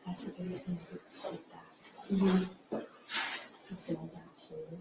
That's the biggest thing to sit back. To fill that hole.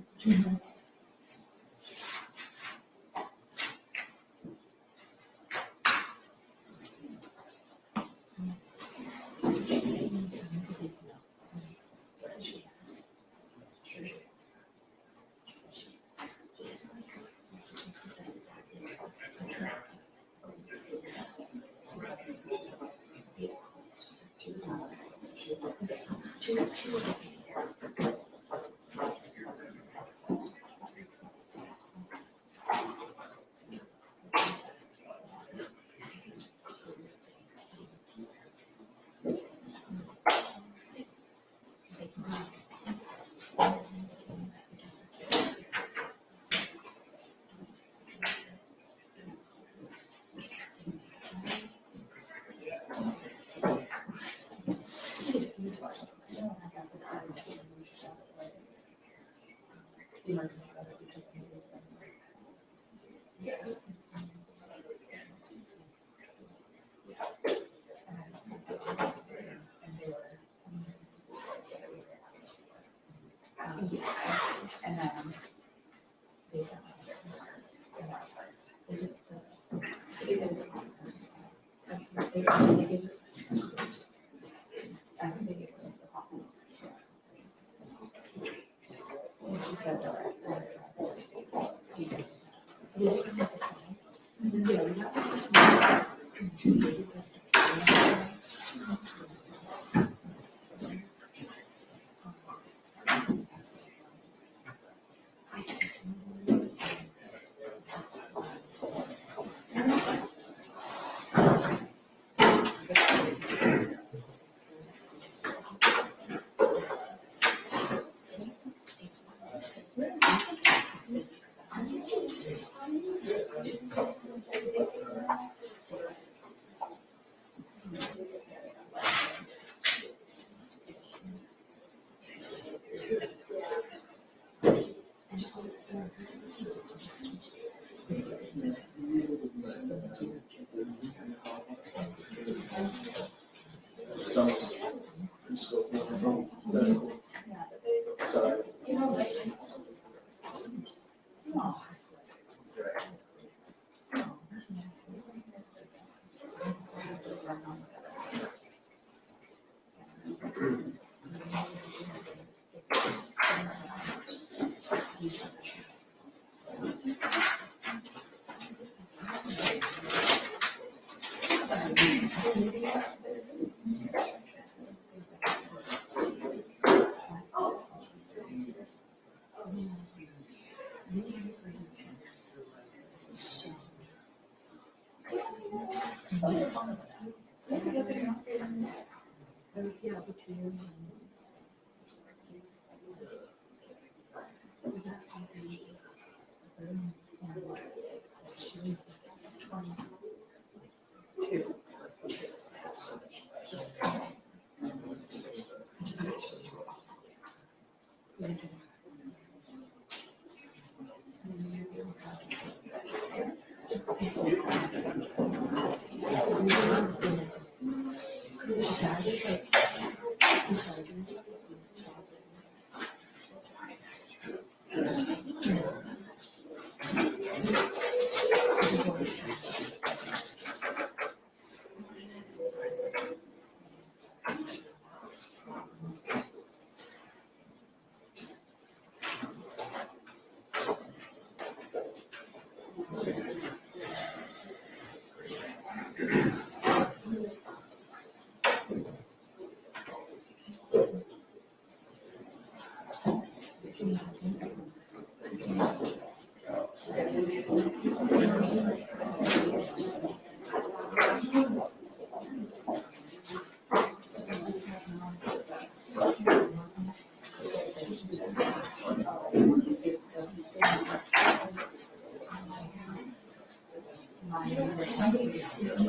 And then they sent she said that.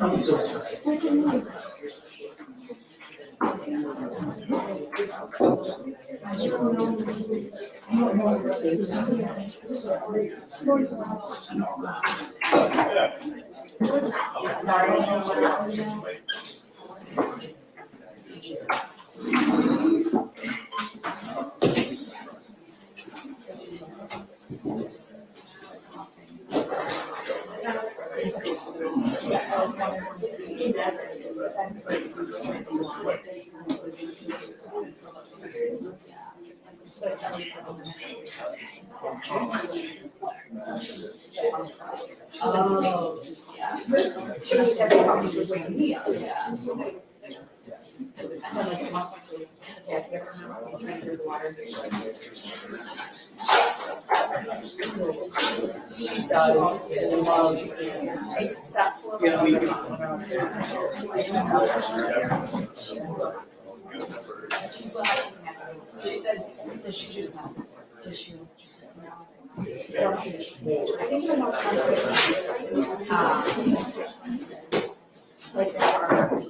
I'm so sorry. Oh, yeah. She was every time she was waking me up. Yeah. And then like at one point she was, yes, you ever remember when trying to do the water? She does love, except for. Yeah, we Does she just not? Does she just? I think I'm not. Like there are.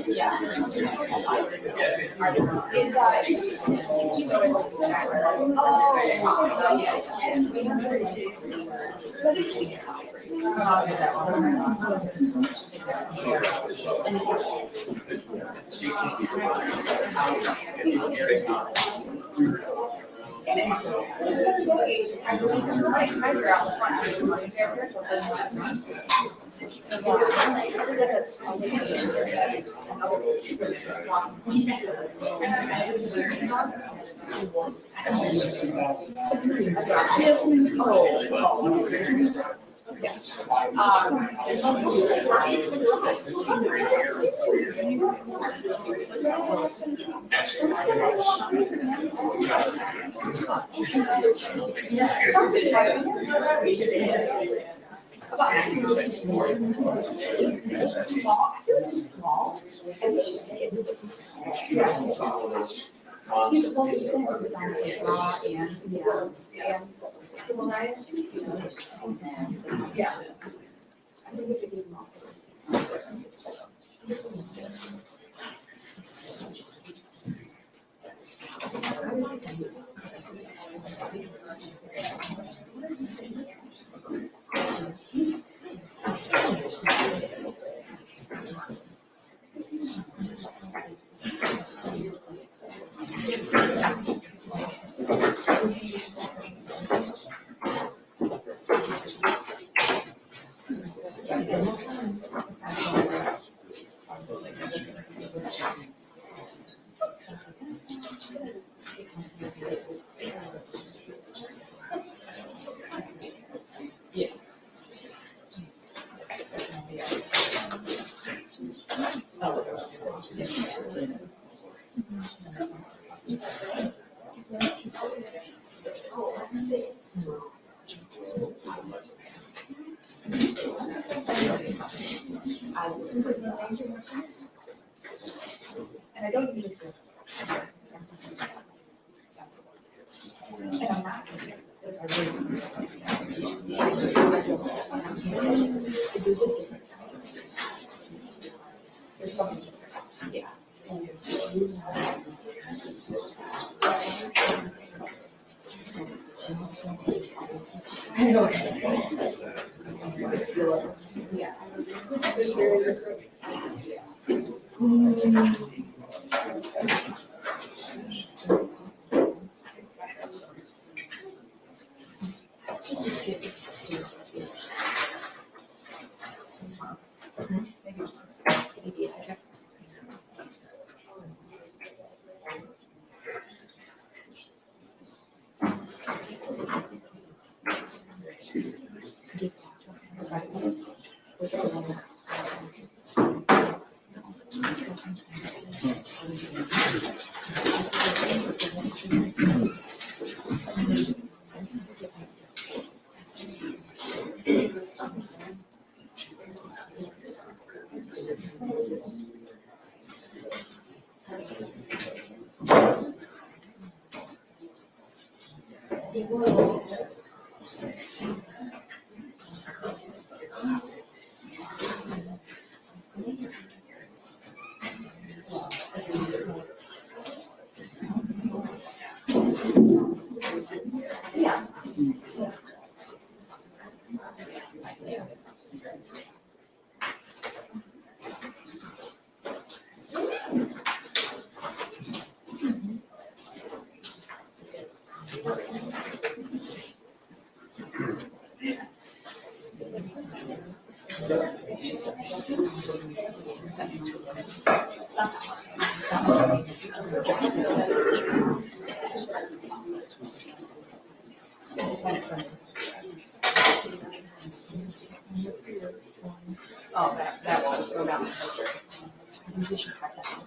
Yeah. And maybe that's small. He's always been designed like raw and yeah. I think if it gave them all. And I don't usually feel. And I'm not. If I really There's a difference. There's something different. Yeah. I know. Yeah. Oh, that will go down in history. I think we should cut that out.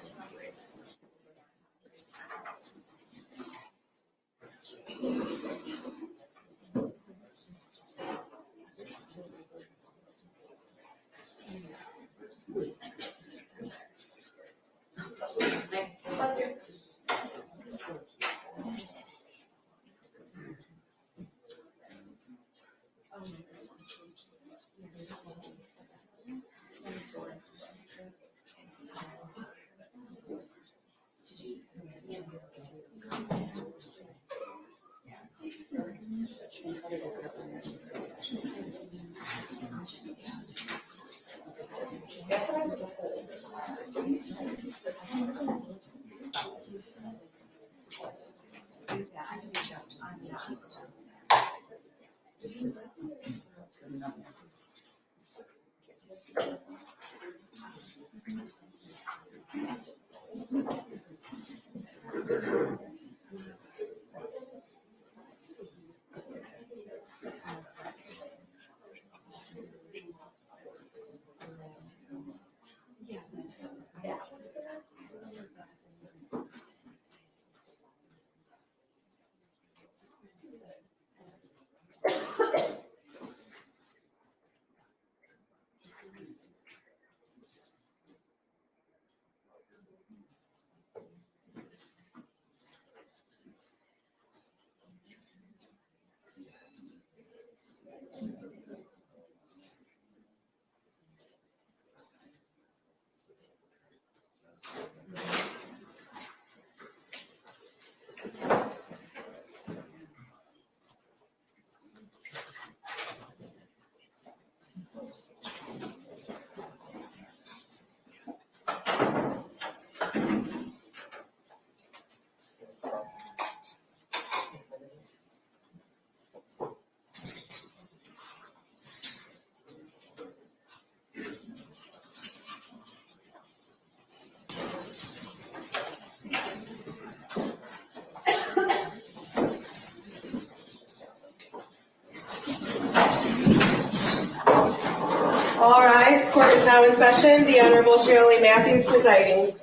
All rise, court is now in session. The Honorable Shirley Matthews presiding.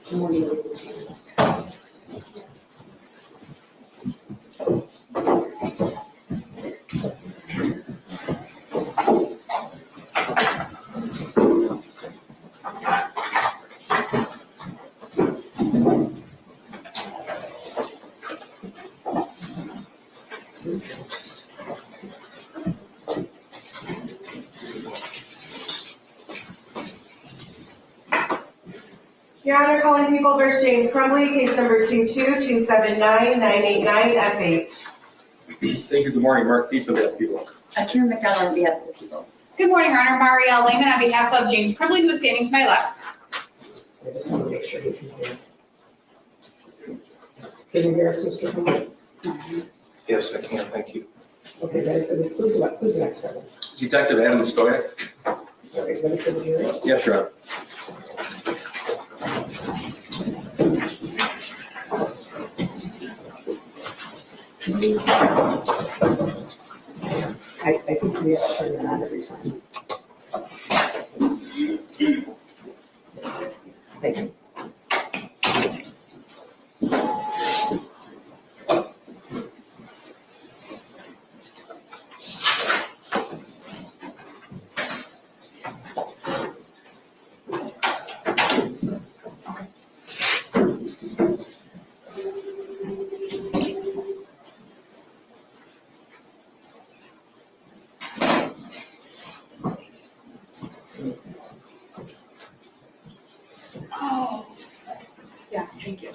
Good morning. Your Honor, calling People versus James Crumbley, case number 2279989 FH. Thank you. Good morning, Mark. Peace on behalf of people. Karen McDonald on behalf of the people. Good morning, Your Honor. Marielle Lehman on behalf of James Crumbley, who is standing to my left. I just want to make sure you can hear. Can you hear us, Mr. Crumbley? Yes, I can. Thank you. Okay, ready for the, who's the next witness? Detective Adam Stoag. Okay, ready for the hearing? Yes, Your Honor. I think we have to turn it on every time. Thank you. Oh, yes, thank you.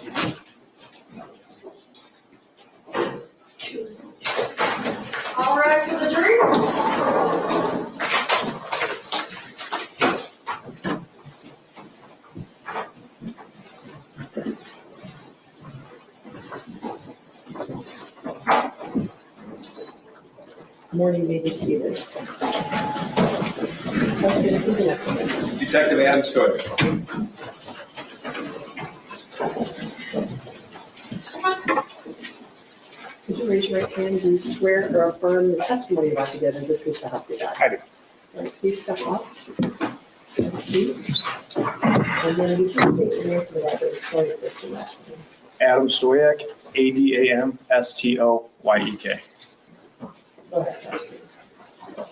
All rise for the jury. Morning, may be seated. Question, who's the next witness? Detective Adam Stoag. Could you raise your right hand and swear or affirm the testimony you're about to give as a true self you got? I do. All right, please step up. Have a seat. And then we can take the name for the record, start your first and last name. Adam Stoyak, ADAMSTOYEK. Go ahead, Pastor.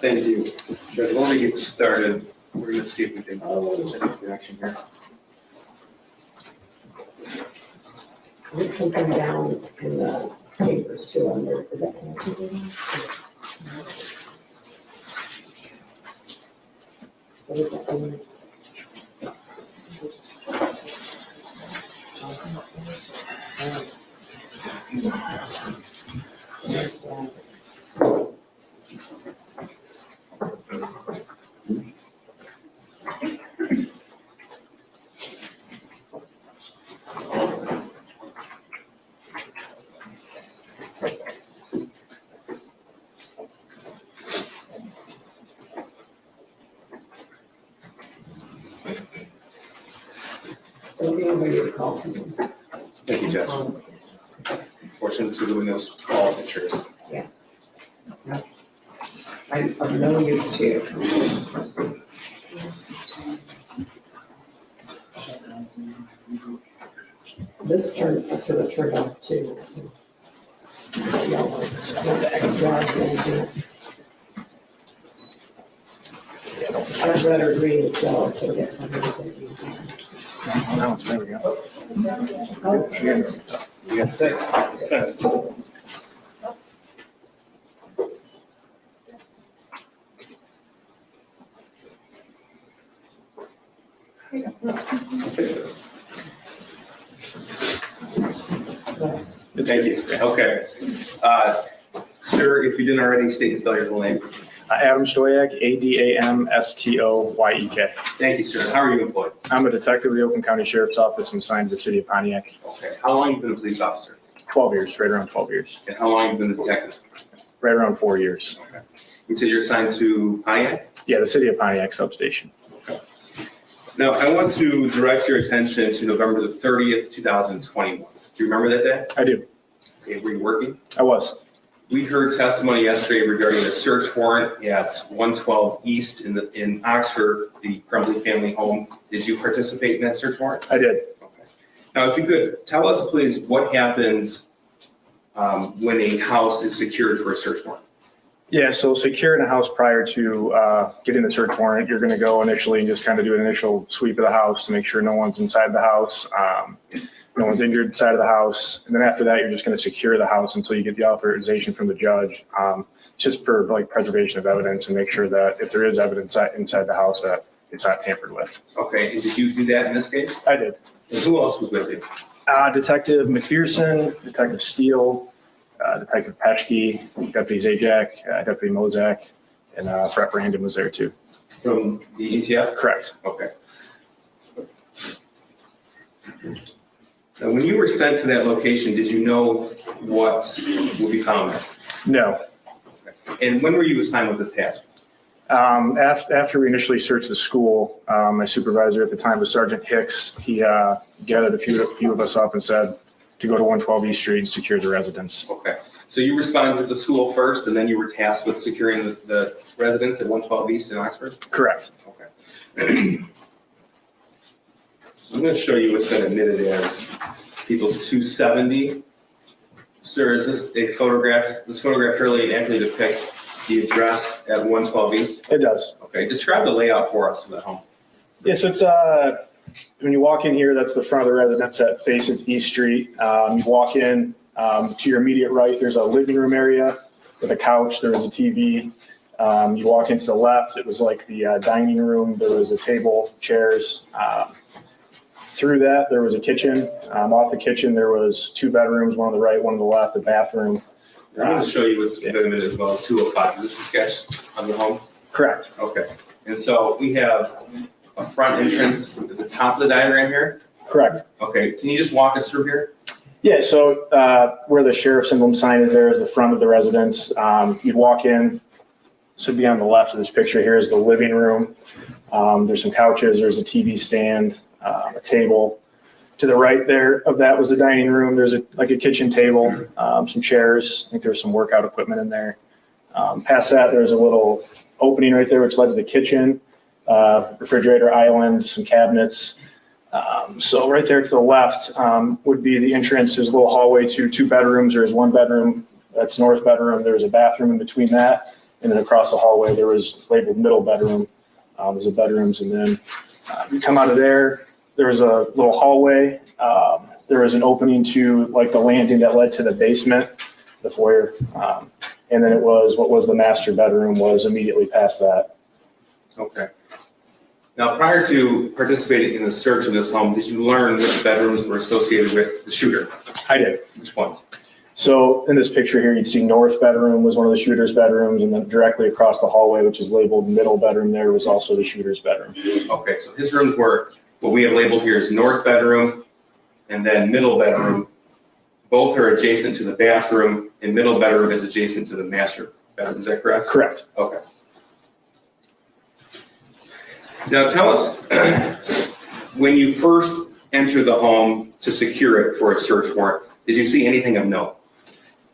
Thank you. Judge, when we get started, we're going to see if we can Oh, set up connection here. there's something down in the papers too under, is that connected? What is that? Yes, Don't be ready to call someone. Thank you, Judge. Fortunately, the windows all pictures. I'm of no use to you. This turned, I said it turned off too, so. It's yellow. So dark, isn't it? I'd rather green, it's yellow, so get. Now it's, there we go. Oh, You got to take. Thank you. Okay. Sir, if you didn't already state and spell your full name. Adam Stoyak, ADAMSTOYEK. Thank you, sir. How are you employed? I'm a detective with the Oakland County Sheriff's Office. I'm assigned to the city of Pontiac. Okay. How long have you been a police officer? 12 years, right around 12 years. And how long have you been a detective? Right around 4 years. Okay. You said you're assigned to Pontiac? Yeah, the city of Pontiac substation. Now, I want to direct your attention to November the 30th, 2021. Do you remember that day? I do. Okay, were you working? I was. We heard testimony yesterday regarding a search warrant at 112 East in Oxford, the Crumbley family home. Did you participate in that search warrant? I did. Okay. Now, if you could tell us, please, what happens when a house is secured for a search warrant? Yeah, so securing a house prior to getting the search warrant, you're going to go initially and just kind of do an initial sweep of the house to make sure no one's inside the house, no one's injured inside of the house. And then after that, you're just going to secure the house until you get the authorization from the judge, just for like preservation of evidence and make sure that if there is evidence inside the house that it's not tampered with. Okay, and did you do that in this case? I did. And who else was with you? Detective McPherson, Detective Steele, Detective Petchke, Deputy Zajac, Deputy Mozak, and Prep Brandon was there too. From the ETF? Correct. Okay. Now, when you were sent to that location, did you know what would be found there? No. And when were you assigned with this task? After we initially searched the school, my supervisor at the time was Sergeant Hicks. He gathered a few of us up and said to go to 112 East Street and secure the residence. Okay. So you responded to the school first, and then you were tasked with securing the residence at 112 East in Oxford? Correct. Okay. I'm going to show you what's been admitted as People's 270. Sir, is this a photograph? This photograph fairly accurately depicts the address at 112 East? It does. Okay, describe the layout for us of the home. Yes, it's when you walk in here, that's the front of the residence that faces East Street. You walk in to your immediate right, there's a living room area with a couch. There was a TV. You walk into the left, it was like the dining room. There was a table, chairs. Through that, there was a kitchen. Off the kitchen, there was 2 bedrooms, one on the right, one on the left, a bathroom. I'm going to show you what's been admitted as well as 205. Is this a sketch of the home? Correct. Okay. And so we have a front entrance at the top of the diagram here. Correct. Okay, can you just walk us through here? Yeah, so where the sheriff's emblem sign is there is the front of the residence. You'd walk in, this would be on the left of this picture here is the living room. There's some couches, there's a TV stand, a table. To the right there of that was the dining room. There's a kitchen table, some chairs. I think there's some workout equipment in there. Past that, there's a little opening right there which led to the kitchen, refrigerator island, some cabinets. So right there to the left would be the entrance. There's a little hallway to 2 bedrooms. There's 1 bedroom, that's north bedroom. There's a bathroom in between that. And then across the hallway, there was labeled middle bedroom. There's the bedrooms. And then you come out of there, there was a little hallway. There was an opening to like the landing that led to the basement, the foyer. And then it was what was the master bedroom was immediately past that. Okay. Now, prior to participating in the search of this home, did you learn which bedrooms were associated with the shooter? I did. Which one? So in this picture here, you'd see north bedroom was one of the shooter's bedrooms, and then directly across the hallway, which is labeled middle bedroom, there was also the shooter's bedroom. Okay, so his rooms were what we have labeled here as north bedroom and then middle bedroom. Both are adjacent to the bathroom, and middle bedroom is adjacent to the master bedroom. Is that correct? Correct. Okay. Now tell us, when you first entered the home to secure it for a search warrant, did you see anything of note?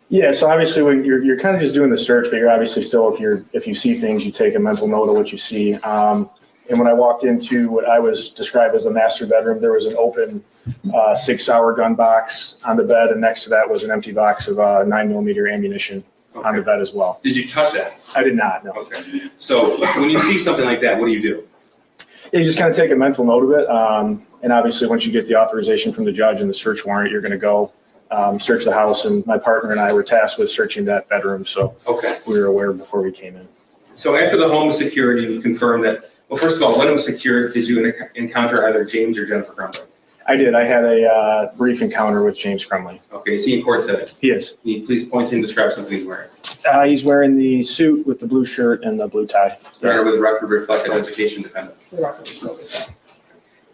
Yeah, so obviously when you're kind of just doing the search, but you're obviously still, if you see things, you take a mental note of what you see. And when I walked into what I was described as a master bedroom, there was an open 6-hour gun box on the bed, and next to that was an empty box of 9mm ammunition on the bed as well. Did you touch that? I did not, no. Okay. So when you see something like that, what do you do? Yeah, you just kind of take a mental note of it. And obviously once you get the authorization from the judge and the search warrant, you're going to go search the house. And my partner and I were tasked with searching that bedroom. So we were aware before we came in. So after the home was secured, you confirmed that, well, first of all, when it was secured, did you encounter either James or Jennifer Crumbley? I did. I had a brief encounter with James Crumbley. Okay, is he in court today? He is. Can you please point to and describe something he's wearing? He's wearing the suit with the blue shirt and the blue tie. Started with record reflect identification dependent.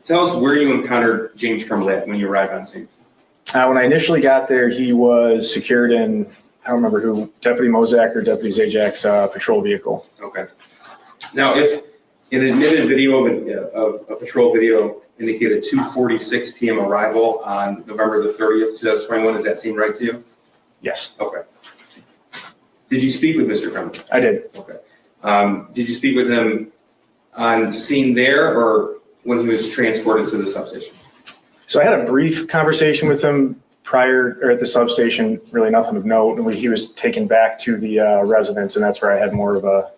Tell us where you encountered James Crumbley at when you arrived on scene. When I initially got there, he was secured in, I don't remember who, Deputy Mozak or Deputy Zajac's patrol vehicle. Okay. Now, if an admitted video of a patrol video indicated 2:46 p.m. arrival on November the 30th, 2021, does that seem right to you? Yes. Okay. Did you speak with Mr. Crumbley? I did. Okay. Did you speak with him on scene there or when he was transported to the substation? So I had a brief conversation with him prior, or at the substation, really nothing of note. And he was taken back to the residence, and that's where I had more of a,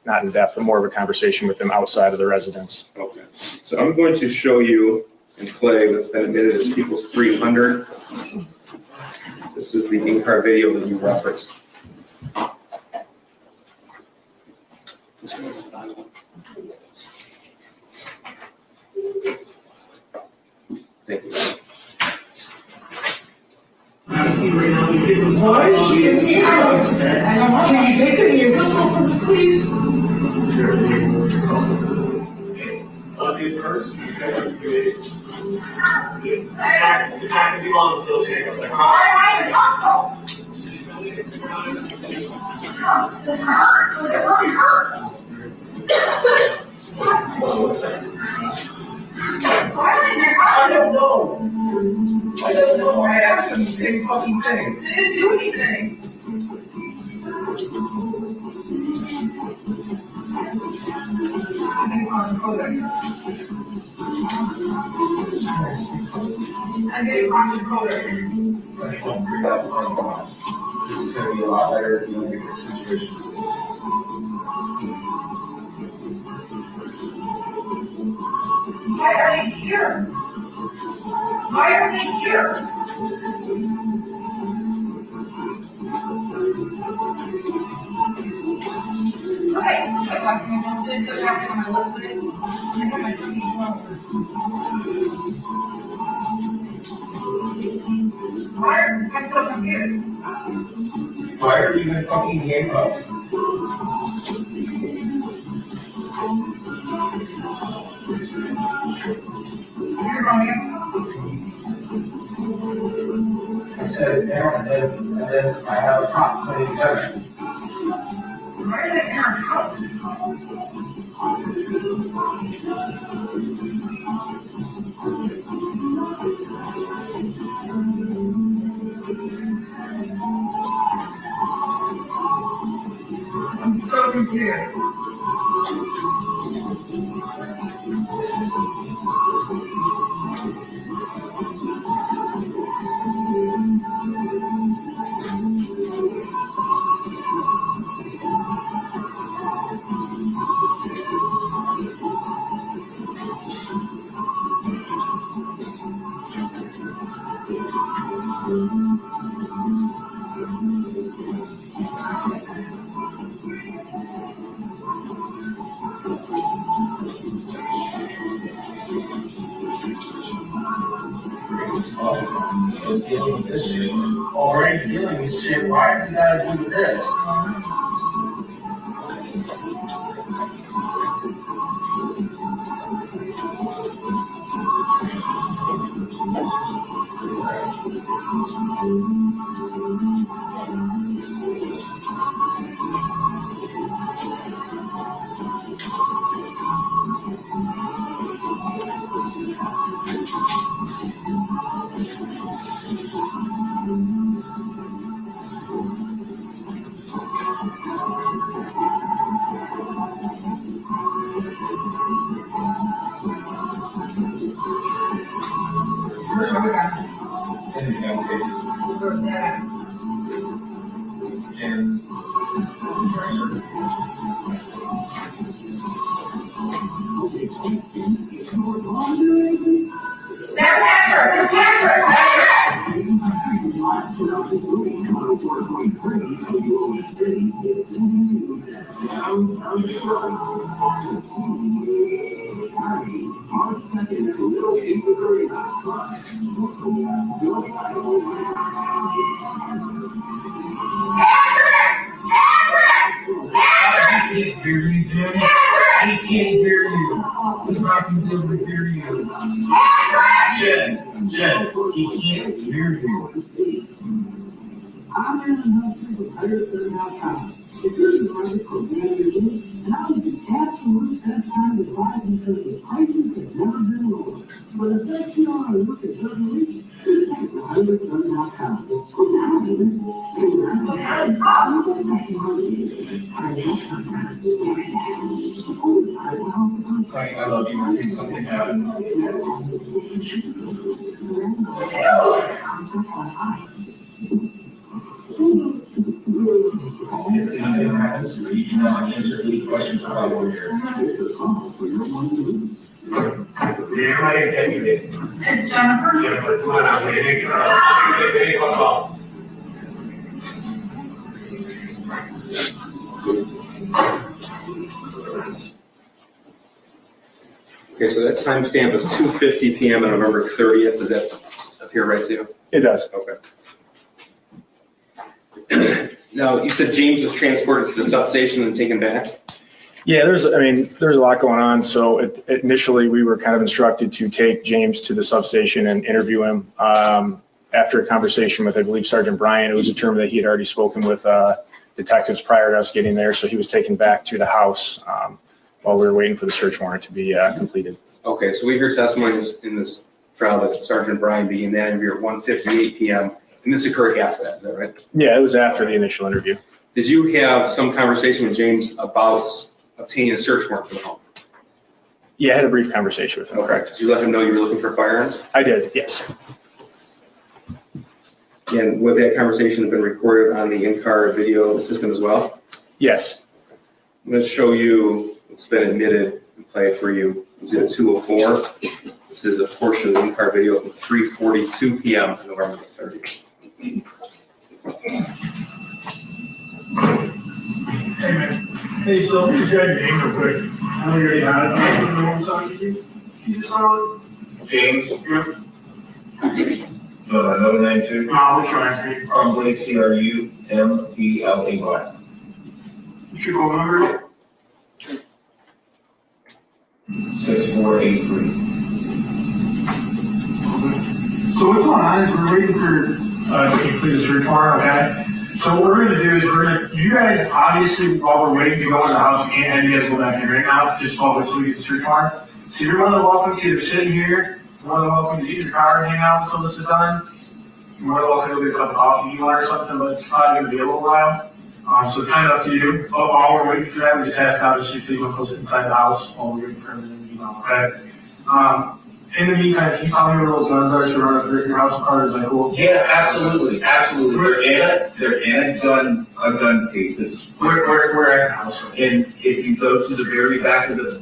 not in depth, but more of a conversation with him outside of the residence. Okay. So I'm going to show you and play what's been admitted as People's 300. This is the in-car video that you referenced. Thank you. Why is she in here? Can you take her here? Please. Okay, first, you guys are good. It's not gonna be long until they pick up the car. I don't know. I asked him the same fucking thing. They didn't do anything. I gave him the color. It's gonna be a lot better if you don't get this situation. Why are they here? Why are they here? Okay. Why are you so confused? Why are you even fucking handcuffs? You're going in? I said there, and then I have a cop playing together. Why are they in our house? I'm so confused. Dealing with this shit. Already dealing with shit. Why have you gotta do this? I love you. I think something happened. If anything happens, you know, I answer any questions about what you're here. Yeah, I didn't get you there. It's Jennifer. Jennifer, come on out, baby. Come on. Okay, so that timestamp is 2:50 PM on November 30th. Does that appear right to you? It does. Okay. Now, you said James was transported to the substation and taken back? Yeah, there's a lot going on. So initially, we were kind of instructed to take James to the substation and interview him. After a conversation with, I believe, Sergeant Bryan, it was determined that he had already spoken with detectives prior to us getting there. So he was taken back to the house while we were waiting for the search warrant to be completed. Okay, so we heard testimony in this trial that Sergeant Bryan began that interview at 1:58 PM, and this occurred after that, is that right? Yeah, it was after the initial interview. Did you have some conversation with James about obtaining a search warrant for the home? Yeah, I had a brief conversation with him. Okay. Correct. Did you let him know you were looking for firearms? I did, yes. And would that conversation have been recorded on the in-car video system as well? Yes. I'm going to show you what's been admitted and play it for you. It's at 2:04. This is a portion of the in-car video from 3:42 PM on November the 30th. Hey, man. Hey, so just got your name real quick. I know you already had it. I don't know what I'm talking to you. You just saw it? James. Yeah. Another name too? No, we're trying to. Crumbley, Crumbley. You should go number. 6483. So what's going on is we're waiting for, to complete the search warrant, okay? So what we're gonna do is you guys, obviously, while we're waiting to go in the house, we can't have you guys go back in right now, just while we get the search warrant. So you're more than welcome to either sit here, you're more than welcome to get your car and hang out until this is done. You're more than welcome to go get a cup of coffee if you want or something, but it's probably gonna be a little while. So it's kind of up to you. While we're waiting for that, we just have to obviously please don't go sit inside the house while we're waiting for them, okay? In the meantime, can you tell me where those guns are to run up your house car? Is that cool? Yeah, absolutely. They're in a gun cases. We're at the house. And if you go to the very back of the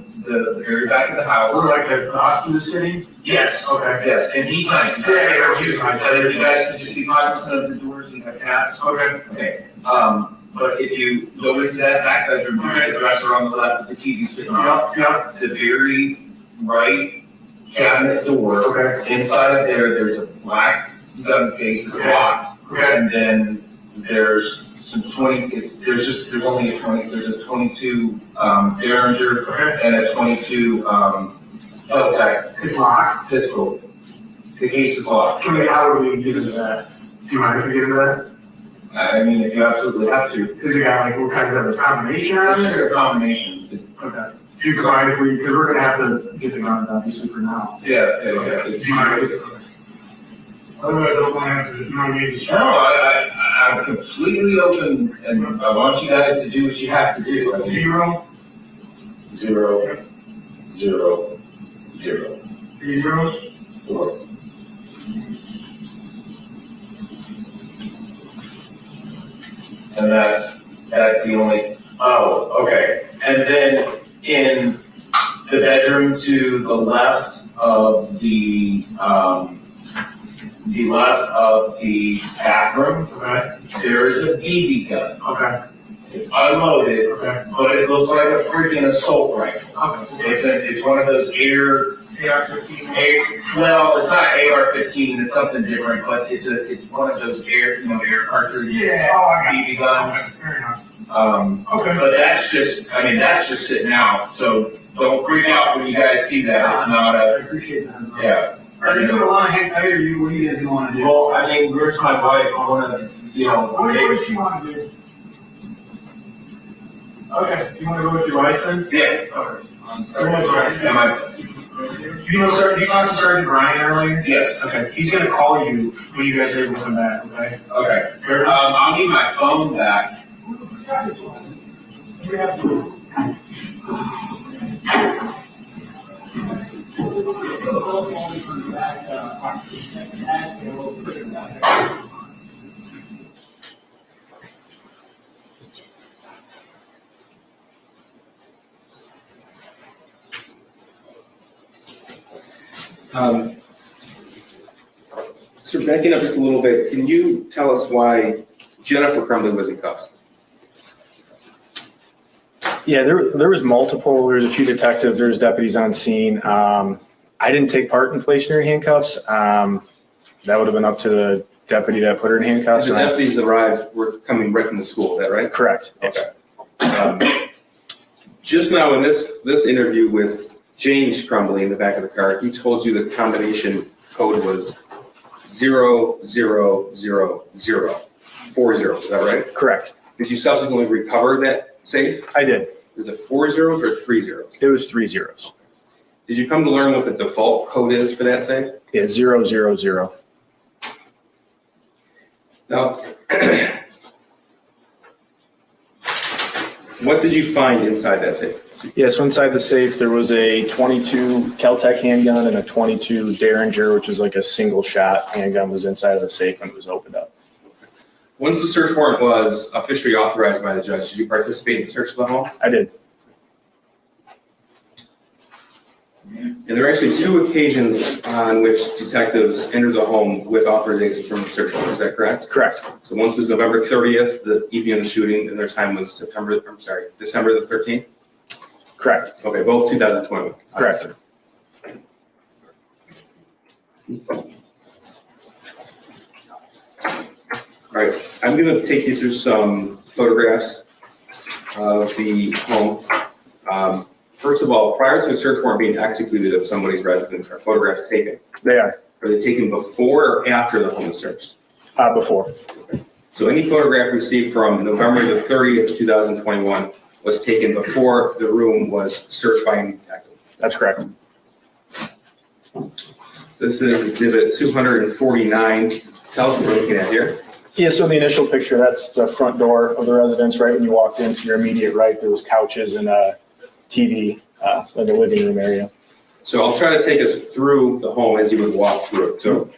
very back of the house. We're like the hospital is sitting? Yes. Okay. Yes, and he's nice. He's nice. So if you guys can just be cognizant of the doors and the cats. Okay. Okay. But if you go into that back bedroom, the dresser on the left with the TV sitting on. Yeah. The very right cabinet door. Okay. Inside of there's a black gun case that's locked. Okay. And then there's some there's a 22 Derringer and a 22 Keltec. It's locked. Pistol. The case is locked. How do we get into that? Do you mind if we get into that? I mean, if you absolutely have to. Is it got like what kind of a combination on it? There's a combination. Okay. Do you mind if because we're gonna have to get the guns obviously for now. Yeah. Do you mind if otherwise, I don't want to have to, you know what I mean? No, I'm completely open, and I want you guys to do what you have to do. I mean, 0, 0, 0, 0, 3 zeros. 4. And that's the only, okay. And then in the bedroom to the left of the bathroom, Okay. there is a BB gun. Okay. It's unloaded, Okay. but it looks like a freaking assault rifle. It's one of those AR-15. well, it's not AR-15, it's something different, but it's one of those air cartridge Yeah. Oh, I got BB guns. Okay. Fair enough. Okay. But that's just sitting out, so don't freak out when you guys see that. It's not I a, appreciate that. yeah. Are you doing a lot of hang tight, or what do you guys want to do? Well, I mean, where's my wife? I wanna, What does she want to do? Okay, you want to go with your wife then? yeah. Okay. Am I, You know Sergeant Bryan earlier? yes, Okay, he's gonna call you when you guys are able to come back, okay? okay. I'll need my phone back. So backing up just a little bit, can you tell us why Jennifer Crumbley was in cuffs? Yeah, there was multiple, there was a few detectives, there was deputies on scene. I didn't take part in placing her in handcuffs. That would have been up to the deputy that put her in handcuffs. The deputies arrived, were coming right from the school, is that right? Correct. Yes. Okay. Just now in this interview with James Crumbley in the back of the car, he told you the combination code was 0000, 4 zeros, is that right? Correct. Did you subsequently recover that safe? I did. Was it 4 zeros or 3 zeros? It was 3 zeros. Did you come to learn what the default code is for that safe? Yeah, 000. Now, what did you find inside that safe? Yeah, so inside the safe, there was a 22 Keltec handgun and a 22 Derringer, which is like a single shot handgun, was inside of the safe when it was opened up. Once the search warrant was officially authorized by the judge, did you participate in the search of the home? I did. And there are actually 2 occasions on which detectives entered the home with authorization from the search warrant, is that correct? Correct. So once was November 30th, the evening of the shooting, and their time was December the 13th? Correct. Okay, both 2021. Correct. All right, I'm gonna take you through some photographs of the home. First of all, prior to a search warrant being executed of somebody's residence, are photographs taken? They are. Are they taken before or after the home is searched? Before. So any photograph received from November the 30th, 2021 was taken before the room was searched by any detective? That's correct. This is exhibit 249. Tell us what we're looking at here. Yeah, so in the initial picture, that's the front door of the residence. Right when you walked into your immediate right, there was couches and a TV in the living room area. So I'll try to take us through the home as you would walk through it. So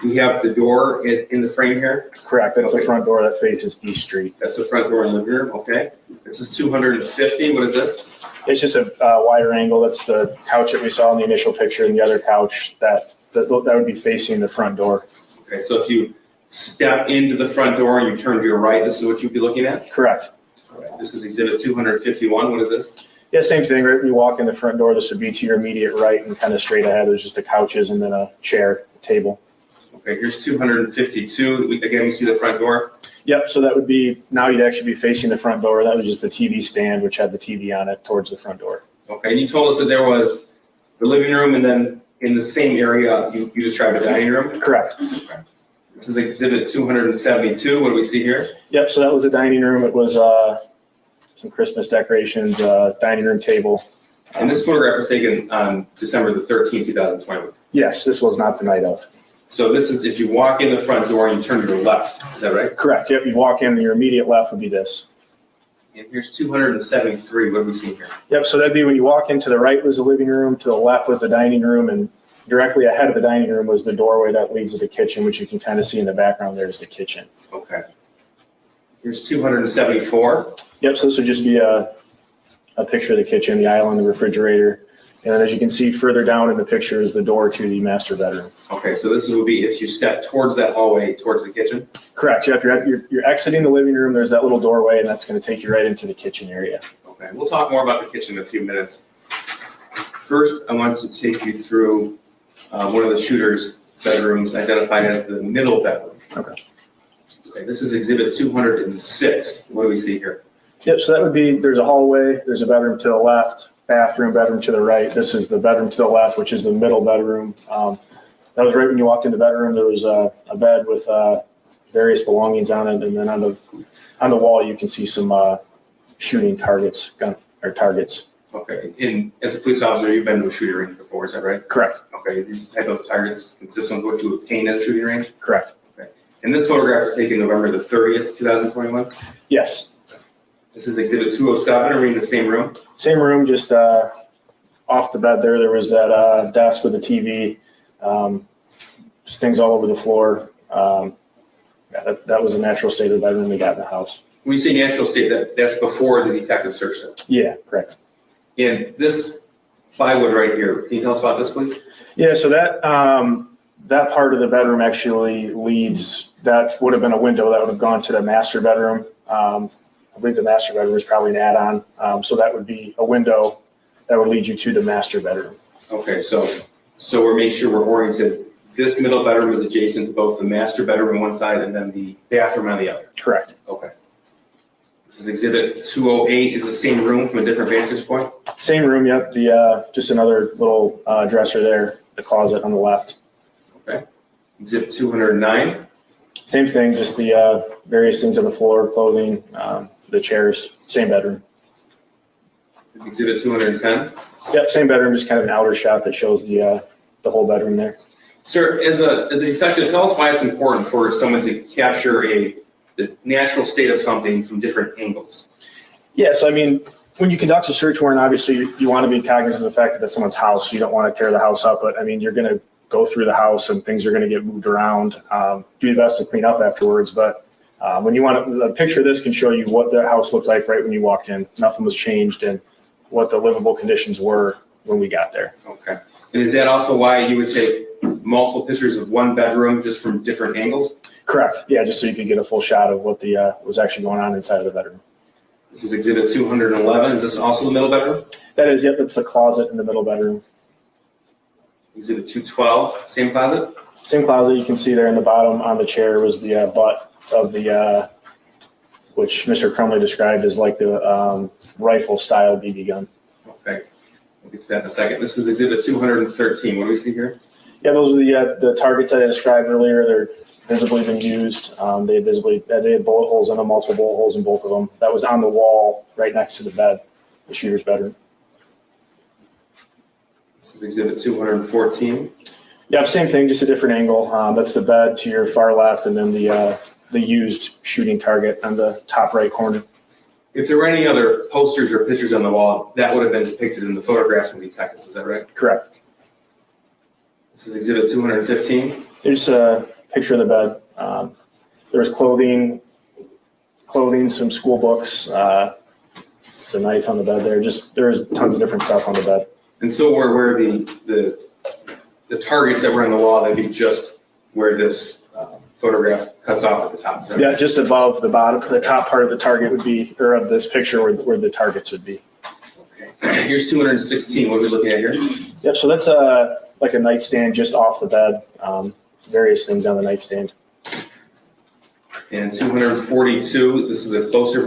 we have the door in the frame here. Correct. That's the front door that faces East Street. That's the front door in the living room, okay. This is 250, what is this? It's just a wider angle. That's the couch that we saw in the initial picture, and the other couch that would be facing the front door. Okay, so if you step into the front door and you turn to your right, this is what you'd be looking at? Correct. All right, this is exhibit 251, what is this? Yeah, same thing. Right when you walk in the front door, this would be to your immediate right and kind of straight ahead. There's just the couches and then a chair, table. Okay, here's 252, again, you see the front door? Yep, so that would be, now you'd actually be facing the front door. That was just the TV stand, which had the TV on it towards the front door. Okay, and you told us that there was the living room and then in the same area, you described a dining room? Correct. Okay. This is exhibit 272, what do we see here? Yep, so that was the dining room. It was some Christmas decorations, dining room table. And this photograph was taken on December the 13th, 2021. Yes, this was not the night of. So this is if you walk in the front door and you turn to your left, is that right? Correct. Yep, you walk in and your immediate left would be this. And here's 273, what do we see here? Yep, so that'd be when you walk in, to the right was the living room, to the left was the dining room, and directly ahead of the dining room was the doorway that leads to the kitchen, which you can kind of see in the background. There's the kitchen. Okay. Here's 274. Yep, so this would just be a picture of the kitchen, the island, the refrigerator. And then as you can see further down in the picture is the door to the master bedroom. Okay, so this would be if you step towards that hallway, towards the kitchen? Correct. Yep, you're exiting the living room. There's that little doorway, and that's going to take you right into the kitchen area. Okay, we'll talk more about the kitchen in a few minutes. First, I want to take you through one of the shooter's bedrooms identified as the middle bedroom. Okay. Okay, this is exhibit 206. What do we see here? Yep, so that would be, there's a hallway, there's a bedroom to the left, bedroom to the right. This is the bedroom to the left, which is the middle bedroom. That was right when you walked in the bedroom. There was a bed with various belongings on it, and then on the wall you can see some shooting targets. Okay, and as a police officer, you've been to a shooting range before, is that right? Correct. Okay, these type of targets consistent with what you obtain at a shooting range? Correct. Okay, and this photograph was taken November the 30th, 2021? Yes. This is exhibit 207. Are we in the same room? Same room, just off the bed there was that desk with the TV, just things all over the floor. That was the natural state of the bedroom we got in the house. When you say natural state, that's before the detective searched it. Yeah, correct. And this plywood right here, can you tell us about this, please? Yeah, so that part of the bedroom actually leads, that would have been a window that would have gone to the master bedroom. I believe the master bedroom is probably an add-on. So that would be a window that would lead you to the master bedroom. Okay, so we're making sure we're oriented. This middle bedroom is adjacent to both the master bedroom on one side and then the bathroom on the other. Correct. Okay. This is exhibit 208, is the same room from a different vantage point? Same room, yep. Just another little dresser there, the closet on the left. Okay. Exhibit 209, Same thing, just the various things on the floor, clothing, the chairs, same bedroom. exhibit 210. Yep, same bedroom, just kind of an outer shot that shows the whole bedroom there. Sir, as a detective, tell us why it's important for someone to capture the natural state of something from different angles. Yes, I mean, when you conduct a search warrant, obviously you want to be cognizant of the fact that that's someone's house. You don't want to tear the house up, but I mean, you're going to go through the house and things are going to get moved around. Do your best to clean up afterwards, but when you want to, a picture of this can show you what the house looked like right when you walked in. Nothing was changed and what the livable conditions were when we got there. Okay. And is that also why you would take multiple pictures of one bedroom just from different angles? Correct. Yeah, just so you could get a full shot of what was actually going on inside of the bedroom. This is exhibit 211. Is this also the middle bedroom? That is, yep, it's the closet in the middle bedroom. Exhibit 212, same closet? Same closet, you can see there in the bottom on the chair was the butt of the, which Mr. Crumbley described as like the rifle style BB gun. Okay. We'll get to that in a second. This is exhibit 213. What do we see here? Yeah, those are the targets I described earlier. They're visibly been used. They had bullet holes in them, multiple bullet holes in both of them. That was on the wall right next to the bed, the shooter's bedroom. This is exhibit 214. Yeah, same thing, just a different angle. That's the bed to your far left, and then the used shooting target on the top right corner. If there were any other posters or pictures on the wall, that would have been depicted in the photographs of the detectives. Is that right? Correct. This is exhibit 215. There's a picture of the bed. There was clothing, some school books. There's a knife on the bed there. There's tons of different stuff on the bed. And so where the targets that were on the wall, that'd be just where this photograph cuts off at the top. Is that Yeah, right? just above the bottom, the top part of the target would be, or of this picture where the targets would be. Okay. Here's 216. What are we looking at here? Yep, so that's like a nightstand just off the bed. Various things on the nightstand. And 242, this is a closer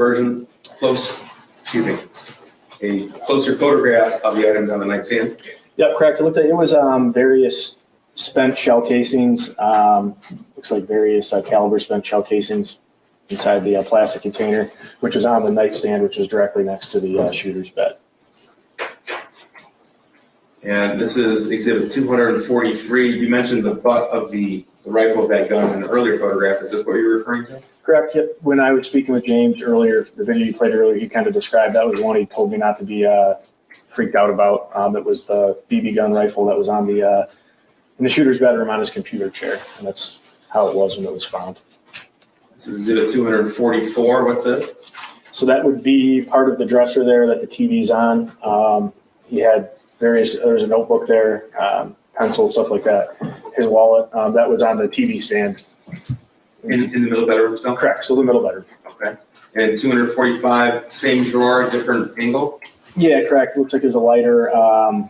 photograph of the items on the nightstand. Yep, correct. It was various spent shell casings. Looks like various caliber spent shell casings inside the plastic container, which was on the nightstand, which was directly next to the shooter's bed. And this is exhibit 243. You mentioned the butt of the rifle of that gun in an earlier photograph. Is this what you're referring to? Correct. Yep. When I was speaking with James earlier, the video you played earlier, he kind of described that was one he told me not to be freaked out about. It was the BB gun rifle that was on in the shooter's bedroom on his computer chair, and that's how it was when it was found. This is exhibit 244. What's this? So that would be part of the dresser there that the TV's on. He had there's a notebook there, pencil, stuff like that. His wallet, that was on the TV stand. In the middle bedroom still? Correct, so the middle bedroom. Okay. And 245, same drawer, different angle? Yeah, correct. Looks like there's a lighter. I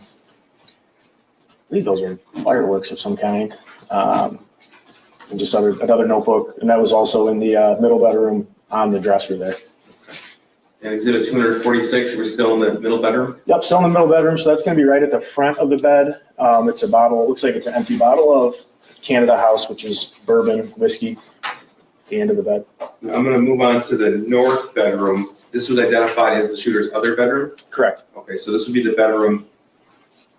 believe those are fireworks of some kind. And just another notebook. And that was also in the middle bedroom on the dresser there. And exhibit 246, we're still in the middle bedroom? Yep, still in the middle bedroom. So that's going to be right at the front of the bed. It's a bottle. It looks like it's an empty bottle of Canada House, which is bourbon whiskey at the end of the bed. I'm going to move on to the north bedroom. This was identified as the shooter's other bedroom? Correct. Okay, so this would be the bedroom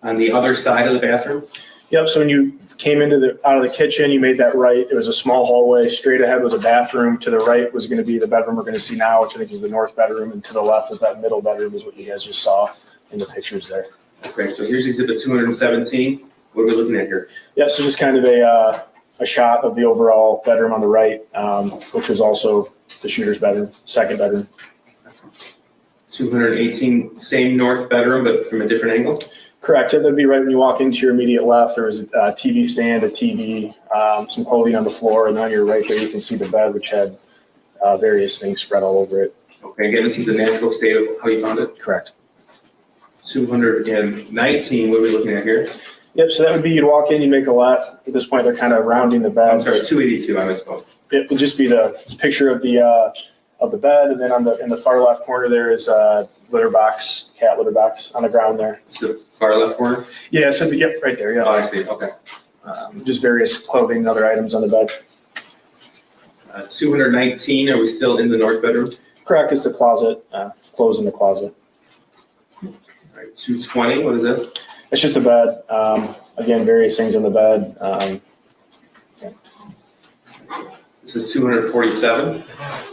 on the other side of the bathroom? Yep, so when you came out of the kitchen, you made that right. It was a small hallway. Straight ahead was a bathroom. To the right was going to be the bedroom we're going to see now, which I think is the north bedroom. And to the left was that middle bedroom is what you guys just saw in the pictures there. Okay, so here's exhibit 217. What are we looking at here? Yeah, so just kind of a shot of the overall bedroom on the right, which was also the shooter's bedroom, second bedroom. 218, same north bedroom, but from a different angle? Correct. So that'd be right when you walk into your immediate left. There was a TV stand, a TV, some clothing on the floor, and on your right there you can see the bed, which had various things spread all over it. Okay, again, this is the natural state of how you found it. Correct. 219, what are we looking at here? Yep, so that would be, you'd walk in, you make a left. At this point, they're kind of rounding the bed. I'm sorry, 282, I misspoke. It would just be the picture of the bed, and then in the far left corner there is a litter box, cat litter box on the ground there. Is it far left corner? Yeah, so, yep, right there, Oh, yeah. I see, okay. Just various clothing and other items on the bed. 219, are we still in the north bedroom? Correct, it's the closet, clothes in the closet. All right, 220, what is this? It's just a bed. Again, various things in the bed. This is 247.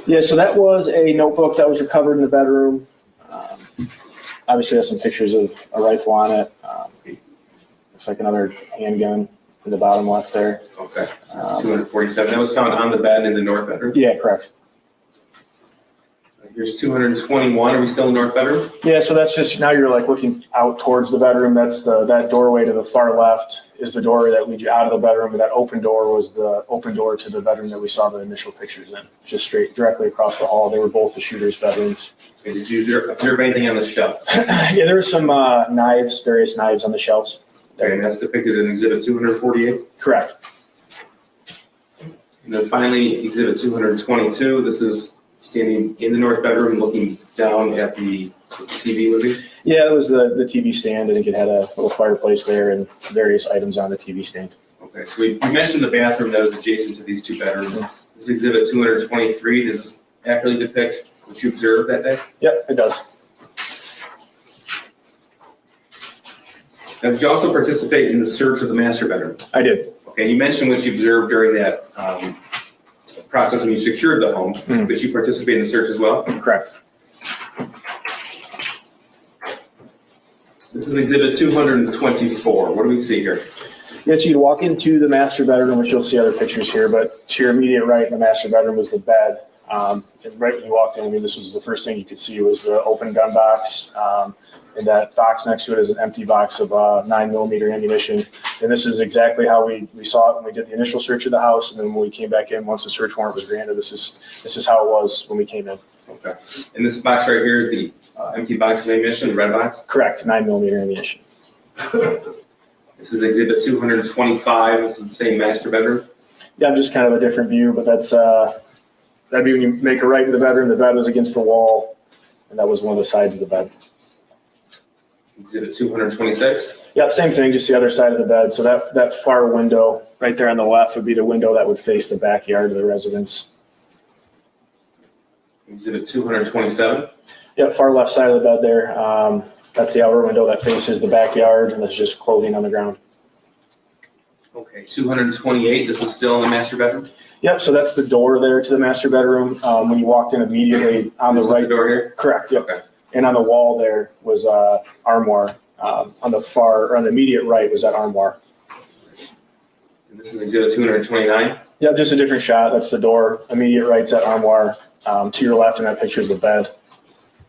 Yeah, so that was a notebook that was recovered in the bedroom. Obviously, has some pictures of a rifle on it. Looks like another handgun in the bottom left there. Okay, 247. That was found on the bed in the north bedroom. Yeah, correct. Here's 221. Are we still in the north bedroom? Yeah, so that's just, now you're like looking out towards the bedroom. That's that doorway to the far left is the doorway that leads you out of the bedroom. And that open door was the open door to the bedroom that we saw the initial pictures in, just straight directly across the hall. They were both the shooter's bedrooms. Okay, did you observe anything on the shelf? Yeah, there were some knives, various knives on the shelves. Okay, and that's depicted in exhibit 248. Correct. And then finally, exhibit 222. This is standing in the north bedroom looking down at the TV living. Yeah, it was the TV stand. I think it had a little fireplace there and various items on the TV stand. Okay, so we mentioned the bathroom that was adjacent to these two bedrooms. This is exhibit 223. Does this accurately depict what you observed that day? Yep, it does. Now, did you also participate in the search of the master bedroom? I did. Okay, you mentioned what you observed during that process when you secured the home, but you participated in the search as well? Correct. This is exhibit 224. What do we see here? Yes, you'd walk into the master bedroom, which you'll see other pictures here, but to your immediate right in the master bedroom was the bed. And right when you walked in, I mean, this was the first thing you could see was the open gun box. And that box next to it is an empty box of 9mm ammunition. And this is exactly how we saw it when we did the initial search of the house. And then when we came back in, once the search warrant was granted, this is how it was when we came in. Okay. And this box right here is the empty box of ammunition, the red box? Correct, 9mm ammunition. This is exhibit 225. This is the same master bedroom? Yeah, just kind of a different view, but that'd be when you make a right to the bedroom. The bed was against the wall, and that was one of the sides of the bed. Exhibit 226. Yep, same thing, just the other side of the bed. So that far window right there on the left would be the window that would face the backyard of the residence. Exhibit 227. Yep, far left side of the bed there. That's the outer window that faces the backyard, and there's just clothing on the ground. Okay, 228. This is still in the master bedroom? Yep, so that's the door there to the master bedroom. When you walked in immediately on the This is right. door here? Correct, yep. Okay. And on the wall there was armoire. On the immediate right was that armoire. And this is exhibit 229. Yep, just a different shot. That's the door. Immediate right's that armoire. To your left in that picture is the bed.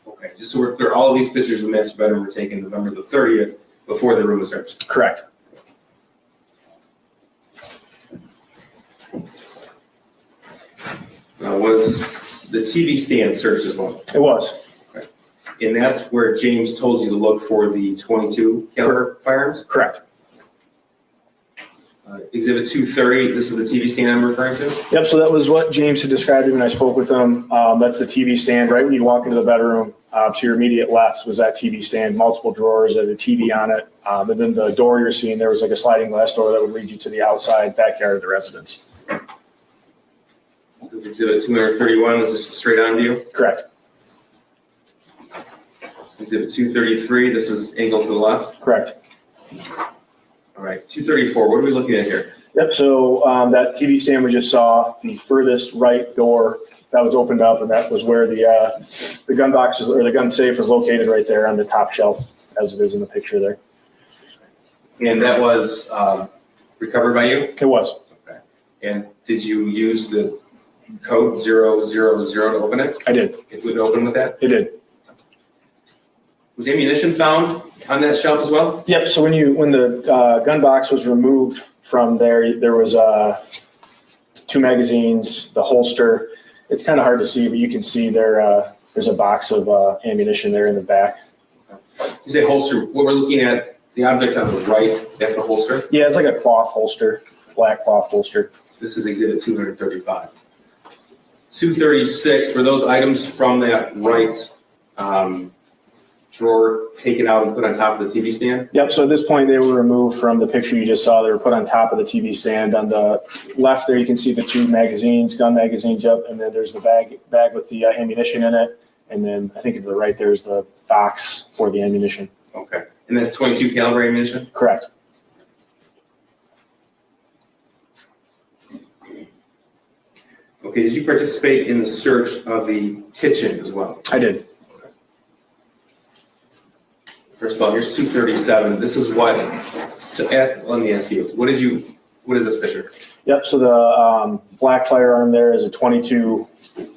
Okay, just so we're clear, all of these pictures of the master bedroom were taken November the 30th before the room was searched. Correct. Was the TV stand searched as well? It was. And that's where James told you to look for the 22 caliber firearms? Correct. Exhibit 230, this is the TV stand I'm referring to? Yep, so that was what James had described when I spoke with him. That's the TV stand. Right when you walk into the bedroom, to your immediate left was that TV stand, multiple drawers, had a TV on it. And then the door you're seeing, there was like a sliding glass door that would lead you to the outside backyard of the residence. This is exhibit 231, this is straight on view. Correct. Exhibit 233, this is angled to the left. Correct. All right, 234, what are we looking at here? Yep, so that TV stand we just saw, the furthest right door that was opened up, and that was where the gun boxes or the gun safe was located right there on the top shelf, as it is in the picture there. And that was recovered by you? It was. Okay. And did you use the code 000 to open it? I did. It would open with that? It did. Was ammunition found on that shelf as well? Yep, so when the gun box was removed from there was 2 magazines, the holster. It's kind of hard to see, but you can see there There's a box of ammunition there in the back. You say holster, what we're looking at, the object on the right, that's the holster? Yeah, it's like a cloth holster, black cloth holster. This is exhibit 235. 236, were those items from that right drawer taken out and put on top of the TV stand? Yep, so at this point, they were removed from the picture you just saw. They were put on top of the TV stand. On the left there, you can see the two magazines, gun magazines, yep, and then there's the bag with the ammunition in it. And then I think to the right, there's the box for the ammunition. Okay, and that's 22 caliber ammunition? Correct. Okay, did you participate in the search of the kitchen as well? I did. First of all, here's 237. This is what, let me ask you, what is this picture? Yep, so the black firearm there is a 22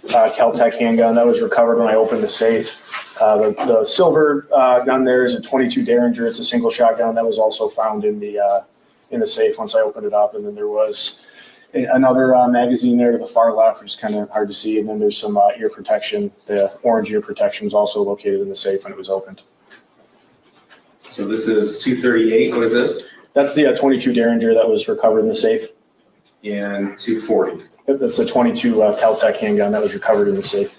Kel-Tec handgun that was recovered when I opened the safe. The silver gun there is a 22 Derringer. It's a single shotgun that was also found in the safe once I opened it up. And then there was another magazine there to the far left, which is kind of hard to see. And then there's some ear protection. The orange ear protection was also located in the safe when it was opened. So this is 238. What is this? That's the 22 Derringer that was recovered in the safe. And 240. Yep, that's the 22 Kel-Tec handgun that was recovered in the safe.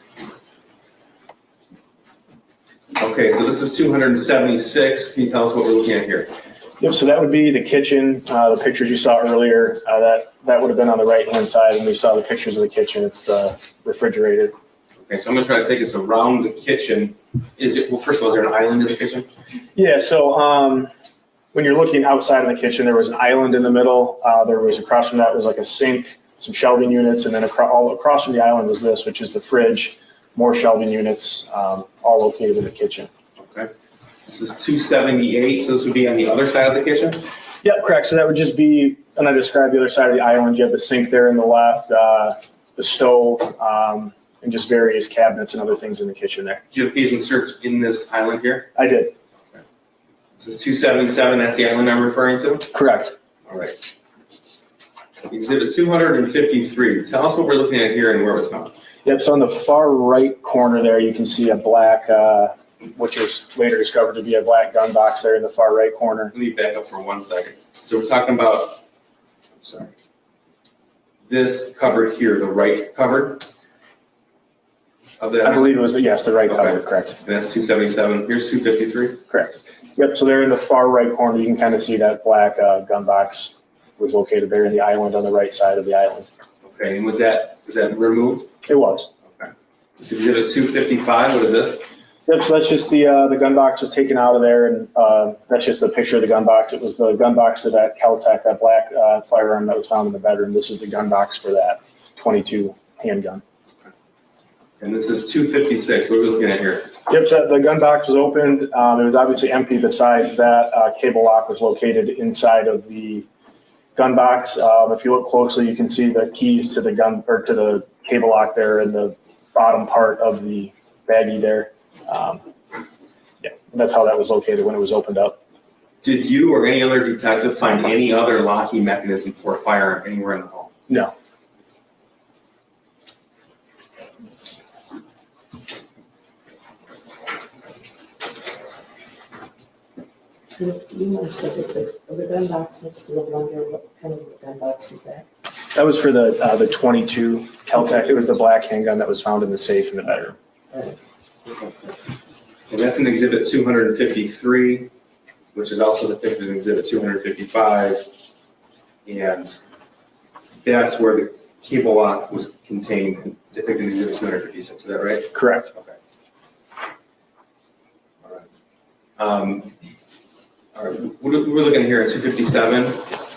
Okay, so this is 276. Can you tell us what we're looking at here? Yep, so that would be the kitchen. The pictures you saw earlier, that would have been on the right-hand side, and we saw the pictures of the kitchen. It's the refrigerator. Okay, so I'm gonna try to take us around the kitchen. Well, first of all, is there an island in the kitchen? Yeah, so when you're looking outside of the kitchen, there was an island in the middle. There was across from that was like a sink, some shelving units, and then all across from the island was this, which is the fridge, more shelving units, all located in the kitchen. Okay. This is 278, so this would be on the other side of the kitchen? Yep, correct. So that would just be, and I described the other side of the island. You have the sink there in the left, the stove, and just various cabinets and other things in the kitchen there. Did you have occasion search in this island here? I did. Okay. This is 277, that's the island I'm referring to? Correct. All right. Exhibit 253. Tell us what we're looking at here and where it was found. Yep, so on the far right corner there, you can see a black, which was later discovered to be a black gun box there in the far right corner. Let me back up for 1 second. So we're talking about, this cupboard here, the right cupboard of that? I believe it was, yes, the right Okay. cupboard, correct. And that's 277. Here's 253. Correct. Yep, so there in the far right corner, you can kind of see that black gun box was located there in the island on the right side of the island. Okay, and was that removed? It was. Okay. This is exhibit 255. What is this? Yep, so that's just the gun box was taken out of there, and that's just the picture of the gun box. It was the gun box for that Kel-Tec, that black firearm that was found in the bedroom. This is the gun box for that 22 handgun. And this is 256. What are we looking at here? Yep, so the gun box was opened. It was obviously empty. Besides that, cable lock was located inside of the gun box. If you look closely, you can see the keys to the gun or to the cable lock there in the bottom part of the baggie there. Yeah, that's how that was located when it was opened up. Did you or any other detective find any other locking mechanism for a firearm anywhere in the home? No. You might have said this, the gun box next to the blender, what kind of gun box was that? That was for the 22 Kel-Tec. It was the black handgun that was found in the safe in the bedroom. And that's in exhibit 253, which is also depicted in exhibit 255. And that's where the cable lock was contained and depicted in exhibit 256. Is that right? Correct. Okay. All right. All right. We're looking at here at 257.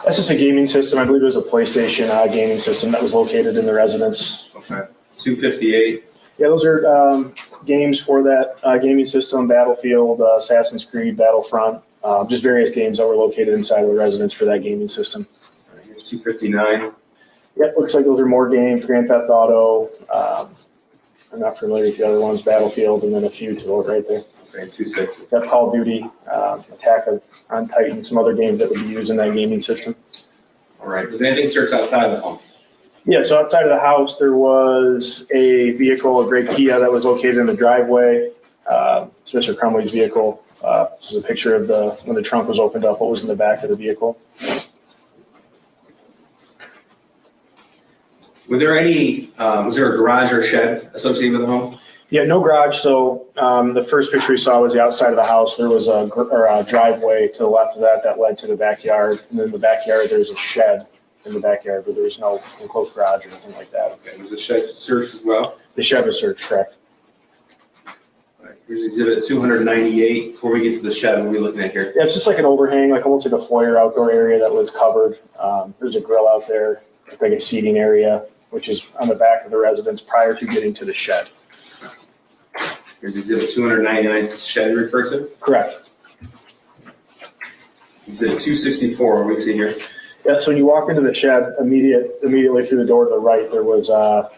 That's just a gaming system. I believe it was a PlayStation gaming system that was located in the residence. Okay. 258. Yeah, those are games for that gaming system, Battlefield, Assassin's Creed, Battlefront, just various games that were located inside of the residence for that gaming system. All right, here's 259. Yeah, it looks like those are more games, Grand Theft Auto. I'm not familiar with the other ones, Battlefield, and then a few to the right there. Okay, 260. Got Call of Duty, Attack on Titan, some other games that would be used in that gaming system. All right. Was anything searched outside of the home? Yeah, so outside of the house, there was a vehicle, a gray Kia that was located in the driveway. It's Mr. Crumbley's vehicle. This is a picture of when the trunk was opened up, what was in the back of the vehicle. Was there a garage or shed associated with the home? Yeah, no garage. So the first picture we saw was the outside of the house. There was a driveway to the left of that led to the backyard. And in the backyard, there's a shed in the backyard, but there was no enclosed garage or anything like that. Okay, was the shed searched as well? The shed was searched, correct. All right, here's exhibit 298. Before we get to the shed, what are we looking at here? Yeah, it's just like an overhang, like almost like a foyer outdoor area that was covered. There's a grill out there, like a seating area, which is on the back of the residence prior to getting to the shed. Here's exhibit 299, shed you referred to? Correct. Exhibit 264, what do we see here? Yeah, so when you walk into the shed, immediately through the door to the right, there was a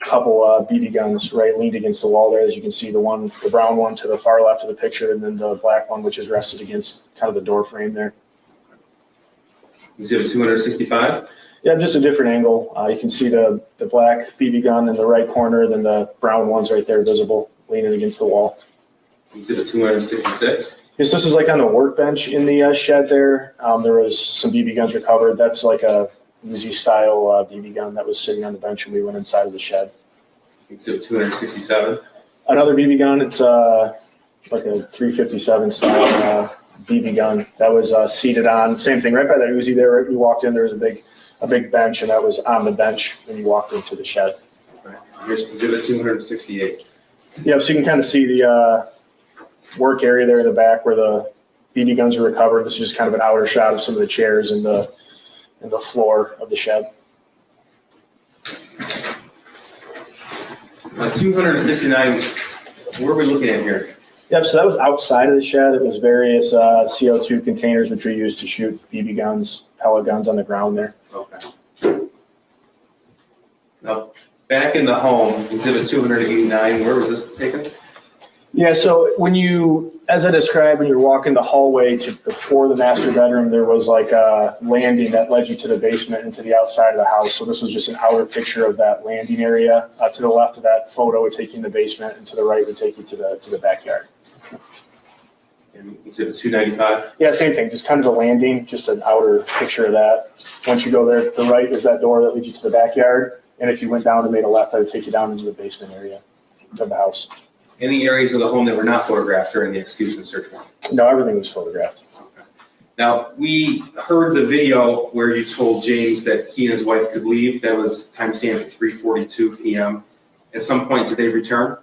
couple BB guns, right, leaned against the wall there. As you can see, the brown one to the far left of the picture, and then the black one, which is rested against kind of the door frame there. Exhibit 265? Yeah, just a different angle. You can see the black BB gun in the right corner, then the brown one's right there visible, leaning against the wall. Exhibit 266? Yes, this is like on the workbench in the shed there. There was some BB guns recovered. That's like a Uzi style BB gun that was sitting on the bench when we went inside of the shed. Exhibit 267? Another BB gun. It's like a 357 style BB gun that was seated on. Same thing, right by that Uzi there. Right when you walked in, there was a big bench, and that was on the bench when you walked into the shed. Right. Here's exhibit 268. Yeah, so you can kind of see the work area there in the back where the BB guns are recovered. This is just kind of an outer shot of some of the chairs and the floor of the shed. 269, where are we looking at here? Yep, so that was outside of the shed. It was various CO2 containers which were used to shoot BB guns, pellet guns on the ground there. Okay. Now, back in the home, exhibit 289, where was this taken? Yeah, so as I described, when you're walking the hallway before the master bedroom, there was like a landing that led you to the basement and to the outside of the house. So this was just an outer picture of that landing area. To the left of that photo would take you in the basement, and to the right would take you to the backyard. And exhibit 295? Yeah, same thing, just kind of a landing, just an outer picture of that. Once you go there, the right is that door that leads you to the backyard. And if you went down and made a left, that would take you down into the basement area of the house. Any areas of the home that were not photographed during the execution search warrant? No, everything was photographed. Okay. Now, we heard the video where you told James that he and his wife could leave. That was timestamped at 3:42 p.m. At some point, did they return?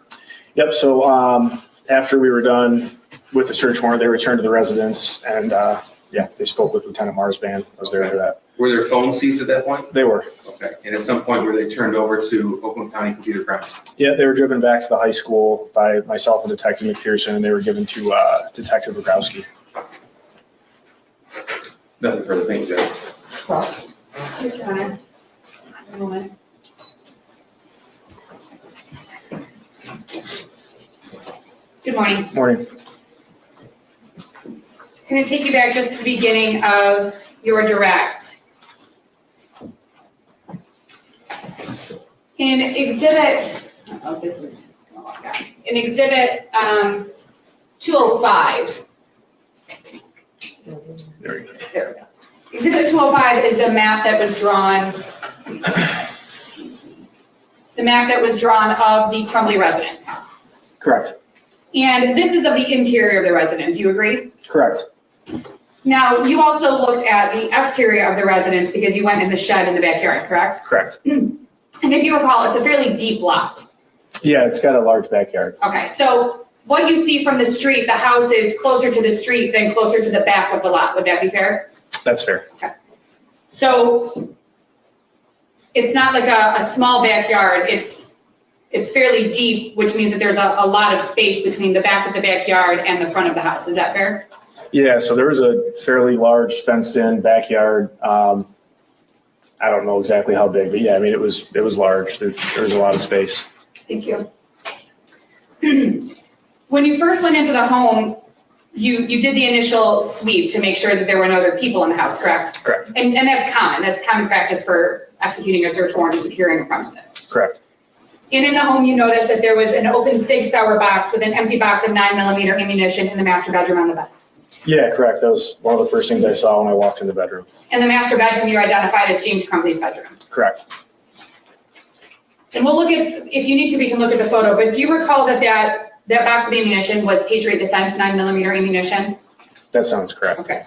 Yep, so after we were done with the search warrant, they returned to the residence, and they spoke with Lieutenant Marsban. I was there for that. Were their phones seized at that point? They were. Okay, and at some point were they turned over to Oakland County Computer Crimes? Yeah, they were driven back to the high school by myself and Detective McPherson, and they were given to Detective Rogowski. Nothing further, thank you, Judge. Mr. Hunter, a moment. Good morning. Morning. I'm going to take you back just to the beginning of your direct. In exhibit, this is going to walk down. In exhibit 205. There we go. There we go. Exhibit 205 is the map that was drawn. The map that was drawn of the Crumbley residence. Correct. And this is of the interior of the residence. You agree? Correct. Now, you also looked at the exterior of the residence because you went in the shed in the backyard, correct? Correct. And if you recall, it's a fairly deep lot. Yeah, it's got a large backyard. Okay, so what you see from the street, the house is closer to the street than closer to the back of the lot. Would that be fair? That's fair. Okay. So it's not like a small backyard. It's fairly deep, which means that there's a lot of space between the back of the backyard and the front of the house. Is that fair? Yeah, so there was a fairly large fenced-in backyard. I don't know exactly how big, but yeah, I mean, it was large. There was a lot of space. Thank you. When you first went into the home, you did the initial sweep to make sure that there were no other people in the house, correct? Correct. And that's common. That's common practice for executing a search warrant or securing a premises. Correct. And in the home, you noticed that there was an open Sig Sauer box with an empty box of 9mm ammunition in the master bedroom on the bed. Yeah, correct. That was one of the first things I saw when I walked in the bedroom. And the master bedroom you identified as James Crumbley's bedroom. Correct. And we'll look at, if you need to, we can look at the photo, but do you recall that box of ammunition was Patriot Defense 9mm ammunition? That sounds correct. Okay.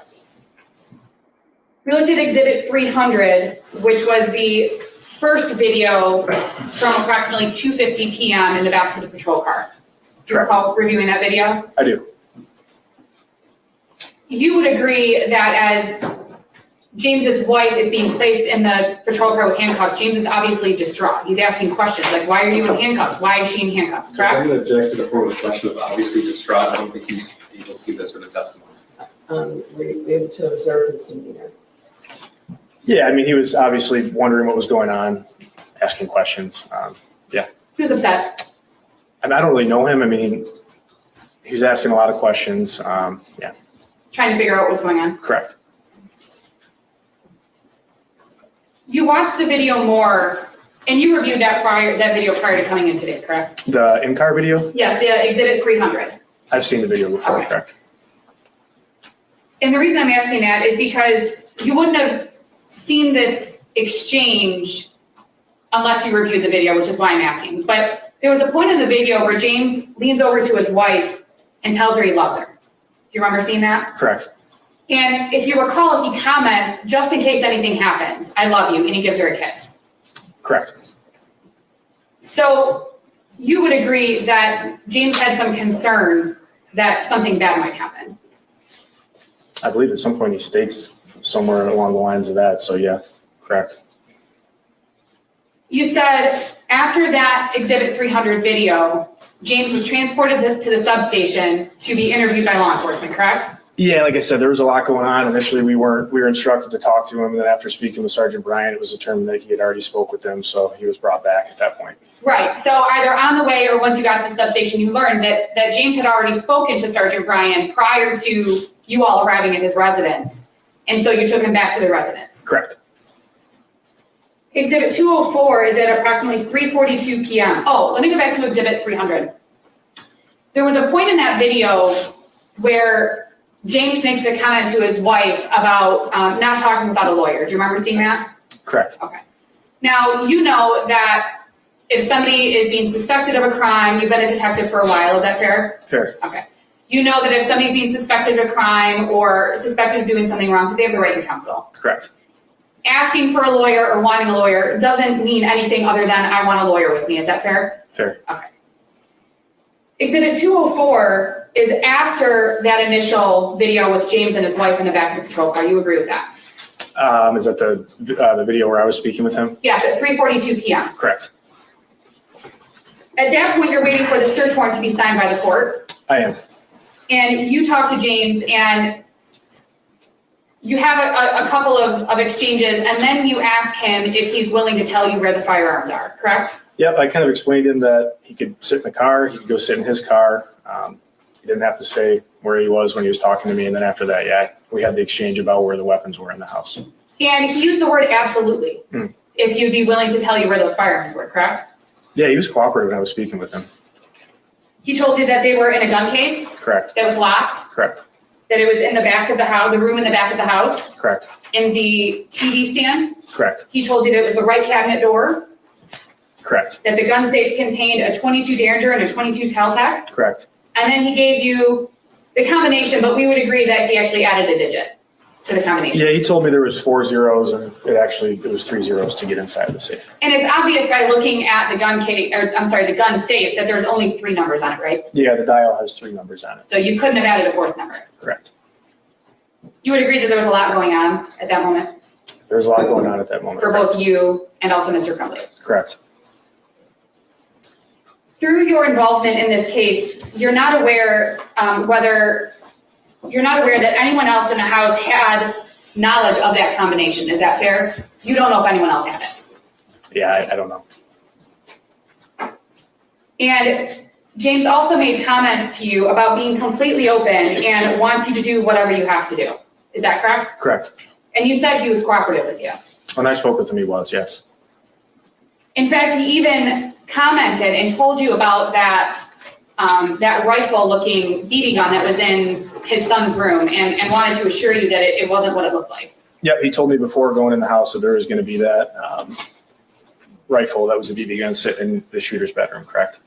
We looked at Exhibit 300, which was the first video from approximately 2:50 p.m. in the back of the patrol car. Do you recall reviewing that video? I do. You would agree that as James's wife is being placed in the patrol car with handcuffs, James is obviously distraught. He's asking questions like, why are you in handcuffs? Why is she in handcuffs, I'm correct? going to object to the form of the question of obviously distraught. I don't think he's able to give that sort of testimony. Were you able to observe his demeanor? Yeah, I mean, he was obviously wondering what was going on, asking questions. He was upset. I mean, I don't really know him. I mean, he was asking a lot of questions. Yeah, Trying to figure out what was going on. correct. You watched the video more, and you reviewed that video prior to coming in today, correct? The in-car video, Yes, the Exhibit 300. I've seen the video before, Okay. correct? And the reason I'm asking that is because you wouldn't have seen this exchange unless you reviewed the video, which is why I'm asking. But there was a point in the video where James leans over to his wife and tells her he loves her. Do you remember seeing that? Correct. And if you recall, he comments, just in case anything happens, I love you, and he gives her a kiss. Correct. So you would agree that James had some concern that something bad might happen. I believe at some point he states somewhere along the lines of that. So yeah, correct. You said after that Exhibit 300 video, James was transported to the substation to be interviewed by law enforcement, correct? Yeah, like I said, there was a lot going on. Initially, we were instructed to talk to him. And then after speaking with Sergeant Bryant, it was determined that he had already spoke with them. So he was brought back at that point. Right, so either on the way or once you got to the substation, you learned that James had already spoken to Sergeant Bryant prior to you all arriving at his residence. And so you took him back to the residence. Correct. Exhibit 204 is at approximately 3:42 p.m. Oh, let me go back to Exhibit 300. There was a point in that video where James makes the comment to his wife about not talking without a lawyer. Do you remember seeing that? Correct. Okay. Now, you know that if somebody is being suspected of a crime, you've been a detective for a while, is that fair? Fair. Okay. You know that if somebody's being suspected of a crime or suspected of doing something wrong, they have the right to counsel. Correct. Asking for a lawyer or wanting a lawyer doesn't mean anything other than I want a lawyer with me. Is that fair? Fair. Okay. Exhibit 204 is after that initial video with James and his wife in the back of the patrol car. You agree with that? Is that the video where I was speaking with him? Yes, at 3:42 p.m. Correct. At that point, you're waiting for the search warrant to be signed by the court. I am. And you talk to James and you have a couple of exchanges, and then you ask him if he's willing to tell you where the firearms are, correct? Yep, I kind of explained to him that he could sit in the car, he could go sit in his car. He didn't have to stay where he was when he was talking to me. And then after that, yeah, we had the exchange about where the weapons were in the house. And he used the word absolutely, if you'd be willing to tell you where those firearms were, correct? Yeah, he was cooperative when I was speaking with him. He told you that they were in a gun case Correct. that was locked, Correct. that it was in the back of the house, the room in the back of the house, Correct. in the TV stand. Correct. He told you that it was the right cabinet door, Correct. that the gun safe contained a .22 Derringer and a .22 Cal-Tec. Correct. And then he gave you the combination, but we would agree that he actually added a digit to the combination. Yeah, he told me there was 4 zeros and it was 3 zeros to get inside of the safe. And it's obvious by looking at the gun case, or I'm sorry, the gun safe, that there's only 3 numbers on it, right? Yeah, the dial has 3 numbers on it. So you couldn't have added a 4th number. Correct. You would agree that there was a lot going on at that moment There was a lot going on at that moment. for both you and also Mr. Crumbley. Correct. Through your involvement in this case, you're not aware that anyone else in the house had knowledge of that combination. Is that fair? You don't know if anyone else had it. Yeah, I don't know. And James also made comments to you about being completely open and wants you to do whatever you have to do. Is that correct? Correct. And you said he was cooperative with you. When I spoke with him, he was, yes. In fact, he even commented and told you about that, that rifle-looking BB gun that was in his son's room and wanted to assure you that it wasn't what it looked like. Yeah, he told me before going in the house that there was going to be that rifle that was a BB gun sitting in the shooter's bedroom, correct?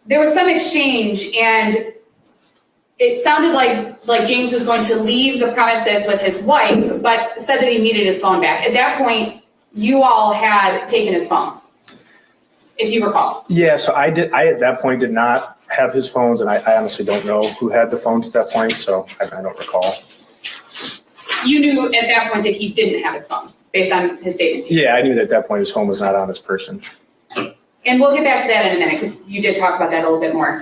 There was some exchange, and it sounded like James was going to leave the premises with his wife, but said that he needed his phone back. At that point, you all had taken his phone, if you recall. Yeah, so I at that point did not have his phones, and I honestly don't know who had the phones at that point, so I don't recall. You knew at that point that he didn't have his phone, based on his statement to you. Yeah, I knew that at that point his phone was not on this person. And we'll get back to that in a minute, because you did talk about that a little bit more.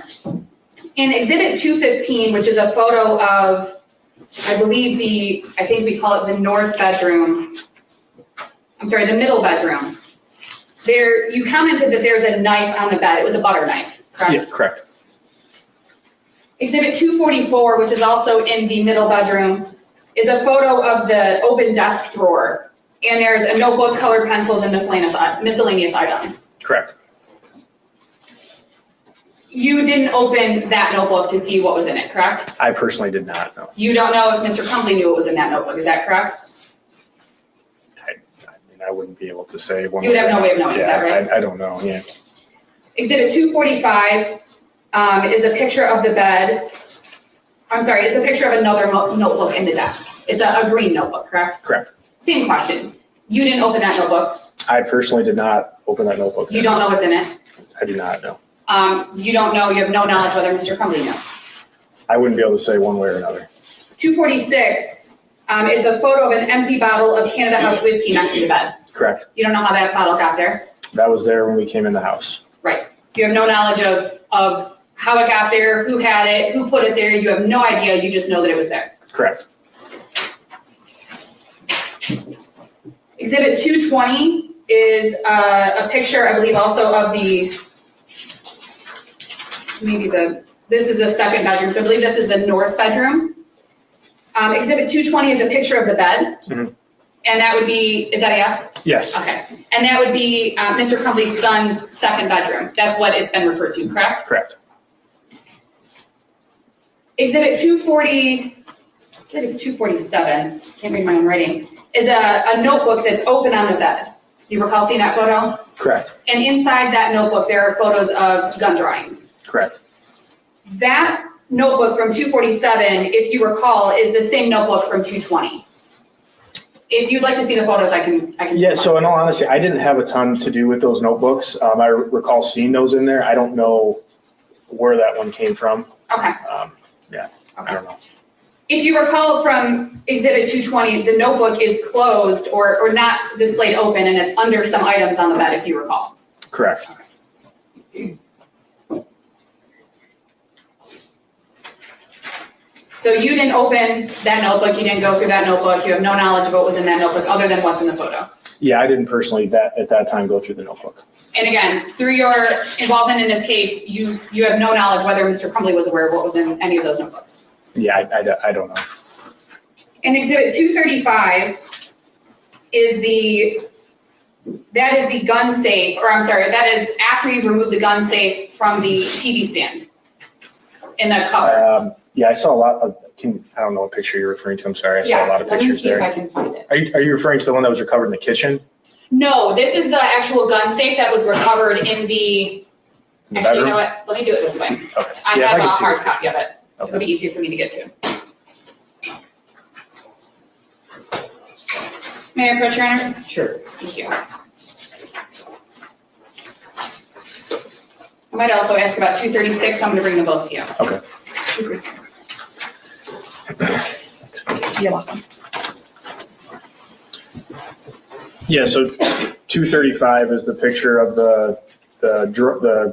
In Exhibit 215, which is a photo of, I believe I think we call it the north bedroom. I'm sorry, the middle bedroom. There, you commented that there's a knife on the bed. It was a butter knife, correct? Yeah, correct. Exhibit 244, which is also in the middle bedroom, is a photo of the open desk drawer. And there's a notebook, colored pencils, and miscellaneous items. Correct. You didn't open that notebook to see what was in it, correct? I personally did not, no. You don't know if Mr. Crumbley knew what was in that notebook, is that correct? I mean, I wouldn't be able to say one. You would have no way of knowing, is that right? I don't know, yeah. Exhibit 245 is a picture of the bed. I'm sorry, it's a picture of another notebook in the desk. It's a green notebook, correct? Correct. Same questions. You didn't open that notebook. I personally did not open that notebook. You don't know what's in it. I do not know. You don't know, you have no knowledge whether Mr. Crumbley knew. I wouldn't be able to say one way or another. 246 is a photo of an empty bottle of Canada House whiskey next to the bed. Correct. You don't know how that bottle got there? That was there when we came in the house. Right. You have no knowledge of how it got there, who had it, who put it there. You have no idea. You just know that it was there. Correct. Exhibit 220 is a picture, I believe, also of this is the second bedroom, so I believe this is the north bedroom. Exhibit 220 is a picture of the bed. Mhm. And that would be, is that a yes? Yes. Okay. And that would be Mr. Crumbley's son's second bedroom. That's what it's been referred to, correct? Correct. Exhibit 240, I think it's 247, can't read my own writing, is a notebook that's open on the bed. You recall seeing that photo? Correct. And inside that notebook, there are photos of gun drawings. Correct. That notebook from 247, if you recall, is the same notebook from 220. If you'd like to see the photos, I can. Yeah, so in all honesty, I didn't have a ton to do with those notebooks. I recall seeing those in there. I don't know where that one came from. Okay. Yeah, Okay. I don't know. If you recall from Exhibit 220, the notebook is closed or not displayed open, and it's under some items on the bed, if you recall. Correct. So you didn't open that notebook, you didn't go through that notebook, you have no knowledge of what was in that notebook other than what's in the photo. Yeah, I didn't personally at that time go through the notebook. And again, through your involvement in this case, you have no knowledge whether Mr. Crumbley was aware of what was in any of those notebooks. Yeah, I don't know. And Exhibit 235 is the gun safe, or I'm sorry, that is after you've removed the gun safe from the TV stand in the cover. Yeah, I saw a lot of, I don't know what picture you're referring to, I'm sorry, I saw a lot of pictures there. Yes, let me see if I can find it. Are you referring to the one that was recovered in the kitchen? No, this is the actual gun safe that was recovered in the, In the actually, you bedroom? know what, let me do it this way. Okay. I Yeah, have I a can see hard the copy of it. It'll Okay. be easier for me to get to. May I approach your honor? Sure. Thank you. I might also ask about 236, so I'm going to bring them both to you. Okay. You're welcome. Yeah, so 235 is the picture of the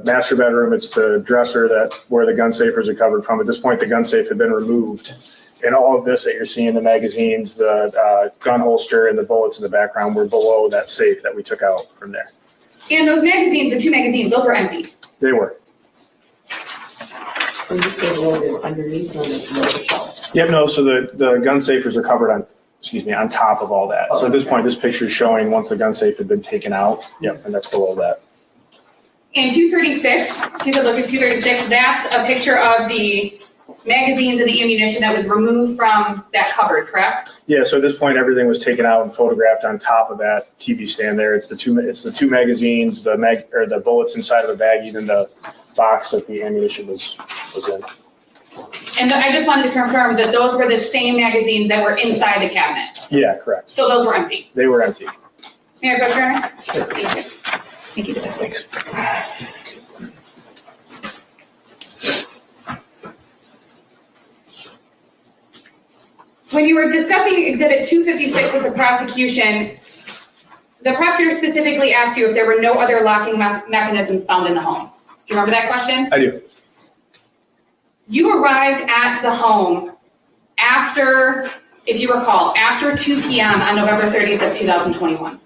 master bedroom. It's the dresser where the gun safe was recovered from. At this point, the gun safe had been removed. And all of this that you're seeing, the magazines, the gun holster, and the bullets in the background were below that safe that we took out from there. And those magazines, the two magazines, those were empty. They were. And you say loaded underneath on the shelf. Yep, no, so the gun safe was recovered on on top of all that. So at this point, this picture is showing once the gun safe had been taken out. Yep, and that's below that. And 236, if you could look at 236, that's a picture of the magazines and the ammunition that was removed from that cupboard, correct? Yeah, so at this point, everything was taken out and photographed on top of that TV stand there. It's the two magazines, the bullets inside of the bag, even the box that the ammunition was in. And I just wanted to confirm that those were the same magazines that were inside the cabinet. Yeah, correct. So those were empty. They were empty. May I go, Chairman? Sure. Thank you. Thank you. Thanks. When you were discussing Exhibit 256 with the prosecutor specifically asked you if there were no other locking mechanisms found in the home. Do you remember that question? I do. You arrived at the home after, if you recall, after 2 p.m. on November 30th of 2021.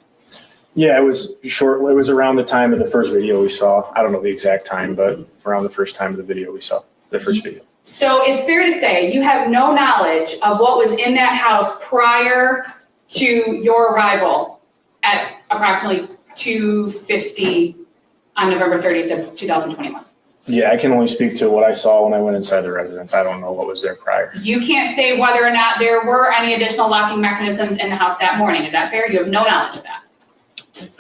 Yeah, it was short. It was around the time of the first video we saw. I don't know the exact time, but around the first time of the video we saw, the first video. So it's fair to say you have no knowledge of what was in that house prior to your arrival at approximately 2:50 on November 30th of 2021. Yeah, I can only speak to what I saw when I went inside the residence. I don't know what was there prior. You can't say whether or not there were any additional locking mechanisms in the house that morning. Is that fair? You have no knowledge of that.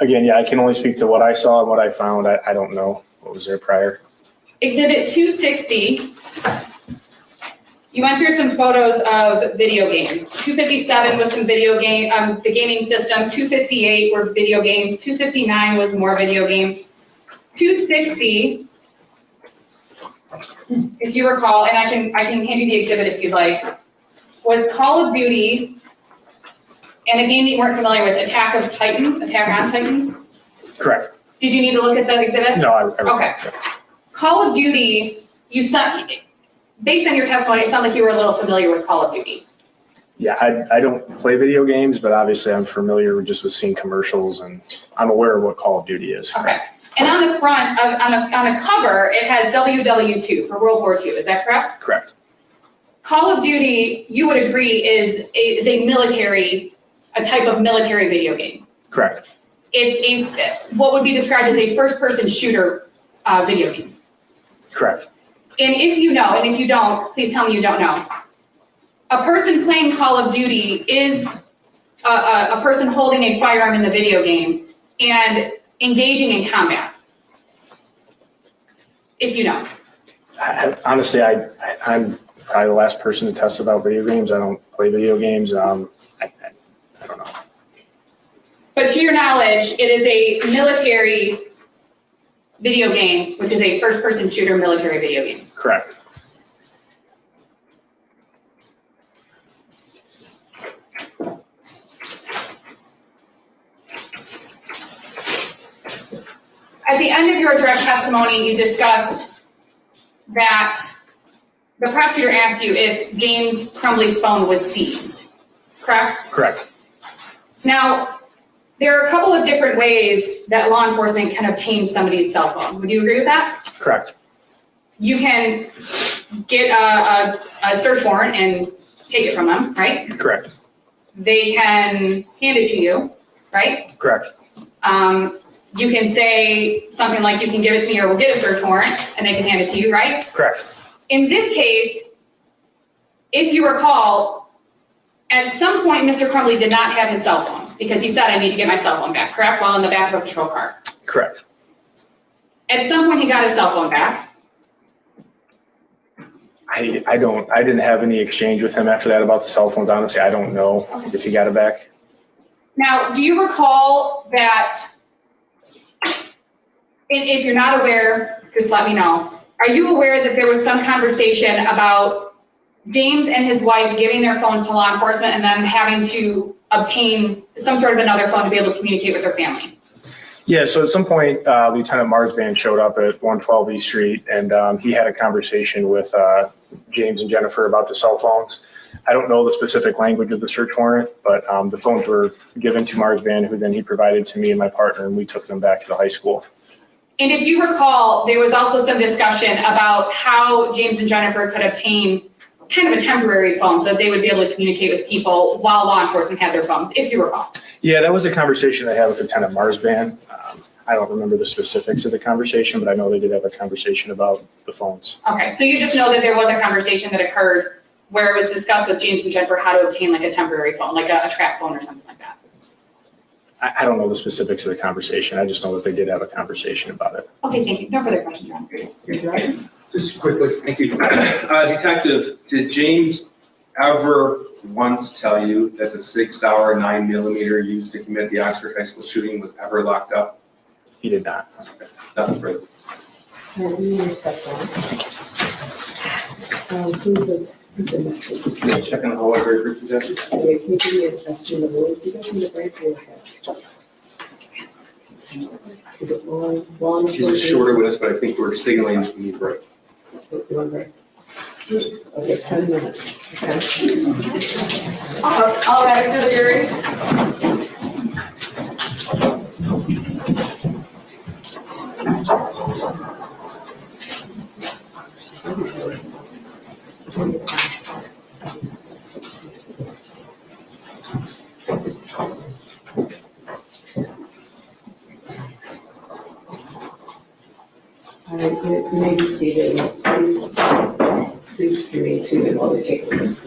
Again, yeah, I can only speak to what I saw and what I found. I don't know what was there prior. Exhibit 260, you went through some photos of video games. 257 was some video game, the gaming system. 258 were video games. 259 was more video games. 260, if you recall, and I can hand you the exhibit if you'd like, was Call of Duty and a game that you weren't familiar with, Attack on Titan? Correct. Did you need to look at that exhibit? No, Okay. Call of Duty, based on your testimony, it sounded like you were a little familiar with Call of Duty. Yeah, I don't play video games, but obviously I'm familiar just with seeing commercials, and I'm aware of what Call of Duty is. Okay. And on the front, on the cover, it has WW2 for World War II. Is that correct? Correct. Call of Duty, you would agree, is a type of military video game. Correct. It's what would be described as a first-person shooter video game. Correct. And if you know, and if you don't, please tell me you don't know. A person playing Call of Duty is a person holding a firearm in the video game and engaging in combat. If you know. Honestly, I'm probably the last person to test about video games. I don't play video games. I don't know. But to your knowledge, it is a military video game, which is a first-person shooter military video game. Correct. At the end of your direct testimony, you discussed that the prosecutor asked you if James Crumbley's phone was seized, correct? Correct. Now, there are a couple of different ways that law enforcement can obtain somebody's cell phone. Would you agree with that? Correct. You can get a search warrant and take it from them, right? Correct. They can hand it to you, right? Correct. You can say something like, you can give it to me or we'll get a search warrant, and they can hand it to you, right? Correct. In this case, if you recall, at some point, Mr. Crumbley did not have his cell phone because he said, I need to get my cell phone back, correct? While in the back of a patrol car. Correct. At some point, he got his cell phone back. I didn't have any exchange with him after that about the cell phones. Honestly, I don't know if he got it back. Now, do you recall that, and if you're not aware, just let me know. Are you aware that there was some conversation about James and his wife giving their phones to law enforcement and then having to obtain some sort of another phone to be able to communicate with their family? Yeah, so at some point, Lieutenant Marsban showed up at 112 East Street, and he had a conversation with James and Jennifer about the cell phones. I don't know the specific language of the search warrant, but the phones were given to Marsban, who then he provided to me and my partner, and we took them back to the high school. And if you recall, there was also some discussion about how James and Jennifer could obtain kind of a temporary phone so that they would be able to communicate with people while law enforcement had their phones, if you recall. Yeah, that was a conversation I had with Lieutenant Marsban. I don't remember the specifics of the conversation, but I know they did have a conversation about the phones. Okay, so you just know that there was a conversation that occurred where it was discussed with James and Jennifer how to obtain like a temporary phone, like a trap phone or something like that. I don't know the specifics of the conversation. I just know that they did have a conversation about it. Okay, thank you. No further questions, Ron. Just quickly, thank you. Detective, did James ever once tell you that the 6-hour 9mm used to commit the Oxford High School shooting was ever locked up? He did not. Nothing further. You need to step down. Who's the next one? Checking the hallway very briefly, Judge. Okay, can you give me a estimate of what, do you guys need a break or okay? Is it long? She's shorter with us, but I think we're signaling we need a break. You want a break? Okay, 10 minutes, okay? All rise for the jury. All right, you may be seated. Please remain seated while we take a look.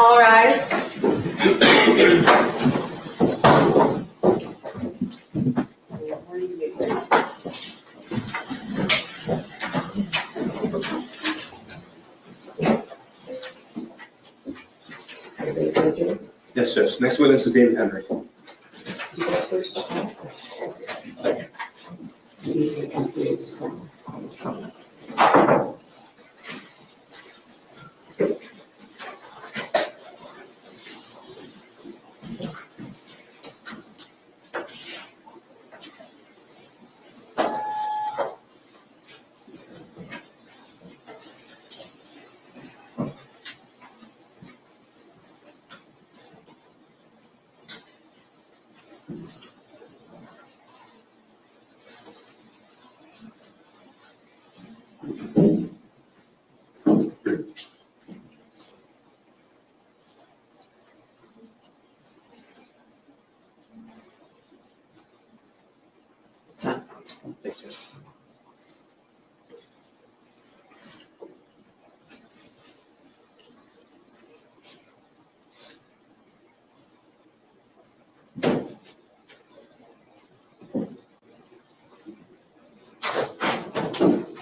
All rise. Yes, Judge. Next witness is David Hendryx. Easily confused, so. It's on.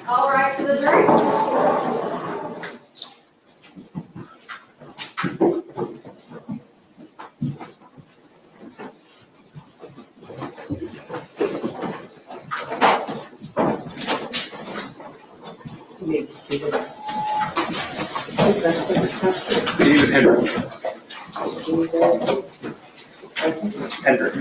All rise for the jury. You may be seated. Who's next witness, Pastor? David Hendryx. Present. Hendryx.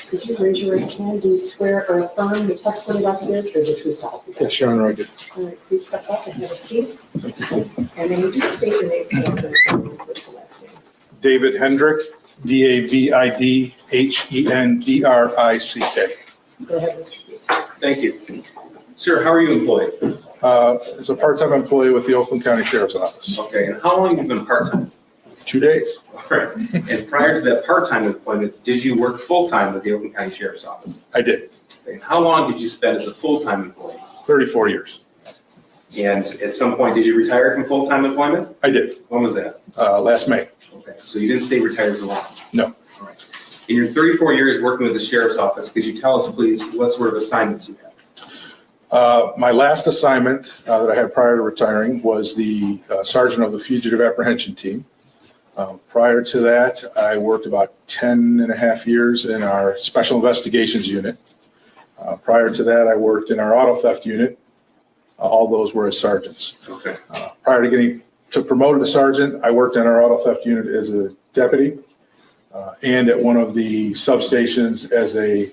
Could you raise your right hand? Do you swear or affirm the testimony about to give is a true self? Yes, Your Honor, I do. All right, please step up and have a seat. And then you just state your name and your first and last name. David Hendrick, Davidhendrick. Go ahead, Mr. Hughes. Thank you. Sir, how are you employed? As a part-time employee with the Oakland County Sheriff's Office. Okay, and how long have you been part-time? 2 days. All right. And prior to that part-time employment, did you work full-time with the Oakland County Sheriff's Office? I did. Okay, and how long did you spend as a full-time employee? 34 years. And at some point, did you retire from full-time employment? I did. When was that? Last May. Okay, so you didn't stay retired for long? No. All right. In your 34 years working with the Sheriff's Office, could you tell us, please, what sort of assignments you had? My last assignment that I had prior to retiring was the sergeant of the fugitive apprehension team. Prior to that, I worked about 10 and a half years in our special investigations unit. Prior to that, I worked in our auto theft unit. All those were as sergeants. Okay. Prior to getting promoted to sergeant, I worked in our auto theft unit as a deputy and at one of the substations as a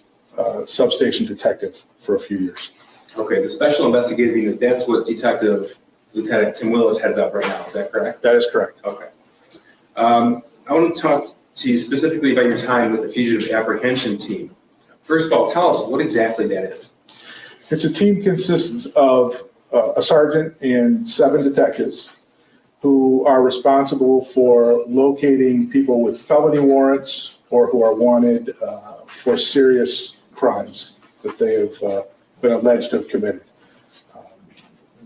substation detective for a few years. Okay, the special investigative unit, that's what Detective Lieutenant Tim Willis heads up right now, is that correct? That is correct. Okay. I want to talk to you specifically about your time with the fugitive apprehension team. First of all, tell us what exactly that is. It's a team consists of a sergeant and 7 detectives who are responsible for locating people with felony warrants or who are wanted for serious crimes that they have been alleged to have committed.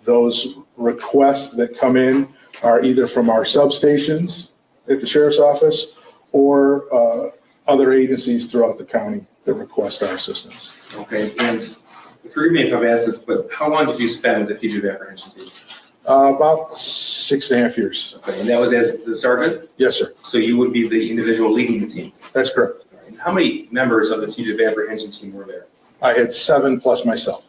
Those requests that come in are either from our substations at the Sheriff's Office or other agencies throughout the county that request our assistance. Okay, and forgive me if I've asked this, but how long did you spend with the fugitive apprehension team? About 6.5 years. Okay, and that was as the sergeant? Yes, sir. So you would be the individual leading the team? That's correct. And how many members of the fugitive apprehension team were there? I had 7 plus myself.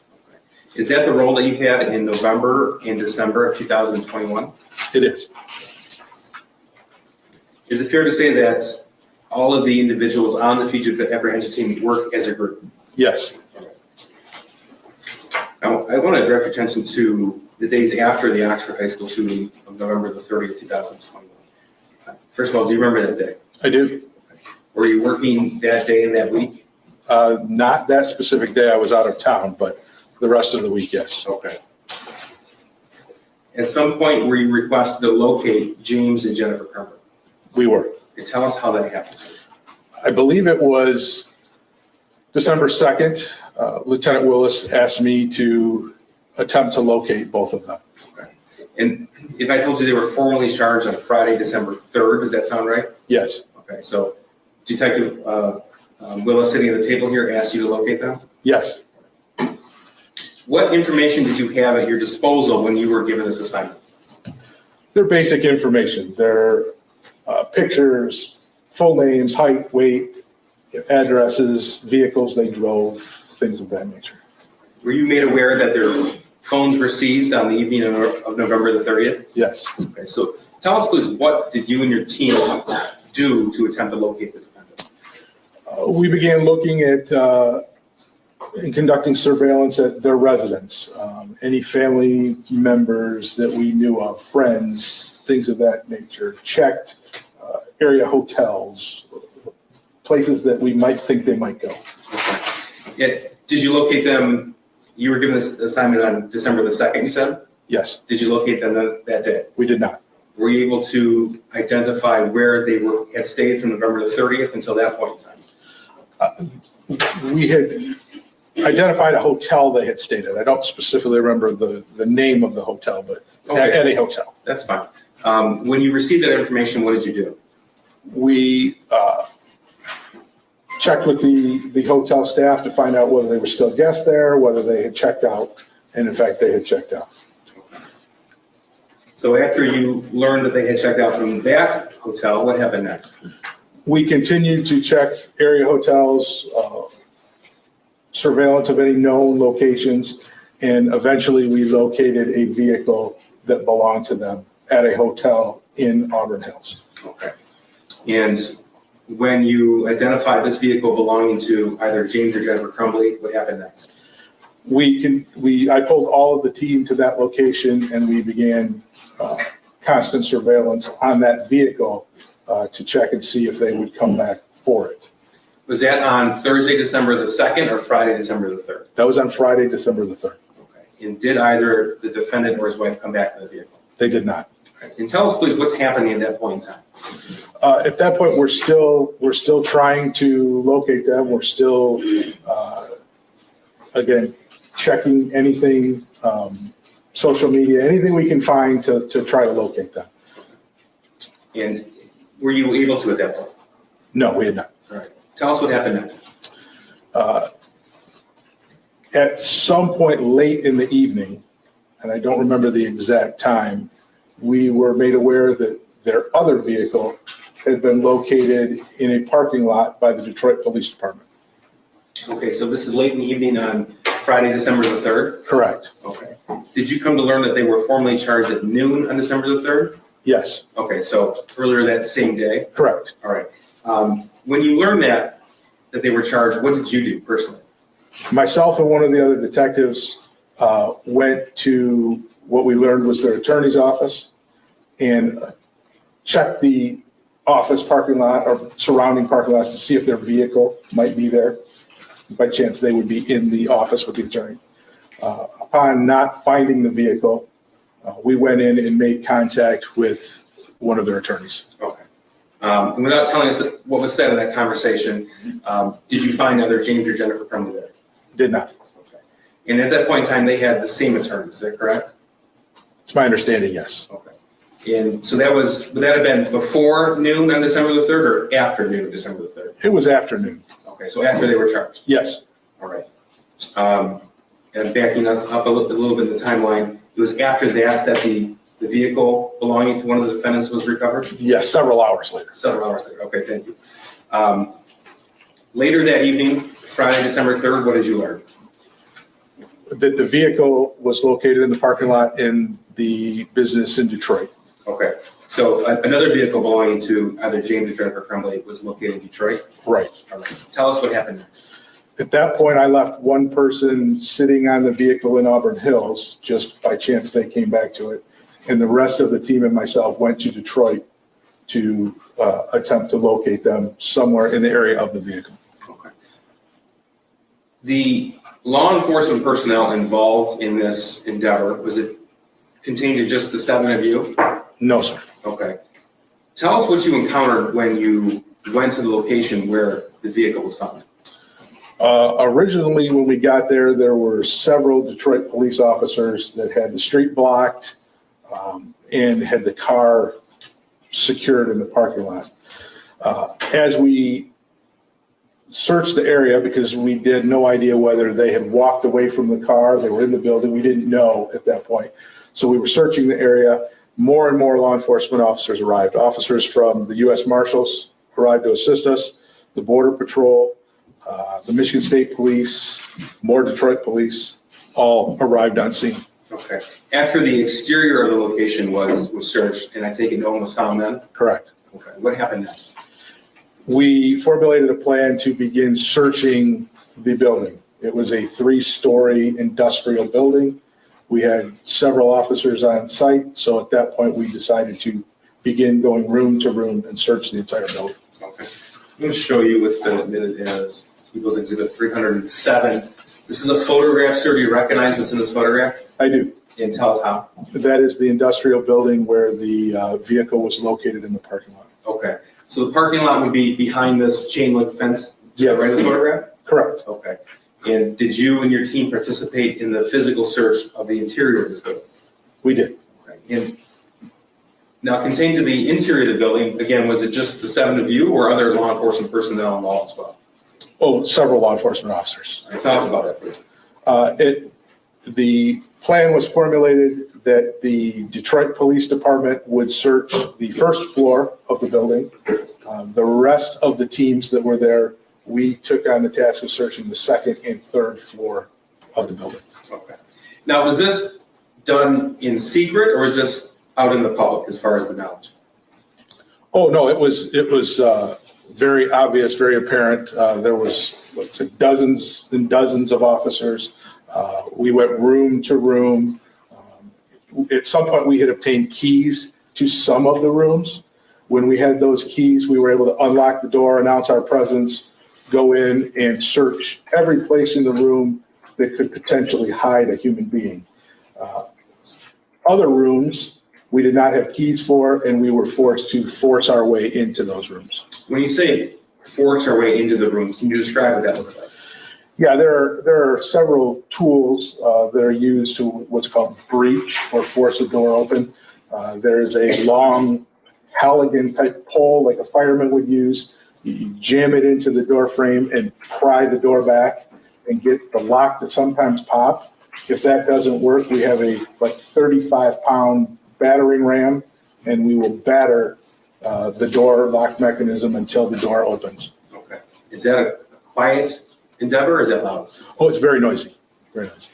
Is that the role that you had in November and December of 2021? It is. Is it fair to say that all of the individuals on the fugitive apprehension team work as a group? Yes. Now, I want to direct your attention to the days after the Oxford High School shooting of November the 30th, 2021. First of all, do you remember that day? I do. Were you working that day and that week? Not that specific day. I was out of town, but the rest of the week, yes. Okay. At some point, were you requested to locate James and Jennifer Crumbley? We were. Okay, tell us how that happened. I believe it was December 2nd. Lieutenant Willis asked me to attempt to locate both of them. Okay. And if I told you they were formally charged on Friday, December 3rd, does that sound right? Yes, Okay, so Detective Willis, sitting at the table here, asked you to locate them? yes. What information did you have at your disposal when you were given this assignment? They're basic information. They're pictures, full names, height, weight, addresses, vehicles they drove, things of that nature. Were you made aware that their phones were seized on the evening of November the 30th? Yes. Okay, so tell us please, what did you and your team do to attempt to locate the defendant? We began looking at and conducting surveillance at their residence. Any family members that we knew of, friends, things of that nature, checked area hotels, places that we might think they might go. Yeah, did you locate them? You were given this assignment on December the 2nd, you said? Yes, Did you locate them that day? we did not. Were you able to identify where they had stayed from November the 30th until that point in time? We had identified a hotel they had stayed at. I don't specifically remember the name of the hotel, but at a hotel. That's fine. When you received that information, what did you do? We checked with the hotel staff to find out whether they were still guests there, whether they had checked out, and in fact, they had checked out. So after you learned that they had checked out from that hotel, what happened next? We continued to check area hotels, surveillance of any known locations, and eventually we located a vehicle that belonged to them at a hotel in Auburn Hills. Okay. And when you identified this vehicle belonging to either James or Jennifer Crumbley, what happened next? I pulled all of the team to that location and we began constant surveillance on that vehicle to check and see if they would come back for it. Was that on Thursday, December the 2nd or Friday, December the 3rd? That was on Friday, December the 3rd. Okay. And did either the defendant or his wife come back to the vehicle? They did not. Okay. And tell us please what's happening at that point in time. At that point, we're still trying to locate them. We're still, again, checking anything, social media, anything we can find to try to locate them. And were you able to at that point? No, we had not. All right. Tell us what happened next. At some point late in the evening, and I don't remember the exact time, we were made aware that their other vehicle had been located in a parking lot by the Detroit Police Department. Okay, so this is late in the evening on Friday, December the 3rd? Correct. Okay. Did you come to learn that they were formally charged at noon on December the 3rd? Yes. Okay, so earlier that same day? Correct. All right. When you learned that they were charged, what did you do personally? Myself and one of the other detectives went to what we learned was their attorney's office and checked the office parking lot or surrounding parking lots to see if their vehicle might be there. By chance, they would be in the office with the attorney. Upon not finding the vehicle, we went in and made contact with one of their attorneys. Okay. And without telling us what was said in that conversation, did you find either James or Jennifer Crumbley there? Did not. Okay. And at that point in time, they had the same attorney, is that correct? It's my understanding, yes. Okay. And so would that have been before noon on December the 3rd or after noon, December the 3rd? It was afternoon. Okay, so after they were charged? Yes. All right. And backing us up a little bit in the timeline, it was after that the vehicle belonging to one of the defendants was recovered? Yes, several hours later. Several hours later. Okay, thank you. Later that evening, Friday, December 3rd, what did you learn? That the vehicle was located in the parking lot in the business in Detroit. Okay, so another vehicle belonging to either James or Jennifer Crumbley was located in Detroit? Right. All right. Tell us what happened next. At that point, I left one person sitting on the vehicle in Auburn Hills, just by chance they came back to it. And the rest of the team and myself went to Detroit to attempt to locate them somewhere in the area of the vehicle. Okay. The law enforcement personnel involved in this endeavor, was it contained to just the 7 of you? No, sir. Okay. Tell us what you encountered when you went to the location where the vehicle was found. Originally, when we got there, there were several Detroit police officers that had the street blocked. and had the car secured in the parking lot. As we searched the area, because we had no idea whether they had walked away from the car, they were in the building, we didn't know at that point. So we were searching the area. More and more law enforcement officers arrived. Officers from the U.S. Marshals arrived to assist us, the Border Patrol, the Michigan State Police, more Detroit Police, all arrived on scene. Okay. After the exterior of the location was searched, and I take it no one was found then? Correct. Okay. What happened next? We formulated a plan to begin searching the building. It was a 3-story industrial building. We had several officers on site, so at that point, we decided to begin going room to room and search the entire building. Okay. I'm going to show you what's been admitted as People's Exhibit 307. This is a photograph, sir. Do you recognize what's in this photograph? I do. And tell us how. That is the industrial building where the vehicle was located in the parking lot. Okay. So the parking lot would be behind this chain link fence to the right of the photograph? Correct. Okay. And did you and your team participate in the physical search of the interior of this building? We did. Okay. And now contained to the interior of the building, again, was it just the 7 of you or other law enforcement personnel involved as well? Oh, several law enforcement officers. All right, tell us about that, please. The plan was formulated that the Detroit Police Department would search the first floor of the building. The rest of the teams that were there, we took on the task of searching the 2nd and 3rd floor of the building. Okay. Now, was this done in secret or is this out in the public as far as the knowledge? Oh, no, it was very obvious, very apparent. There was dozens and dozens of officers. We went room to room. At some point, we had obtained keys to some of the rooms. When we had those keys, we were able to unlock the door, announce our presence, go in and search every place in the room that could potentially hide a human being. Other rooms, we did not have keys for, and we were forced to force our way into those rooms. When you say force our way into the rooms, can you describe what that looks like? Yeah, there are several tools that are used to what's called breach or force a door open. There's a long Halligan type pole like a fireman would use. You jam it into the door frame and pry the door back and get the lock to sometimes pop. If that doesn't work, we have a 35-pound battering ram, and we will batter the door lock mechanism until the door opens. Okay. Is that a quiet endeavor or is that loud? Oh, it's very noisy, very noisy.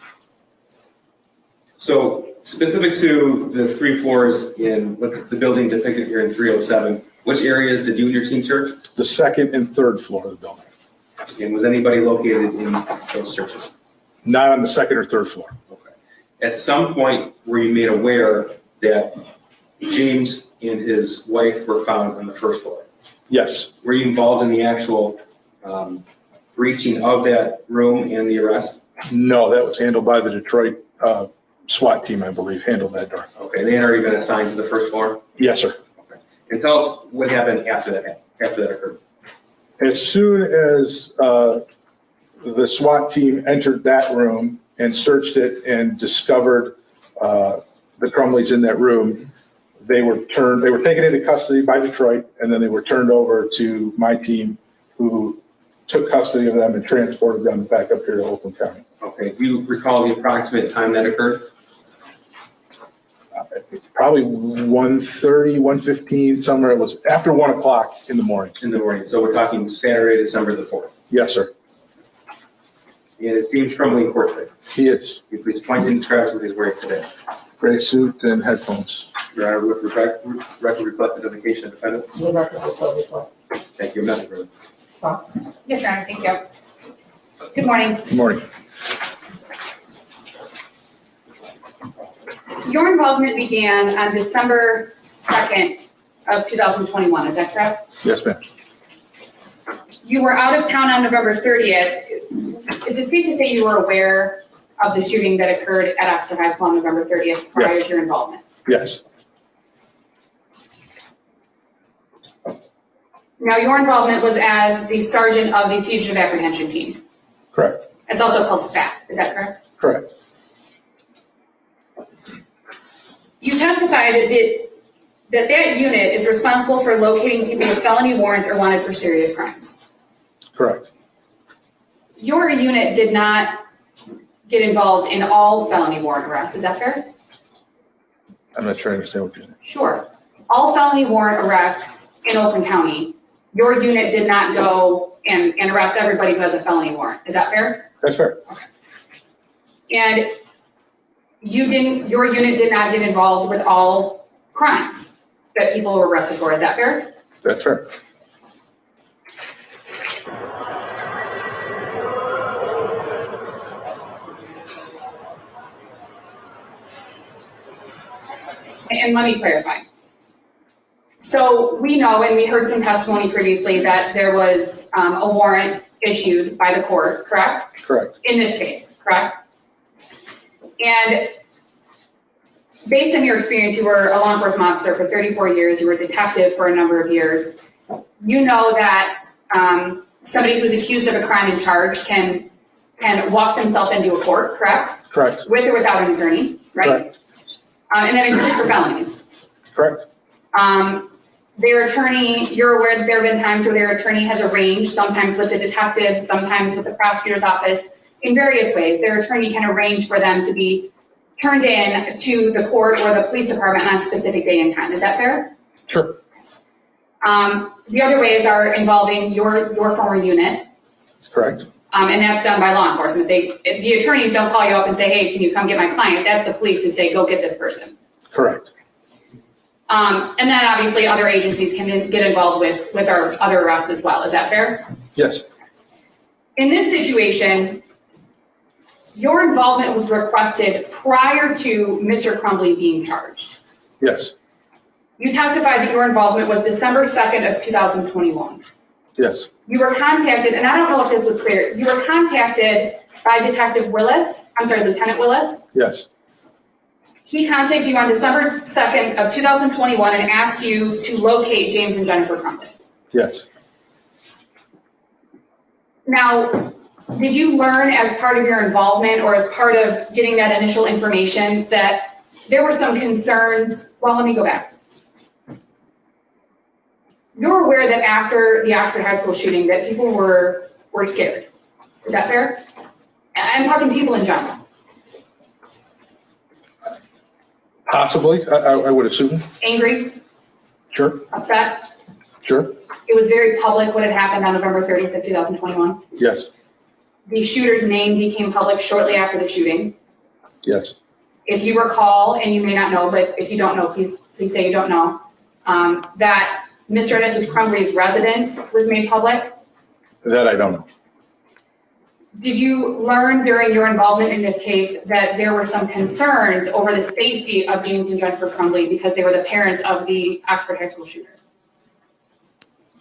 So specific to the 3 floors in what's the building depicted here in 307, which areas did you and your team search? The 2nd and 3rd floor of the building. And was anybody located in those searches? Not on the 2nd or 3rd floor. Okay. At some point, were you made aware that James and his wife were found on the 1st floor? Yes. Were you involved in the actual breaching of that room and the arrest? No, that was handled by the Detroit SWAT team, I believe, handled that door. Okay, they had already been assigned to the 1st floor? Yes, sir. Okay. And tell us what happened after that occurred. As soon as the SWAT team entered that room and searched it and discovered the Crumbleys in that room, they were taken into custody by Detroit, and then they were turned over to my team, who took custody of them and transported them back up here to Oakland County. Okay, do you recall the approximate time that occurred? Probably 1:30, 1:15, somewhere. It was after 1 o'clock in the morning. In the morning, so we're talking Saturday, December the 4th. Yes, sir. And it's James Crumbley in court today. He is. Can you please point and describe what he's wearing today? Gray suit and headphones. Your Honor, with record reflect the identification of defendant. The record will so reflect. Thank you. Amendment, Ruth. Cross. Yes, Your Honor, thank you. Good morning. Good morning. Your involvement began on December 2nd of 2021, is that correct? Yes, ma'am. You were out of town on November 30th. Is it safe to say you were aware of the shooting that occurred at Oxford High School on November 30th prior to your involvement? Yes. Now, your involvement was as the sergeant of the fugitive apprehension team. Correct. It's also called FAP, is that correct? Correct. You testified that unit is responsible for locating people with felony warrants or wanted for serious crimes. Correct. Your unit did not get involved in all felony warrant arrests, is that fair? I'm not sure I understand what you're saying. Sure. All felony warrant arrests in Oakland County, your unit did not go and arrest everybody who has a felony warrant, is that fair? That's fair. And your unit did not get involved with all crimes that people were arrested for, is that fair? That's fair. And let me clarify. So we know, and we heard some testimony previously, that there was a warrant issued by the court, correct? Correct. In this case, correct? And based on your experience, you were a law enforcement officer for 34 years, you were a detective for a number of years. You know that somebody who's accused of a crime and charged can walk themselves into a court, correct? Correct. With or without an attorney, right? Correct. And that includes for felonies. Correct. Their attorney, you're aware that there have been times where their attorney has arranged, sometimes with the detective, sometimes with the prosecutor's office, in various ways. Their attorney can arrange for them to be turned in to the court or the police department on a specific day and time. Is that fair? Sure. The other ways are involving your former unit. Correct. And that's done by law enforcement. The attorneys don't call you up and say, hey, can you come get my client? That's the police who say, go get this person. Correct. And then obviously other agencies can get involved with our other arrests as well. Is that fair? Yes. In this situation, your involvement was requested prior to Mr. Crumbley being charged. Yes. You testified that your involvement was December 2nd of 2021. Yes. You were contacted, and I don't know if this was clear, you were contacted by Detective Willis, Lieutenant Willis. Yes. He contacted you on December 2nd of 2021 and asked you to locate James and Jennifer Crumbley. Yes. Now, did you learn as part of your involvement or as part of getting that initial information that there were some concerns? Well, let me go back. You're aware that after the Oxford High School shooting that people were scared. Is that fair? I'm talking people in general. Possibly, I would assume. Angry, Sure. upset. Sure. It was very public what had happened on November 30th of 2021. Yes. The shooter's name became public shortly after the shooting. Yes. If you recall, and you may not know, but if you don't know, please say you don't know, that Mr. and Mrs. Crumbley's residence was made public. That I don't know. Did you learn during your involvement in this case that there were some concerns over the safety of James and Jennifer Crumbley because they were the parents of the Oxford High School shooter?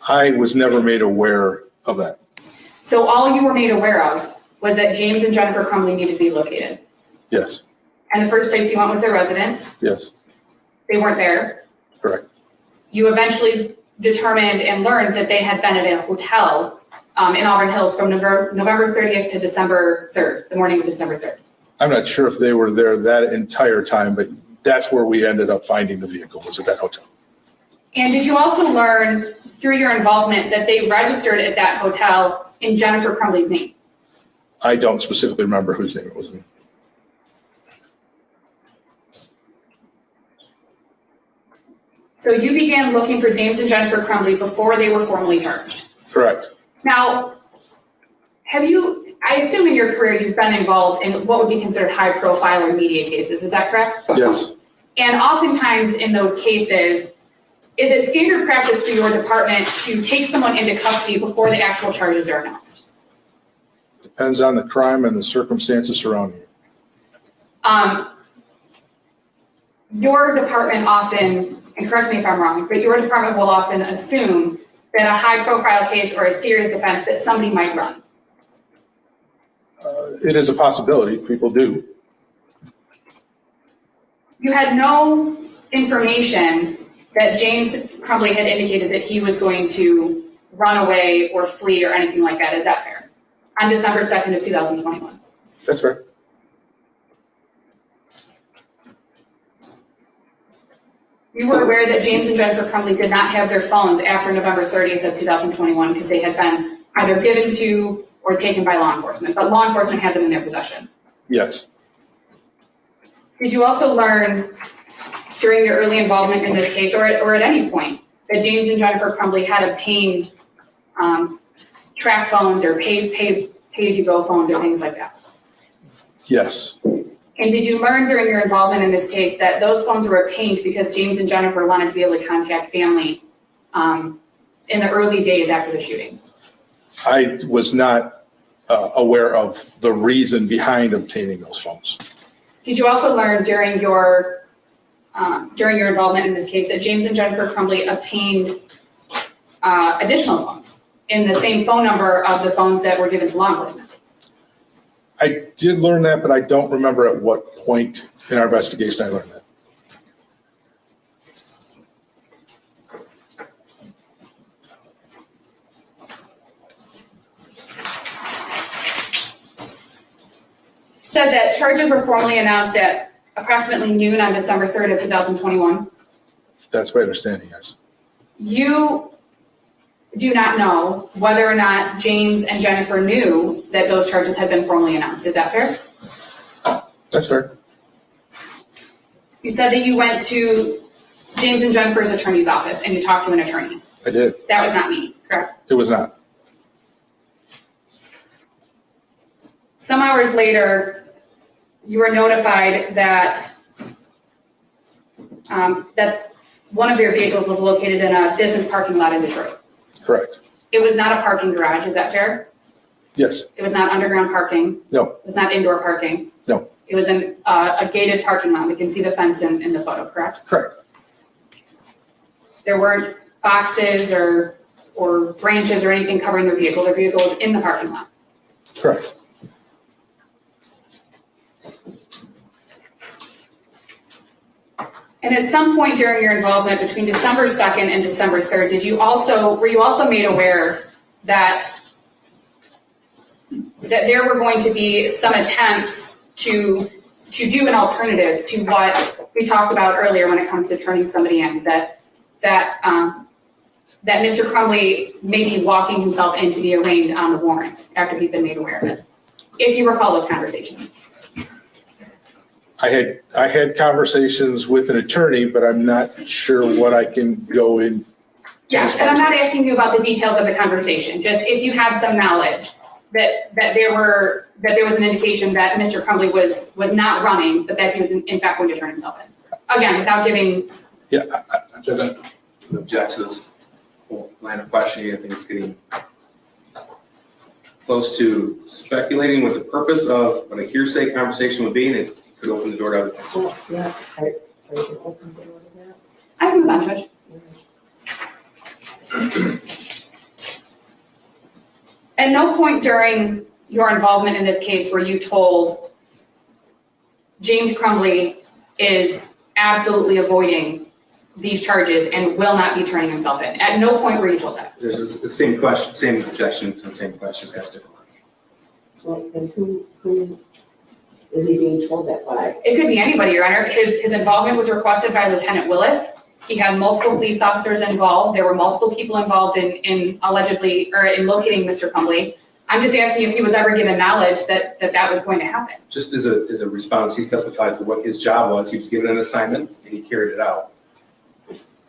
I was never made aware of that. So all you were made aware of was that James and Jennifer Crumbley needed to be located. Yes. And the first place you went was their residence. Yes. They weren't there. Correct. You eventually determined and learned that they had been at a hotel in Auburn Hills from November 30th to December 3rd, the morning of December 3rd. I'm not sure if they were there that entire time, but that's where we ended up finding the vehicle, was at that hotel. And did you also learn through your involvement that they registered at that hotel in Jennifer Crumbley's name? I don't specifically remember whose name it was in. So you began looking for James and Jennifer Crumbley before they were formally charged. Correct. Now, I assume in your career you've been involved in what would be considered high profile or media cases, is that correct? Yes. And oftentimes in those cases, is it standard practice for your department to take someone into custody before the actual charges are announced? Depends on the crime and the circumstances surrounding it. Your department often, and correct me if I'm wrong, but your department will often assume that a high profile case or a serious offense that somebody might run. It is a possibility. People do. You had no information that James Crumbley had indicated that he was going to run away or flee or anything like that. Is that fair? On December 2nd of 2021. That's fair. You were aware that James and Jennifer Crumbley did not have their phones after November 30th of 2021 because they had been either given to or taken by law enforcement, but law enforcement had them in their possession. Yes, Did you also learn during your early involvement in this case, or at any point, that James and Jennifer Crumbley had obtained track phones or pay-as-you-go phones or things like that? yes, And did you learn during your involvement in this case that those phones were obtained because James and Jennifer wanted to be able to contact family in the early days after the shooting? I was not aware of the reason behind obtaining those phones. Did you also learn during your involvement in this case that James and Jennifer Crumbley obtained additional phones in the same phone number of the phones that were given to law enforcement? I did learn that, but I don't remember at what point in our investigation I learned that. Said that charges were formally announced at approximately noon on December 3rd of 2021. That's my understanding, yes. You do not know whether or not James and Jennifer knew that those charges had been formally announced. Is that fair? That's fair. You said that you went to James and Jennifer's attorney's office and you talked to an attorney. I did. That was not me, correct? It was not. Some hours later, you were notified that that one of their vehicles was located in a business parking lot in Detroit. Correct. It was not a parking garage, is that fair? Yes. It was not underground parking. No. It was not indoor parking. No. It was a gated parking lot. We can see the fence in the photo, correct? Correct. There weren't boxes or branches or anything covering their vehicle. Their vehicle was in the parking lot. Correct. And at some point during your involvement between December 2nd and December 3rd, were you also made aware that there were going to be some attempts to do an alternative to what we talked about earlier when it comes to turning somebody in, that Mr. Crumbley may be walking himself in to be arraigned on the warrant after he'd been made aware of it, if you recall those conversations? I had conversations with an attorney, but I'm not sure what I can go in. Yes, and I'm not asking you about the details of the conversation, just if you had some knowledge that there was an indication that Mr. Crumbley was not running, but that he was in fact going to turn himself in. Again, without giving. Yeah. I object to this whole line of questioning. I think it's getting close to speculating with the purpose of what a hearsay conversation would be, and it could open the door to other things. Well, yeah, are you gonna open the door to that? I can move on, Judge. At no point during your involvement in this case were you told James Crumbley is absolutely avoiding these charges and will not be turning himself in. At no point were you told that. There's the same question, same objection to the same questions asked differently. Well, and who is he being told that by? It could be anybody, Your Honor. His involvement was requested by Lieutenant Willis. He had multiple police officers involved. There were multiple people involved in allegedly, or in locating Mr. Crumbley. I'm just asking if he was ever given knowledge that was going to happen. Just as a response, he's testified to what his job was. He was given an assignment and he carried it out.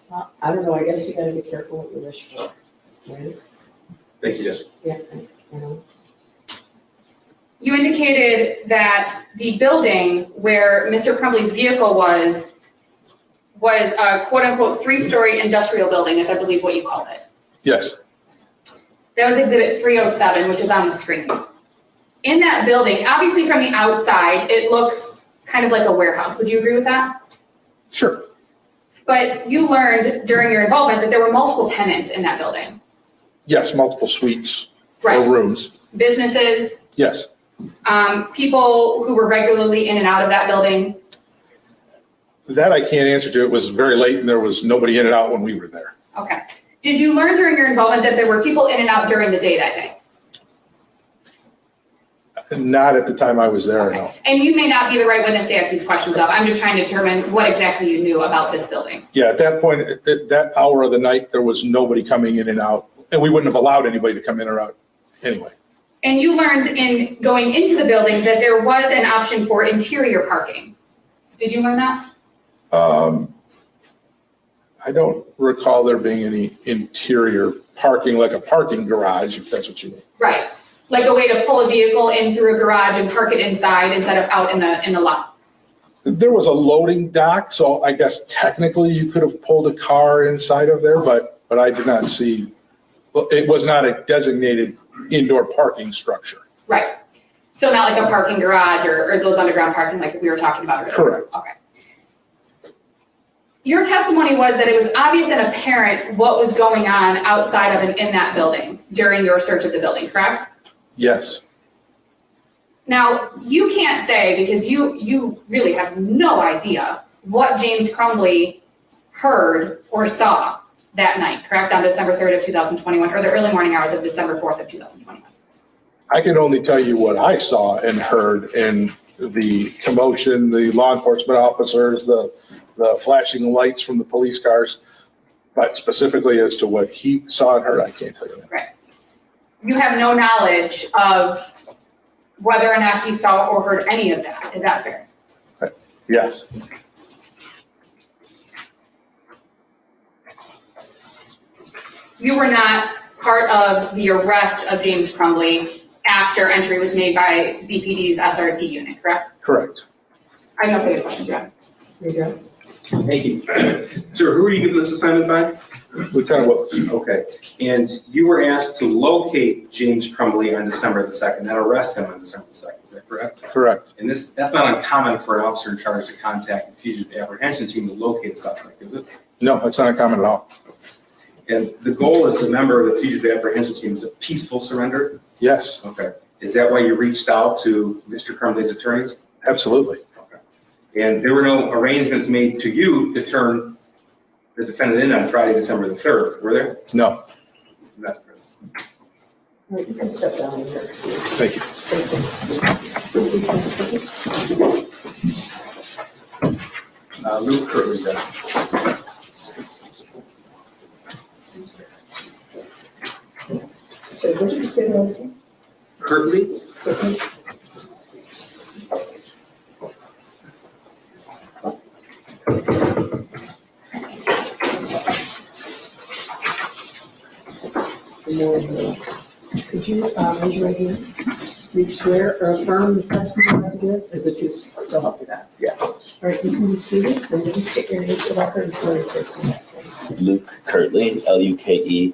Well, I don't know, I guess you gotta be careful what you wish for, right? Thank you, Jessica. Yeah, you know. You indicated that the building where Mr. Crumbley's vehicle was a quote-unquote three-story industrial building, is I believe what you called it. Yes. That was exhibit 307, which is on the screen. In that building, obviously from the outside, it looks kind of like a warehouse. Would you agree with that? Sure. But you learned during your involvement that there were multiple tenants in that building. Yes, multiple suites Right. or rooms. Businesses, Yes. people who were regularly in and out of that building. That I can't answer to. It was very late and there was nobody in and out when we were there. Okay. Did you learn during your involvement that there were people in and out during the day that day? Not at the time I was there, no. And you may not be the right witness to ask these questions of. I'm just trying to determine what exactly you knew about this building. Yeah, at that point, at that hour of the night, there was nobody coming in and out, and we wouldn't have allowed anybody to come in or out anyway. And you learned in going into the building that there was an option for interior parking. Did you learn that? I don't recall there being any interior parking, like a parking garage, if that's what you mean. Right. Like a way to pull a vehicle in through a garage and park it inside instead of out in the lot. There was a loading dock, so I guess technically you could have pulled a car inside of there, but I did not see, it was not a designated indoor parking structure. Right. So not like a parking garage or those underground parking like we were talking about earlier? Correct. Okay. Your testimony was that it was obvious and apparent what was going on outside of and in that building during your search of the building, correct? Yes. Now, you can't say, because you really have no idea what James Crumbley heard or saw that night, correct, on December 3rd of 2021, or the early morning hours of December 4th of 2021. I can only tell you what I saw and heard in the commotion, the law enforcement officers, the flashing lights from the police cars, but specifically as to what he saw and heard, I can't tell you that. Right. You have no knowledge of whether or not he saw or heard any of that. Is that fair? Yes. You were not part of the arrest of James Crumbley after entry was made by BPD's SRD unit, correct? Correct. I have no further questions, John. There you go. Thank you. Sir, who were you given this assignment by? Lieutenant Willis. Okay, and you were asked to locate James Crumbley on December the 2nd, not arrest him on December the 2nd, is that correct? Correct. And that's not uncommon for an officer in charge to contact the fugitive apprehension team to locate a suspect, is it? No, that's not uncommon at all. And the goal as a member of the fugitive apprehension team is a peaceful surrender? Yes, Okay. Is that why you reached out to Mr. Crumbley's attorneys? absolutely. Okay. And there were no arrangements made to you to turn the defendant in on Friday, December the 3rd, were there? No, That's correct. All right, you can step down in here, excuse me. thank you. Please, next witness. Luke Kertley, then. So what did you say that was? Kertley? Could you raise your right hand? Do you swear or affirm the testimony you're about to give? Is it too so help you God? Yes. All right, you can be seated, and you state your name for the record and swear your first and last name. Luke Kertley, Lukekertley.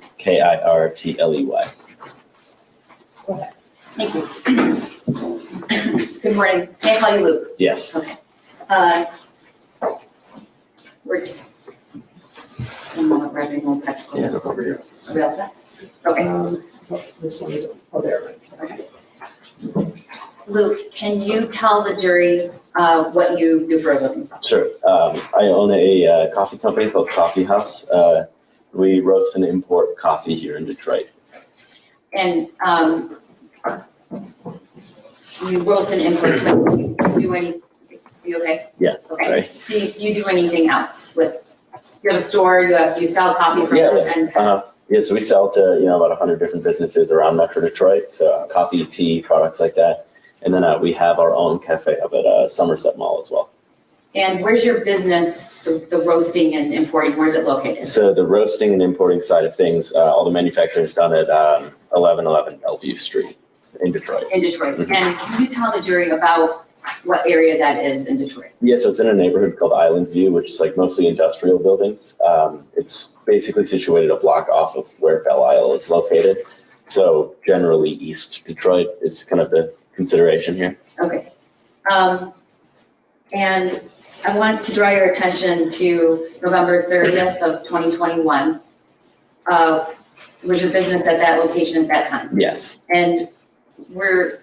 Go ahead. Thank you. Good morning. May I call you Luke? Yes. Okay. We're just, one moment, we're having a little technical. Yeah, over here. Are we all set? Okay. This one is, oh, there, right. Okay. Luke, can you tell the jury what you do for a living? Sure. I own a coffee company called Coffee House. We roast and import coffee here in Detroit. And you roast and import, do you do any, you okay? Yeah, Okay. sorry. Do you do anything else with, you have a store, do you sell coffee from Yeah, it? And yeah, so we sell to, about 100 different businesses around Metro Detroit. So coffee, tea, products like that. And then we have our own cafe up at Somerset Mall as well. And where's your business, the roasting and importing, where's it located? So the roasting and importing side of things, all the manufacturing is done at 1111 Bellevue Street in Detroit. In Detroit. Mhm. And can you tell the jury about what area that is in Detroit? Yeah, so it's in a neighborhood called Island View, which is like mostly industrial buildings. It's basically situated a block off of where Belle Isle is located. So generally East Detroit is kind of the consideration here. Okay. And I want to draw your attention to November 30th of 2021. Was your business at that location at that time? Yes. And were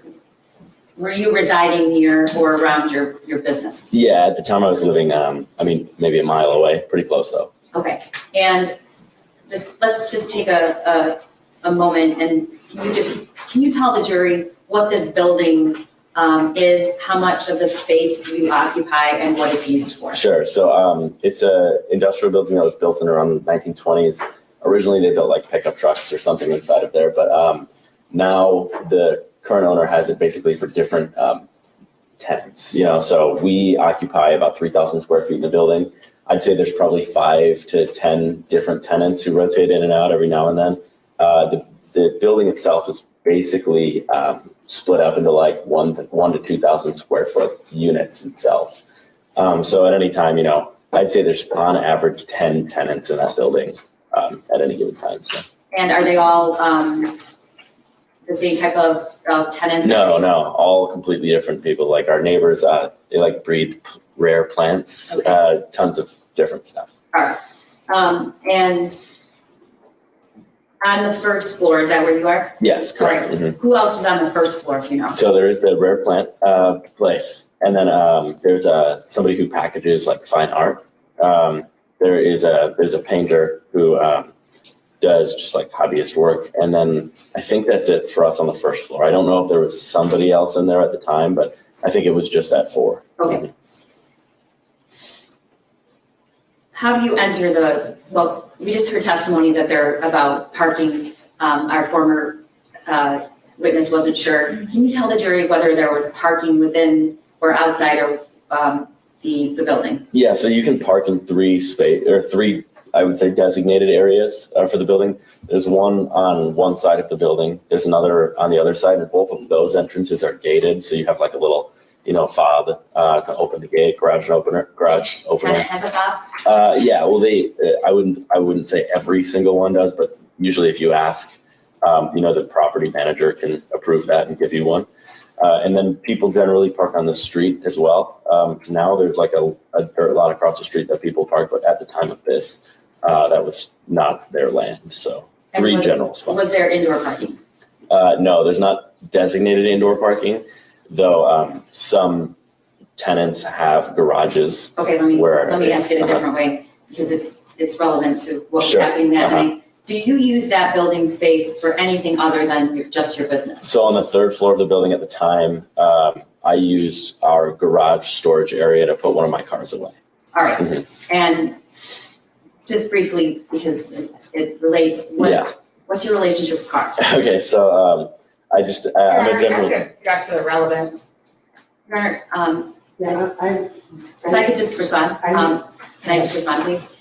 you residing near or around your business? Yeah, at the time I was living, maybe a mile away, pretty close though. Okay. And let's just take a moment and can you tell the jury what this building is, how much of the space you occupy, and what it's used for? Sure. So it's a industrial building that was built in around the 1920s. Originally, they built like pickup trucks or something inside of there, but now the current owner has it basically for different tenants. You know, so we occupy about 3,000 square feet in the building. I'd say there's probably 5 to 10 different tenants who rotate in and out every now and then. The building itself is basically split up into like 1 to 2,000 square foot units itself. So at any time, you know, I'd say there's on average 10 tenants in that building at any given time. So. And are they all the same type of tenants? No, all completely different people. Like our neighbors, they like breed rare plants, Okay. Tons of different stuff. All right. And on the first floor, is that where you are? Yes, correct. All right. Who else is on the first floor, if you know? So there is the rare plant place, and then there's somebody who packages like fine art. There's a painter who does just like hobbyist work, and then I think that's it for us on the first floor. I don't know if there was somebody else in there at the time, but I think it was just that 4. Okay. How do you enter well, we just heard testimony that they're about parking. Our former witness wasn't sure. Can you tell the jury whether there was parking within or outside or the building? Yeah, so you can park in 3 I would say designated areas for the building. There's one on one side of the building. There's another on the other side, and both of those entrances are gated. So you have like a little, fob to open the gate, garage opener. Tenant has a fob? Yeah, well, I wouldn't say every single one does, but usually if you ask, the property manager can approve that and give you one. And then people generally park on the street as well. Now there's like a dirt lot across the street that people park, but at the time of this, that was not their land. So 3 general spots. Was there indoor parking? No, there's not designated indoor parking, though some tenants have garages. Okay, let me ask it a different way, because it's relevant to what was Sure. happening that night. Do you use that building space for anything other than just your business? So on the 3rd floor of the building at the time, I used our garage storage area to put one of my cars away. All right. Mhm. And just briefly, because it relates, what's your relationship with cars? Okay, so I'm a general. Back to the relevance. Runner, Yeah, if I could just respond, can I just respond, please?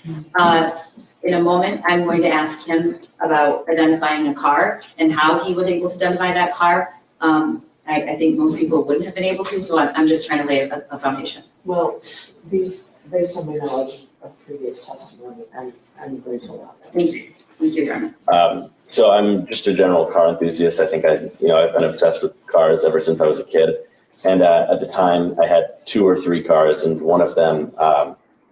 In a moment, I'm going to ask him about identifying a car and how he was able to identify that car. I think most people wouldn't have been able to, so I'm just trying to lay a foundation. well, based on my knowledge of previous testimony, I'm going to allow that. Thank you, Your Honor. So I'm just a general car enthusiast. I think I've been obsessed with cars ever since I was a kid. And at the time, I had 2 or 3 cars, and one of them,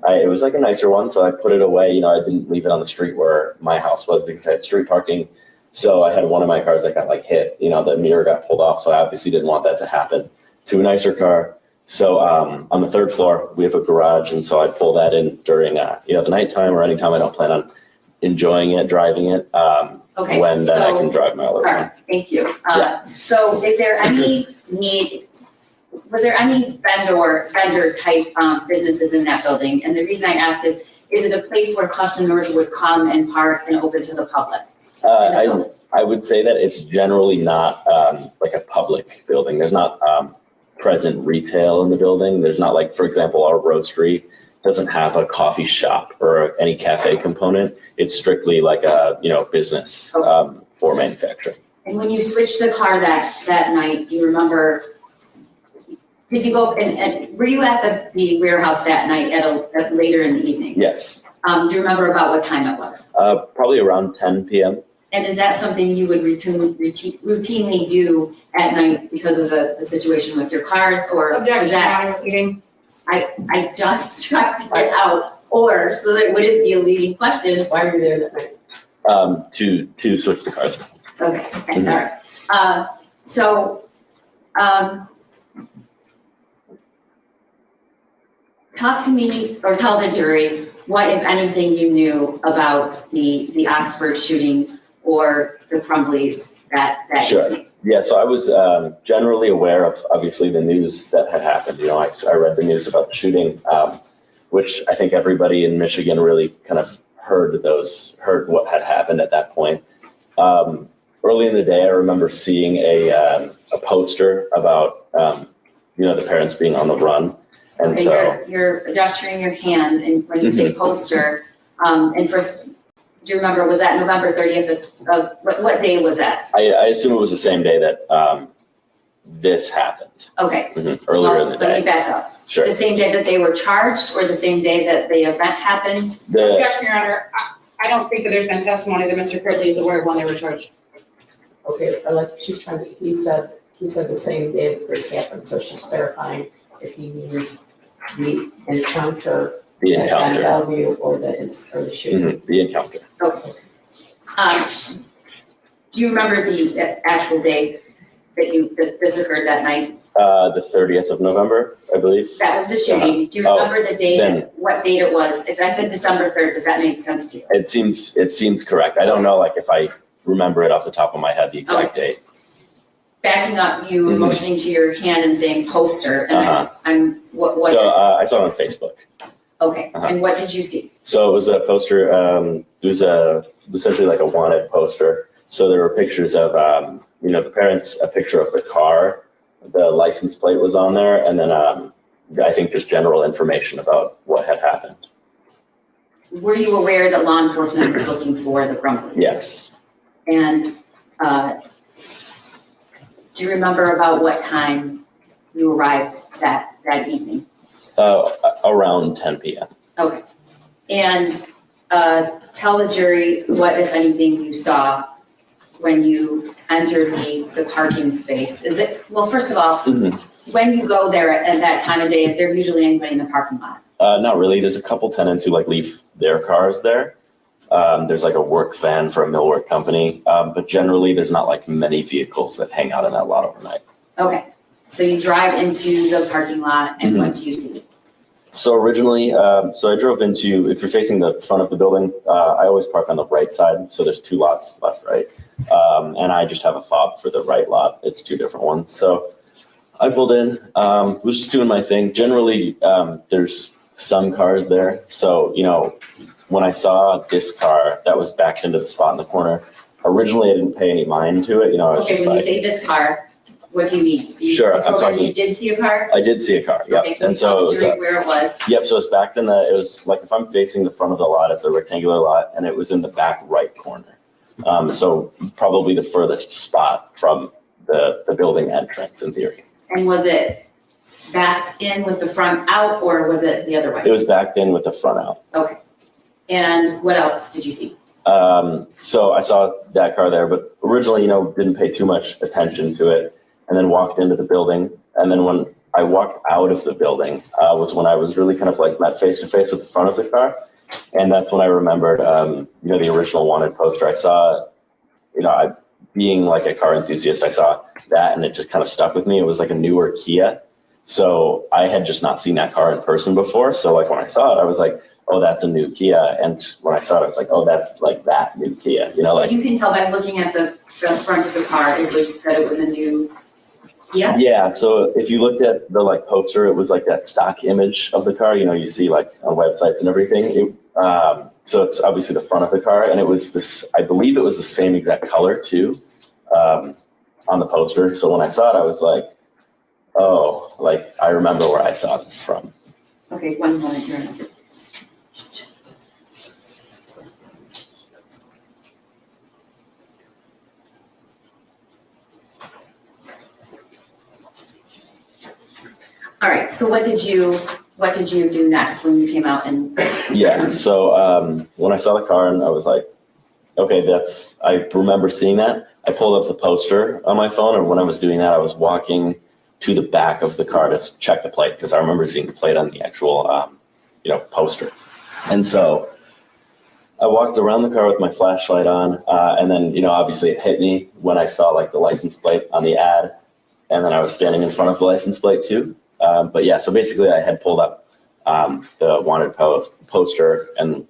it was like a nicer one, so I put it away. I didn't leave it on the street where my house was because I had street parking. So I had one of my cars that got like hit, the mirror got pulled off. So I obviously didn't want that to happen to a nicer car. So on the 3rd floor, we have a garage. And so I pull that in during, the nighttime or anytime I don't plan on enjoying it, driving it, Okay, when then I so- can drive my other All one. right, thank you. Yeah. So is there any was there any vendor type businesses in that building? And the reason I ask is it a place where customers would come and park and open to the public? I would say that it's generally not like a public building. There's not present retail in the building. There's not like, for example, our roastery doesn't have a coffee shop or any cafe component. It's strictly like a business for manufacturing. And when you switched the car that night, do you remember, did you go and were you at the warehouse that night at later in the evening? Yes. Do you remember about what time it was? Probably around 10 p.m. And is that something you would routinely do at night because of the situation with your cars, or is Objection, that? Your Honor, leading. I just struck it out, or so that it wouldn't be a leading question. Why were you there that night? To switch the cars. Okay, all right. Talk to me or tell the jury what, if anything, you knew about the Oxford shooting or the Crumbleys that Sure. evening? Yeah, so I was generally aware of obviously the news that had happened. You know, I read the news about the shooting, which I think everybody in Michigan really kind of heard what had happened at that point. Early in the day, I remember seeing a poster about the parents being on the run, and Okay, so you're gesturing your hand, and when you say poster, and first, do you remember, was that November 30th of what day was that? I assume it was the same day that this happened. Okay. Earlier Well, in the let me day. back up. Sure. The same day that they were charged, or the same day that the event happened? Objection, Your Honor. I don't think that there's been testimony that Mr. Kertley is aware of when they were charged. Okay, he said the same day it first happened, so she's clarifying if he means the encounter The at encounter. Bellevue or the shooting. The encounter. Okay. Do you remember the actual day that this occurred that night? The 30th of November, I believe. That was the shooting. Do you Oh, remember the date, then- what date it was? If I said December 3rd, does that make sense to you? It seems correct. I don't know, like, if I remember it off the top of my head, the exact date. Backing up, you were Mhm. motioning to your hand and saying poster, and what? So I saw it on Facebook. Okay, Uh-huh. and what did you see? So it was a poster, it was essentially like a wanted poster. So there were pictures of, the parents, a picture of the car, the license plate was on there, and then I think just general information about what had happened. Were you aware that law enforcement was looking for the Crumbleys? Yes. And do you remember about what time you arrived that evening? Around 10 p.m. Okay. And tell the jury what, if anything, you saw when you entered the parking space. Well, first of all, when you go there at that time of day, is there usually anybody in the parking lot? Not really. There's a couple tenants who leave their cars there. There's a work van for a millwork company, but generally there's not many vehicles that hang out in that lot overnight. Okay. So you drive into the parking lot, and what do you see? So originally, so I drove into, if you're facing the front of the building, I always park on the right side. So there's two lots left, right? And I just have a fob for the right lot. It's two different ones. So I pulled in, was just doing my thing. Generally, there's some cars there. So, when I saw this car that was backed into the spot in the corner, originally I didn't pay any mind to it. I was Okay, just when you say this car, what do you mean? So you Sure, I'm told them talking- you did see a car? I did see a car, yep. Okay, can you And so tell it the was, jury where it was? yep, so it's backed in it was if I'm facing the front of the lot, it's a rectangular lot, and it was in the back right corner. So probably the furthest spot from the building entrance in theory. And was it backed in with the front out, or was it the other way? It was backed in with the front out. Okay. And what else did you see? So I saw that car there, but originally, didn't pay too much attention to it, and then walked into the building. And then when I walked out of the building, was when I was really kind of met face to face with the front of the car. And that's when I remembered, the original wanted poster. I saw, being a car enthusiast, I saw that and it just kind of stuck with me. It was a newer Kia. So I had just not seen that car in person before. So when I saw it, I was like, oh, that's a new Kia. And when I saw it, I was like, oh, that's that new Kia, So you can tell by looking at the front of the car, it was a new Kia? Yeah, so if you looked at the poster, it was that stock image of the car, you see on websites and everything. So it's obviously the front of the car, and it was this, I believe it was the same exact color too, on the poster. So when I saw it, I was like, oh, I remember where I saw this from. Okay, one moment, you're in. All right, so what did you do next when you came out and? Yeah, so when I saw the car and I was like, okay, I remember seeing that. I pulled up the poster on my phone, and when I was doing that, I was walking to the back of the car to check the plate, because I remember seeing the plate on the actual, poster. And so I walked around the car with my flashlight on, and then, obviously it hit me when I saw the license plate on the ad, and then I was standing in front of the license plate too. But yeah, so basically I had pulled up the wanted poster and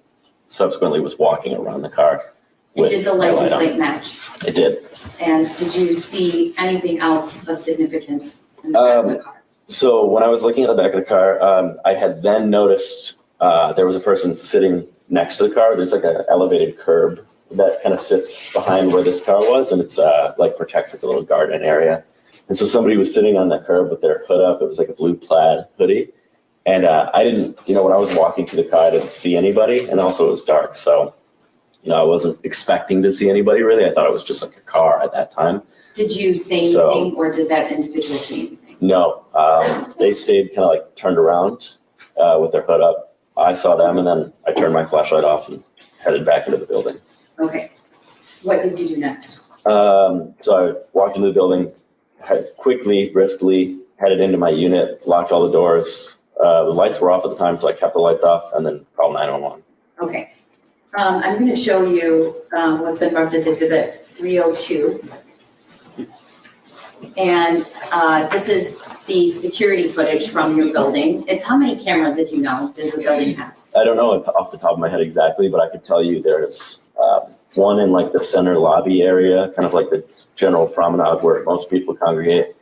subsequently was walking around the car. And with did the my license light on. plate match? It did. And did you see anything else of significance in the back of the car? So when I was looking at the back of the car, I had then noticed there was a person sitting next to the car. There's like an elevated curb that kind of sits behind where this car was, and it's like protects like a little garden area. And so somebody was sitting on the curb with their hood up. It was like a blue plaid hoodie. And I didn't, when I was walking to the car, I didn't see anybody. And also it was dark. So, I wasn't expecting to see anybody really. I thought it was just like a car at that time. Did you say anything or did that individual say anything? No, they stayed kind of like turned around with their hood up. I saw them and then I turned my flashlight off and headed back into the building. Okay. What did you do next? So I walked into the building, quickly, briskly headed into my unit, locked all the doors. The lights were off at the time, so I kept the lights off and then called 911. Okay. I'm going to show you what's been marked as Exhibit 302. And this is the security footage from your building. And how many cameras, if you know, does the building have? I don't know off the top of my head exactly, but I could tell you there's one in like the center lobby area, kind of like the general promenade where most people congregate.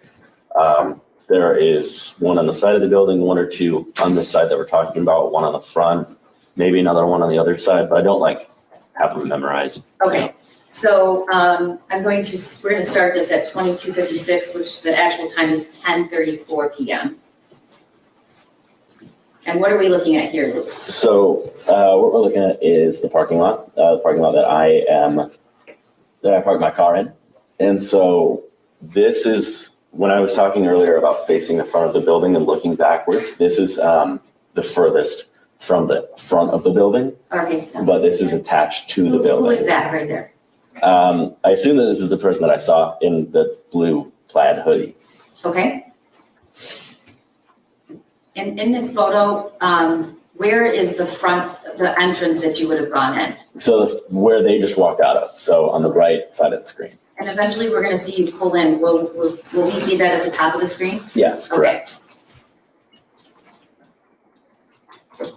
There is one on the side of the building, one or two on this side that we're talking about, one on the front, maybe another one on the other side, but I don't have them memorized. Okay. So we're going to start this at 22:56, which the actual time is 10:34 p.m. And what are we looking at here, Luke? So what we're looking at is the parking lot that I parked my car in. And so this is, when I was talking earlier about facing the front of the building and looking backwards, this is the furthest from the front of the building. Okay, so. But this is attached to the building. Who is that right there? I assume that this is the person that I saw in the blue plaid hoodie. Okay. And in this photo, where is the entrance that you would have gone in? So where they just walked out of, so on the right side of the screen. And eventually we're going to see you pull in. Will we see that at the top of the screen? Yes, correct. Okay.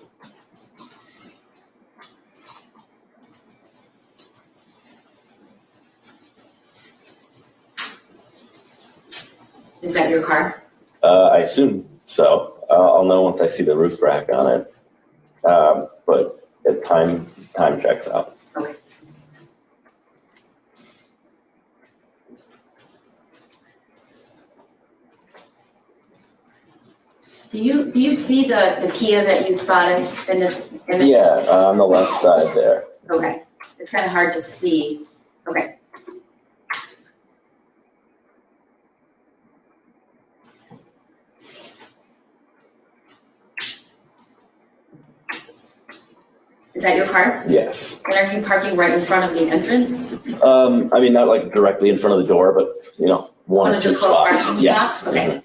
Is that your car? I assume so. I'll know once I see the roof rack on it. But at time checks out. Okay. Do you see the Kia that you spotted in this? Yeah, on the left side there. Okay. It's kind of hard to see. Okay. Is that your car? Yes. And are you parking right in front of the entrance? I mean, not like directly in front of the door, but one or two spots. Yes. Spots? Okay.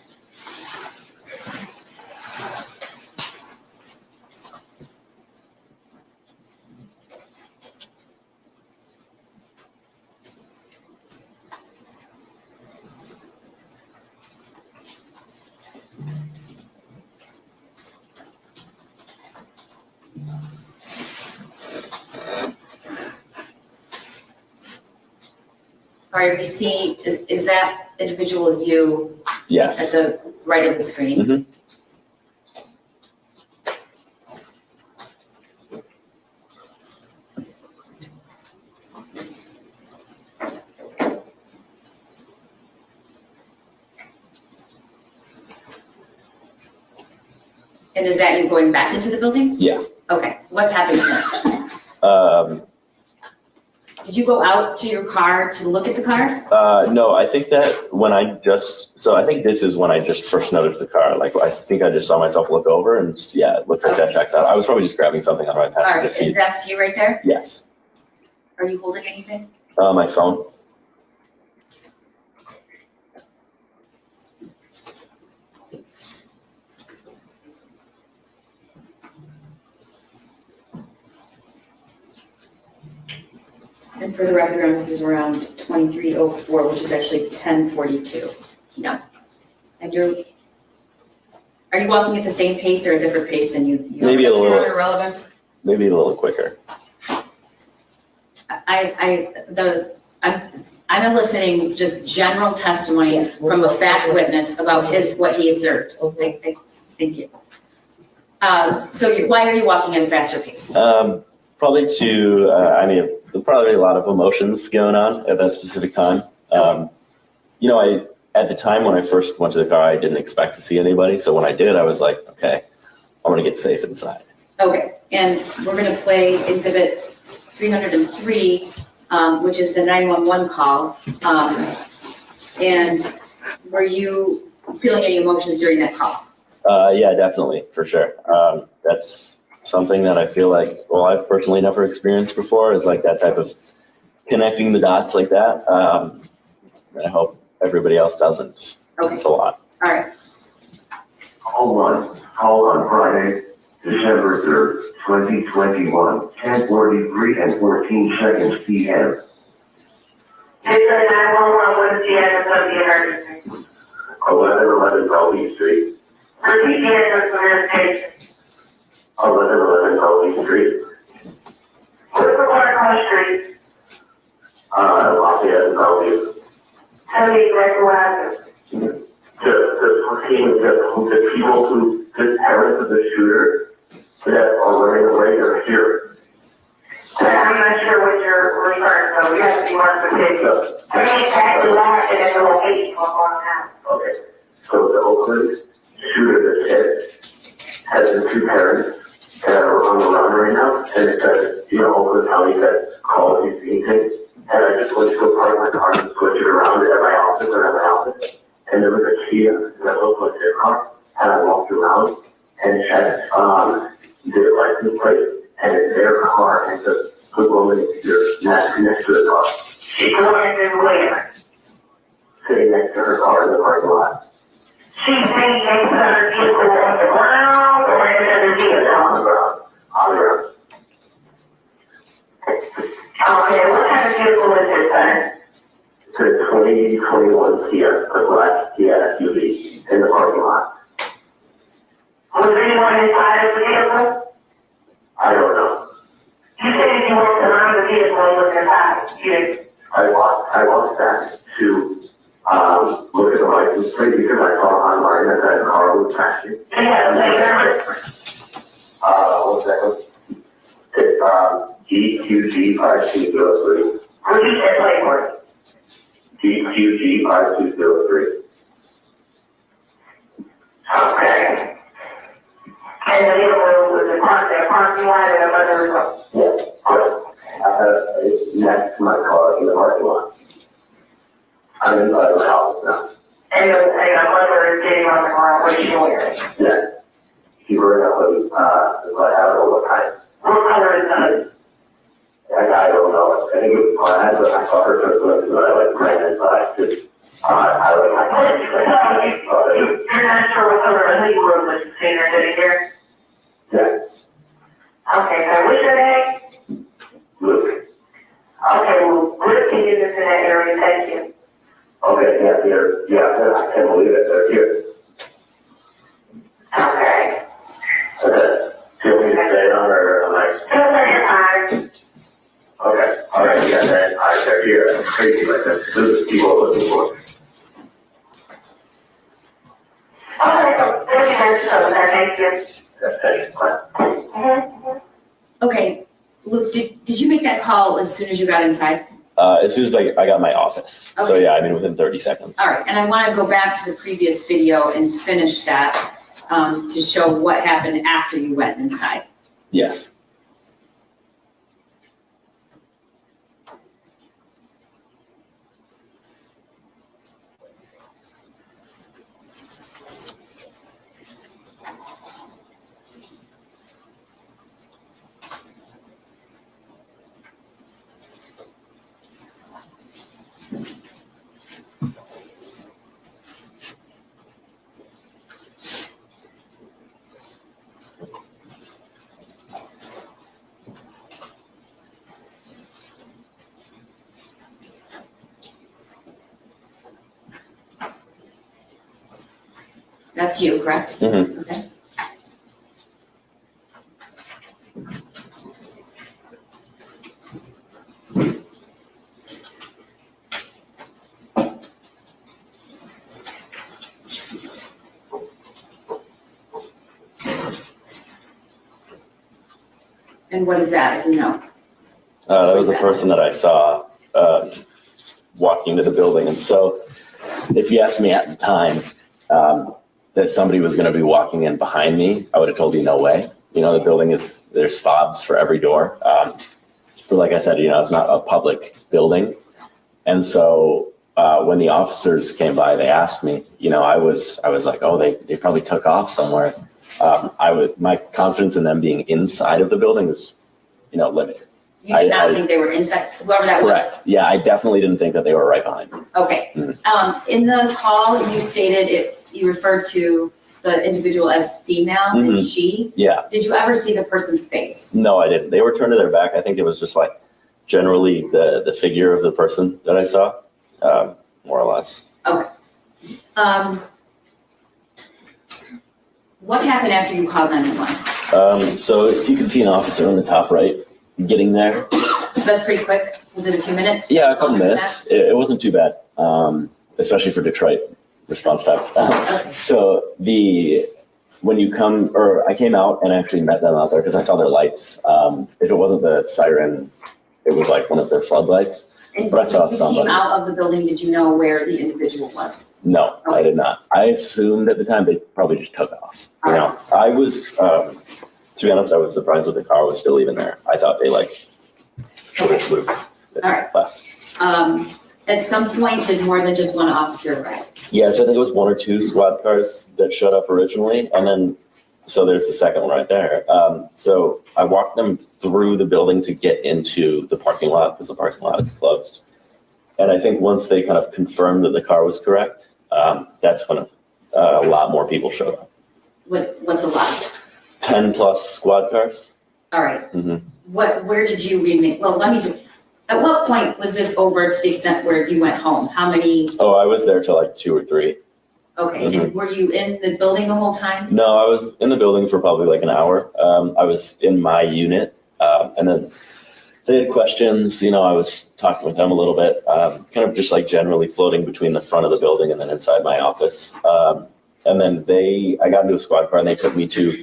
All right, we see, is that individual you? Yes. At the right of the screen? Mm-hmm. And is that you going back into the building? Yeah. Okay, what's happening here? Did you go out to your car to look at the car? No, I think that I think this is when I just first noticed the car. Like, I think I just saw myself look over and it looks like that checks out. I was probably just grabbing something on my All passenger right, seat. and that's you right there? Yes. Are you holding anything? My phone. And for the record, this is around 23:04, which is actually 10:42 p.m. And are you walking at the same pace or a different pace than you? Maybe a little. Irrelevant. Maybe a little quicker. I'm eliciting just general testimony from a fact witness about what he observed. Thank you. Why are you walking at a faster pace? Probably there's probably a lot of emotions going on at that specific time. At the time when I first went to the car, I didn't expect to see anybody. So when I did, I was like, okay, I'm gonna get safe inside. Okay, and we're gonna play exhibit 303, which is the 911 call. And were you feeling any emotions during that call? Yeah, definitely, for sure. That's something that I feel like, I've personally never experienced before, is like that type of connecting the dots like that. And I hope everybody else doesn't. Okay. It's a lot. All right. Call on Friday, December 3rd, 2021, 10:43 and 14 seconds p.m. 911, what is the address of the emergency? 1111 Crumbley Street. Repeat the address of the station. 1111 Crumbley Street. What is the corner on the street? Lafayette and Crumbley. Tell me exactly what happened. The people the parents of the shooter that are running away are here. I'm not sure what you're referring to. We have to be more specific. Tell me exactly what happened at the location what's going on. Okay, so the Oakland shooter that's hit has the two parents that are on the run right now, and it says, Oakland County that calls these meetings, and I just went to go park my car and switch it around at my office, and there was a Kia that looked like their car, and I walked around and checked their license plate, and it's their car, and the woman is here, next to the car. She's going in where? Sitting next to her car in the parking lot. She's sitting next to her vehicle on the ground or in the vehicle? On the ground. On the ground. Okay, what kind of vehicle is it, sir? It's a 2021 Kia, a black Kia SUV in the parking lot. Was anyone inside of the vehicle? I don't know. You said you walked around the vehicle and looked inside. You I walked back to look at the license plate because I saw online that that car was crashing. have a plate number? One second. It's GQG 5203. Repeat that plate for GQG 5203. Okay. And the vehicle was across that parking lot and another result. Yeah. It's next to my car in the parking lot. I'm inside my house now. And a mother is getting on the ground. What is she wearing? Yeah. He wearing a hoodie, I don't know what kind. What color is the hoodie? I don't know. I think it was plaid, but I saw her took so I ran inside because I like my You're not sure what color hoodie was, but you seen her sitting here? Yeah. Okay, so what's your name? Luke. Okay, well, Luke can get us in that area, thank you. Okay, I can't believe it. They're here. Okay. Okay. Do you want me to stay on or am I? Still very fine. Okay. All right. Yeah. They're here. That's crazy. Like this is people looking for. Okay, so thank you. Thanks. Bye. Okay, Luke, did you make that call as soon as you got inside? As soon as I got my office. So Okay. yeah, within 30 seconds. All right, and I want to go back to the previous video and finish that to show what happened after you went inside. Yes. That's you, correct? Mm-hmm. Okay. And what is that, if you know? That was the person that I saw walking to the building. And so if you asked me at the time that somebody was going to be walking in behind me, I would have told you no way. You know, the building there's fobs for every door. Like I said, you know, it's not a public building. And so when the officers came by, they asked me, you know, I was like, oh, they probably took off somewhere. My confidence in them being inside of the building was, you know, limited. You did not think they were inside, whoever that was? Correct. Yeah, I definitely didn't think that they were right behind me. Okay. In the call, you stated you referred to the individual as female and she. Yeah. Did you ever see the person's face? No, I didn't. They were turned to their back. I think it was just like generally the figure of the person that I saw, more or less. Okay. What happened after you called 911? So you can see an officer on the top right getting there. So that's pretty quick. Was it a few minutes? Yeah, a couple minutes. It wasn't too bad, especially for Detroit response times. So when you come, or I came out and actually met them out there because I saw their lights. If it wasn't the siren, it was like one of their floodlights. And but I saw when you somebody. came out of the building, did you know where the individual was? No, Okay. I did not. I assumed at the time they probably just took off. You know, I was, to be honest, I was surprised that the car was still even there. I thought they would have left. At some point, did more than just one officer arrive? Yeah, so I think it was one or two squad cars that showed up originally, and then, so there's the second one right there. So I walked them through the building to get into the parking lot, because the parking lot is closed. And I think once they kind of confirmed that the car was correct, that's when a lot more people showed up. What's a lot? 10 plus squad cars. All right. Mm-hmm. Where did you remain? Well, let me just, at what point was this over to the extent where you went home? How many? Oh, I was there till like 2 or 3. Okay, and were you in the building the whole time? No, I was in the building for probably like an hour. I was in my unit, and then they had questions. You know, I was talking with them a little bit, kind of just like generally floating between the front of the building and then inside my office. And then I got into a squad car and they took me to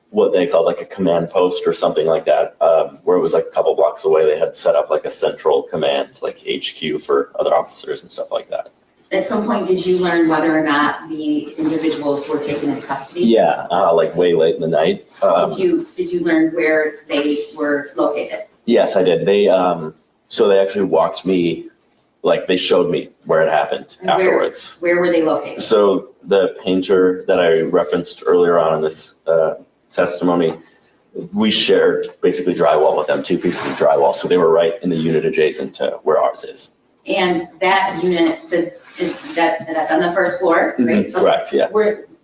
what they called like a command post or something like that, where it was like a couple blocks away. They had set up like a central command, like HQ for other officers and stuff like that. At some point, did you learn whether or not the individuals were taken into custody? Yeah, like way late in the night. Did you learn where they were located? Yes, I did. So they actually walked me, like they showed me where it happened And afterwards. Where were they located? So the painter that I referenced earlier on in this testimony, we shared basically drywall with them, 2 pieces of drywall. So they were right in the unit adjacent to where ours is. And that unit, that's on the first floor, right? Mhm, correct, yeah.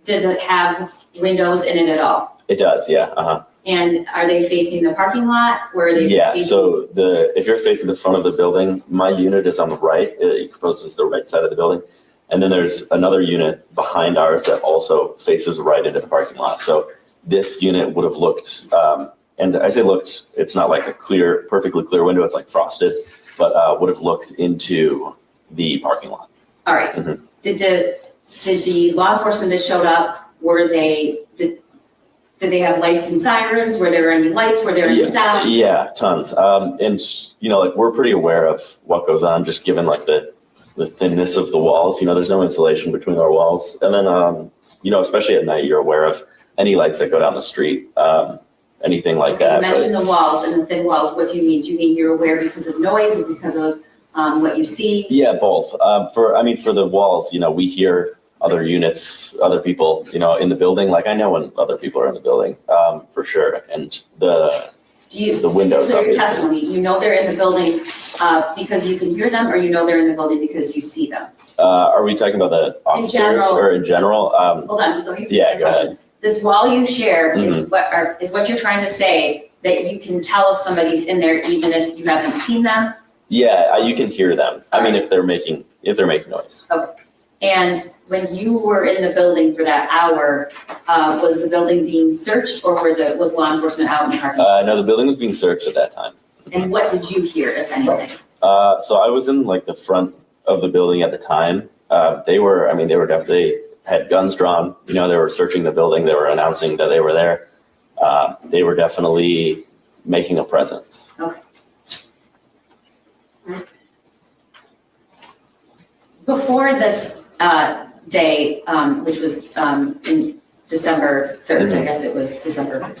Does it have windows in it at all? It does, yeah, uh-huh. And are they facing the parking lot? Where are they Yeah, facing? so if you're facing the front of the building, my unit is on the right. It composes the right side of the building. And then there's another unit behind ours that also faces right into the parking lot. So this unit would have looked, and I say looked, it's not like a perfectly clear window, it's like frosted, but would have looked into the parking lot. All right. Mhm. Did the law enforcement that showed up, did they have lights and sirens? Were there any lights? Were there any sounds? Yeah, tons. And, you know, like we're pretty aware of what goes on, just given like the thinness of the walls. You know, there's no insulation between our walls. And then, you know, especially at night, you're aware of any lights that go down the street, anything like that. You mentioned the walls and the thin walls. What do you mean? Do you mean you're aware because of noise or because of what you see? Yeah, both. For the walls, you know, we hear other units, other people, you know, in the building. Like I know when other people are in the building, for sure. And the windows. Your testimony, you know they're in the building because you can hear them, or you know they're in the building because you see them? Are we talking about the officers or in general? Hold on, just let me. Yeah, go ahead. This wall you share is what you're trying to say, that you can tell if somebody's in there even if you haven't seen them? Yeah, you can hear them. I mean, if they're making noise. Okay. And when you were in the building for that hour, was the building being searched, or was law enforcement out in the parking lot? No, the building was being searched at that time. And what did you hear, if anything? So I was in like the front of the building at the time. They definitely had guns drawn. You know, they were searching the building. They were announcing that they were there. They were definitely making a presence. Before this day, which was in December 3rd, I guess it was December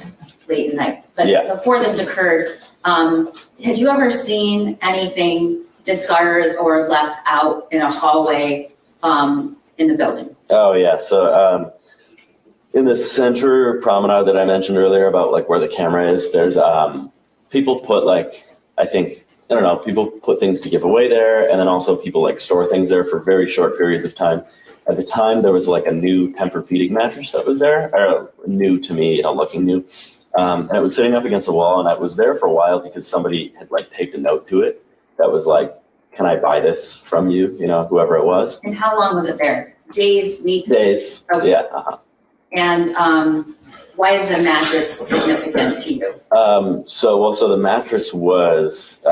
late at night. But Yeah. before this occurred, had you ever seen anything discarded or left out in a hallway in the building? Oh, yeah. So in the center promenade that I mentioned earlier about like where the camera is, there's people put like, I don't know, people put things to give away there, and then also people like store things there for very short periods of time. At the time, there was like a new Tempur-Pedic mattress that was there, or new to me, you know, looking new. And it was sitting up against a wall, and I was there for a while because somebody had like taped a note to it that was like, can I buy this from you? You know, whoever it was. And how long was it there? Days, weeks? Days, Okay. yeah. Uh-huh. And why is the mattress significant to you? So the mattress was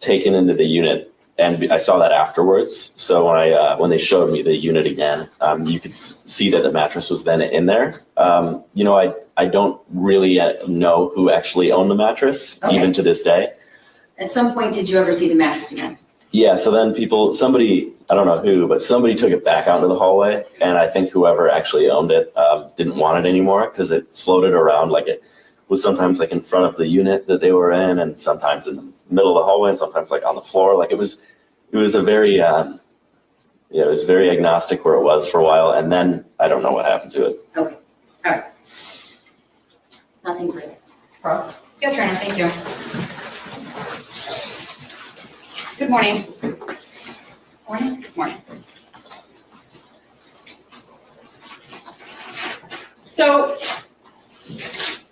taken into the unit, and I saw that afterwards. So when they showed me the unit again, you could see that the mattress was then in there. You know, I don't really know who actually owned the mattress, even to this day. At some point, did you ever see the mattress again? Yeah, so then somebody, I don't know who, but somebody took it back out into the hallway, and I think whoever actually owned it didn't want it anymore because it floated around, like it was sometimes like in front of the unit that they were in, and sometimes in the middle of the hallway, and sometimes like on the floor. Like it was a very, it was very agnostic where it was for a while, and then I don't know what happened to it. Okay, all right. Nothing further. Ross? Yes, Rana, thank you. Good morning. Morning? Good morning. So, excuse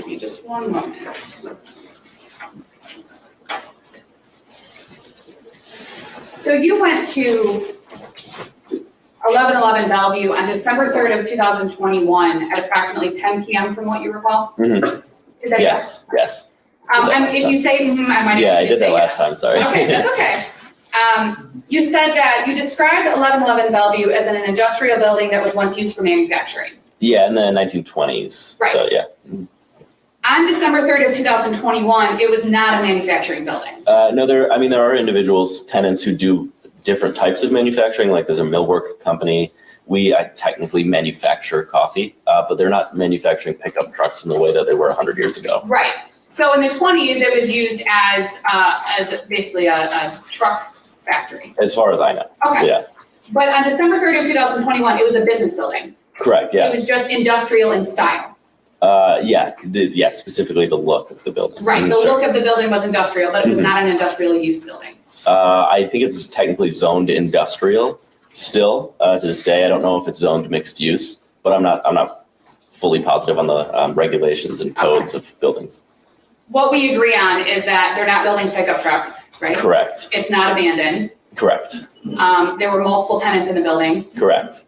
me just one moment. So you went to 1111 Bellevue on December 3rd of 2021 at approximately 10 p.m. from what you recall? Mm-hmm. Is that Yes. If you say, I might Yeah, I did that say last yes. time, sorry. Okay, that's okay. You said that you described 1111 Bellevue as an industrial building that was once used for manufacturing. Yeah, in the 1920s. Right. So yeah. On December 3rd of 2021, it was not a manufacturing building. No, there are individuals, tenants who do different types of manufacturing, like there's a millwork company. We technically manufacture coffee, but they're not manufacturing pickup trucks in the way that they were 100 years ago. Right. So in the 20s, it was used as basically a truck factory. As far as I know. Okay. Yeah. But on December 3rd of 2021, it was a business building. Correct, yeah. It was just industrial in style. Yeah, specifically the look of the building. Right, the look of the building was industrial, but it was not an industrial use building. I think it's technically zoned industrial still to this day. I don't know if it's zoned mixed use, but I'm not fully positive on the regulations and codes of buildings. What we agree on is that they're not building pickup trucks, right? Correct. It's not abandoned. Correct. There were multiple tenants in the building. Correct.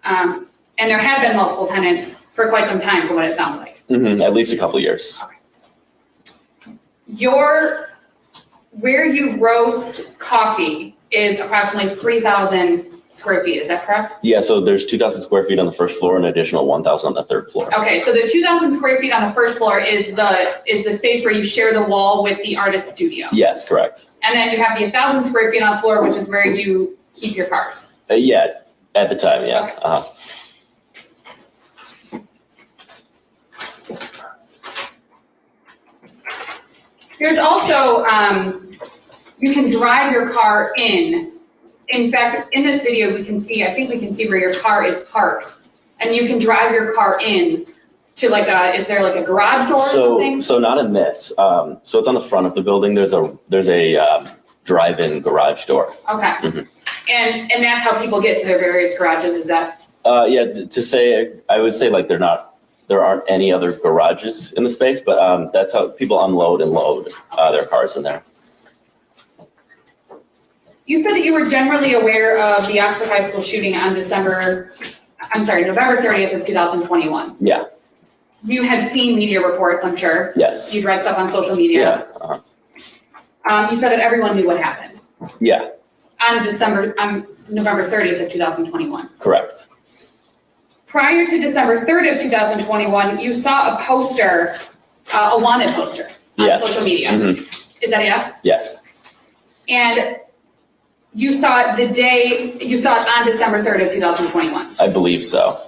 And there had been multiple tenants for quite some time, from what it sounds like. At least a couple of years. Where you roast coffee is approximately 3,000 square feet, is that correct? Yeah, so there's 2,000 square feet on the first floor and an additional 1,000 on the third floor. Okay, so the 2,000 square feet on the first floor is the space where you share the wall with the artist studio. Yes, correct. And then you have the 1,000 square feet on the floor, which is where you keep your cars. Yeah, at the time, yeah. Okay. There's also, you can drive your car in. In fact, in this video, I think we can see where your car is parked. And you can drive your car in to is there like a garage door or something? So not in this. So it's on the front of the building. There's a drive-in garage door. Okay. Mhm. And that's how people get to their various garages, is that? I would say like there aren't any other garages in the space, but that's how people unload and load their cars in there. You said that you were generally aware of the Oxford High School shooting on November 30th of 2021. Yeah. You had seen media reports, I'm sure. Yes. You'd read stuff on social media. Yeah. You said that everyone knew what happened. Yeah. On November 30th of 2021. Correct. Prior to December 3rd of 2021, you saw a poster a wanted poster on Yes. social media. Mhm. Is that a yes? Yes, And you saw it on December 3rd of 2021. I believe so.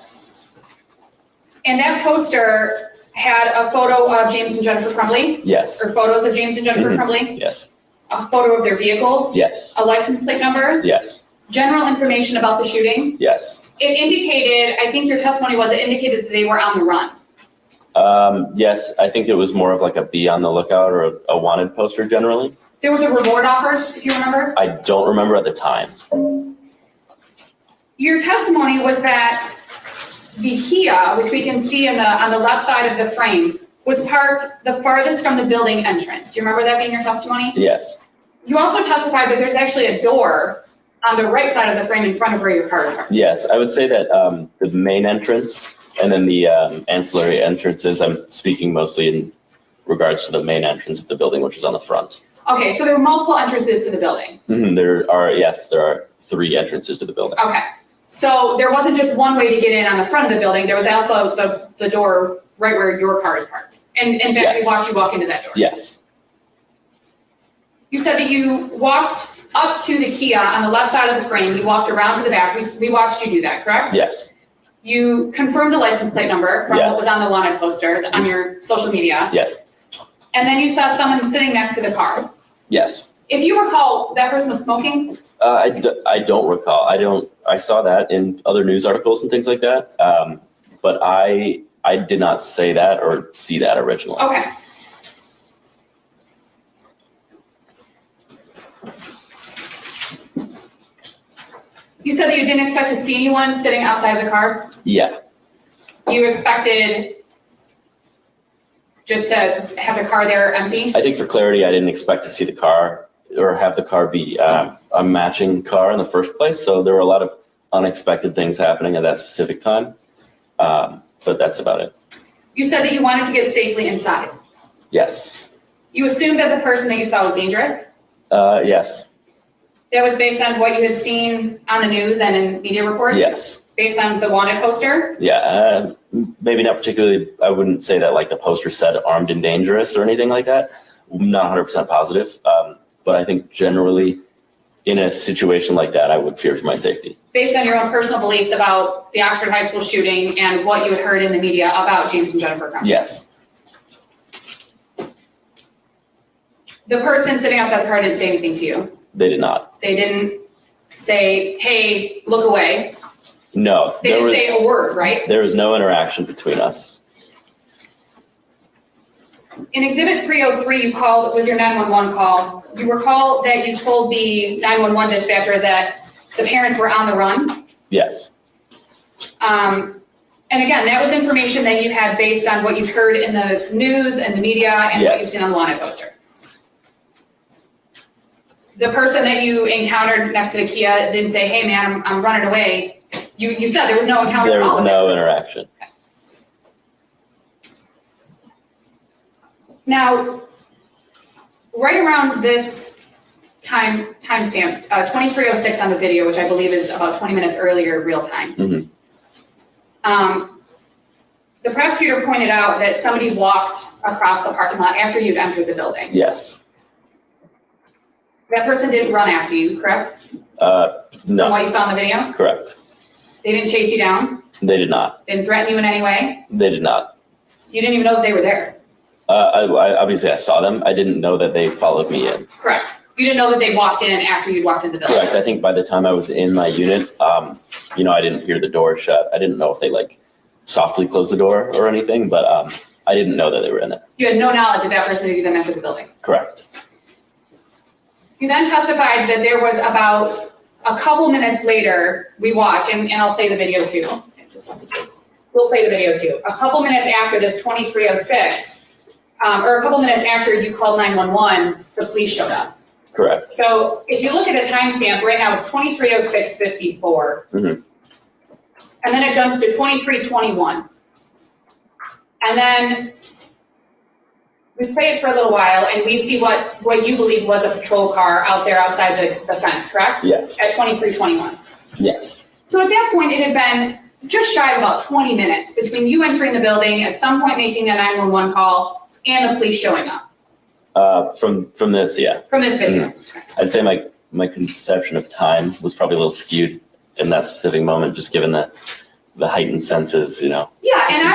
And that poster had a photo of James and Jennifer Crumbley, Yes, or photos of James and Jennifer Mhm. Crumbley, yes, a photo of their vehicles, yes, a license plate number, yes, general information about the shooting. yes. It indicated, I think your testimony was, it indicated that they were on the run. Yes, I think it was more of like a be on the lookout or a wanted poster generally. There was a reward offered, if you remember. I don't remember at the time. Your testimony was that the Kia, which we can see on the left side of the frame, was parked the farthest from the building entrance. Do you remember that being your testimony? Yes, You also testified that there's actually a door on the right side of the frame in front of where your car is parked. yes. I would say that the main entrance and then the ancillary entrances, I'm speaking mostly in regards to the main entrance of the building, which is on the front. Okay, so there were multiple entrances to the building. There are 3 entrances to the building. Okay, so there wasn't just one way to get in on the front of the building, there was also the door right where your car is parked. And in fact, we Yes. watched you walk into that door. Yes, You said that you walked up to the Kia on the left side of the frame, you walked around to the back, we watched you do that, correct? yes, You confirmed the license plate number from what Yes. was on the wanted poster on your social media, yes, and then you saw someone sitting next to the car. yes. If you recall, that person was smoking? I don't recall. I saw that in other news articles and things like that. But I did not say that or see that originally. Okay. You said that you didn't expect to see anyone sitting outside of the car? Yeah, You expected just to have the car there empty? I think for clarity, I didn't expect to see the car or have the car be a matching car in the first place. So there were a lot of unexpected things happening at that specific time. But that's about it. You said that you wanted to get safely inside. Yes, You assumed that the person that you saw was dangerous? yes, That was based on what you had seen on the news and in media reports? yes. Based on the wanted poster? Yeah, maybe not particularly. I wouldn't say that like the poster said armed and dangerous or anything like that. Not 100% positive. But I think generally in a situation like that, I would fear for my safety. Based on your own personal beliefs about the Oxford High School shooting and what you had heard in the media about James and Jennifer Crumbley? Yes, The person sitting outside the car didn't say anything to you? they did not. They didn't say, hey, look away? No, They didn't say a word, right? there was no interaction between us. In Exhibit 303, you called, was your 911 call. You recall that you told the 911 dispatcher that the parents were on the run? Yes, And again, that was information that you had based on what you'd heard in the news and the media and what you've Yes. seen on the wanted poster. The person that you encountered next to the Kia didn't say, hey man, I'm running away. You said there was no encounter there at all. was no interaction. Now, right around this timestamp, 2306 on the video, which I believe is about 20 minutes earlier, real time. Mhm. The prosecutor pointed out that somebody walked across the parking lot after you'd entered the building. Yes, That person didn't run after you, correct? From no, what you saw in the video? correct. They didn't chase you down? They did not. Didn't threaten you in any way? They did not. You didn't even know that they were there? Obviously I saw them. I didn't know that they followed me in. Correct. You didn't know that they walked in after you'd walked into the building? Correct. I think by the time I was in my unit, I didn't hear the door shut. I didn't know if they like softly closed the door or anything, but I didn't know that they were in there. You had no knowledge that person had even entered the building? Correct. You then testified that there was about a couple minutes later, we watch, and I'll play the video too. We'll play the video too. A couple minutes after this 2306, or a couple minutes after you called 911, the police showed up. Correct. So if you look at the timestamp, right now it's 2306:54. Mhm. And then it jumps to 2321. And then we play it for a little while and we see what you believe was a patrol car out there outside the fence, correct? Yes. At 2321. Yes. So at that point, it had been just shy of about 20 minutes between you entering the building, at some point making a 911 call, and the police showing up From this, yeah. from this video? I'd say my conception of time was probably a little skewed in that specific moment, just given the heightened senses, you know. Yeah, and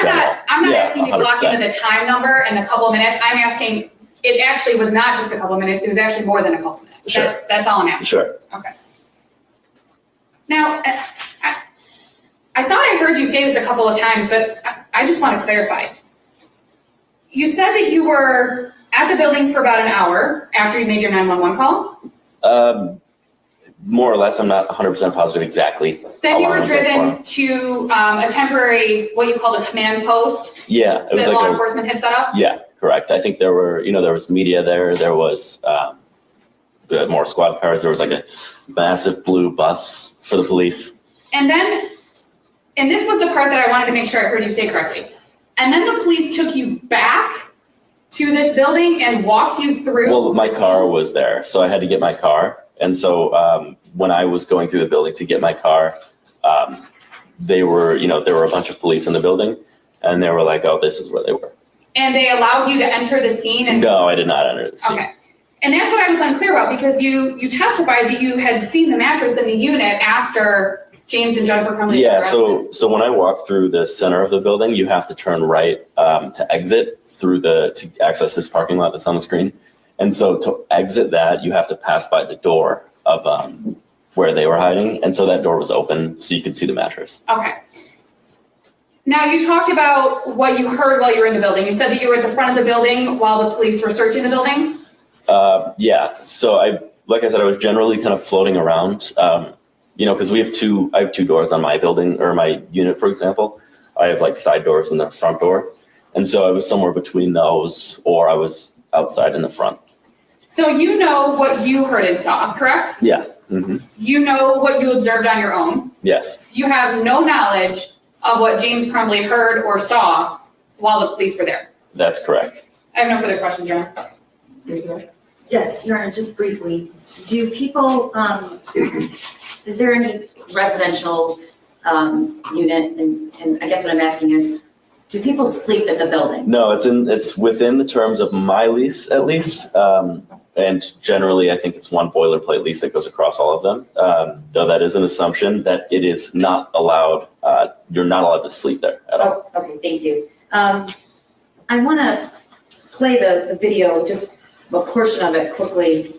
I'm not Yeah, asking you to lock 100%. into the time number and the couple of minutes. I'm asking, it actually was not just a couple of minutes, it was actually more than a couple of minutes. Sure. That's all I'm asking. Sure. Okay. Now, I thought I heard you say this a couple of times, but I just want to clarify. You said that you were at the building for about an hour after you made your 911 call? More or less, I'm not 100% positive exactly. Then how you long were I was there driven for. to a temporary, what you called a command post Yeah, it was that law like enforcement had set up? yeah, correct. I think there was media there was more squad cars, there was like a massive blue bus for the police. And then, and this was the part that I wanted to make sure I heard you say correctly. And then the police took you back to this building and walked you through? Well, my car was there, so I had to get my car. And so when I was going through the building to get my car, there were a bunch of police in the building, and they were like, oh, this is where they were. And they allowed you to enter the scene? And No, I did not enter the scene. Okay. And that's what I was unclear about, because you testified that you had seen the mattress in the unit after James and Jennifer Crumbley were Yeah, arrested. so when I walk through the center of the building, you have to turn right to exit to access this parking lot that's on the screen. And so to exit that, you have to pass by the door of where they were hiding. And so that door was open, so you could see the mattress. Okay. Now, you talked about what you heard while you were in the building. You said that you were at the front of the building while the police were searching the building? Yeah, so like I said, I was generally kind of floating around, because I have two doors on my building or my unit, for example. I have like side doors and the front door. And so I was somewhere between those, or I was outside in the front. So you know what you heard and saw, correct? Yeah. Mm-hmm. You know what you observed on your own. Yes. You have no knowledge of what James Crumbley heard or saw while the police were there. That's correct. I have no further questions, Your Honor. Yes, Your Honor, just briefly, do people, is there any residential unit, and I guess what I'm asking is, do people sleep at the building? No, it's within the terms of my lease, at least. And generally, I think it's one boilerplate lease that goes across all of them. Though that is an assumption that it is not allowed, you're not allowed to sleep there at all. Oh, okay, thank you. I want to play the video, just a portion of it quickly.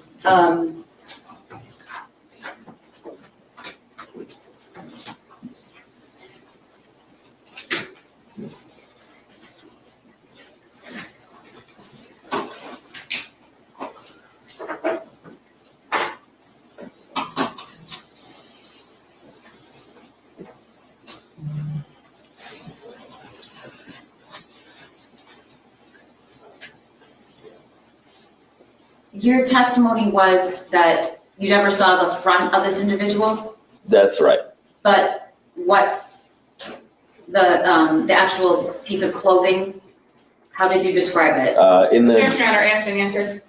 Your testimony was that you never saw the front of this individual, That's right. but what the actual piece of clothing, how did you describe it? Yes, Your Honor, asked and answered.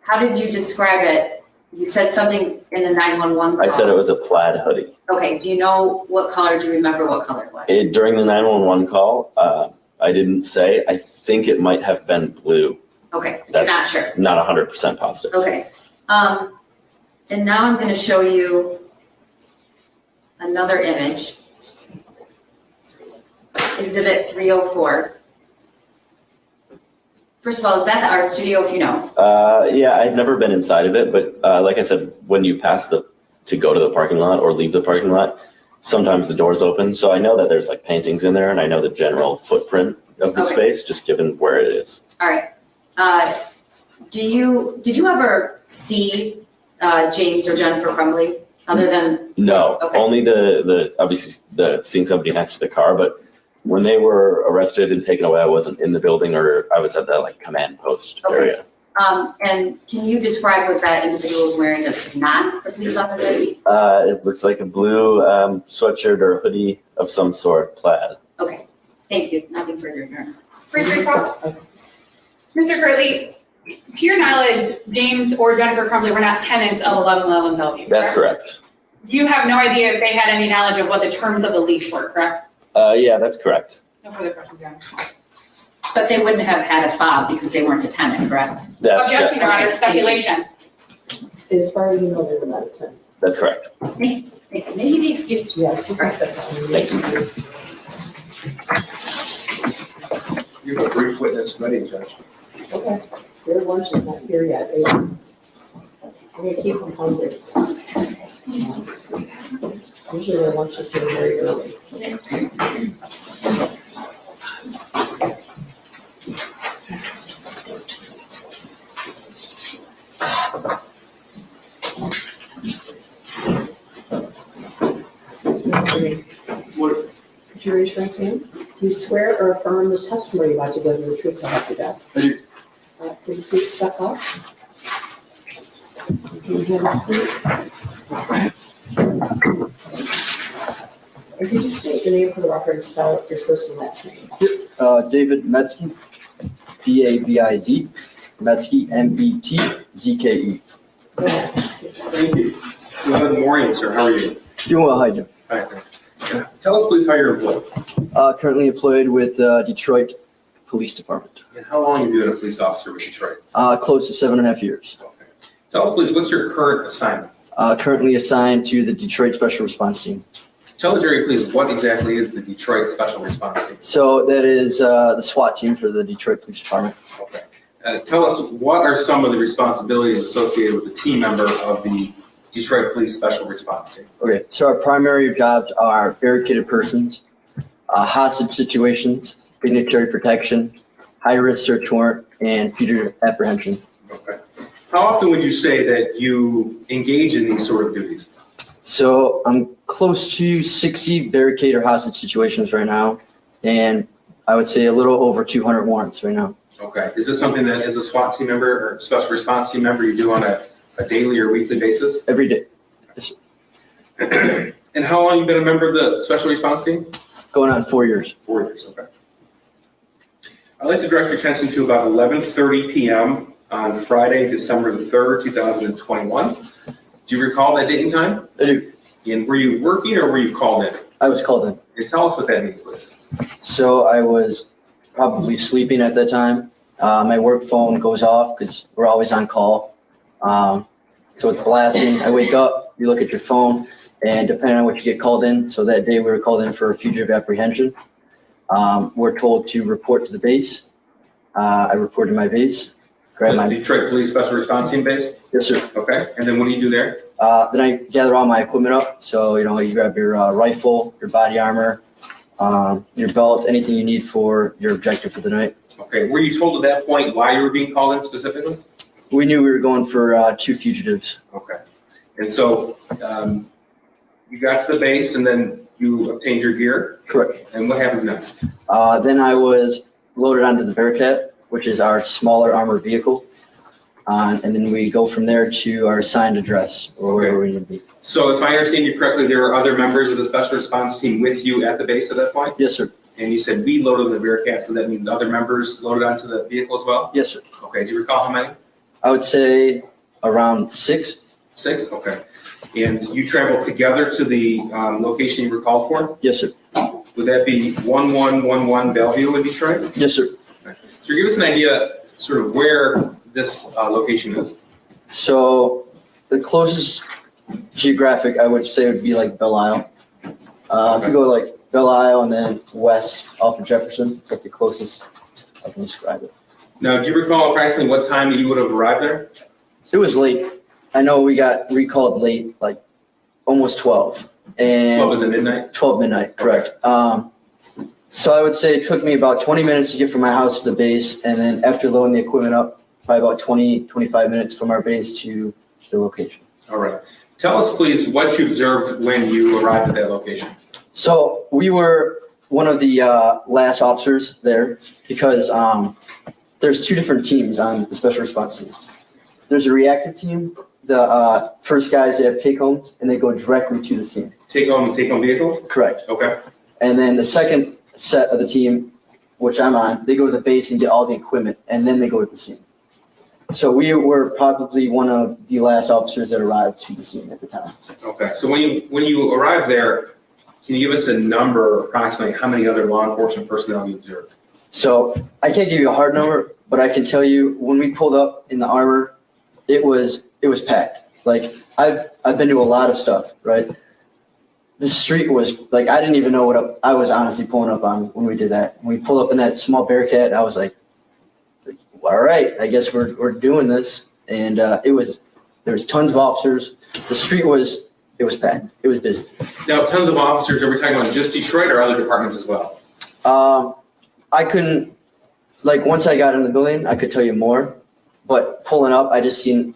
How did you describe it? You said something in the 911 call. I said it was a plaid hoodie. Okay, do you know what color, do you remember what color it was? During the 911 call, I didn't say. I think it might have been blue. Okay, you're not That's sure. not 100% positive. Okay. And now I'm going to show you another image. Exhibit 304. First of all, is that the art studio, if you know? Yeah, I've never been inside of it, but like I said, when you pass to go to the parking lot or leave the parking lot, sometimes the door's open. So I know that there's like paintings in there, and I know the general footprint of the space, just given where it is. All right. Did you ever see James or Jennifer Crumbley other than? No, Okay. only the obviously seeing somebody next to the car, but when they were arrested and taken away, I wasn't in the building, or I was at the like command post area. And can you describe what that individual is wearing that's not the police officer? It looks like a blue sweatshirt or hoodie of some sort, plaid. Okay, thank you. Nothing further here. Free cross. Mr. Kertley, to your knowledge, James or Jennifer Crumbley were not tenants of 1111 Bellevue, That's correct. You have no idea if they had any knowledge of what the terms of the lease were, correct? Yeah, that's correct. No further questions, Your Honor. But they wouldn't have had a fob because they weren't a tenant, correct? Objection, Your Honor, speculation. As far as you know, they were not a tenant. That's correct. Maybe be excused. Yes, you can step down. Thank You have a brief witness ready, Judge. Okay, their lunch is not here yet. I'm gonna keep them hungry. Usually their lunch is here very early. What, Could you raise your right hand? Do you swear or affirm the testimony about to give is the truth so help you God? I do. Could you please step up? Can you have a seat? And could you state your name for the record and spell out your first and last name? David Metzke, D-A-V-I-D, Metzke, M-E-T-Z-K-E. Go ahead. Thank you. Good morning, sir. How are you? Doing well, hi, Jim. Hi, thanks. Tell us please how you're employed. Currently employed with Detroit Police Department. And how long have you been a police officer with Detroit? Close to 7.5 years. Okay. Tell us please, what's your current assignment? Currently assigned to the Detroit Special Response Team. Tell the jury please, what exactly is the Detroit Special Response Team? So that is the SWAT team for the Detroit Police Department. Okay. Tell us, what are some of the responsibilities associated with the team member of the Detroit Police Special Response Team? Okay, so our primary jobs are barricaded persons, hostage situations, dignitary protection, high-risk search warrant, and fugitive apprehension. Okay. How often would you say that you engage in these sort of duties? So I'm close to 60 barricade or hostage situations right now, and I would say a little over 200 warrants right now. Okay. Is this something that as a SWAT team member or special response team member you do on a daily or weekly basis? Every day. Yes, sir. And how long have you been a member of the special response team? Going on 4 years. 4 years, okay. I'd like to direct your attention to about 11:30 p.m. on Friday, December the 3rd, 2021. Do you recall that date and time? I do. And were you working or were you called in? I was called in. And tell us what that means, please. So I was probably sleeping at that time. My work phone goes off because we're always on call. So it's blasting. I wake up, you look at your phone, and depending on what you get called in, so that day we were called in for a fugitive apprehension. We're told to report to the base. I reported my base. Grab my Detroit Police Special Response Team base? Yes, sir. Okay, and then what do you do there? Then I gather all my equipment up. So, you grab your rifle, your body armor, your belt, anything you need for your objective for the night. Okay, were you told at that point why you were being called in specifically? We knew we were going for 2 fugitives. Okay, and so you got to the base and then you obtained your gear? Correct. And what happens next? Then I was loaded onto the Bearcat, which is our smaller armored vehicle. And then we go from there to our assigned address or wherever we need to be. So if I understand you correctly, there were other members of the special response team with you at the base at that point? Yes, sir. And you said we loaded the Bearcat, so that means other members loaded onto the vehicle as well? Yes, sir. Okay, do you recall how many? I would say around 6. 6, okay. And you traveled together to the location you were called for? Yes, sir. Would that be 1111 Bellevue in Detroit? Yes, sir. Okay. So give us an idea sort of where this location is. So the closest geographic I would say would be like Belle Isle. If you go like Belle Isle and then west off of Jefferson, it's like the closest I can describe it. Now, do you recall approximately what time you would have arrived there? It was late. I know we got recalled late, like almost 12. And What was it, midnight? 12 midnight, correct. So I would say it took me about 20 minutes to get from my house to the base. And then after loading the equipment up, probably about 25 minutes from our base to the location. All right. Tell us, please, what you observed when you arrived at that location. So we were one of the last officers there because there's 2 different teams on the special response team. There's a reactive team. The first guys, they have take-homes, and they go directly to the scene. Take-home vehicles? Correct. Okay. And then the second set of the team, which I'm on, they go to the base and get all the equipment, and then they go to the scene. So we were probably one of the last officers that arrived to the scene at the time. Okay. So when you arrived there, can you give us a number, approximately how many other law enforcement personnel you observed? So I can't give you a hard number, but I can tell you when we pulled up in the Armor, it was packed. Like I've been to a lot of stuff, right? The street was like, I didn't even know what I was honestly pulling up on when we did that. When we pulled up in that small Bearcat, I was like, all right, I guess we're doing this. And there was tons of officers. The street was packed. It was busy. Now, tons of officers, are we talking about just Detroit or other departments as well? I couldn't, like, once I got in the building, I could tell you more, but pulling up, I just seen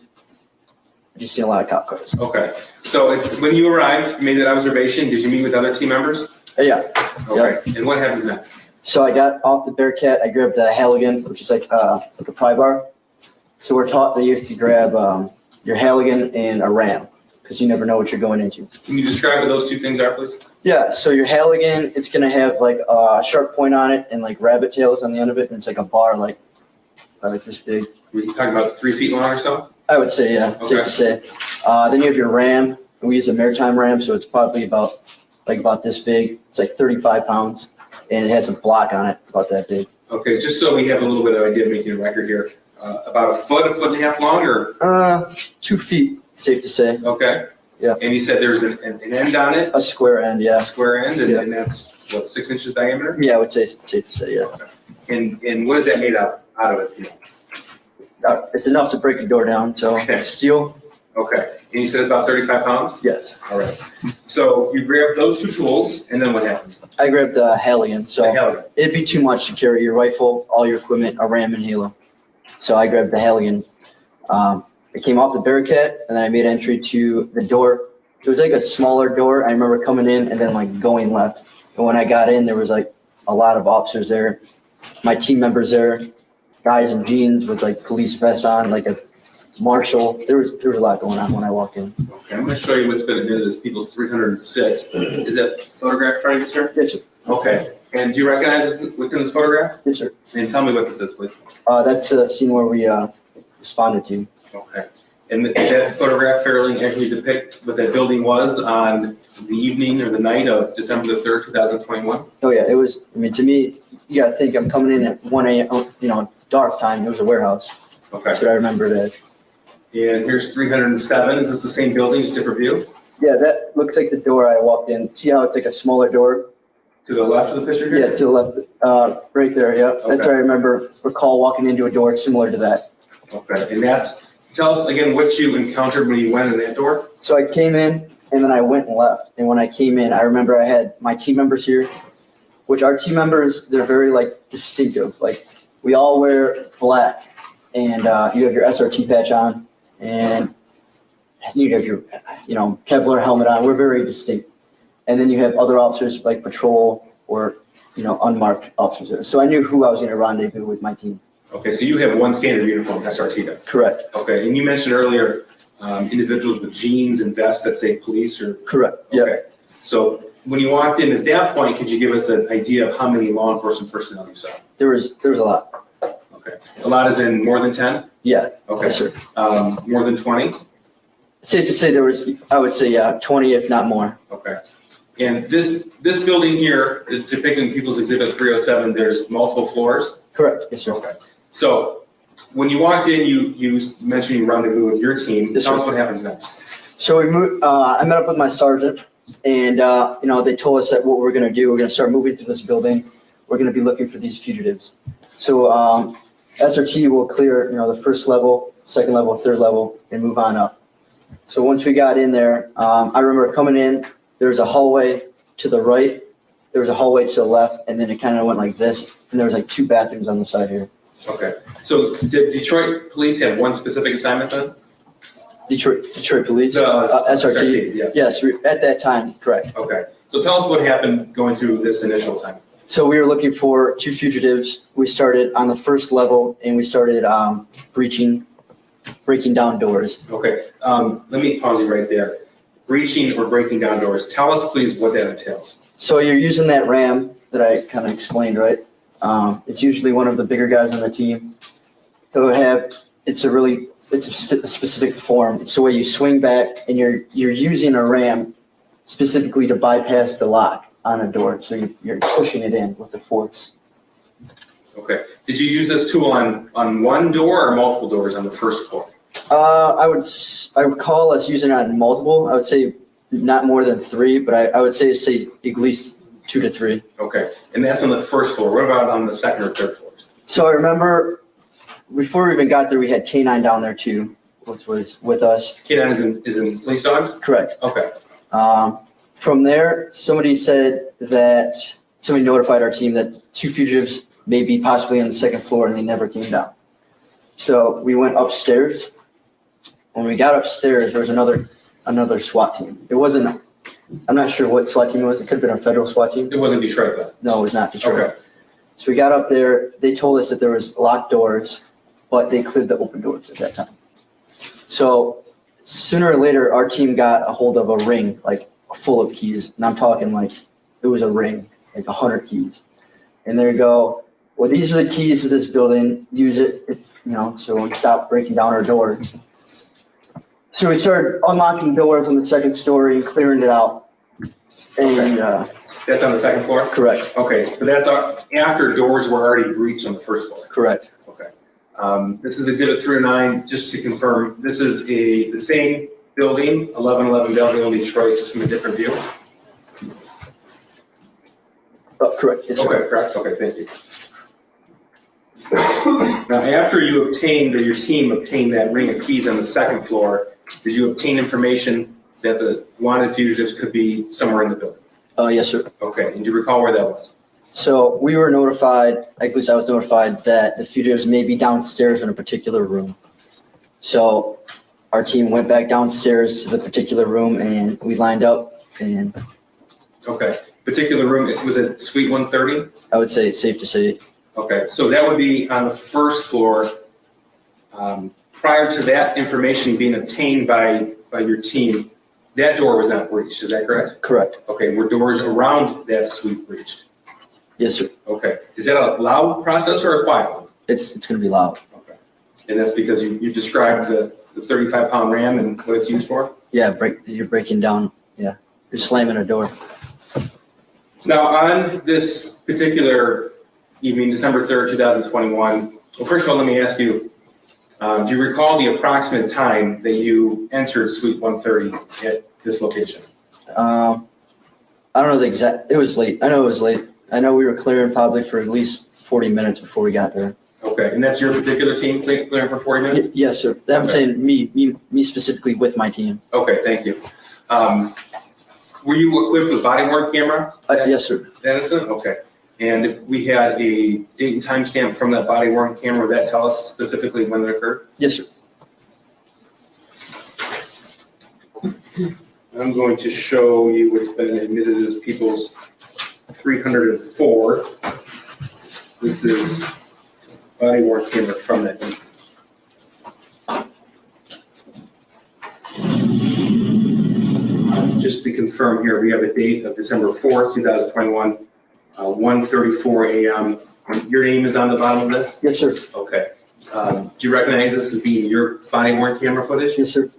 a lot of cop cars. Okay, so it's, when you arrived, you made that observation, did you meet with other team members? Yeah. Okay, and what happens next? So I got off the Bearcat, I grabbed the Halligan, which is like a pry bar. So we're taught that you have to grab your Halligan and a ram, because you never know what you're going into. Can you describe what those two things are, please? Yeah, so your Halligan, it's gonna have like a sharp point on it and like rabbit tails on the end of it, and it's like a bar like this big. Were you talking about 3 feet long or so? I would say, yeah, safe to say. Then you have your ram. We use a maritime ram, so it's probably about this big. It's like 35 pounds, and it has a block on it about that big. Okay, just so we have a little bit of idea of making a record here, about a foot and a half long, or? 2 feet, safe to say. Okay. Yeah. And you said there's an end on it? A square end, yeah. A square end, and, Yeah. and that's, what, 6 inches diameter? Yeah, I would say safe to say, yeah. And what is that made out of it? You know? It's enough to break a door down, so Okay. it's steel. Okay, and you said it's about 35 pounds? Yes. All right. So you grab those two tools, and then what happens? I grabbed the Halligan, so The Halligan. it'd be too much to carry your rifle, all your equipment, a ram, and halo. So I grabbed the Halligan. I came off the Bearcat, and then I made entry to the door. It was like a smaller door. I remember coming in and then like going left. And when I got in, there was like a lot of officers there. My team members there, guys in jeans with like police vests on, like a marshal. There was a lot going on when I walked in. Okay, I'm gonna show you what's been admitted as People's 306. Is that photograph in front of you, sir? Yes, sir. Okay, and do you recognize what's in this photograph? Yes, sir. And tell me what this is, please. That's a scene where we responded to. Okay. And does that photograph fairly accurately depict what that building was on the evening or the night of December the 3rd, 2021? Oh yeah, it was. I mean, to me, you gotta think I'm coming in at 1 a.m. Dark time. It was a warehouse. Okay. That's what I remember it as. And here's 307. Is this the same building, just different view? Yeah, that looks like the door I walked in. See how it's like a smaller door? To the left of the picture here? Yeah, to the left, right there. Yeah, that's what I recall walking into a door similar to that. Okay. And tell us again what you encountered when you went in that door. So I came in and then I went and left. And when I came in, I remember I had my team members here, which our team members, they're very like distinctive. Like we all wear black, and you have your SRT patch on, and you have your, Kevlar helmet on. We're very distinct. And then you have other officers like patrol or, unmarked officers there. So I knew who I was going to rendezvous with my team. Okay, so you have one standard uniform, SRT then? Correct. Okay, and you mentioned earlier individuals with jeans and vests that say police or? Correct, yeah. Okay, so when you walked in at that point, could you give us an idea of how many law enforcement personnel you saw? There was a lot. Okay, a lot is in more than 10? Yeah. Okay. Yes, sir. More than 20? Safe to say there was, I would say, 20, if not more. Okay. And this building here is depicted in People's Exhibit 307. There's multiple floors? Correct, yes, sir. Okay. So when you walked in, you mentioned you rendezvous with your team. Yes, Tell sir. us what happens next. So we moved, I met up with my sergeant, and, they told us that what we're going to do, we're going to start moving through this building. We're going to be looking for these fugitives. So SRT will clear, the first level, second level, third level, and move on up. So once we got in there, I remember coming in, there was a hallway to the right, there was a hallway to the left, and then it kind of went like this, and there was like 2 bathrooms on the side here. Okay. So did Detroit police have one specific assignment then? Detroit police? SRT? Yeah. Yes, at that time, correct. Okay. So tell us what happened going through this initial assignment. So we were looking for 2 fugitives. We started on the first level, and we started breaking down doors. Okay. Let me pause you right there. Breaching or breaking down doors. Tell us, please, what that entails. So you're using that ram that I kind of explained, right? It's usually one of the bigger guys on the team. It's a specific form. It's the way you swing back, and you're using a ram specifically to bypass the lock on a door. So you're pushing it in with the force. Okay. Did you use this tool on one door or multiple doors on the first floor? I would call us using it on multiple. I would say not more than 3, but I would say at least 2 to 3. Okay. And that's on the first floor. What about on the second or third floors? So I remember before we even got there, we had K9 down there too, which was with us. K9 is in police dogs? Correct. Okay. From there, somebody notified our team that 2 fugitives may be possibly on the second floor, and they never came down. So we went upstairs. When we got upstairs, there was another SWAT team. It wasn't, I'm not sure what SWAT team it was. It could have been a federal SWAT team. It wasn't Detroit then? No, it was not Detroit. Okay. So we got up there. They told us that there was locked doors, but they cleared the open doors at that time. So sooner or later, our team got a hold of a ring, like full of keys. And I'm talking like it was a ring, like 100 keys. And there you go. Well, these are the keys to this building. Use it, so we stopped breaking down our doors. So we started unlocking doors on the second story and clearing it out. And that's on the second floor? Correct. Okay, but that's after doors were already breached on the first floor? Correct. Okay. This is Exhibit 309, just to confirm, this is the same building, 1111 Belleville, Detroit, just from a different view? Correct. Yes, sir. Okay, correct. Okay, thank you. Now, after you obtained, or your team obtained that ring of keys on the second floor, did you obtain information that the wanted fugitives could be somewhere in the building? Yes, sir. Okay, and do you recall where that was? So we were notified, at least I was notified, that the fugitives may be downstairs in a particular room. So our team went back downstairs to the particular room and we lined up and. Okay, particular room, was it Suite 130? I would say it's safe to say. Okay, so that would be on the first floor. Prior to that information being obtained by your team, that door was not breached, is that correct? Correct. Okay, were doors around that suite breached? Yes, sir. Okay, is that a loud process or a quiet one? It's going to be loud. Okay, and that's because you described the 35-pound ram and what it's used for? Yeah, you're breaking down. Yeah, you're slamming a door. Now, on this particular evening, December 3rd, 2021, well, first of all, let me ask you, do you recall the approximate time that you entered Suite 130 at this location? I don't know the exact, it was late. I know it was late. I know we were clearing probably for at least 40 minutes before we got there. Okay, and that's your particular team clearing for 40 minutes? Yes, sir. I'm saying me specifically with my team. Okay, thank you. Were you equipped with body worn camera? Yes, sir. That instant? Okay. And if we had a date and time stamp from that body worn camera, would that tell us specifically when it occurred? Yes, sir. I'm going to show you what's been admitted as people's 304. This is body worn camera from that date. Just to confirm here, we have a date of December 4th, 2021, 1:34 a.m. Your name is on the bottom of this? Yes, sir. Okay. Do you recognize this as being your body worn camera footage? Yes, sir.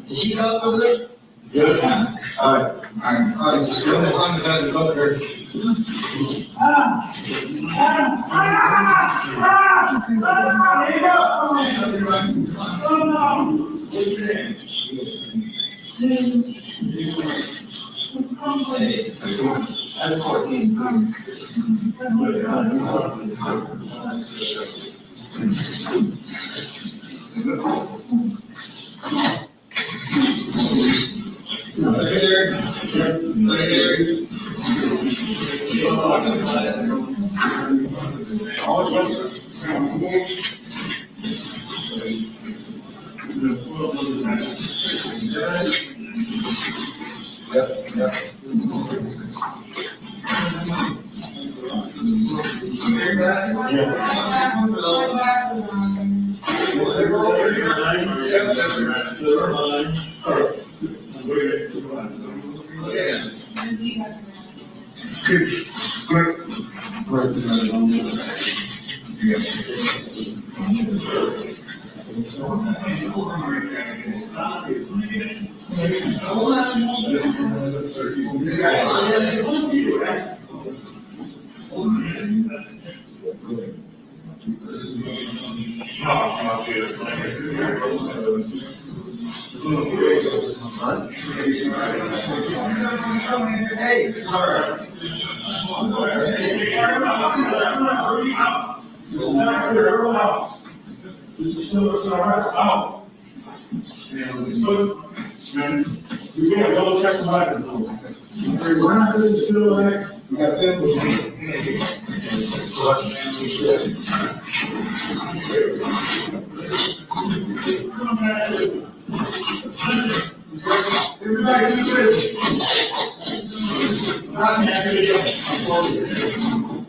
Is he up over there? Yeah. All right. Just go on the boat there.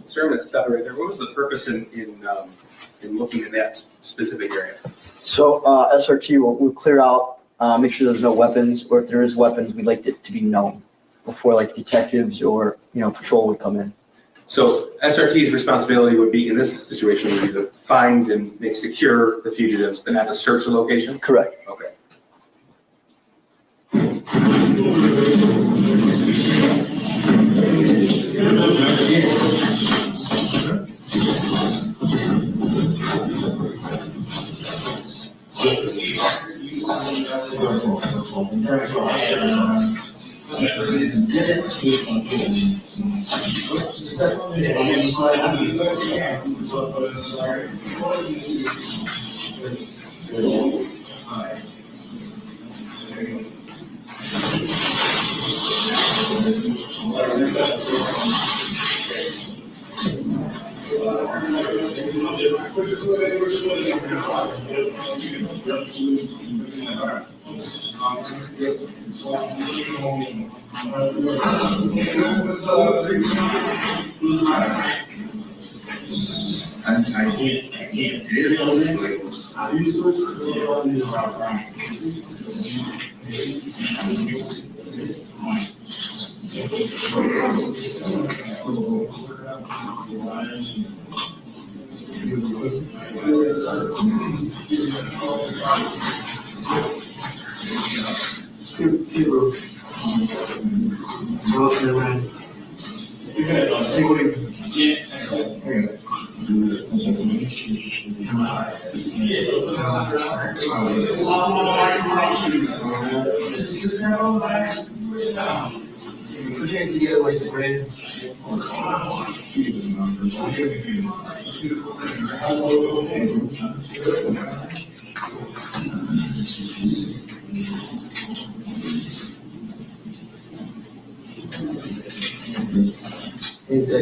Sir, I'm gonna stop right there. What was the purpose in looking at that specific area? So SRT will clear out, make sure there's no weapons, or if there is weapons, we'd like it to be known before like detectives or, patrol would come in. So SRT's responsibility would be, in this situation, would be to find and make secure the fugitives, but not to search the location? Correct. Okay.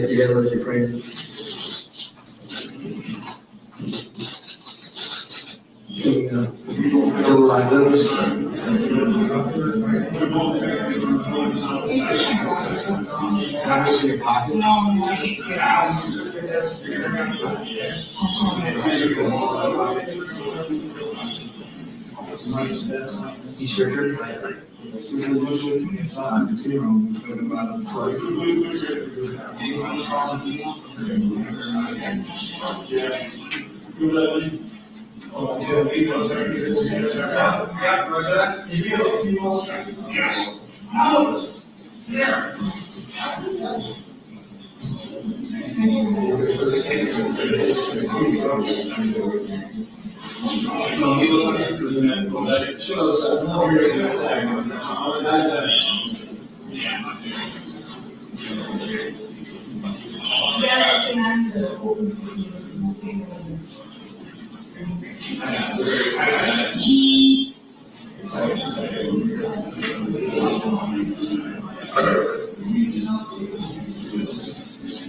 Together with your friend.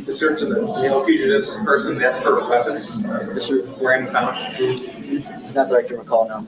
The search of the male fugitives person, that's for weapons. Yes, sir. Where any found? Not that I can recall now.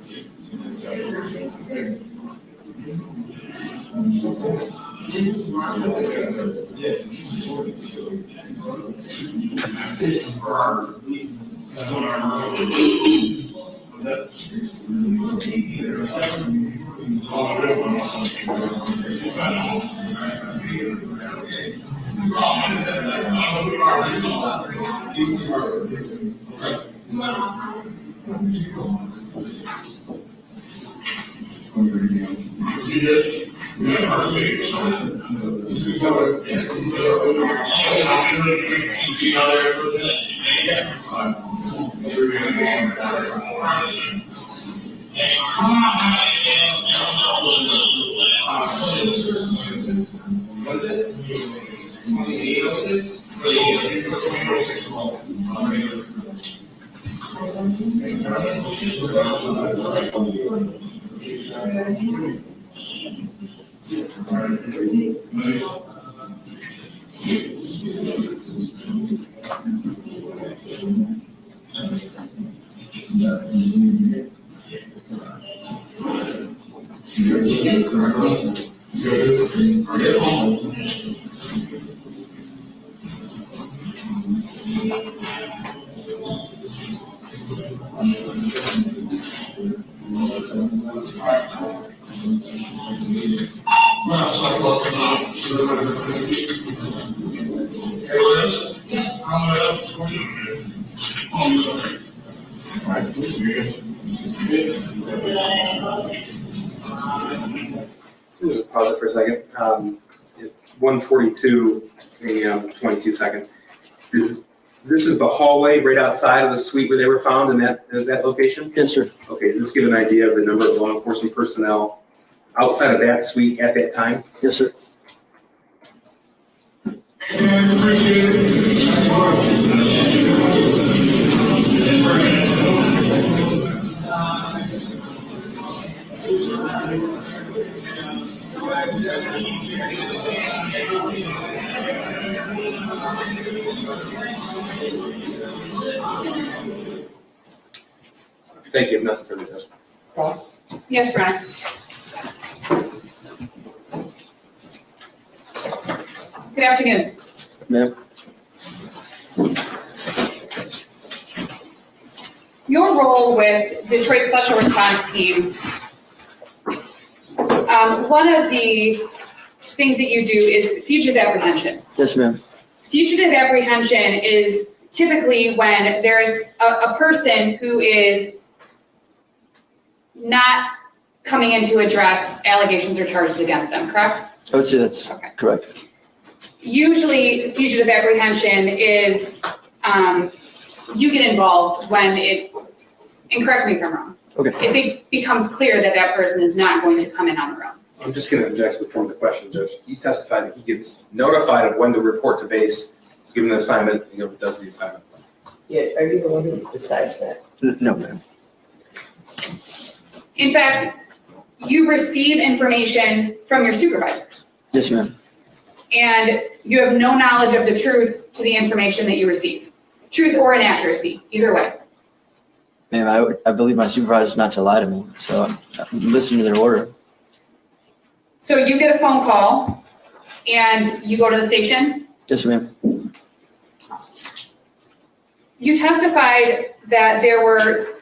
Just pause it for a second. 1:42 a.m., 22 seconds. This is the hallway right outside of the suite where they were found in that location? Yes, sir. Okay, does this give an idea of the number of law enforcement personnel outside of that suite at that time? Yes, sir. Thank you. Nothing further, Judge. Ross? Yes, Your Honor. Good afternoon. Ma'am. Your role with Detroit Special Response Team, one of the things that you do is fugitive apprehension. Yes, ma'am. Fugitive apprehension is typically when there's a person who is not coming in to address allegations or charges against them, correct? I would say that's Okay. correct. Usually, fugitive apprehension is, you get involved when and correct me if I'm wrong. Okay. If it becomes clear that that person is not going to come in on their own. I'm just going to object to the form of the question, Judge. He's testified that he gets notified of when to report to base. He's given an assignment, he does the assignment. Yeah, are you the one who decides that? No, ma'am. In fact, you receive information from your supervisors, Yes, ma'am. and you have no knowledge of the truth to the information that you receive. Truth or inaccuracy, either way. Ma'am, I believe my supervisor's not to lie to me, so I'm listening to their order. So you get a phone call, and you go to the station. Yes, ma'am. You testified that there were,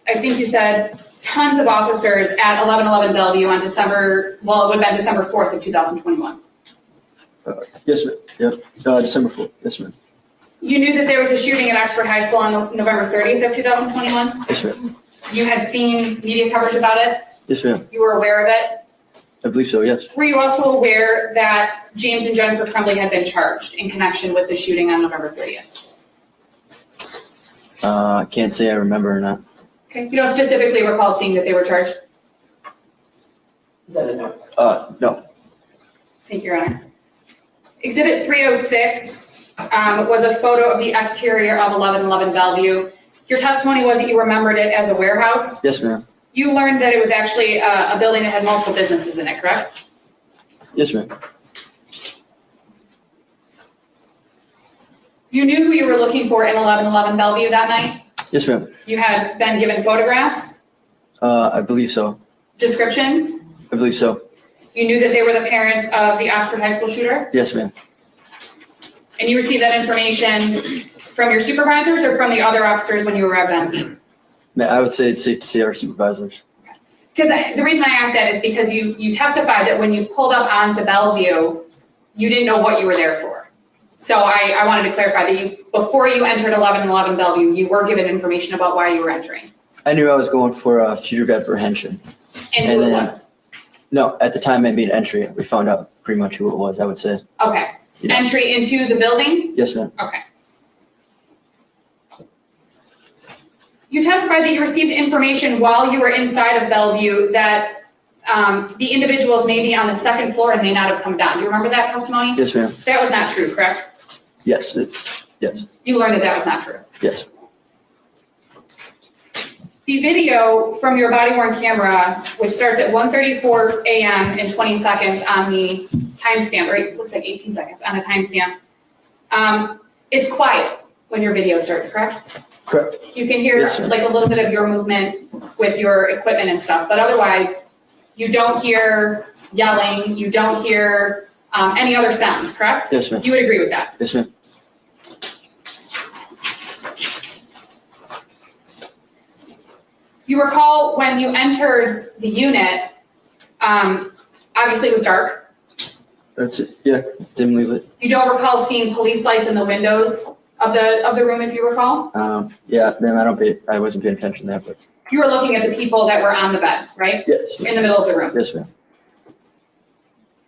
I think you said, tons of officers at 1111 Bellevue on it would have been December 4th of 2021. Yes, ma'am. Yep. December 4th. Yes, ma'am. You knew that there was a shooting at Oxford High School on November 30th of 2021. Yes, ma'am. You had seen media coverage about it. Yes, ma'am. You were aware of it. I believe so, yes. Were you also aware that James and Jennifer Crumbley had been charged in connection with the shooting on November 30th? I can't say I remember or not. Okay. You don't specifically recall seeing that they were charged? Is that a no? No. Thank you, Your Honor. Exhibit 306 was a photo of the exterior of 1111 Bellevue. Your testimony was that you remembered it as a warehouse. Yes, ma'am. You learned that it was actually a building that had multiple businesses in it, correct? Yes, ma'am. You knew who you were looking for in 1111 Bellevue that night? Yes, ma'am. You had been given photographs, I believe so. descriptions? I believe so. You knew that they were the parents of the Oxford High School shooter? Yes, ma'am. And you received that information from your supervisors or from the other officers when you arrived on scene? Man, I would say it's safe to say our supervisors. Because the reason I asked that is because you testified that when you pulled up onto Bellevue, you didn't know what you were there for. So I wanted to clarify that before you entered 1111 Bellevue, you were given information about why you were entering. I knew I was going for a fugitive apprehension. And who it then- was? No, at the time I made entry, we found out pretty much who it was, I would say. Okay. Yeah. Entry into the building? Yes, ma'am. Okay. You testified that you received information while you were inside of Bellevue that the individuals may be on the second floor and may not have come down. Do you remember that testimony? Yes, ma'am. That was not true, correct? Yes, yes, You learned that that was not true. yes. The video from your body-worn camera, which starts at 1:34 a.m. and 20 seconds on the timestamp, or it looks like 18 seconds on the timestamp, it's quiet when your video starts, correct? Correct. You can hear Yes, ma'am. like a little bit of your movement with your equipment and stuff, but otherwise, you don't hear yelling, you don't hear any other sounds, correct? Yes, ma'am. You would agree with that? Yes, ma'am. You recall when you entered the unit, obviously it was dark. That's it, yeah, dimly lit. You don't recall seeing police lights in the windows of the room, if you recall? Yeah, ma'am, I wasn't paying attention to that, but You were looking at the people that were on the bed, right? yes, In the middle of the room. yes, ma'am.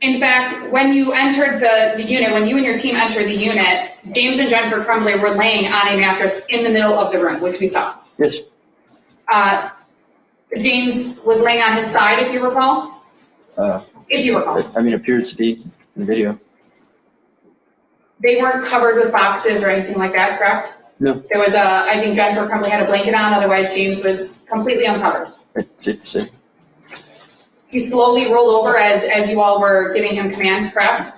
In fact, when you entered the unit, when you and your team entered the unit, James and Jennifer Crumbley were laying on a mattress in the middle of the room, which we saw. Yes, James was laying on his side, if you recall? If you recall. I mean, appears to be in the video. They weren't covered with boxes or anything like that, correct? No. There was I think Jennifer Crumbley had a blanket on, otherwise James was completely uncovered. It's safe to say. He slowly rolled over as you all were giving him commands, correct?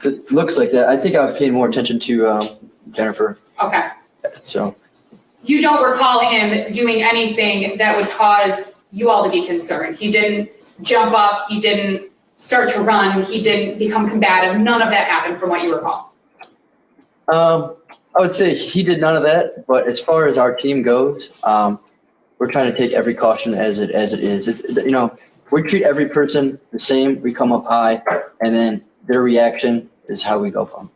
It looks like that. I think I was paying more attention to Jennifer, Okay. so. You don't recall him doing anything that would cause you all to be concerned. He didn't jump up, he didn't start to run, he didn't become combative. None of that happened from what you recall. I would say he did none of that, but as far as our team goes, we're trying to take every caution as it is. We treat every person the same. We come up high, and then their reaction is how we go from.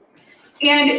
And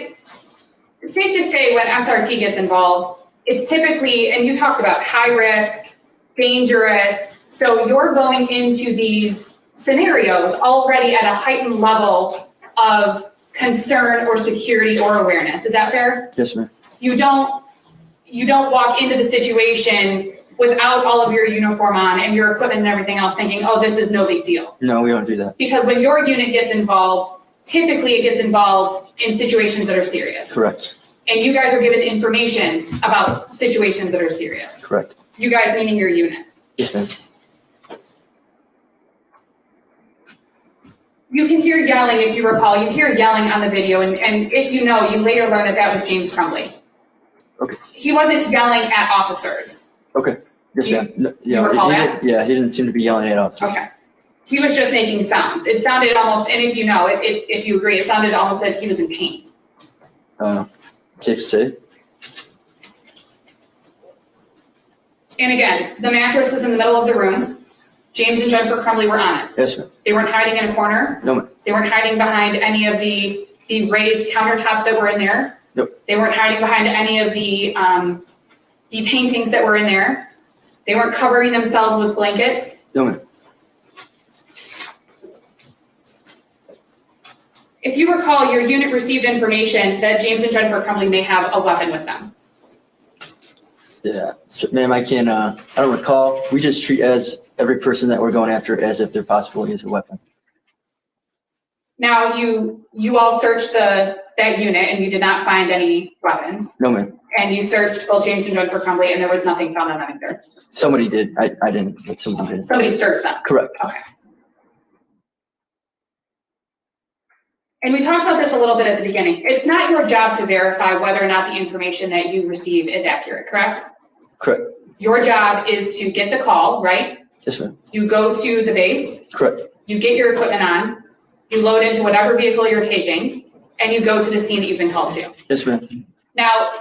it's safe to say when SRT gets involved, it's typically, and you talked about high risk, dangerous. So you're going into these scenarios already at a heightened level of concern or security or awareness. Is that fair? Yes, ma'am. You don't walk into the situation without all of your uniform on and your equipment and everything else thinking, oh, this is no big deal. No, we don't do that. Because when your unit gets involved, typically it gets involved in situations that are serious. Correct. And you guys are given information about situations that are serious. Correct. You guys meaning your unit. Yes, ma'am. You can hear yelling if you recall. You hear yelling on the video, and if you know, you later learn that that was James Crumbley. Okay. He wasn't yelling at officers. Okay. Yes, You- ma'am. No, you recall that? Yeah, he didn't seem to be yelling at us. Okay. He was just making sounds. It sounded almost, and if you know, if you agree, it sounded almost like he was in pain. Safe to say. And again, the mattress was in the middle of the room. James and Jennifer Crumbley were on it. Yes, ma'am. They weren't hiding in a corner. No, ma'am. They weren't hiding behind any of the raised countertops that were in there. Nope. They weren't hiding behind any of the paintings that were in there. They weren't covering themselves with blankets. No, ma'am. If you recall, your unit received information that James and Jennifer Crumbley may have a weapon with them. Yeah, so, ma'am, I don't recall. We just treat every person that we're going after as if their possible use a weapon. Now, you all searched the that unit and you did not find any weapons. No, ma'am. And you searched both James and Doug for Crumbley and there was nothing found on them either. Somebody did. I didn't, but somebody did. Somebody searched them. Correct. Okay. And we talked about this a little bit at the beginning. It's not your job to verify whether or not the information that you receive is accurate, correct? Correct. Your job is to get the call, right? Yes, ma'am. You go to the base, Correct. you get your equipment on, you load into whatever vehicle you're taking, and you go to the scene that you've been called to. Yes, ma'am. Now,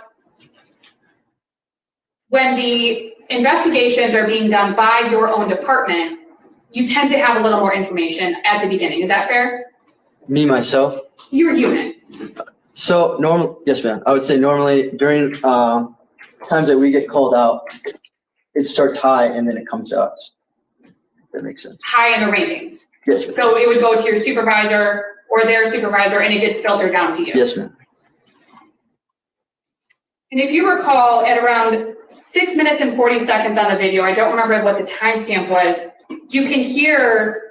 when the investigations are being done by your own department, you tend to have a little more information at the beginning. Is that fair? Me, myself. Your unit. So yes, ma'am. I would say normally during times that we get called out, it starts high and then it comes to us. If that makes sense. High in the rankings. Yes, ma'am. So it would go to your supervisor or their supervisor and it gets filtered down to you. Yes, ma'am. And if you recall, at around 6 minutes and 40 seconds on the video, I don't remember what the timestamp was, you can hear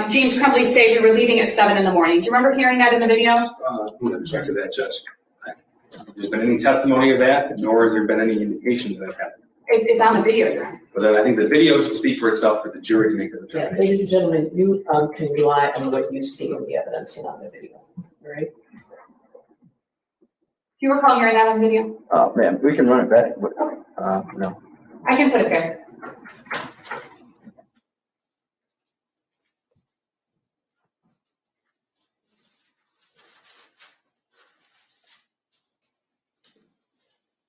James Crumbley say we were leaving at 7 in the morning. Do you remember hearing that in the video? I'm going to check to that, Judge. Has there been any testimony of that, nor has there been any indication that happened? It's on the video, Your Honor. But then I think the video should speak for itself for the jury to make a Yeah, determination. ladies and gentlemen, you can rely on what you see in the evidence and on the video, all right? Do you recall hearing that on the video? Oh, man, we can run it back, but no. I can put it there.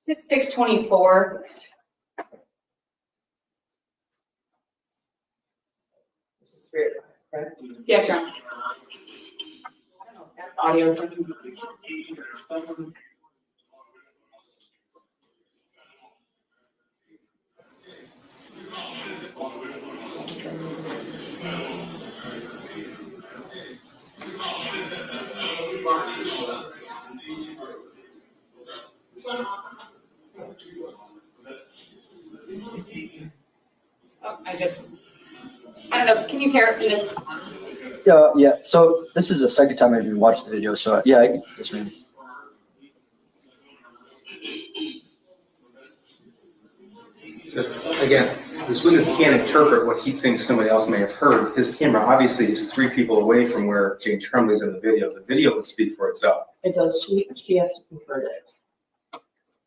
It's 6:24. This is very, right? Yes, Your Honor. I don't know if that audio is working. Oh, I don't know, can you hear it from this? Yeah, so this is the second time I've even watched the video, so yeah, yes, ma'am. Again, this witness can't interpret what he thinks somebody else may have heard. His camera obviously is 3 people away from where James Crumbley's in the video. The video would speak for itself. It does, she has to confirm it.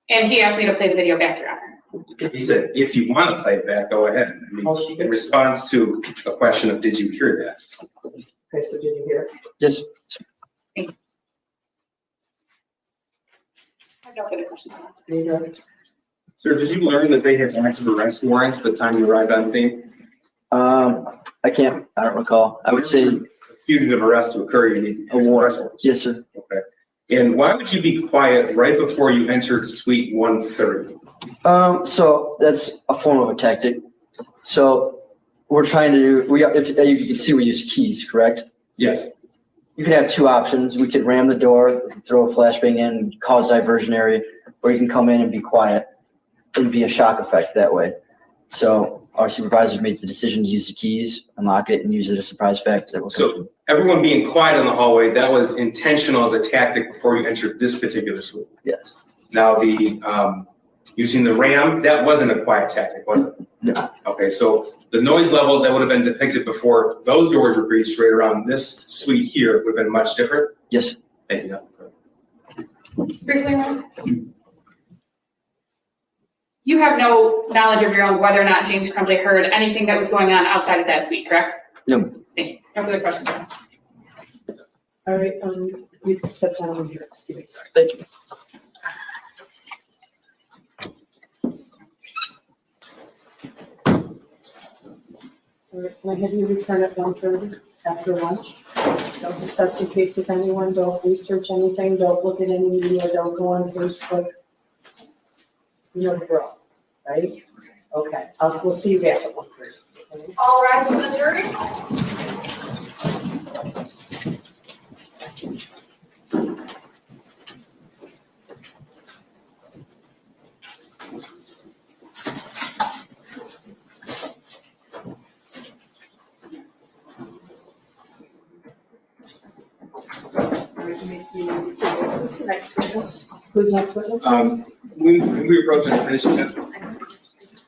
And he asked me to play the video back, Your Honor. He said, if you want to play it back, go ahead. I mean, in response to a question of, did you hear that? Okay, so did you hear it? Yes. I have no further questions. There you go. Sir, did you learn that they had active arrest warrants at the time you arrived on scene? I don't recall. I would say A fugitive arrest to occur, you need a warrant. arrest warrants. Yes, sir. Okay. And why would you be quiet right before you entered suite 130? So that's a form of a tactic. So we're trying to if you can see, we use keys, correct? Yes. You could have 2 options. We could ram the door, throw a flashbang in, cause diversionary, or you can come in and be quiet. It'd be a shock effect that way. So our supervisors made the decision to use the keys, unlock it, and use it as a surprise fact. So everyone being quiet in the hallway, that was intentional as a tactic before you entered this particular suite? Yes. Now the using the ram, that wasn't a quiet tactic, was it? No. Okay, so the noise level that would have been depicted before those doors were breached right around this suite here would have been much different? Yes. Thank you. Briefly, Ron? You have no knowledge of your own whether or not James Crumbley heard anything that was going on outside of that suite, correct? No. Thank you. No further questions. All right, you can step down over here, excuse me. Thank you. All right, can I have you return at 1:30 after lunch? Don't discuss the case with anyone, don't research anything, don't look at any media, don't go on Facebook. You know the drill, right? Okay, we'll see you back at 1:30. Okay? All rise for the jury. right, who's the next witness? Who's next witness? We approach and finish the session. Just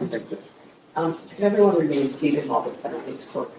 Can everyone remain seated while the penalties court?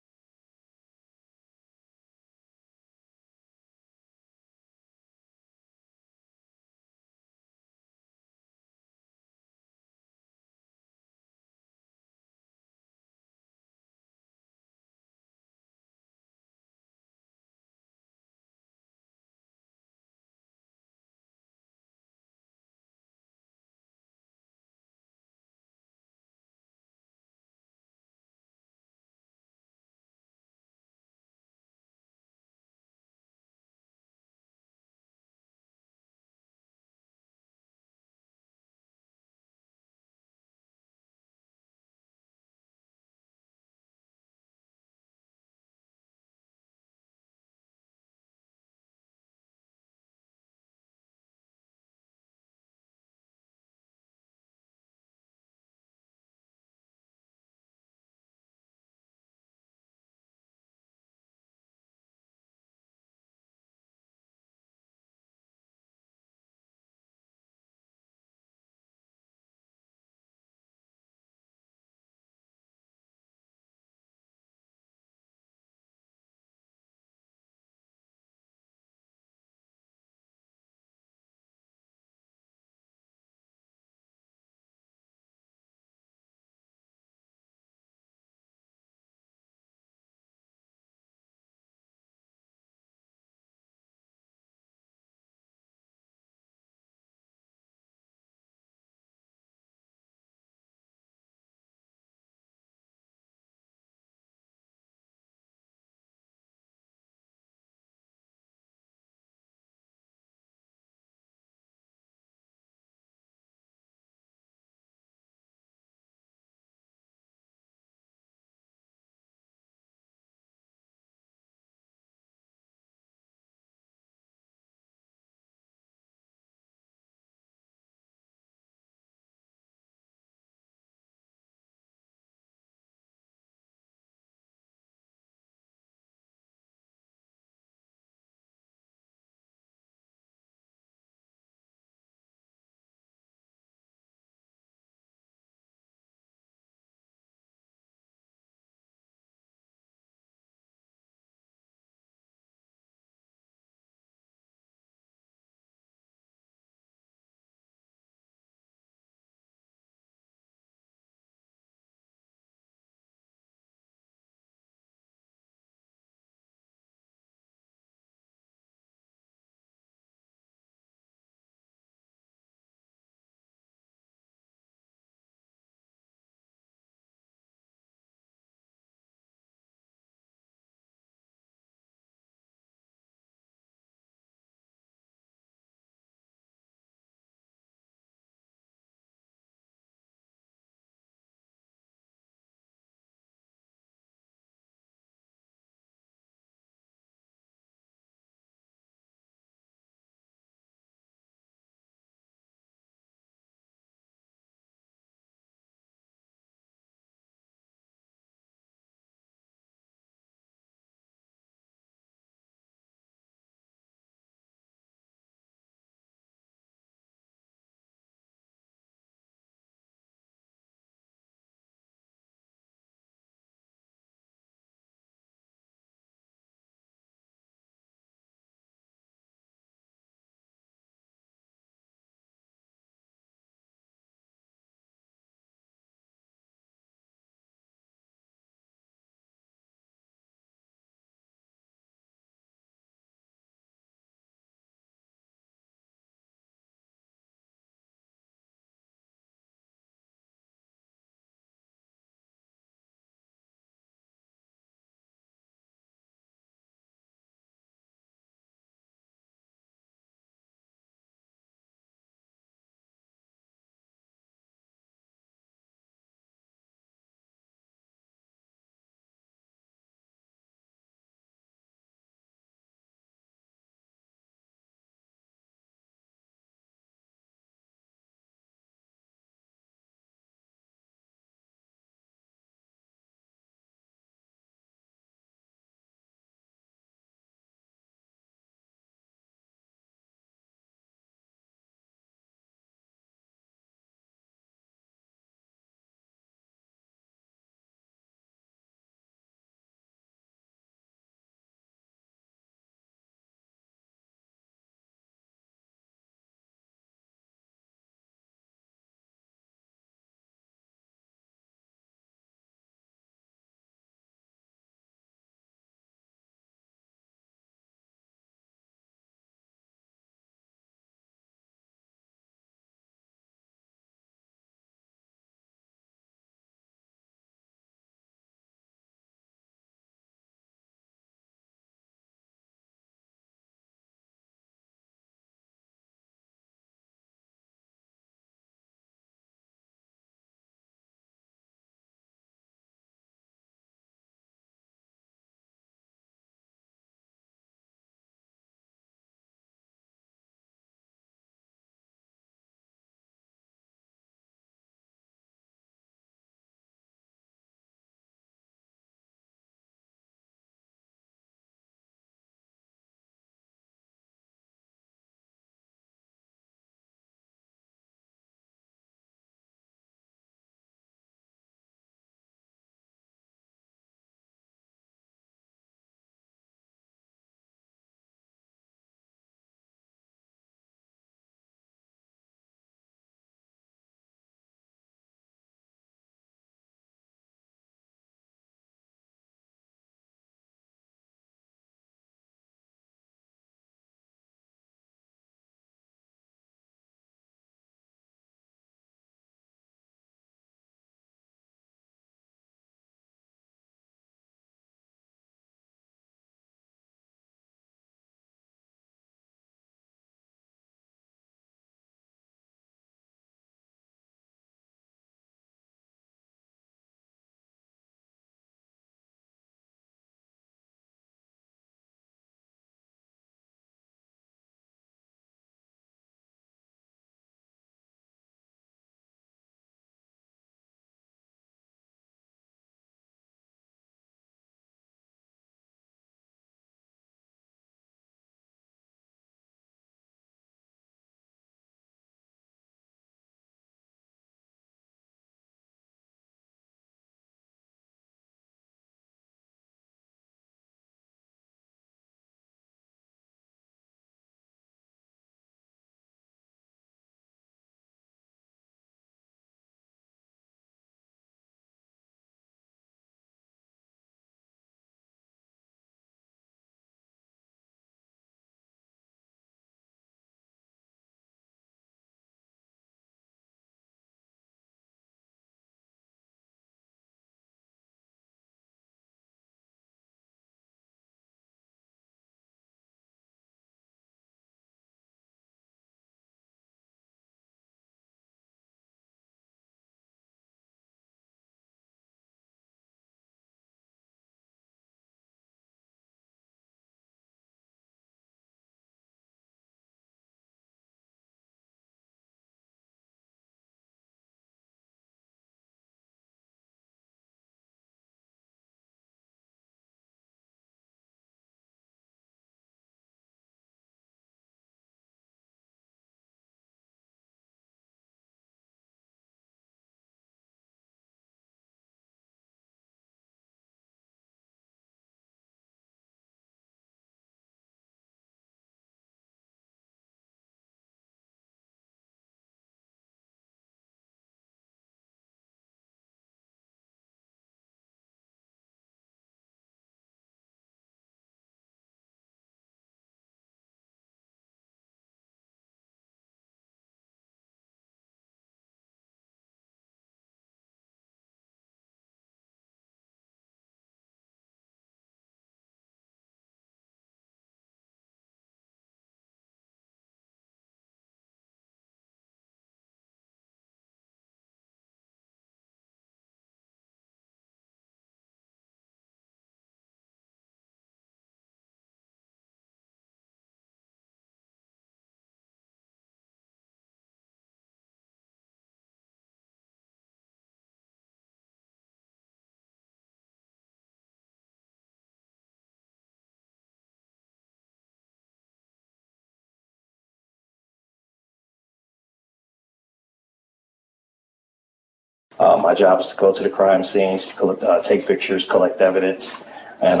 My job is to go to the crime scenes, take pictures, collect evidence, and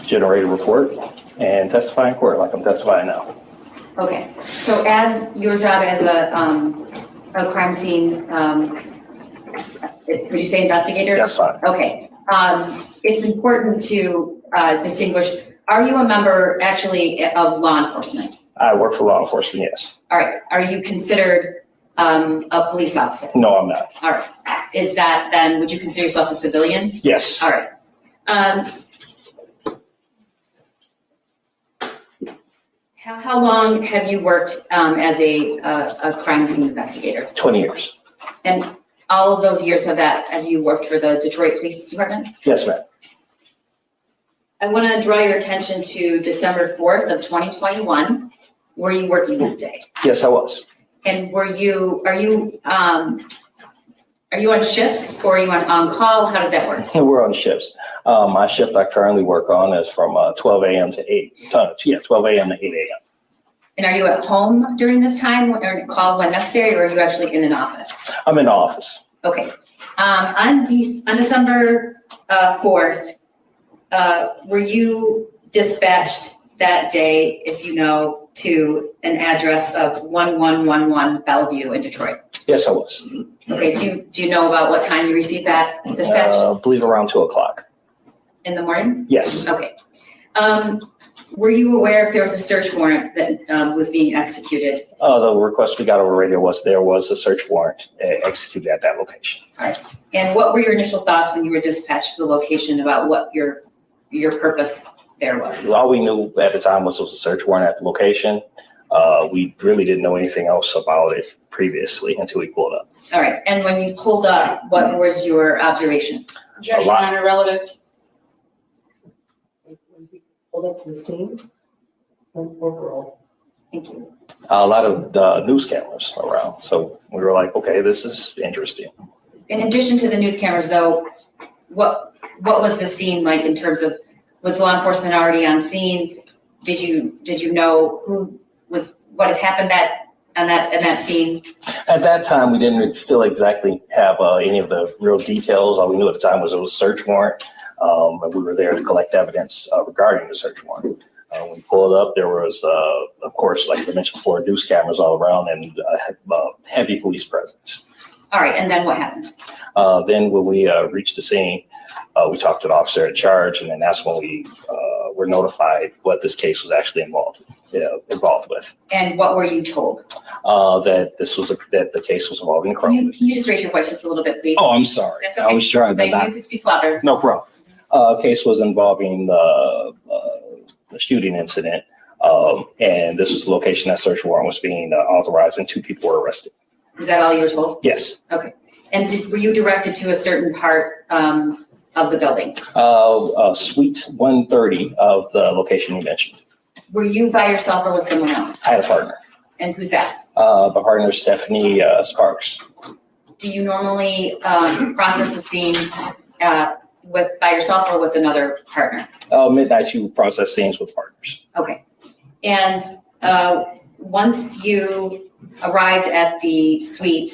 generate a report and testify in court like I'm testifying now. Okay, so as your job as a crime scene, would you say investigator? That's fine. Okay, it's important to distinguish, are you a member actually of law enforcement? I work for law enforcement, yes. All right, are you considered a police officer? No, I'm not. All right, is that then, would you consider yourself a civilian? Yes. All right. How long have you worked as a crime scene investigator? 20 years. And all of those years have you worked for the Detroit Police Department? Yes, ma'am. I want to draw your attention to December 4th of 2021. Were you working that day? Yes, I was. And are you on shifts or are you on call? How does that work? We're on shifts. My shift I currently work on is from 12 a.m. to 12 a.m. to 8 a.m. And are you at home during this time or called when necessary, or are you actually in an office? I'm in the office. Okay. On December 4th, were you dispatched that day, if you know, to an address of 1111 Bellevue in Detroit? Yes, I was. Okay, do you know about what time you received that dispatch? I believe around 2 o'clock. In the morning? Yes. Okay. Were you aware if there was a search warrant that was being executed? The request we got over radio was there was a search warrant executed at that location. All right. And what were your initial thoughts when you were dispatched to the location about what your purpose there was? All we knew at the time was a search warrant at the location. We really didn't know anything else about it previously until we pulled up. All right. And when you pulled up, what was your observation? Objection, Honor, relatives. Pulled up to the scene. Overall. Thank you. A lot of news cameras around. So we were like, okay, this is interesting. In addition to the news cameras, though, what was the scene like in terms of, was law enforcement already on scene? Did you know what had happened in that scene? At that time, we didn't still exactly have any of the real details. All we knew at the time was it was a search warrant. And we were there to collect evidence regarding the search warrant. When we pulled up, there was, of course, like I mentioned before, news cameras all around and heavy police presence. All right, and then what happened? Then when we reached the scene, we talked to the officer in charge, and then that's when we were notified what this case was actually involved with. And what were you told? That the case was involving Crumbley. Can you just raise your voice just a little bit, please? Oh, I'm sorry. That's okay. I was trying to You could speak louder. No problem. Case was involving the shooting incident, and this was the location that search warrant was being authorized, and 2 people were arrested. Is that all you were told? Yes. Okay. And were you directed to a certain part of the building? Suite 130 of the location you mentioned. Were you by yourself or with someone else? I had a partner. And who's that? My partner is Stephanie Sparks. Do you normally process the scene by yourself or with another partner? Midnight, you process scenes with partners. Okay. And once you arrived at the suite,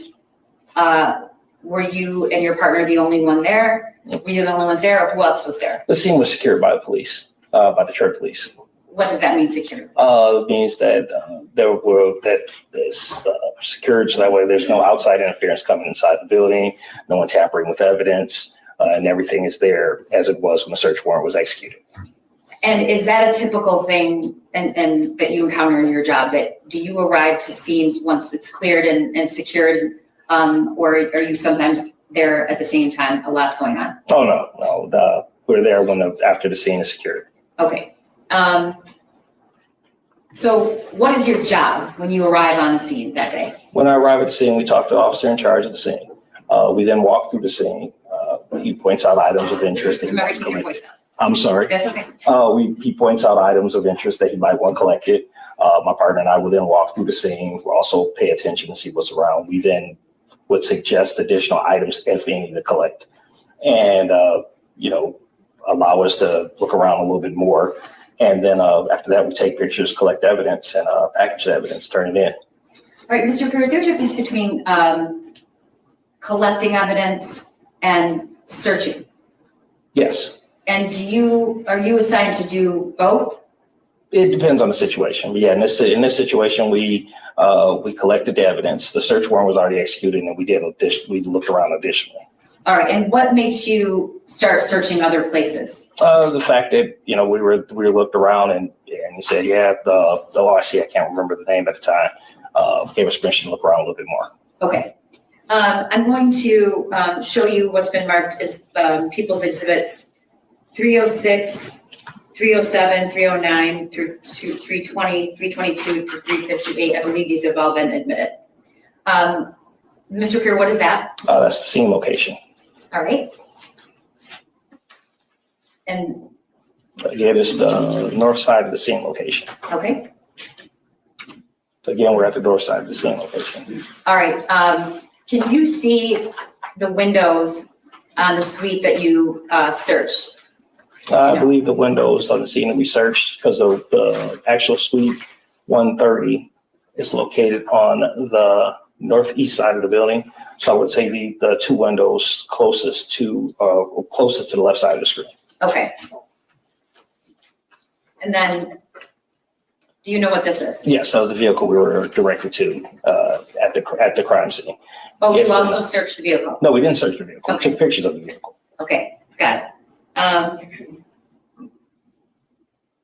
were you and your partner the only one there? Were you the only ones there, or who else was there? The scene was secured by the police, by the church police. What does that mean, secured? It means that there's secured, so that way there's no outside interference coming inside the building, no one tampering with evidence, and everything is there as it was when the search warrant was executed. And is that a typical thing and that you encounter in your job? That do you arrive to scenes once it's cleared and secured, or are you sometimes there at the same time? A lot's going on. Oh no. We're there after the scene is secured. Okay. So what is your job when you arrive on the scene that day? When I arrive at the scene, we talk to the officer in charge of the scene. We then walk through the scene. He points out items of interest. Remember to keep your voice down. I'm sorry. That's okay. He points out items of interest that he might want collected. My partner and I will then walk through the scene. We'll also pay attention and see what's around. We then would suggest additional items if any to collect, and allow us to look around a little bit more. And then after that, we take pictures, collect evidence, and package the evidence, turn it in. All right, Mr. Cruz, there's a difference between collecting evidence and searching. Yes, And are you assigned to do both? it depends on the situation. But yeah, in this situation, we collected the evidence. The search warrant was already executed, and we looked around additionally. All right, and what makes you start searching other places? The fact that, we looked around and he said, yeah, the OIC, I can't remember the name at the time, gave us permission to look around a little bit more. Okay. I'm going to show you what's been marked as people's exhibits 306, 307, 309 through 320, 322 to 358. I believe these have all been admitted. Mr. Kerr, what is that? That's the scene location. All right. And, Again, it's the north side of the scene location. okay. Again, we're at the north side of the scene location. All right. Can you see the windows on the suite that you searched? I believe the windows on the scene that we searched, because of the actual suite 130 is located on the northeast side of the building. So I would say the two windows closest to the left side of the screen. Okay. And then, do you know what this is? Yes, that was the vehicle we were directed to at the crime scene. Oh, Yes, you and also searched the vehicle? No, we didn't search the vehicle. Okay. We took pictures of the vehicle. Okay, got it.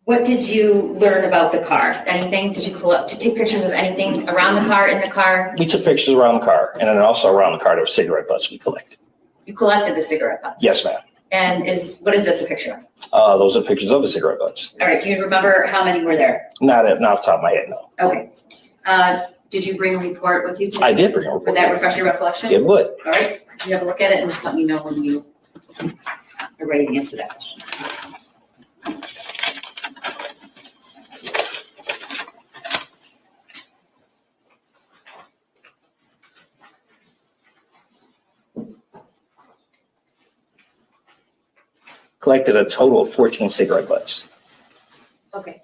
What did you learn about the car? Anything? Did you take pictures of anything around the car, in the car? We took pictures around the car, and then also around the car there were cigarette butts we collected. You collected the cigarette butts? Yes, ma'am. And what is this a picture of? Those are pictures of the cigarette butts. All right, do you remember how many were there? Not off the top of my head, no. Okay. Did you bring a report with you today? I did bring a report. Would that refresh your recollection? It would. All right, could you have a look at it and just let me know when you are ready to answer that question? Collected a total of 14 cigarette butts. Okay.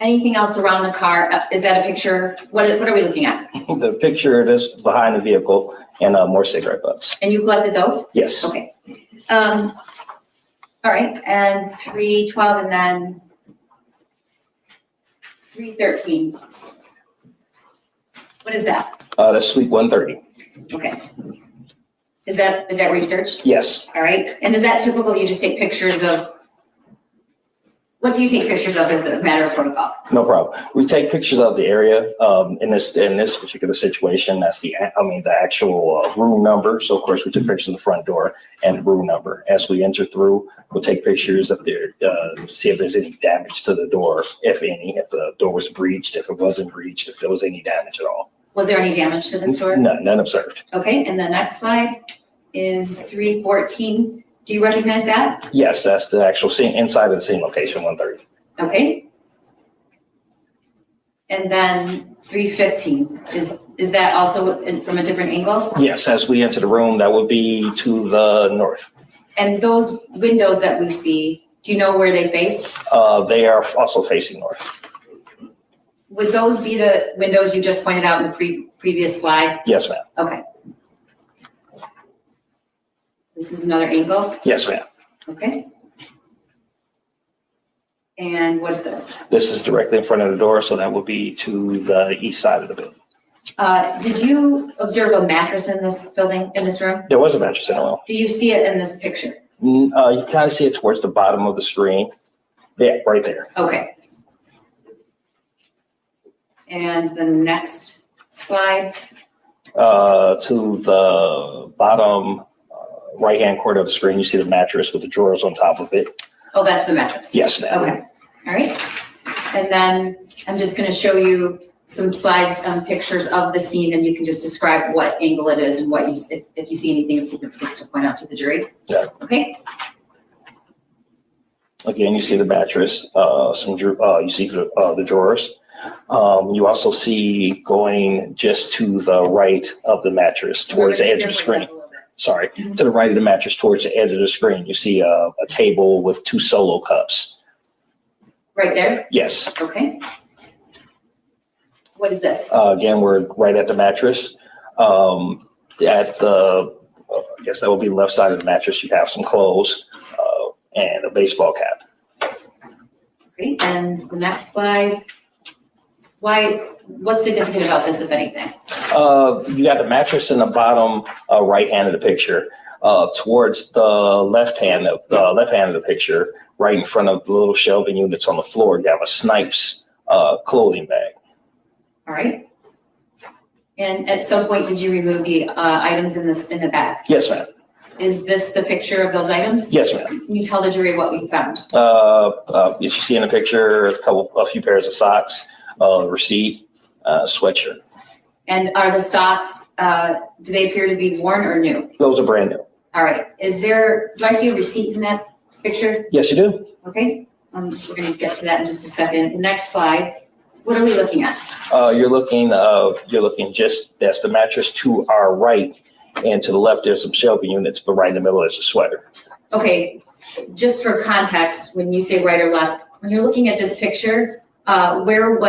Anything else around the car? Is that a picture? What are we looking at? The picture is behind the vehicle and more cigarette butts. And you collected those? Yes. Okay. All right, and 312 and then 313. What is that? That's suite 130. Okay. Is that where you searched? Yes. All right, and is that typical? You just take pictures of, what do you take pictures of as a matter of protocol? No problem. We take pictures of the area. In this particular situation, that's the actual room number. So of course we took pictures of the front door and the room number. As we enter through, we'll take pictures of there, see if there's any damage to the door, if any, if the door was breached, if it wasn't breached, if there was any damage at all. Was there any damage to this door? None observed. Okay, and the next slide is 314. Do you recognize that? Yes, that's the actual scene inside of the scene location 130. Okay. And then 315, is that also from a different angle? Yes, as we enter the room, that would be to the north. And those windows that we see, do you know where they faced? They are also facing north. Would those be the windows you just pointed out in the previous slide? Yes, ma'am. Okay. This is another angle? Yes, ma'am. Okay. And what's this? This is directly in front of the door, so that would be to the east side of the building. Did you observe a mattress in this building, in this room? There was a mattress in the room. Do you see it in this picture? You kind of see it towards the bottom of the screen. Yeah, right there. Okay. And the next slide? To the bottom right-hand corner of the screen, you see the mattress with the drawers on top of it. Oh, that's the mattress? Yes, ma'am. Okay, all right. And then I'm just gonna show you some slides, pictures of the scene, and you can just describe what angle it is and what if you see anything of significance to point out to the jury. Yeah. Okay. Again, you see the mattress, you see the drawers. You also see going just to the right of the mattress towards the edge of the screen. Sorry, to the right of the mattress towards the edge of the screen, you see a table with 2 solo cups. Right there? Yes. Okay. What is this? Again, we're right at the mattress. at the, I guess that would be the left side of the mattress, you have some clothes and a baseball cap. Great, and the next slide. What's significant about this, if anything? You got the mattress in the bottom right hand of the picture. Towards the left hand of the picture, right in front of the little shelving units on the floor, you have a Snipes clothing bag. All right. And at some point, did you remove the items in the bag? Yes, ma'am. Is this the picture of those items? Yes, ma'am. Can you tell the jury what we found? As you see in the picture, a few pairs of socks, receipt, sweatshirt. And are the socks, do they appear to be worn or new? Those are brand new. All right. Do I see a receipt in that picture? Yes, you do. Okay. We're going to get to that in just a second. The next slide. What are we looking at? You're looking that's the mattress to our right, and to the left, there's some shelving units, but right in the middle is a sweater. Okay. Just for context, when you say right or left, when you're looking at this picture, where's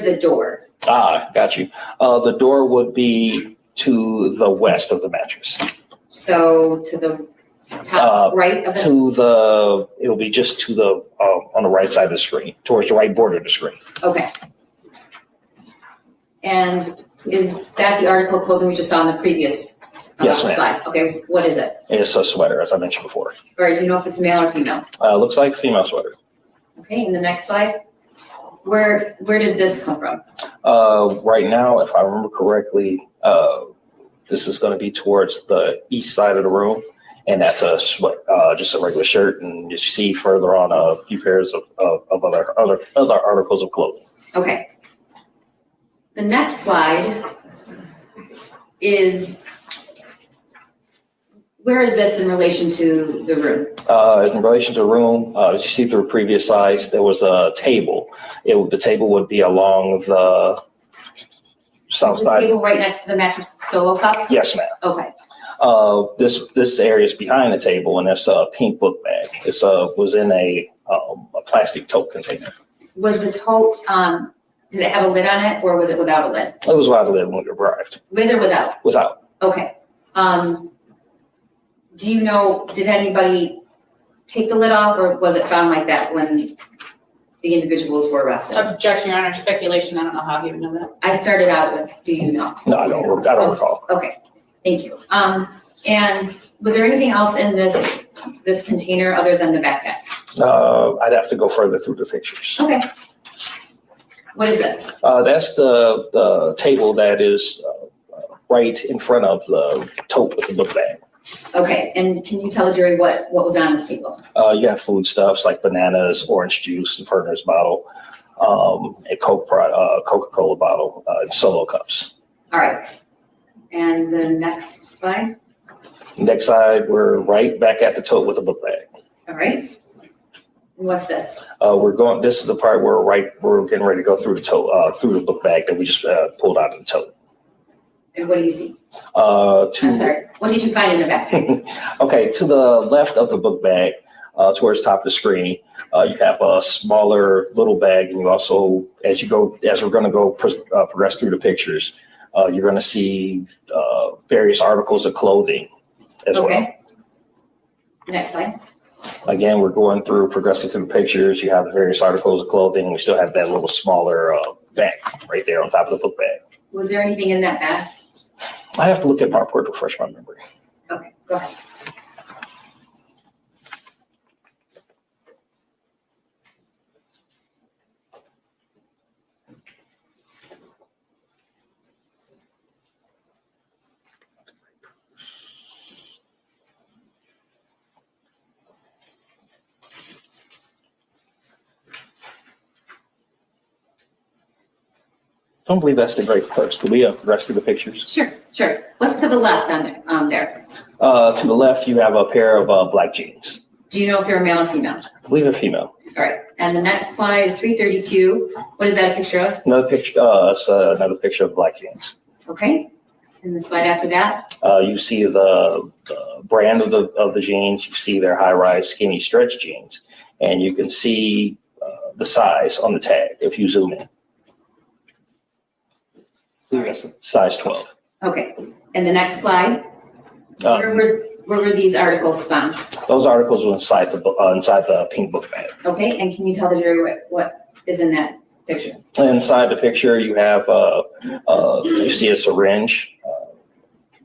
the door? Got you. The door would be to the west of the mattress. So to the top right of the? It'll be just to the, on the right side of the screen, towards the right border of the screen. Okay. And is that the article of clothing we just saw on the previous Yes, ma'am. slide? Okay, what is it? It's a sweater, as I mentioned before. All right, do you know if it's male or female? Looks like a female sweater. Okay, and the next slide. Where did this come from? Right now, if I remember correctly, this is going to be towards the east side of the room, and that's just a regular shirt, and you see further on a few pairs of other articles of clothing. Okay. The next slide is, where is this in relation to the room? In relation to the room, as you see through previous slides, there was a table. The table would be along the south The side. table right next to the mattress solo cups? Yes, ma'am. Okay. This area is behind the table, and that's a pink book bag. It was in a plastic tote container. Was the tote, did it have a lid on it, or was it without a lid? It was without a lid when we arrived. With or without? Without. Okay. Do you know, did anybody take the lid off, or was it found like that when the individuals were arrested? Objection, Your Honor, speculation. I don't know how he would know that. I started out with, do you know? No, I don't recall. Okay, thank you. And was there anything else in this container other than the backpack? I'd have to go further through the pictures. Okay. What is this? That's the table that is right in front of the tote with the book bag. Okay, and can you tell the jury what was on this table? You have foodstuffs like bananas, orange juice, a Ferner's bottle, a Coca-Cola bottle, and solo cups. All right. And the next slide? Next side, we're right back at the tote with the book bag. All right. And what's this? This is the part where we're getting ready to go through the tote, through the book bag that we just pulled out of the tote. And what do you see? I'm sorry, what did you find in the backpack? Okay, to the left of the book bag, towards the top of the screen, you have a smaller little bag, and you also, as we're going to go progress through the pictures, you're going to see various articles of clothing as well. Next slide. Again, we're going through progressing through the pictures. You have the various articles of clothing. We still have that little smaller bag right there on top of the book bag. Was there anything in that bag? I have to look at my report to refresh my memory. Okay, go ahead. Don't believe that's the great purse. Do we progress through the pictures? Sure. What's to the left on there? To the left, you have a pair of black jeans. Do you know if they're male or female? I believe they're female. All right. And the next slide is 332. What is that a picture of? Another picture. It's another picture of black jeans. Okay. And the slide after that? You see the brand of the jeans. You see their high-rise skinny stretch jeans, and you can see the size on the tag if you zoom in. Size 12. Okay, and the next slide, where were these articles found? Those articles were inside the pink book bag. Okay, and can you tell the jury what is in that picture? Inside the picture, you have, you see a syringe.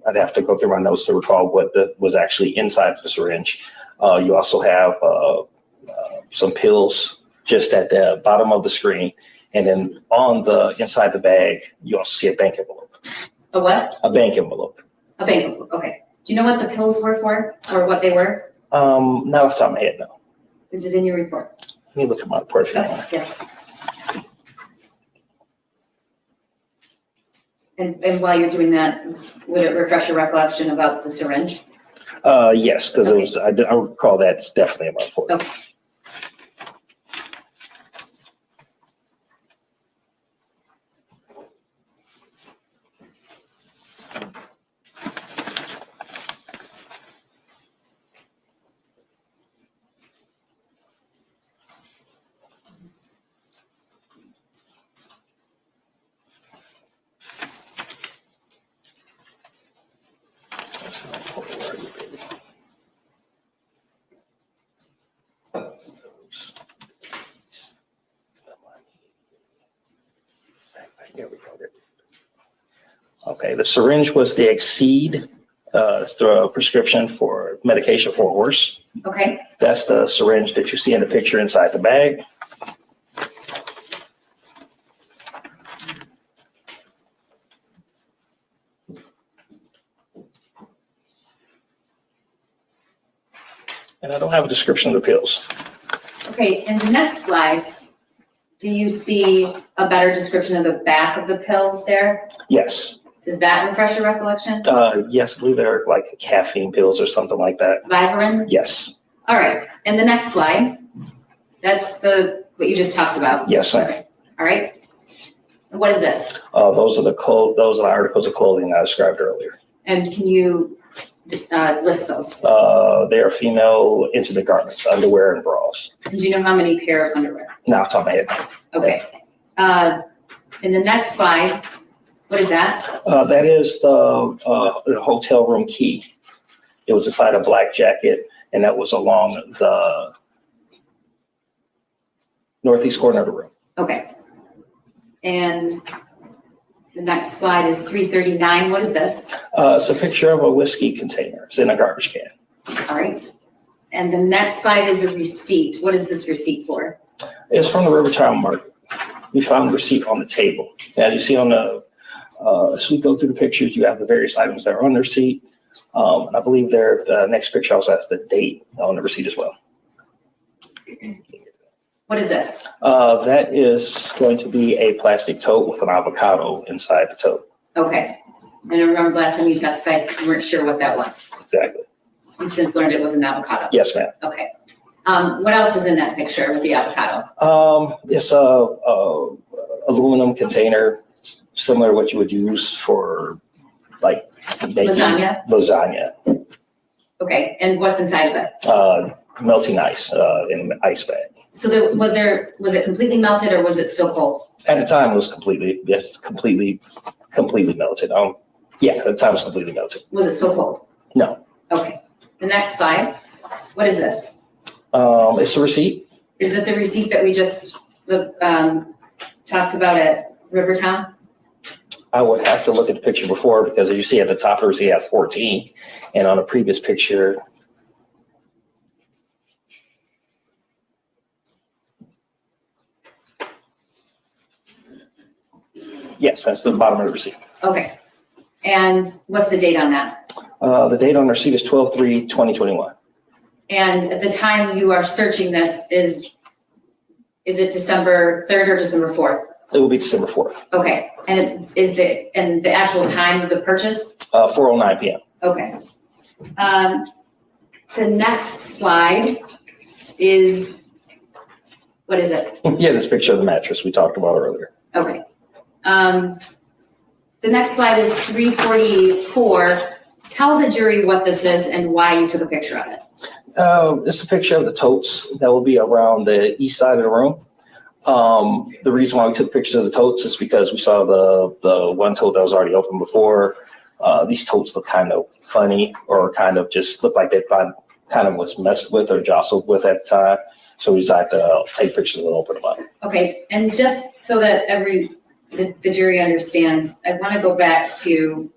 I'd have to go through my notes to recall what was actually inside the syringe. You also have some pills just at the bottom of the screen. And then on the inside the bag, you also see a bank envelope. A what? A bank envelope. A bank envelope, okay. Do you know what the pills were for, or what they were? Not off the top of my head, no. Is it in your report? Let me look at my report if you Okay, want. yes. And while you're doing that, would it refresh your recollection about the syringe? Yes, because it was, I recall that's definitely in my report. Okay. Okay, the syringe was the Exceed prescription for medication for a horse. Okay, That's the syringe that you see in the picture inside the bag. And I don't have a description of the pills. okay, in the next slide, do you see a better description of the back of the pills there? Yes. Does that refresh your recollection? Yes, I believe they're like caffeine pills or something like that. Vivarin? Yes. All right, and the next slide, that's what you just talked about. Yes, ma'am. All right. And what is this? Those are the articles of clothing I described earlier. And can you list those? They are female intimate garments, underwear and bras. And do you know how many pair of underwear? Now, off the top of my head. Okay. In the next slide, what is that? That is the hotel room key. It was inside a black jacket, and that was along the northeast corner of the room. Okay. And the next slide is 339. What is this? It's a picture of a whiskey container. It's in a garbage can. All right. And the next slide is a receipt. What is this receipt for? It's from the Rivertown Market. We found the receipt on the table. As you see on the, as we go through the pictures, you have the various items that are on the receipt. And I believe the next picture also has the date on the receipt as well. What is this? That is going to be a plastic tote with an avocado inside the tote. Okay. And I remember last time you testified, you weren't sure what that was. Exactly. You've since learned it was an avocado. Yes, ma'am. Okay. What else is in that picture with the avocado? It's a aluminum container, similar to what you would use for like baking Lasagna? Lasagna. Okay. And what's inside of it? Melting ice in an ice bag. So was it completely melted or was it still cold? At the time, it was completely melted. Yeah, at the time it was completely melted. Was it still cold? No. Okay. The next slide. What is this? It's a receipt. Is it the receipt that we just talked about at Rivertown? I would have to look at the picture before because as you see at the top of the receipt, it has 14. And on a previous picture, yes, that's the bottom of the receipt. Okay. And what's the date on that? The date on the receipt is 12/3/2021. And at the time you are searching this, is it December 3rd or December 4th? It will be December 4th. Okay. And the actual time of the purchase? 4:09 p.m. Okay. The next slide is, what is it? Yeah, this picture of the mattress we talked about earlier. Okay. The next slide is 344. Tell the jury what this is and why you took a picture of it. It's a picture of the totes that will be around the east side of the room. The reason why we took pictures of the totes is because we saw the one tote that was already open before. These totes look kind of funny or kind of just look like they kind of was messed with or jostled with at the time. So we decided to take pictures and open them up. Okay, and just so that the jury understands, I want to go back to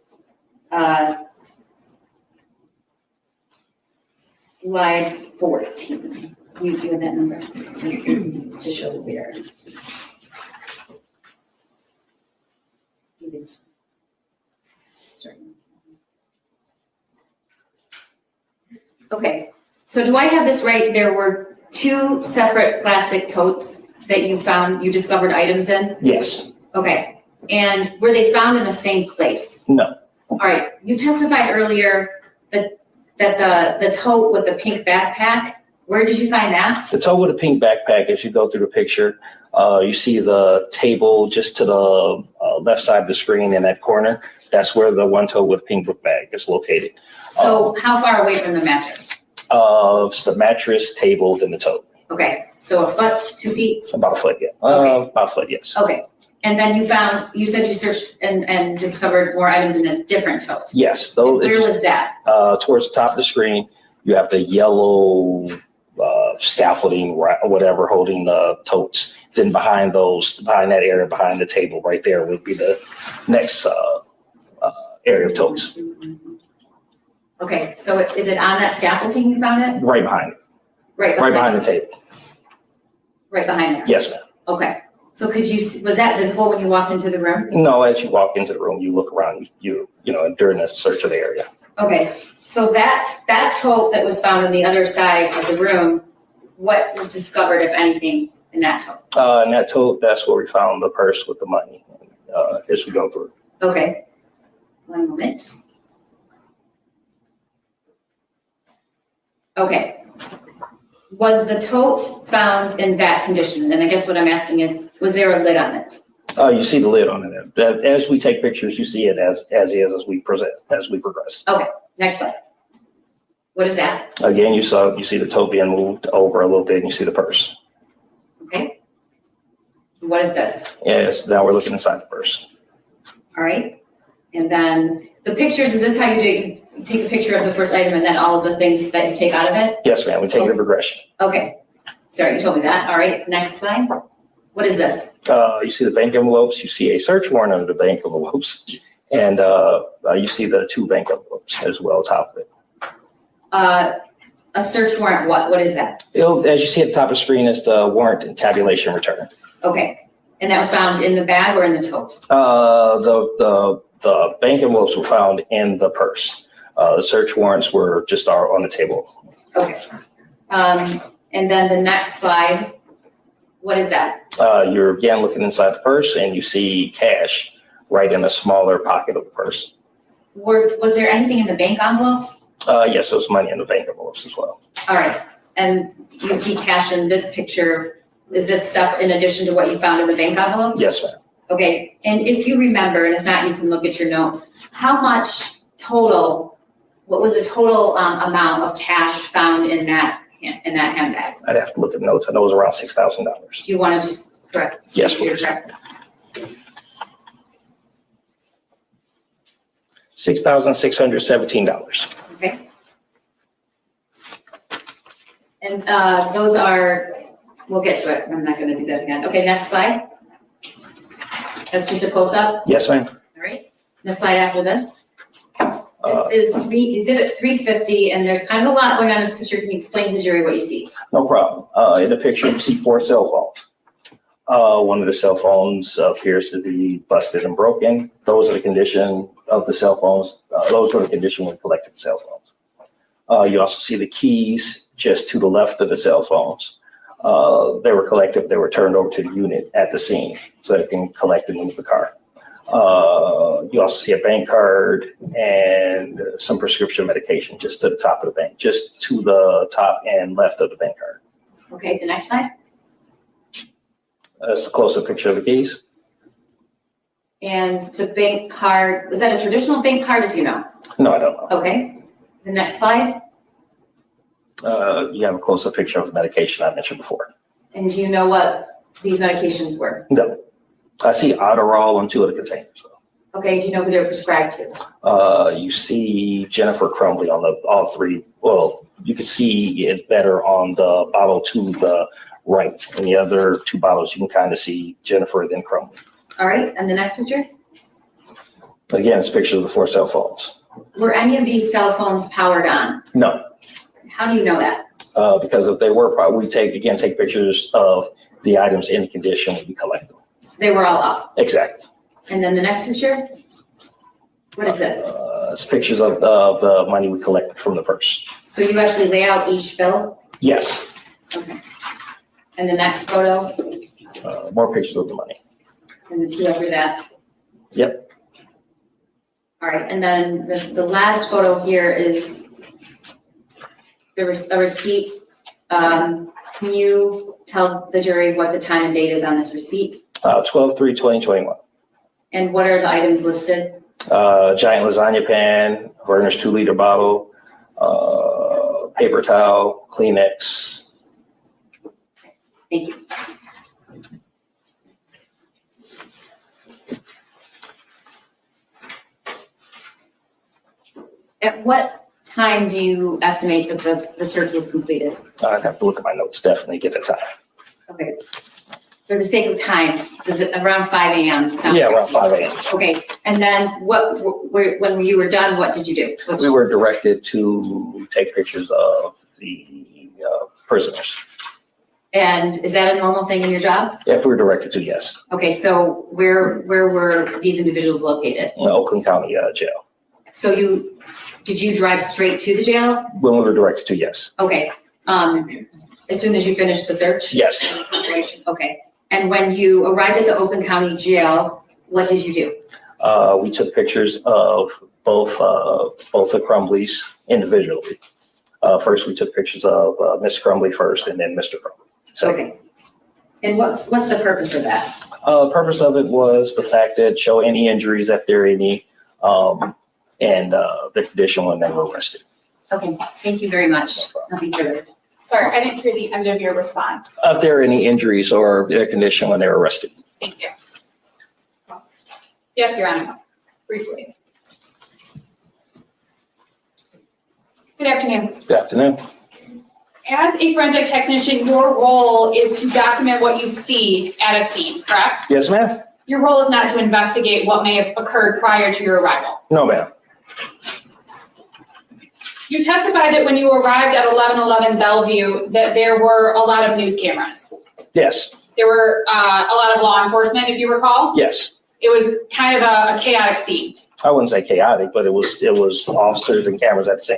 slide 14. You give that number. It's to show where. Sorry. Okay, so do I have this right? There were 2 separate plastic totes that you discovered items in? Yes. Okay, and were they found in the same place? No. All right, you testified earlier that the tote with the pink backpack, where did you find that? The tote with the pink backpack, as you go through the picture, you see the table just to the left side of the screen in that corner. That's where the one tote with pink book bag is located. So how far away from the mattress? It's the mattress, table, then the tote. Okay, so a foot, 2 feet? About a foot, yeah. Okay. About a foot, yes. Okay, and then you said you searched and discovered more items in a different tote? Yes. Where was that? Towards the top of the screen, you have the yellow scaffolding or whatever holding the totes. Then behind that area, behind the table right there would be the next area of totes. Okay, so is it on that scaffolding you found it? Right behind it. Right behind the table. Right behind there? Yes, ma'am. Okay, so was that visible when you walked into the room? No, as you walk into the room, you look around, during the search of the area. Okay, so that tote that was found on the other side of the room, what was discovered, if anything, in that tote? In that tote, that's where we found the purse with the money as we go through. Okay, one moment. Okay. Was the tote found in that condition? And I guess what I'm asking is, was there a lid on it? You see the lid on it. As we take pictures, you see it as we progress. Okay, next slide. What is that? Again, you see the tote being moved over a little bit, and you see the purse. Okay. What is this? Yes, now we're looking inside the purse. All right. And then the pictures, is this how you do it? You take a picture of the first item and then all of the things that you take out of it? Yes, ma'am. We take it in progression. Okay. Sorry, you told me that. All right, next slide. What is this? You see the bank envelopes. You see a search warrant under the bank envelopes. And you see the 2 bank envelopes as well top of it. A search warrant, what is that? As you see at the top of the screen, is the warrant and tabulation return. Okay. And that was found in the bag or in the tote? The bank envelopes were found in the purse. The search warrants were just on the table. Okay. And then the next slide, what is that? You're again looking inside the purse and you see cash right in a smaller pocket of the purse. Was there anything in the bank envelopes? Yes, there was money in the bank envelopes as well. All right. And you see cash in this picture. Is this stuff in addition to what you found in the bank envelopes? Yes, ma'am. Okay. And if you remember, and if not, you can look at your notes. How much total, what was the total amount of cash found in that handbag? I'd have to look at the notes. I know it was around $6,000. Do you want to just correct? Yes, please. $6,617. Okay. And those are, we'll get to it. I'm not going to do that again. Okay, next slide. That's just a close-up? Yes, ma'am. All right. The slide after this. This is exhibit 350, and there's kind of a lot going on in this picture. Can you explain to the jury what you see? No problem. In the picture, you see 4 cell phones. One of the cell phones appears to be busted and broken. Those are the condition of the cell phones. Those were the condition when we collected the cell phones. You also see the keys just to the left of the cell phones. They were collected. They were turned over to the unit at the scene so they can collect and move the car. You also see a bank card and some prescription medication just to the top of the bank, just to the top and left of the bank card. Okay, the next slide. That's a close-up picture of the keys. And the bank card, is that a traditional bank card if you know? No, I don't know. Okay. The next slide. You have a close-up picture of the medication I mentioned before. And do you know what these medications were? No. I see Adderall on 2 of the containers. Okay, do you know who they're prescribed to? You see Jennifer Crumbley on all three. Well, you can see it better on the bottle to the right. And the other two bottles, you can kind of see Jennifer then Crumbley. All right, and the next picture? Again, it's pictures of the 4 cell phones. Were any of these cell phones powered on? No, How do you know that? because if they were, we take pictures of the items in the condition when we collect them. They were all off. Exactly. And then the next picture? What is this? It's pictures of the money we collected from the purse. So you actually lay out each bill? Yes, Okay. And the next photo, more pictures of the money. and the two after that? Yep. All right, and then the last photo here is a receipt. Can you tell the jury what the time and date is on this receipt? 12/3/2021. And what are the items listed? Giant lasagna pan, Verner's 2-liter bottle, paper towel, Kleenex. Thank you. At what time do you estimate that the search was completed? I'd have to look at my notes, definitely get the time. Okay. For the sake of time, does it around 5 a.m. sound? Yeah, right around to you? 5 a.m. Okay, and then when you were done, what did you do? We were directed to take pictures of the prisoners. And is that a normal thing in your job? If we were directed to, yes. Okay, so where were these individuals located? In Oakland County Jail. So did you drive straight to the jail? When we were directed to, yes. Okay, as soon as you finished the search? Yes. Okay, and when you arrived at the Oakland County Jail, what did you do? We took pictures of both the Crumbleys individually. First, we took pictures of Mr. Crumbley first and then Mr. Crumbley. Okay. And what's the purpose of that? The purpose of it was the fact that show any injuries if there are any, and the condition when they were arrested. Okay, thank you very much. Nothing further. Sorry, I didn't hear the end of your response. If there are any injuries or their condition when they were arrested. Thank you. Yes, Your Honor, briefly. Good afternoon. Good afternoon. As a forensic technician, your role is to document what you see at a scene, correct? Yes, ma'am? Your role is not to investigate what may have occurred prior to your arrival. No, ma'am. You testified that when you arrived at 1111 Bellevue, that there were a lot of news cameras. Yes. There were a lot of law enforcement, if you recall. Yes. It was kind of a chaotic scene. I wouldn't say chaotic, but it was officers and cameras at the scene.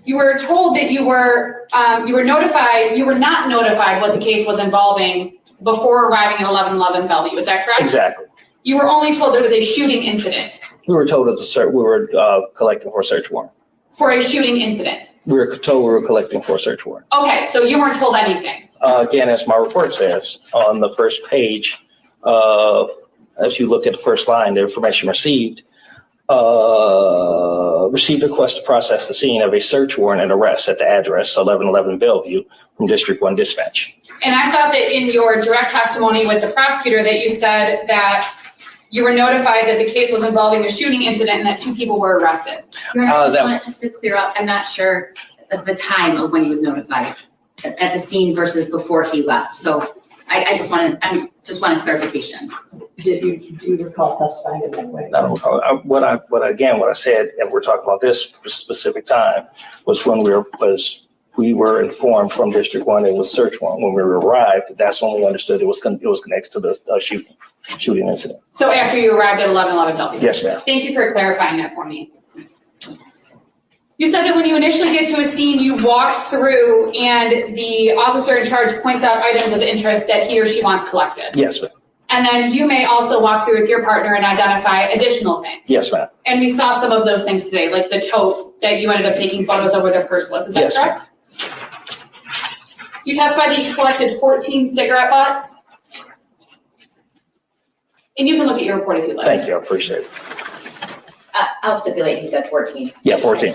You were told that you were notified, you were not notified what the case was involving before arriving at 1111 Bellevue, is that correct? Exactly. You were only told there was a shooting incident. We were told that we were collecting for a search warrant. For a shooting incident. We were told we were collecting for a search warrant. Okay, so you weren't told anything. Again, as my report says, on the first page, as you look at the first line, the information received a request to process the scene of a search warrant and arrest at the address 1111 Bellevue from District 1 Dispatch. And I thought that in your direct testimony with the prosecutor that you said that you were notified that the case was involving a shooting incident and that 2 people were arrested. Just to clear up, I'm not sure of the time of when he was notified at the scene versus before he left. So I just want clarification. Do you recall testifying in that way? I don't recall. What I said, and we're talking about this specific time, was when we were informed from District 1 it was search warrant. When we arrived, that's when we understood it was connected to the shooting incident. So after you arrived at 1111 Bellevue? Yes, ma'am. Thank you for clarifying that for me. You said that when you initially get to a scene, you walk through and the officer in charge points out items of interest that he or she wants collected. Yes, ma'am. And then you may also walk through with your partner and identify additional things. Yes, ma'am. And we saw some of those things today, like the tote that you ended up taking photos of where their purse was. Is that Yes, correct? You testified that you collected 14 cigarette butts. And you can look at your report if you'd like. Thank you. I appreciate it. I'll stipulate he said 14. Yeah, 14.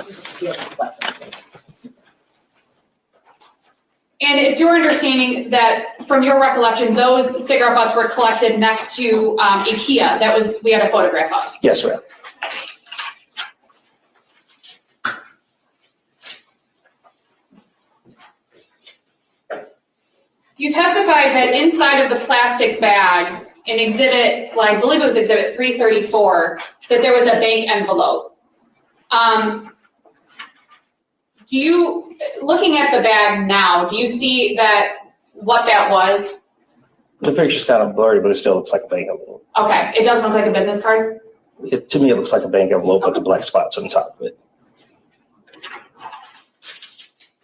And it's your understanding that, from your recollection, those cigarette butts were collected next to IKEA. We had a photograph of. Yes, ma'am. You testified that inside of the plastic bag, in exhibit, well, I believe it was exhibit 334, that there was a bank envelope. Looking at the bag now, do you see what that was? The picture's kind of blurry, but it still looks like a bank envelope. Okay, it doesn't look like a business card? To me, it looks like a bank envelope with the black spots on top of it.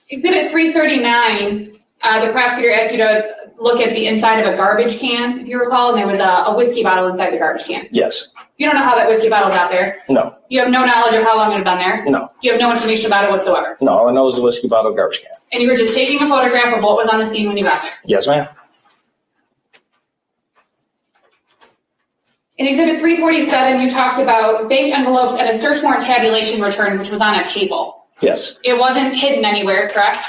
Exhibit 339, the prosecutor asked you to look at the inside of a garbage can, if you recall, and there was a whiskey bottle inside the garbage can. Yes. You don't know how that whiskey bottle got there? No. You have no knowledge of how long it had been there? No. You have no information about it whatsoever? No, all I know is the whiskey bottle garbage can. And you were just taking a photograph of what was on the scene when you got there? Yes, ma'am. In Exhibit 347, you talked about bank envelopes and a search warrant tabulation return, which was on a table. Yes. It wasn't hidden anywhere, correct?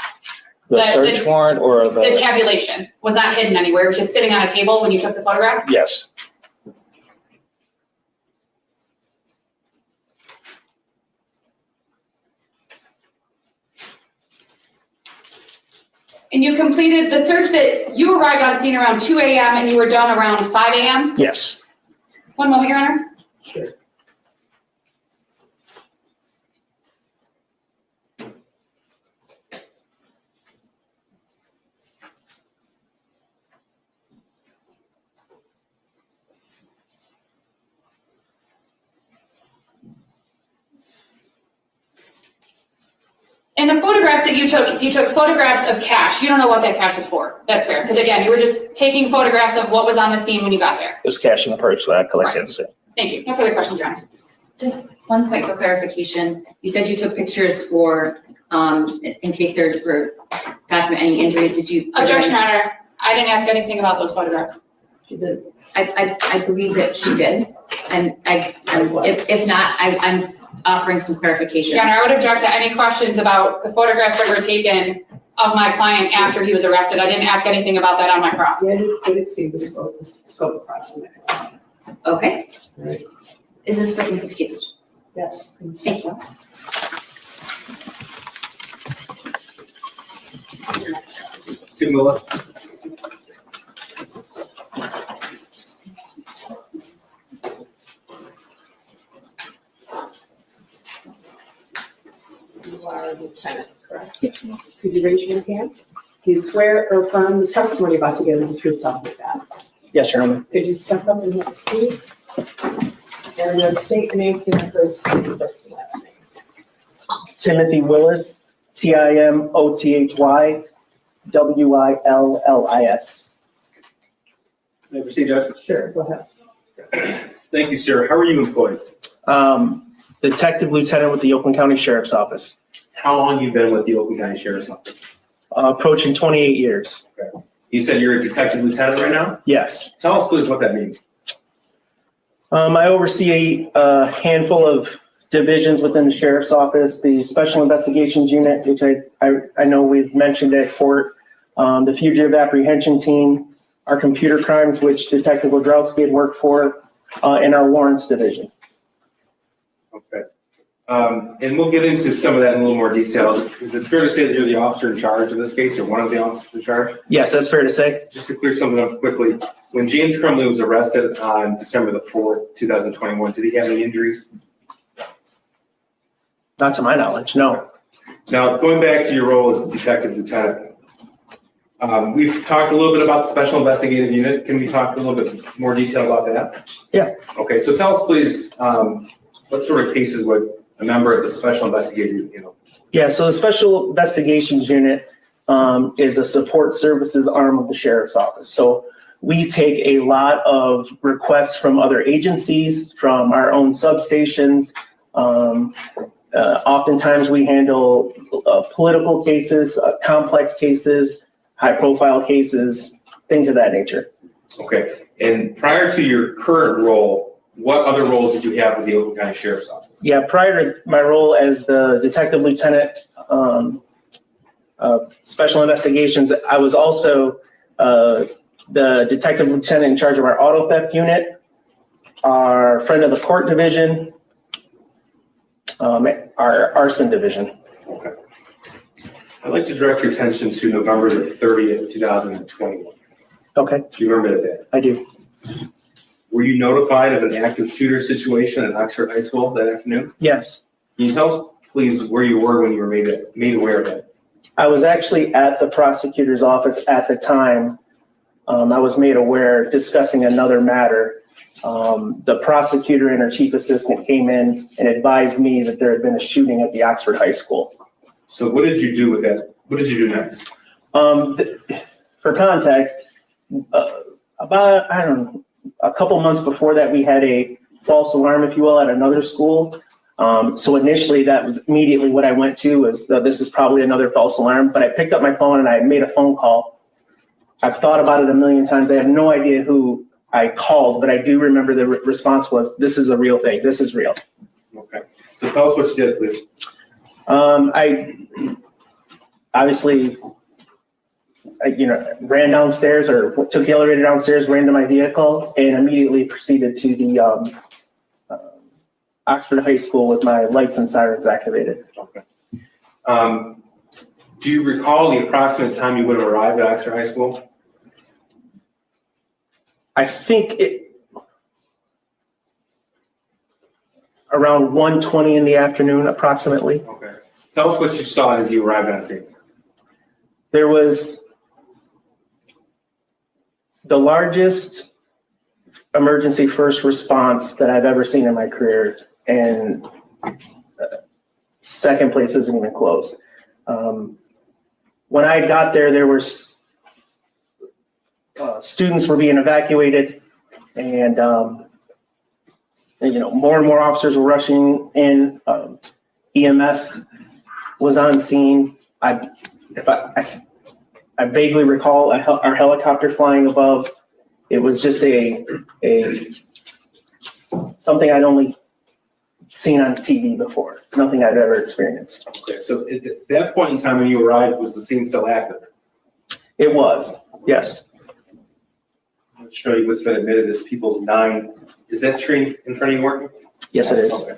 The search warrant or The tabulation was not hidden anywhere. It was just sitting on a table when you took the photograph? Yes. And you completed the search that you arrived on scene around 2 a.m. and you were done around 5 a.m.? Yes. One moment, Your Honor. Sure. In the photographs that you took photographs of cash. You don't know what that cash was for. That's fair. Because again, you were just taking photographs of what was on the scene when you got there. It was cash in the purse that I collected. Right. Thank you. No further questions, Your Honor. Just one point for clarification. You said you took pictures for, in case there were document any injuries. Did you? Objection, Your Honor. I didn't ask anything about those photographs. She did. I believe that she did. And if not, I'm offering some clarification. Your Honor, I would object to any questions about the photographs that were taken of my client after he was arrested. I didn't ask anything about that on my cross. Yeah, I didn't see the scope of crossing that. Okay. Right. Is this witness excused? Yes. Thank you. Tim Willis. You are a lieutenant, correct? Yes. Could you raise your hand? Do you swear or affirm the testimony about to give is the true self of that? Yes, Your Honor. Could you step up and have a seat? And then state your name for the record, speak your first and last name. Timothy Willis, TIMOTHY WILLIS. May I proceed, Judge? Sure, go ahead. Thank you, sir. How are you employed? Detective Lieutenant with the Oakland County Sheriff's Office. How long have you been with the Oakland County Sheriff's Office? Approaching 28 years. Okay. You said you're a detective lieutenant right now? Yes. Tell us, please, what that means. I oversee a handful of divisions within the Sheriff's Office, the Special Investigations Unit, which I know we've mentioned at court, the Fugitive Apprehension Team, our Computer Crimes, which Detective Wodrowski had worked for, and our Warrants Division. Okay. And we'll get into some of that in a little more detail. Is it fair to say that you're the officer in charge in this case, or one of the officers in charge? Yes, that's fair to say. Just to clear something up quickly, when James Crumbley was arrested on December the 4th, 2021, did he have any injuries? Not to my knowledge, no. Now, going back to your role as detective lieutenant, we've talked a little bit about the Special Investigative Unit. Can we talk a little bit more detail about that? Yeah. Okay, so tell us, please, what sort of cases would a member of the Special Investigative Unit handle? Yeah, so the Special Investigations Unit is a support services arm of the Sheriff's Office. So we take a lot of requests from other agencies, from our own substations. Oftentimes we handle political cases, complex cases, high-profile cases, things of that nature. Okay, and prior to your current role, what other roles did you have with the Oakland County Sheriff's Office? Yeah, prior to my role as the detective lieutenant, special investigations. I was also the detective lieutenant in charge of our auto theft unit, our friend of the court division, our arson division. Okay. I'd like to direct your attention to November the 30th, 2021. Okay. Do you remember that day? I do. Were you notified of an active shooter situation at Oxford High School that afternoon? Yes. Can you tell us, please, where you were when you were made aware of that? I was actually at the prosecutor's office at the time. I was made aware discussing another matter. The prosecutor and her chief assistant came in and advised me that there had been a shooting at the Oxford High School. So what did you do with that? What did you do next? For context, about, I don't know, a couple months before that, we had a false alarm, if you will, at another school. So initially that was immediately what I went to was this is probably another false alarm, but I picked up my phone and I made a phone call. I've thought about it a million times. I have no idea who I called, but I do remember the response was, this is a real thing. This is real. Okay. So tell us what you did, please. I obviously, ran downstairs or took the elevator downstairs, ran to my vehicle, and immediately proceeded to the Oxford High School with my lights and sirens activated. Okay. Do you recall the approximate time you would have arrived at Oxford High School? I think it around 1:20 in the afternoon, approximately. Okay. Tell us what you saw as you arrived on scene. There was the largest emergency first response that I've ever seen in my career, and second place isn't even close. When I got there, there were students were being evacuated, and more and more officers were rushing in. EMS was on scene. I vaguely recall our helicopter flying above. It was just a something I'd only seen on TV before. Nothing I'd ever experienced. Okay, so at that point in time when you arrived, was the scene still active? It was, yes. I'll show you what's been admitted as People's 9. Is that screen in front of you working? Yes, it is. Okay.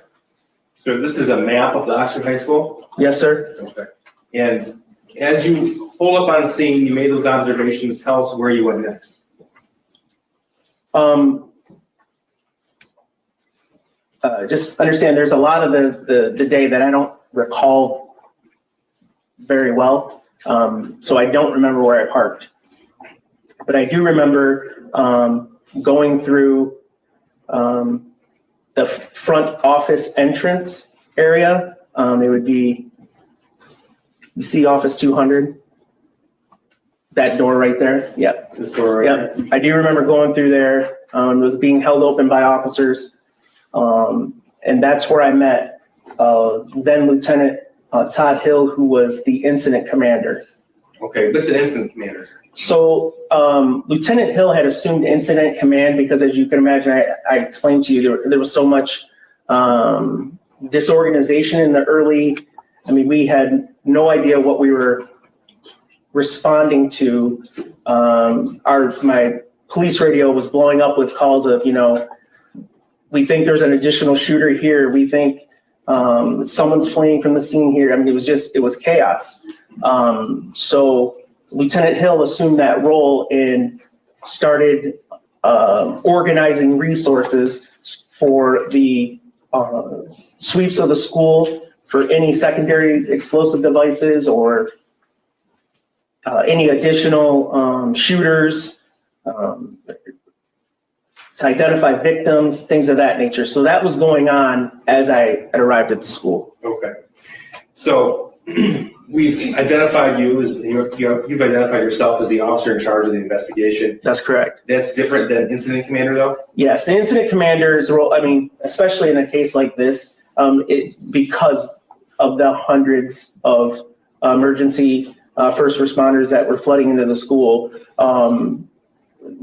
So this is a map of the Oxford High School? Yes, sir. Okay. And as you pull up on scene, you made those observations. Tell us where you went next. Just understand there's a lot of the day that I don't recall very well. So I don't remember where I parked. But I do remember going through the front office entrance area. It would be, you see office 200? That door right there? Yep. This door right there? I do remember going through there. It was being held open by officers. And that's where I met then Lieutenant Todd Hill, who was the incident commander. Okay, what's an incident commander? So Lieutenant Hill had assumed incident command because, as you can imagine, I explained to you, there was so much disorganization in the early, we had no idea what we were responding to. My police radio was blowing up with calls of, we think there's an additional shooter here. We think someone's fleeing from the scene here. It was chaos. So Lieutenant Hill assumed that role and started organizing resources for the sweeps of the school, for any secondary explosive devices or any additional shooters, to identify victims, things of that nature. So that was going on as I had arrived at the school. Okay. So we've identified you as, you've identified yourself as the officer in charge of the investigation. That's correct. That's different than incident commander though? Yes, the incident commander's role, especially in a case like this, because of the hundreds of emergency first responders that were flooding into the school,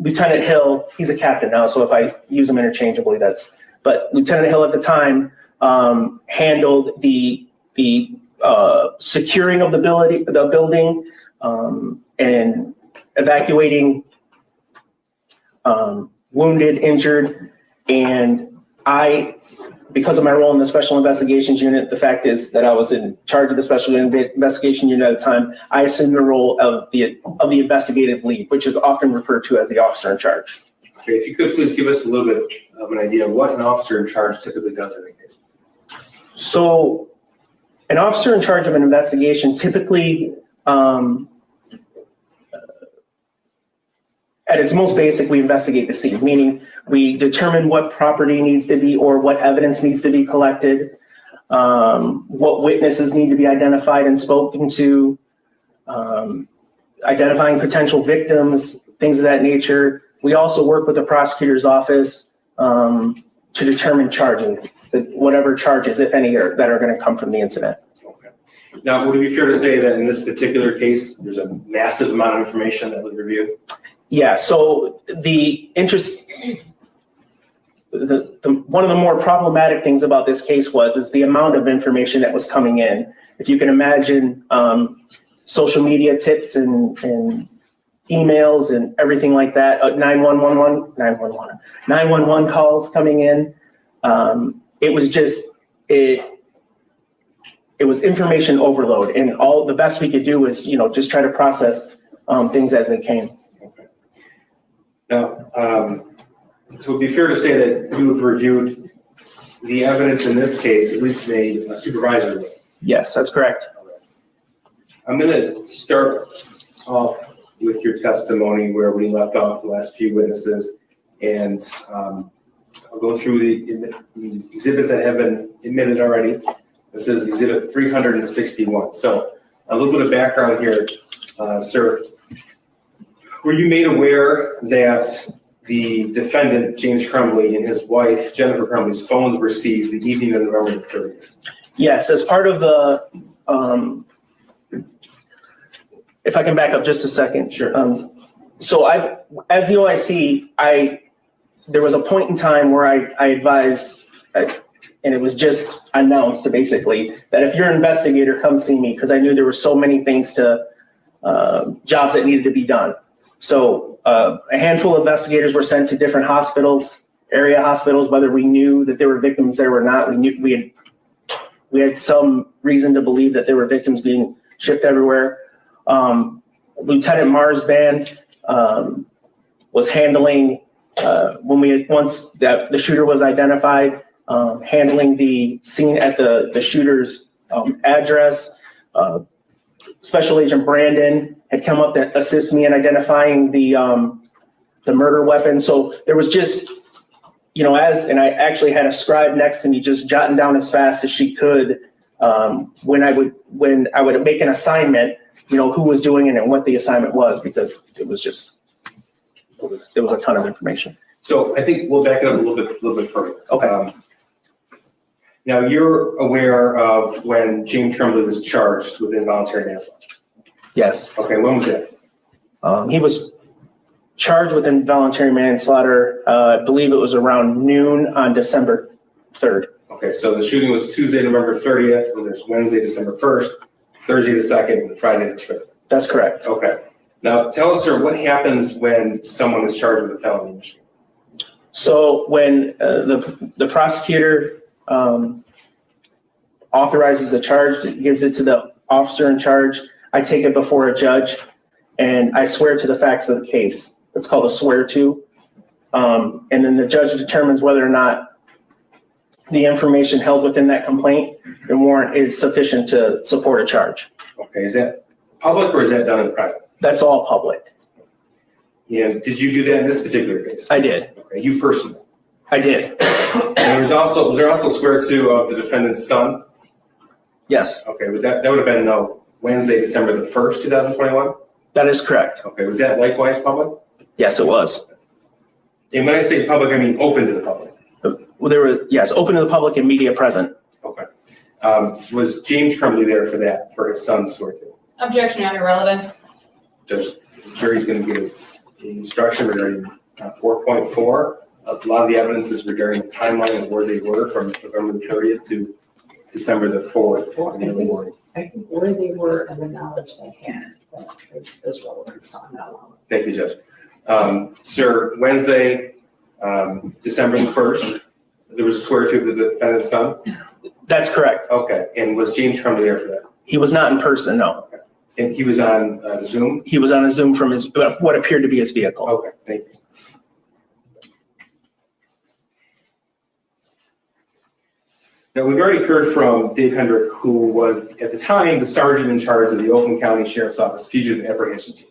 Lieutenant Hill, he's a captain now, so if I use him interchangeably, but Lieutenant Hill at the time handled the securing of the building, and evacuating wounded, injured, and because of my role in the Special Investigations Unit, the fact is that I was in charge of the Special Investigation Unit at the time. I assumed the role of the investigative lead, which is often referred to as the officer in charge. Okay, if you could please give us a little bit of an idea of what an officer in charge typically does in a case. So an officer in charge of an investigation typically, at its most basic, we investigate the scene, meaning we determine what property needs to be or what evidence needs to be collected, what witnesses need to be identified and spoken to, identifying potential victims, things of that nature. We also work with the prosecutor's office to determine charging, whatever charges, if any, that are going to come from the incident. Okay. Now, would it be fair to say that in this particular case, there's a massive amount of information that was reviewed? Yeah, so one of the more problematic things about this case is the amount of information that was coming in. If you can imagine social media tips and emails and everything like that, 911 calls coming in. It was information overload, and all the best we could do was, just try to process things as they came. Now, so it would be fair to say that you have reviewed the evidence in this case, at least in a supervisory way. Yes, that's correct. I'm going to start off with your testimony where we left off the last few witnesses, and I'll go through the exhibits that have been admitted already. This is exhibit 361. So a little bit of background here, sir. Were you made aware that the defendant, James Crumbley, and his wife, Jennifer Crumbley's phones were seized the evening of November 30th? Yes, as part of the, if I can back up just a second. Sure. So as the OIC, there was a point in time where I advised, and it was just announced basically, that if you're an investigator, come see me, because I knew there were so many things jobs that needed to be done. So a handful of investigators were sent to different hospitals, area hospitals, whether we knew that there were victims there or not. We had some reason to believe that there were victims being shipped everywhere. Lieutenant Marsband was handling, once the shooter was identified, handling the scene at the shooter's address. Special Agent Brandon had come up to assist me in identifying the murder weapon. So there was just, and I actually had a scribe next to me just jotting down as fast as she could when I would make an assignment, who was doing it and what the assignment was, because it was a ton of information. So I think we'll back it up a little bit further. Okay. Now you're aware of when James Crumbley was charged with involuntary manslaughter? Yes. Okay, when was that? He was charged with involuntary manslaughter. I believe it was around noon on December 3rd. Okay, so the shooting was Tuesday, November 30th, and there's Wednesday, December 1st, Thursday the 2nd, and Friday the 3rd. That's correct. Okay. Now tell us, sir, what happens when someone is charged with a felony in Michigan? So when the prosecutor authorizes a charge, gives it to the officer in charge, I take it before a judge and I swear to the facts of the case. It's called a swear to. And then the judge determines whether or not the information held within that complaint and warrant is sufficient to support a charge. Okay, is that public or is that done in private? That's all public. And did you do that in this particular case? I did. Okay, you personally? I did. And was there also swear to of the defendant's son? Yes. Okay, but that would have been Wednesday, December the 1st, 2021? That is correct. Okay, was that likewise public? Yes, it was. And when I say public, I mean open to the public? Well, there were, yes, open to the public and media present. Okay. Was James Crumbley there for his son's swear to? Objection on irrelevance. Judge, the jury's going to give an instruction regarding 4.4. A lot of the evidence is regarding the timeline of where they were from November the 30th to December the 4th in the early morning. I think where they were and the knowledge they had is relevant, so I'm not alone. Thank you, Judge. Sir, Wednesday, December the 1st, there was a swear to the defendant's son? That's correct. Okay, and was James Crumbley there for that? He was not in person, no. Okay. And he was on Zoom? He was on a Zoom from his, what appeared to be his vehicle. Okay, thank you. Now, we've already heard from Dave Hendryx, who was, at the time, the sergeant in charge of the Oakland County Sheriff's Office Fugitive Apprehension Team.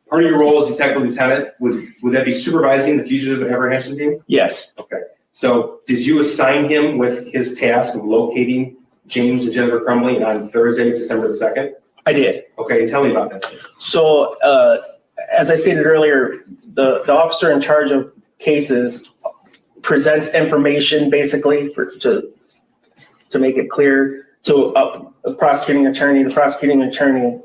Part of your role as detective lieutenant, would that be supervising the Fugitive Apprehension Team? Yes. Okay. So did you assign him with his task of locating James and Jennifer Crumbley on Thursday, December the 2nd? I did. Okay, tell me about that, please. So, as I stated earlier, the officer in charge of cases presents information basically to make it clear to a prosecuting attorney. The prosecuting attorney,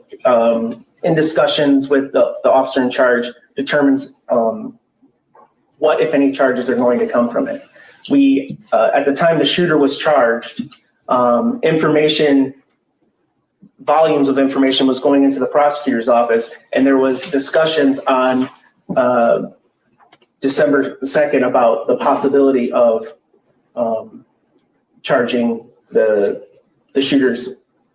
in discussions with the officer in charge, determines what, if any, charges are going to come from it. We, at the time the shooter was charged, volumes of information was going into the prosecutor's office, and there was discussions on December 2nd about the possibility of charging the shooter's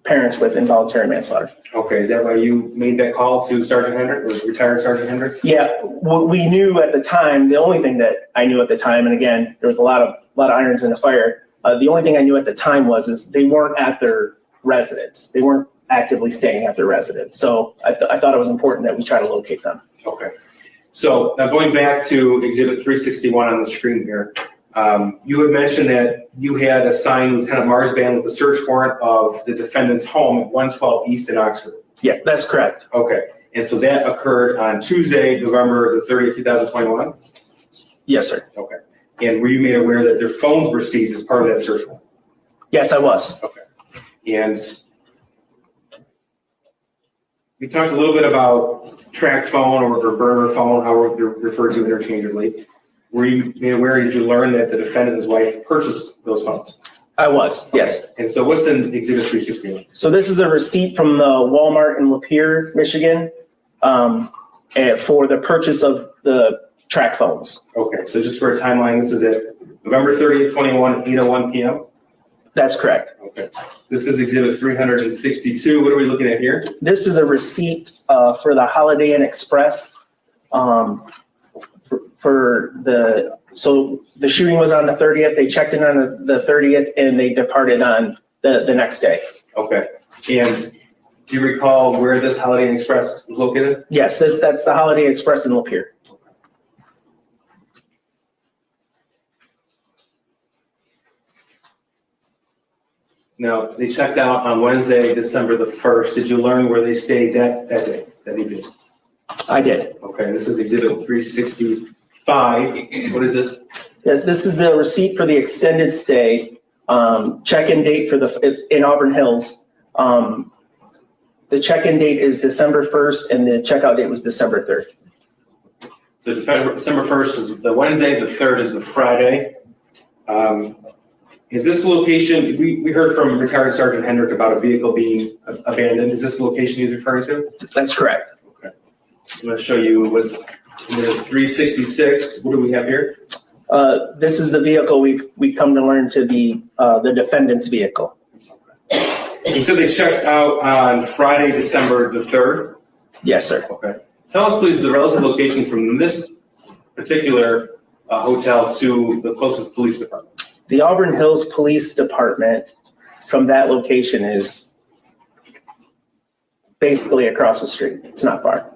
parents with involuntary manslaughter. Okay, is that why you made that call to Sergeant Hendryx, or retired Sergeant Hendryx? Yeah, what we knew at the time, the only thing that I knew at the time, and again, there was a lot of irons in the fire. The only thing I knew at the time is they weren't at their residence. They weren't actively staying at their residence. So I thought it was important that we try to locate them. Okay. So now going back to Exhibit 361 on the screen here, you had mentioned that you had assigned Lieutenant Marsban with a search warrant of the defendant's home at 112 East in Oxford. Yeah, that's correct. Okay. And so that occurred on Tuesday, November the 30th, 2021? Yes, sir. Okay. And were you made aware that their phones were seized as part of that search warrant? Yes, I was. Okay. And we talked a little bit about track phone or burner phone, how they're referred to interchangeably. Were you made aware, did you learn that the defendant and his wife purchased those phones? I was, yes. And so what's in Exhibit 361? So this is a receipt from the Walmart in Lapeer, Michigan, for the purchase of the track phones. Okay, so just for a timeline, this is at November 30th, 21, 8:01 p.m.? That's correct. Okay. This is Exhibit 362. What are we looking at here? This is a receipt for the Holiday Inn Express. So the shooting was on the 30th. They checked in on the 30th and they departed on the next day. Okay. And do you recall where this Holiday Inn Express was located? Yes, that's the Holiday Inn Express in Lapeer. Now, they checked out on Wednesday, December the 1st. Did you learn where they stayed that day, that evening? I did. Okay, this is Exhibit 365. What is this? This is the receipt for the extended stay, check-in date in Auburn Hills. The check-in date is December 1st and the checkout date was December 3rd. So December 1st is the Wednesday, the 3rd is the Friday. Is this the location, we heard from retired Sergeant Hendryx about a vehicle being abandoned. Is this the location he's referring to? That's correct. Okay. I'm going to show you what's, there's 366. What do we have here? This is the vehicle we come to learn to be the defendant's vehicle. You said they checked out on Friday, December the 3rd? Yes, sir. Okay. Tell us, please, the relative location from this particular hotel to the closest police department. The Auburn Hills Police Department from that location is basically across the street. It's not far.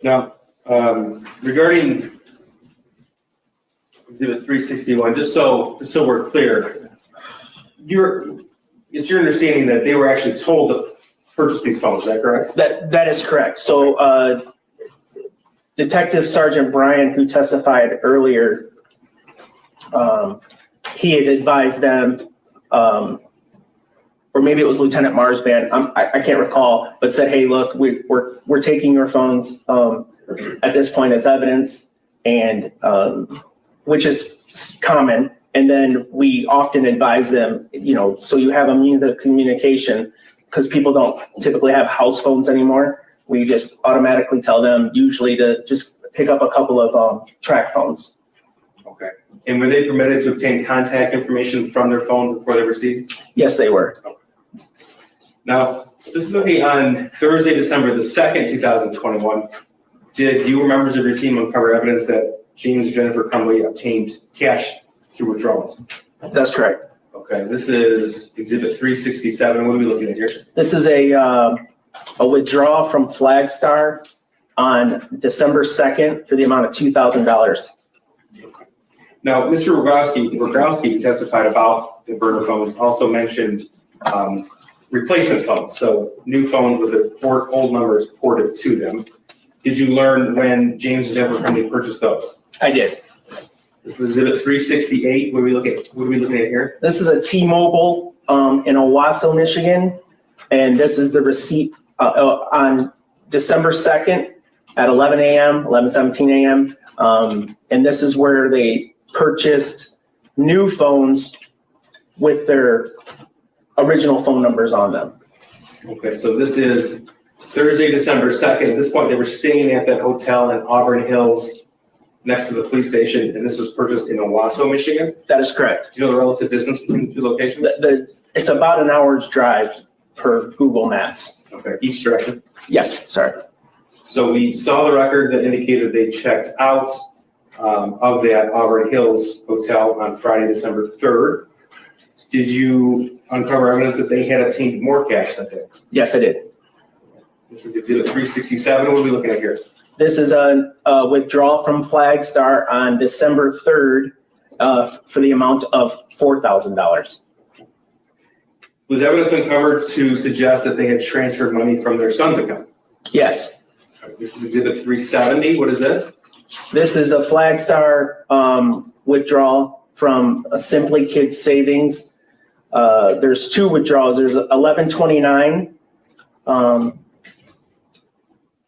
Now, regarding Exhibit 361, just so we're clear, it's your understanding that they were actually told to purchase these phones, is that correct? That is correct. So Detective Sergeant Bryan, who testified earlier, he had advised them, or maybe it was Lieutenant Marsban, I can't recall, but said, hey, look, we're taking your phones at this point as evidence. and which is common. And then we often advise them, so you have a means of communication, because people don't typically have house phones anymore. We just automatically tell them usually to just pick up a couple of track phones. Okay. And were they permitted to obtain contact information from their phones before they were seized? Yes, they were. Now, specifically on Thursday, December the 2nd, 2021, did you or members of your team uncover evidence that James and Jennifer Crumbley obtained cash through withdrawals? That's correct. Okay, this is Exhibit 367. What are we looking at here? This is a withdrawal from Flagstar on December 2nd for the amount of $2,000. Now, Mr. Rogowski testified about the burner phones, also mentioned replacement phones, so new phones with the old numbers ported to them. Did you learn when James and Jennifer Crumbley purchased those? I did. This is Exhibit 368. What are we looking at here? This is a T-Mobile in Owasso, Michigan, and this is the receipt on December 2nd at 11 a.m., 11:17 a.m. And this is where they purchased new phones with their original phone numbers on them. Okay, so this is Thursday, December 2nd. At this point, they were staying at that hotel in Auburn Hills next to the police station, and this was purchased in Owasso, Michigan? That is correct. Do you know the relative distance between the two locations? It's about an hour's drive per Google Maps. Okay, each direction? Yes, sorry. So we saw the record that indicated they checked out of that Auburn Hills hotel on Friday, December 3rd. Did you uncover evidence that they had obtained more cash that day? Yes, I did. This is Exhibit 367. What are we looking at here? This is a withdrawal from Flagstar on December 3rd for the amount of $4,000. Was evidence uncovered to suggest that they had transferred money from their son's account? Yes. This is Exhibit 370. What is this? This is a Flagstar withdrawal from a Simply Kids Savings. There's two withdrawals. There's 1129.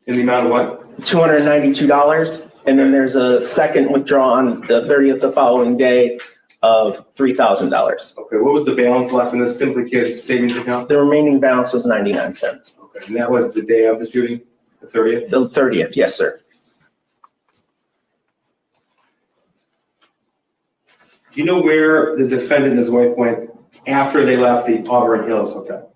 In the amount of what? $292. And then there's a second withdrawal on the 30th the following day of $3,000. Okay, what was the balance left in this Simply Kids savings account? The remaining balance was 99 cents. Okay, and that was the day of the shooting, the 30th? The 30th, yes, sir. Do you know where the defendant and his wife went after they left the Auburn Hills Hotel?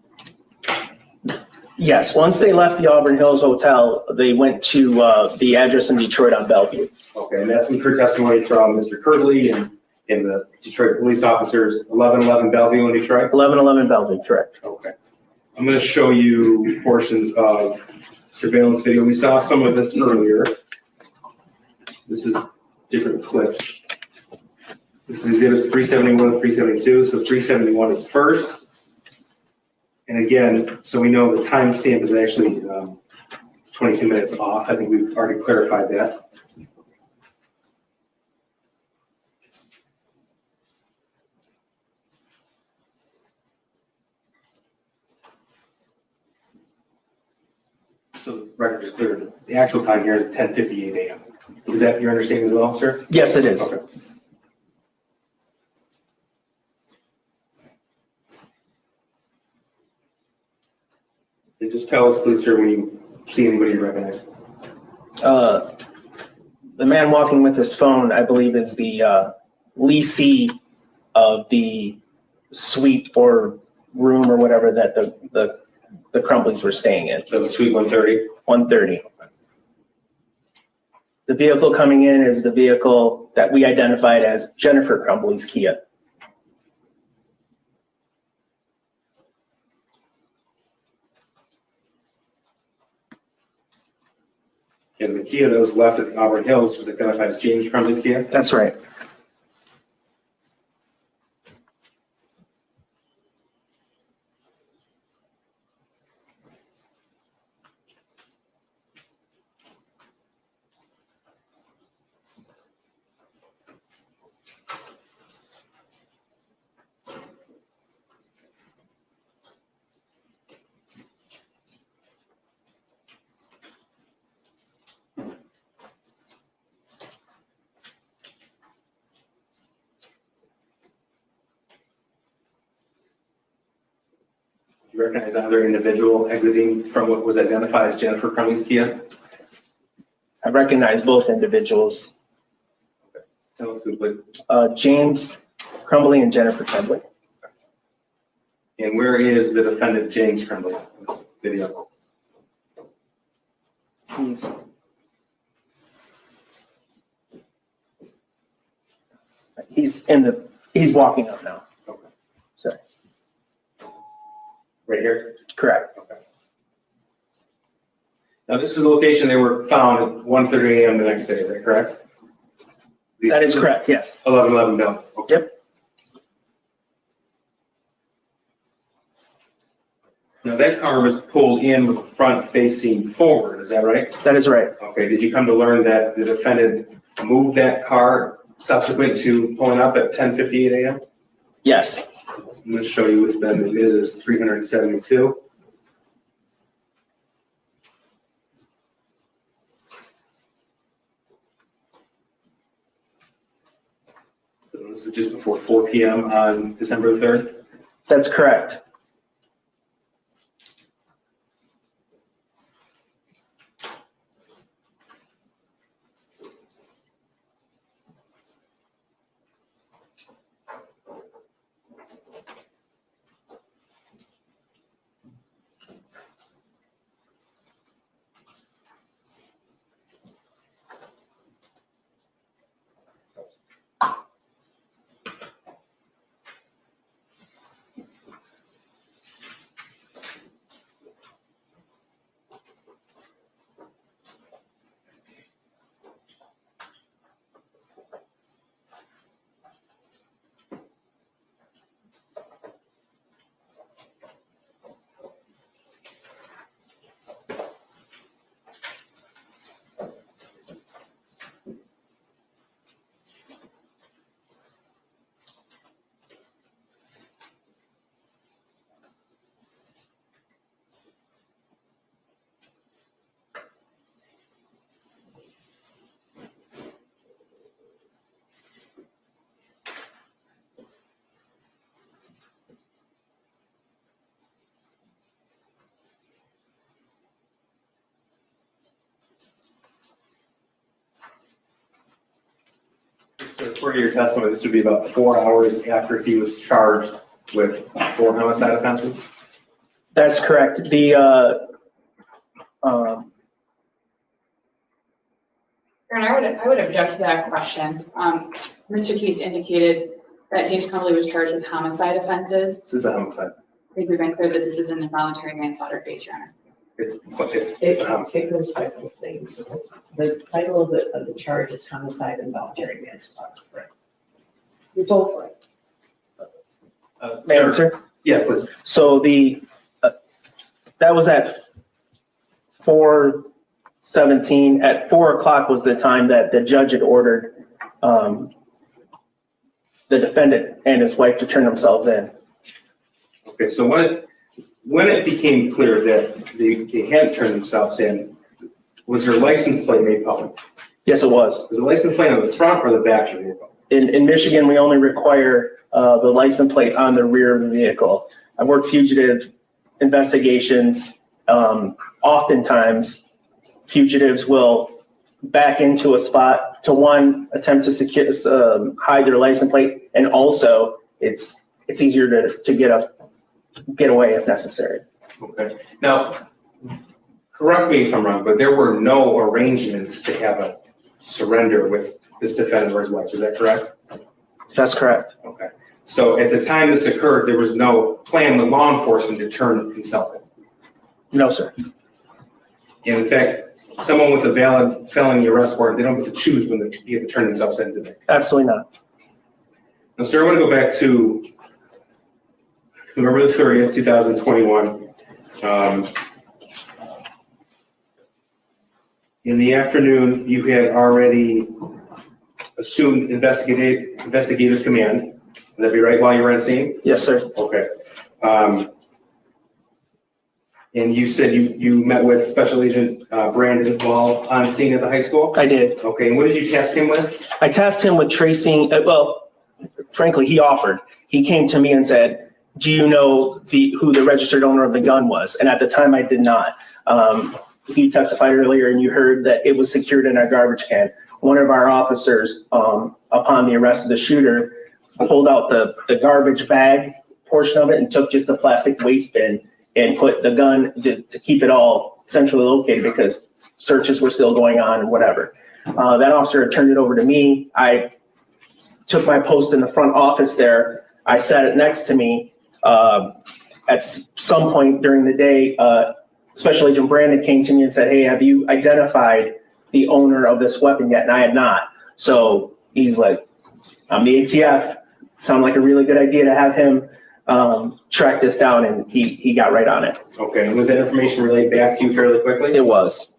Yes, once they left the Auburn Hills Hotel, they went to the address in Detroit on Bellevue. Okay, and that's when heard testimony from Mr. Kertley and the Detroit police officers, 1111 Bellevue in Detroit? 1111 Bellevue, correct. Okay. I'm going to show you portions of surveillance video. We saw some of this earlier. This is different clips. This is exhibits 371 and 372. So 371 is first. And again, so we know the timestamp is actually 22 minutes off. I think we've already clarified that. So the record is clear. The actual time here is 10:58 a.m. Is that your understanding as well, sir? Yes, it is. Okay. And just tell us, please, sir, when you see anybody you recognize. The man walking with his phone, I believe, is the leasee of the suite or room or whatever that the Crumbleys were staying in. So suite 130? 130. The vehicle coming in is the vehicle that we identified as Jennifer Crumbley's Kia. And the Kia that was left at Auburn Hills was identified as James Crumbley's Kia? That's right. You recognize another individual exiting from what was identified as Jennifer Crumbley's Kia? I recognize both individuals, Tell us who, please. James Crumbley and Jennifer Crumbley. And where is the defendant, James Crumbley, in this video? He's walking up now. Okay. Sorry. Right here? Correct. Okay. Now, this is the location they were found at 1:30 a.m. the next day, is that correct? That is correct, yes. 11:11 Bill. Okay. Yep. Now, that car was pulled in with the front facing forward, is that right? That is right. Okay, did you come to learn that the defendant moved that car subsequent to pulling up at 10:58 a.m.? Yes. I'm going to show you what's been admitted as 372. So this is just before 4 p.m. on December the 3rd? That's correct. So according to your testimony, this would be about 4 hours after he was charged with 4 homicide offenses? That's correct. Aaron, I would object to that question. Mr. Keast indicated that James Crumbley was charged with homicide offenses. This is a homicide. I think we've been clear that this is an involuntary manslaughter case, Your Honor. It's a homicide. It goes by both things. The title of the charge is homicide and involuntary manslaughter. Right. You're both right. May I answer? Yeah, please. So that was at 4:17. At 4 o'clock was the time that the judge had ordered the defendant and his wife to turn themselves in. Okay, so when it became clear that they hadn't turned themselves in, was their license plate made public? Yes, it was. Was the license plate on the front or the back of the vehicle? In Michigan, we only require the license plate on the rear of the vehicle. I work fugitive investigations. Oftentimes, fugitives will back into a spot to attempt to secure, hide their license plate, and also it's easier to get away if necessary. Okay. Now, correct me if I'm wrong, but there were no arrangements to have a surrender with this defendant or his wife. Is that correct? That's correct. Okay. So at the time this occurred, there was no plan with law enforcement to turn himself in? No, sir. And in fact, someone with a valid felony arrest warrant, they don't get to choose when they get to turn themselves in, do they? Absolutely not. Now, sir, I want to go back to November the 30th, 2021. In the afternoon, you had already assumed investigative command. Would that be right while you were on scene? Yes, sir. Okay. And you said you met with Special Agent Brandon while on scene at the high school? I did. Okay, and what did you task him with? I tasked him with tracing, frankly, he offered. He came to me and said, do you know who the registered owner of the gun was? And at the time I did not. He testified earlier and you heard that it was secured in a garbage can. One of our officers, upon the arrest of the shooter, pulled out the garbage bag portion of it and took just the plastic waste bin and put the gun to keep it all centrally located because searches were still going on and whatever. That officer had turned it over to me. I took my post in the front office there. I sat it next to me. At some point during the day, Special Agent Brandon came to me and said, hey, have you identified the owner of this weapon yet? And I had not. So he's like, I'm the ATF. Sounded like a really good idea to have him track this down, and he got right on it. Okay, and was that information relayed back to you fairly quickly? It was.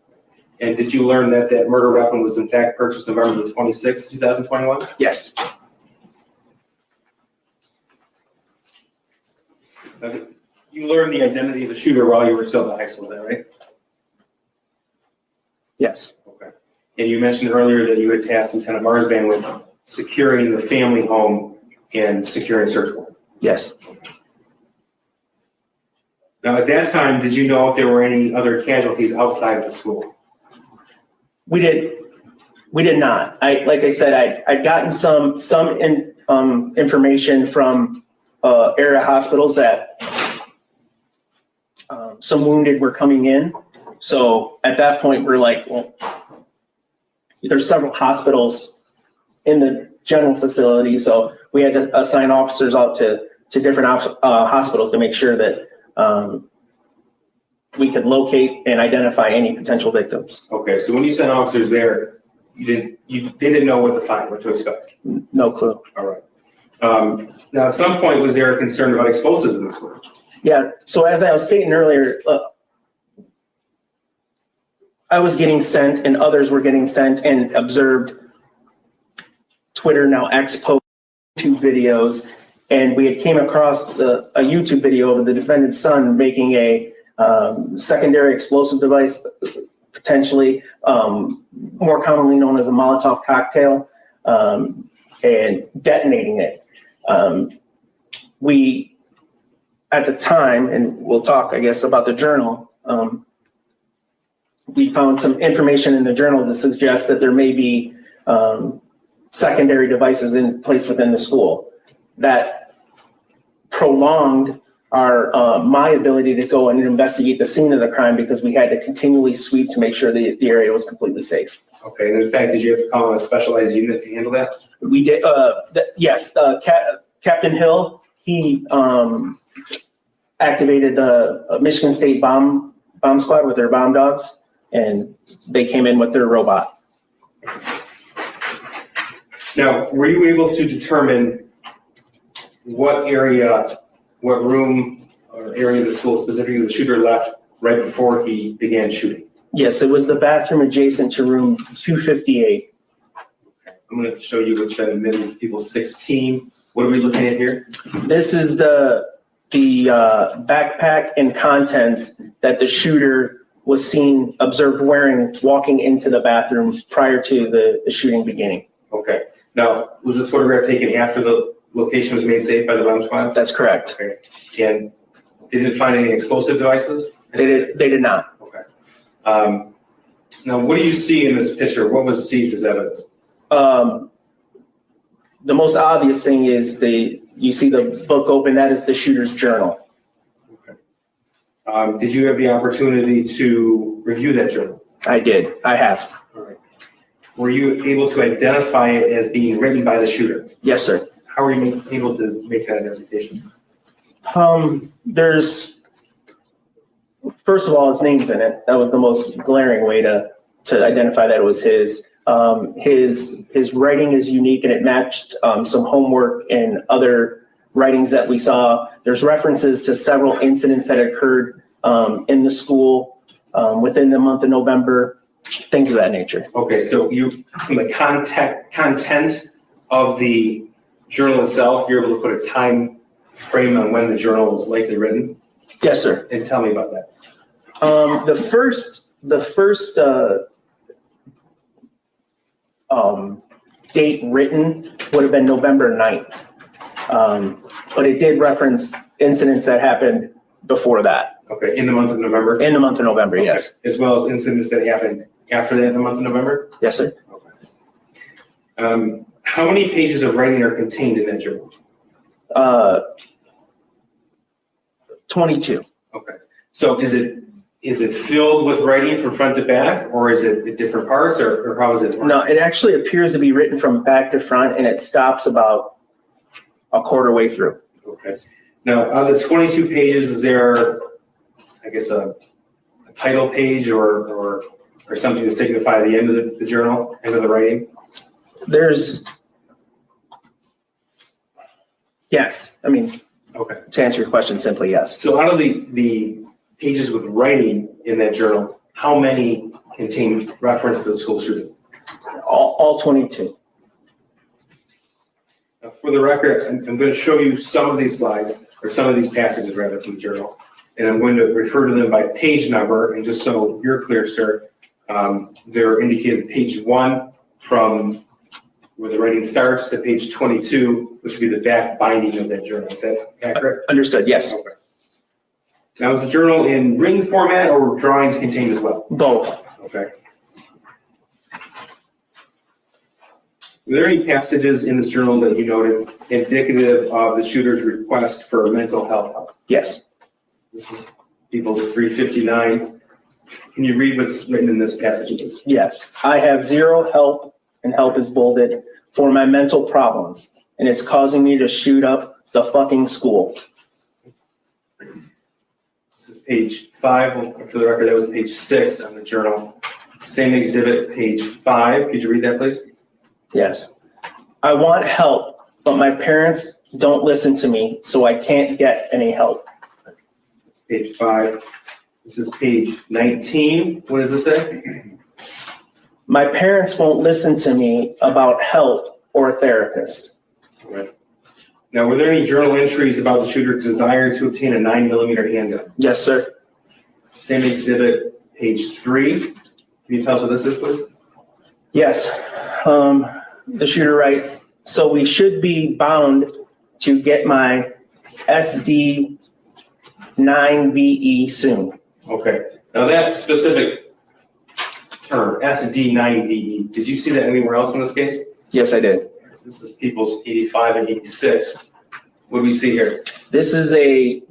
And did you learn that that murder weapon was in fact purchased November the 26th, 2021? Yes. Okay. You learned the identity of the shooter while you were still in high school, is that right? Yes. Okay. And you mentioned earlier that you had tasked Lieutenant Marsban with securing the family home and securing search warrant. Yes. Now, at that time, did you know if there were any other casualties outside of the school? We did not. Like I said, I'd gotten some information from area hospitals that some wounded were coming in. So at that point, we're like, well, there's several hospitals in the general facility, so we had to assign officers out to different hospitals to make sure that we could locate and identify any potential victims. Okay, so when you sent officers there, they didn't know what to find, what to expect? No clue. All right. Now, at some point, was there a concern about explosives in the school? Yeah, so as I was stating earlier, I was getting sent and others were getting sent and observed Twitter, now X, post YouTube videos, and we had came across a YouTube video of the defendant's son making a secondary explosive device, potentially more commonly known as a Molotov cocktail, and detonating it. We, at the time, and we'll talk, I guess, about the journal, we found some information in the journal that suggests that there may be secondary devices in place within the school that prolonged my ability to go and investigate the scene of the crime because we had to continually sweep to make sure the area was completely safe. Okay, and in fact, did you have to call on a specialized unit to handle that? We did, yes, Captain Hill, he activated the Michigan State bomb squad with their bomb dogs, and they came in with their robot. Now, were you able to determine what area, what room or area of the school specifically the shooter left right before he began shooting? Yes, it was the bathroom adjacent to room 258. I'm going to show you what's been admitted as people 16. What are we looking at here? This is the backpack and contents that the shooter was seen, observed wearing, walking into the bathroom prior to the shooting beginning. Okay. Now, was this photograph taken after the location was made safe by the bomb squad? That's correct. Okay. And they didn't find any explosive devices? They did not. Okay. Now, what do you see in this picture? What was seized as evidence? The most obvious thing is you see the book open, that is the shooter's journal. Okay. Did you have the opportunity to review that journal? I did. I have. All right. Were you able to identify it as being written by the shooter? Yes, sir. How were you able to make that identification? First of all, his name's in it. That was the most glaring way to identify that it was his. His writing is unique and it matched some homework and other writings that we saw. There's references to several incidents that occurred in the school within the month of November, things of that nature. Okay, so from the content of the journal itself, you're able to put a time frame on when the journal was likely written? Yes, sir. And tell me about that. The first date written would have been November 9th. but it did reference incidents that happened before that. Okay, in the month of November? In the month of November, Okay. yes. As well as incidents that happened after that in the month of November? Yes, sir. How many pages of writing are contained in that journal? 22. Okay. So is it filled with writing from front to back, or is it at different parts, or how is it? No, it actually appears to be written from back to front, and it stops about a quarter way through. Okay. Now, out of the 22 pages, is there, I guess, a title page or something to signify the end of the journal, end of the writing? Yes. I mean, okay. To answer your question simply, yes. So out of the pages with writing in that journal, how many contain reference to the school shooting? All 22. Now, for the record, I'm going to show you some of these slides, or some of these passages rather, from the journal, and I'm going to refer to them by page number, and just so you're clear, sir, they're indicated page 1 from where the writing starts to page 22, which would be the back binding of that journal. Is that accurate? Understood, yes. Okay. Now, is the journal in written format or were drawings contained as well? Both. Okay. Were there any passages in this journal that you noted indicative of the shooter's request for mental health help? Yes. This is People's 359. Can you read what's written in this passage, please? Yes. I have zero help, and help is bolded, for my mental problems, and it's causing me to shoot up the fucking school. This is page 5. For the record, that was page 6 on the journal. Same exhibit, page 5. Could you read that, please? Yes. I want help, but my parents don't listen to me, so I can't get any help. That's page 5. This is page 19. What does this say? My parents won't listen to me about help or a therapist. Right. Now, were there any journal entries about the shooter's desire to obtain a 9mm handgun? Yes, sir. Same exhibit, page 3. Can you tell us what this is, please? Yes. The shooter writes, so we should be bound to get my SD 9VE soon. Okay. Now, that specific term, SD9VE, did you see that anywhere else in this case? Yes, I did. This is People's 85 and 86. What do we see here? This is a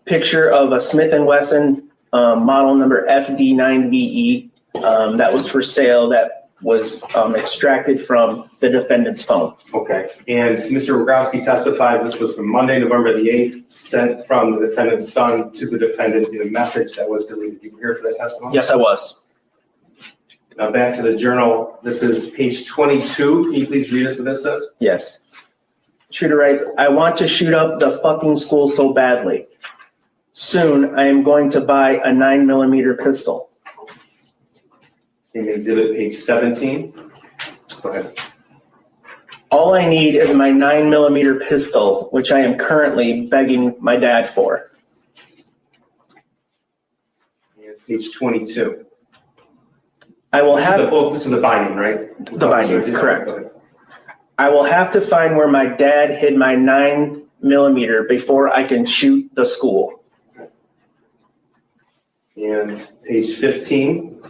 picture of a Smith & Wesson model number SD9VE that was for sale, that was extracted from the defendant's phone. Okay. And Mr. Rogowski testified this was from Monday, November the 8th, sent from the defendant's son to the defendant in a message that was deleted. You were here for that testimony? Yes, I was. Now back to the journal. This is page 22. Can you please read us what this says? Yes. Shooter writes, I want to shoot up the fucking school so badly. Soon I am going to buy a 9mm pistol. Same exhibit, page 17. Go ahead. All I need is my 9mm pistol, which I am currently begging my dad for. And page 22. I will have. This is the binding, right? The binding, correct. I will have to find where my dad hid my 9mm before I can shoot the school. And page 15.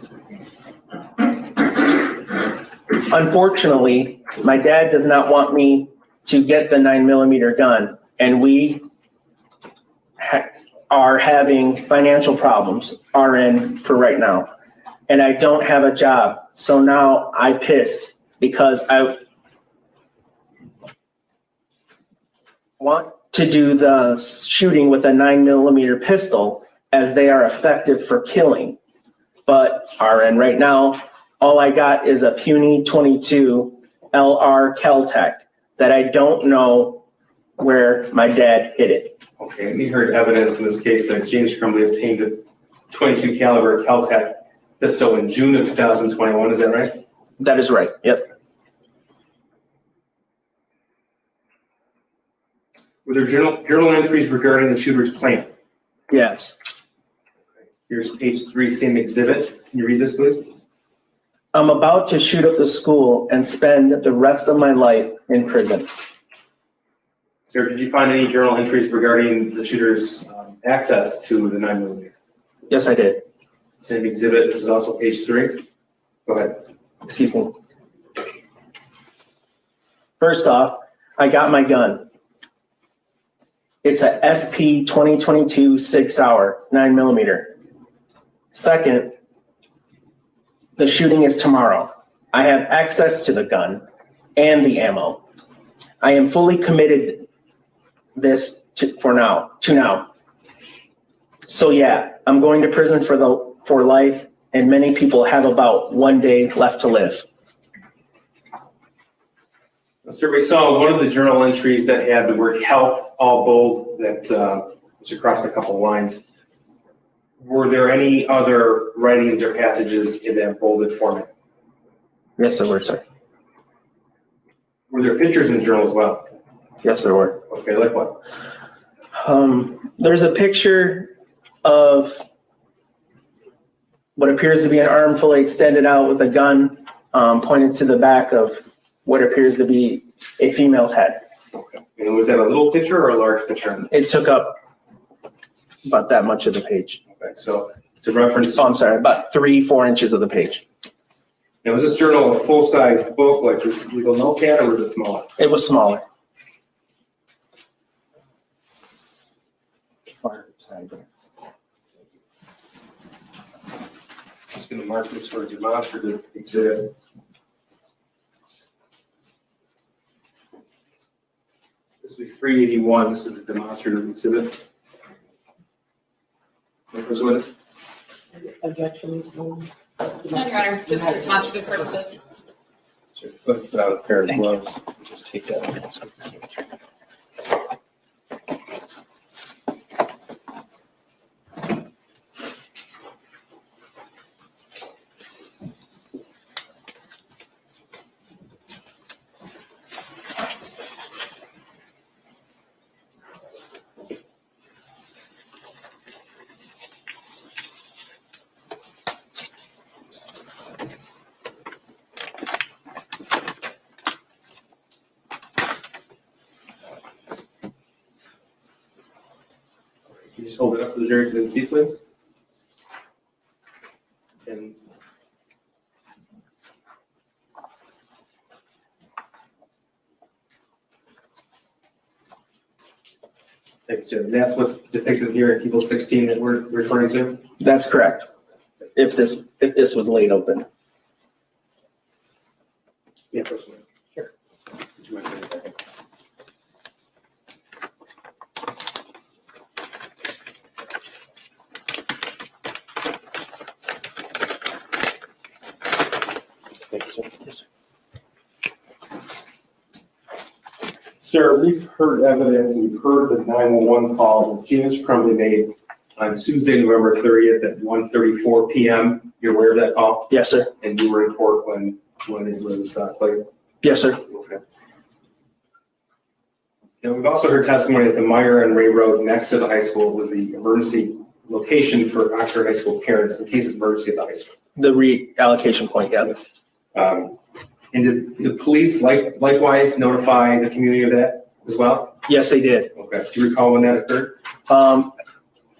Unfortunately, my dad does not want me to get the 9mm gun, and we are having financial problems, RN for right now. And I don't have a job, so now I'm pissed because I want to do the shooting with a 9mm pistol as they are effective for killing. But RN right now, all I got is a puny 22 LR Keltec that I don't know where my dad hid it. Okay, and we heard evidence in this case that James Crumbley obtained a 22 caliber Keltec pistol in June of 2021, is that right? That is right, yep. Were there journal entries regarding the shooter's plan? Yes. Here's page 3, same exhibit. Can you read this, please? I'm about to shoot up the school and spend the rest of my life in prison. Sir, did you find any journal entries regarding the shooter's access to the 9mm? Yes, I did. Same exhibit, this is also page 3. Go ahead. Excuse me. First off, I got my gun. It's a SP 2022 6-hour 9mm. Second, the shooting is tomorrow. I have access to the gun and the ammo. I am fully committed to now. So yeah, I'm going to prison for life, and many people have about 1 day left to live. Sir, we saw one of the journal entries that had the word help all bold that was across a couple lines. Were there any other writings or passages in that bolded format? Yes, there were, sir. Were there pictures in the journal as well? Yes, there were. Okay, like what? There's a picture of what appears to be an arm fully extended out with a gun pointed to the back of what appears to be a female's head. Okay. And was that a little picture or a large picture? It took up about that much of the page. Okay, so to reference. Oh, I'm sorry, about 3-4 inches of the page. Now, was this journal a full-size book like this legal notepad, or was it smaller? It was smaller. Just going to mark this for a demonstrative exhibit. This will be 381. This is a demonstrative exhibit. Members Willis? Objections? None, Your Honor, just for demonstrative purposes. Put out a pair of gloves. Just take that out. Can you just hold it up for the jury so they can see, please? And thanks, sir. That's what's depicted here in Table 16 that we're referring to? That's correct. If this was laid open. Yeah, personally. Sure. Would you mind putting it back in? Thank you, sir. Yes, sir. Sir, we've heard evidence and we've heard the 911 call that Gina Crumbley made on Tuesday, November 30th at 1:34 p.m. You're aware of that call? Yes, sir. And you were in court when it was played? Yes, sir. Okay. And we've also heard testimony that the Meyer and Ray Road next to the high school was the emergency location for Oxford High School parents in case of emergency at the high school. The reallocation point, yeah. And did the police likewise notify the community of that as well? Yes, they did. Okay. Do you recall when that occurred?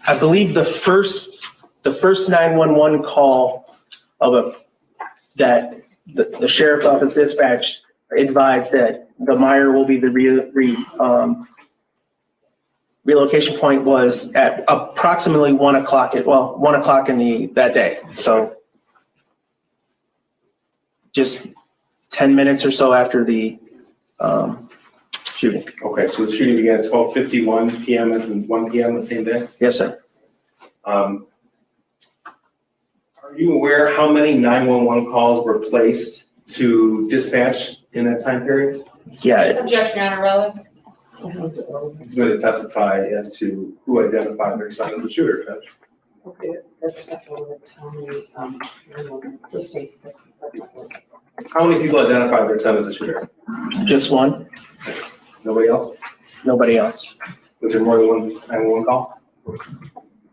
I believe the first 911 call that the sheriff's office dispatch advised that the Meyer will be the relocation point was at approximately 1 o'clock that day. So just 10 minutes or so after the shooting. Okay, so the shooting began at 12:51 p.m. and 1 p.m. the same day? Yes, sir. Are you aware how many 911 calls were placed to dispatch in that time period? Yeah. Objection, Your Honor, relevant. He's going to testify as to who identified their son as the shooter, Judge. Okay, that's definitely how many, sustain. How many people identified their son as the shooter? Just one. Nobody else? Nobody else. Was there more than one 911 call?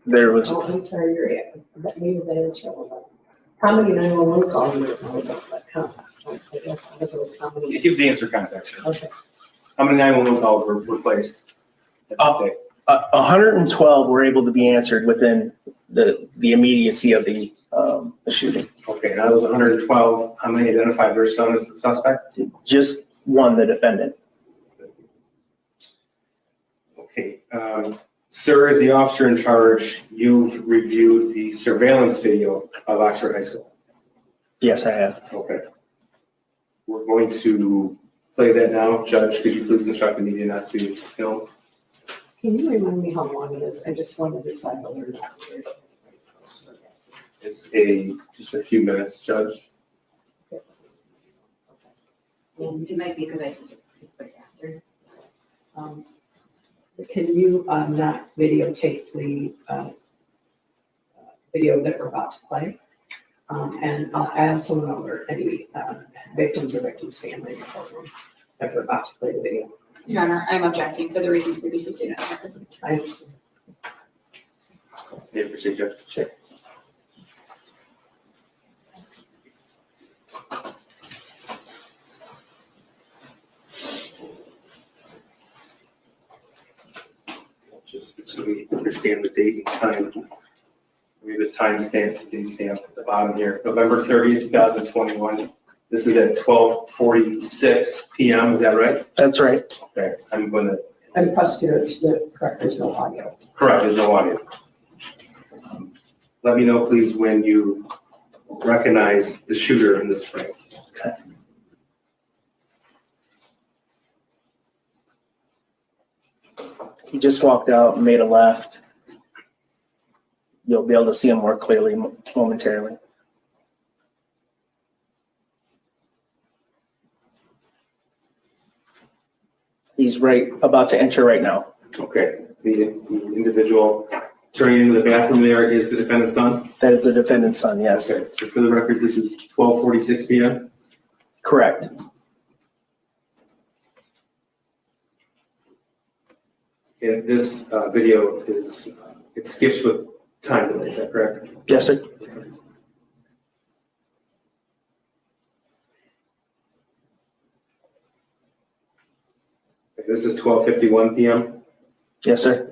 There was. Oh, I'm sorry, you're right. Maybe that is relevant. How many 911 calls is it relevant? Like, I guess that was how many. It gives the answer context. Okay. How many 911 calls were placed? at that day? 112 were able to be answered within the immediacy of the shooting. Okay, now those 112, how many identified their son as the suspect? Just one, the defendant. Okay, sir, as the officer in charge, you've reviewed the surveillance video of Oxford High School. Yes, I have. Okay. We're going to play that now. Judge, could you please instruct the media not to film? Can you remind me how long it is? I just want to decide whether or not. It's just a few minutes, Judge. It might be a good idea to put it after. Can you not videotape the video that we're about to play? And I also want to alert any victims or victims' family in the courtroom that we're about to play the video. Your Honor, I'm objecting for the reasons previously stated. I understand. May I proceed, Judge? Sure. Just so we understand the date and time. We have a timestamp, date stamp at the bottom here, November 30th, 2021. This is at 12:46 p.m., is that right? That's right. Okay, I'm going to. And prosecutor, it's correct, there's no audio. Correct, there's no audio. Let me know, please, when you recognize the shooter in this frame. Okay. He just walked out and made a left. You'll be able to see him more clearly momentarily. He's about to enter right now. Okay, the individual turning into the bathroom there is the defendant's son? That is the defendant's son, yes. Okay, so for the record, this is 12:46 p.m.? Correct. And this video it skips with time delay, is that correct? Yes, sir. This is 12:51 p.m.? Yes, sir.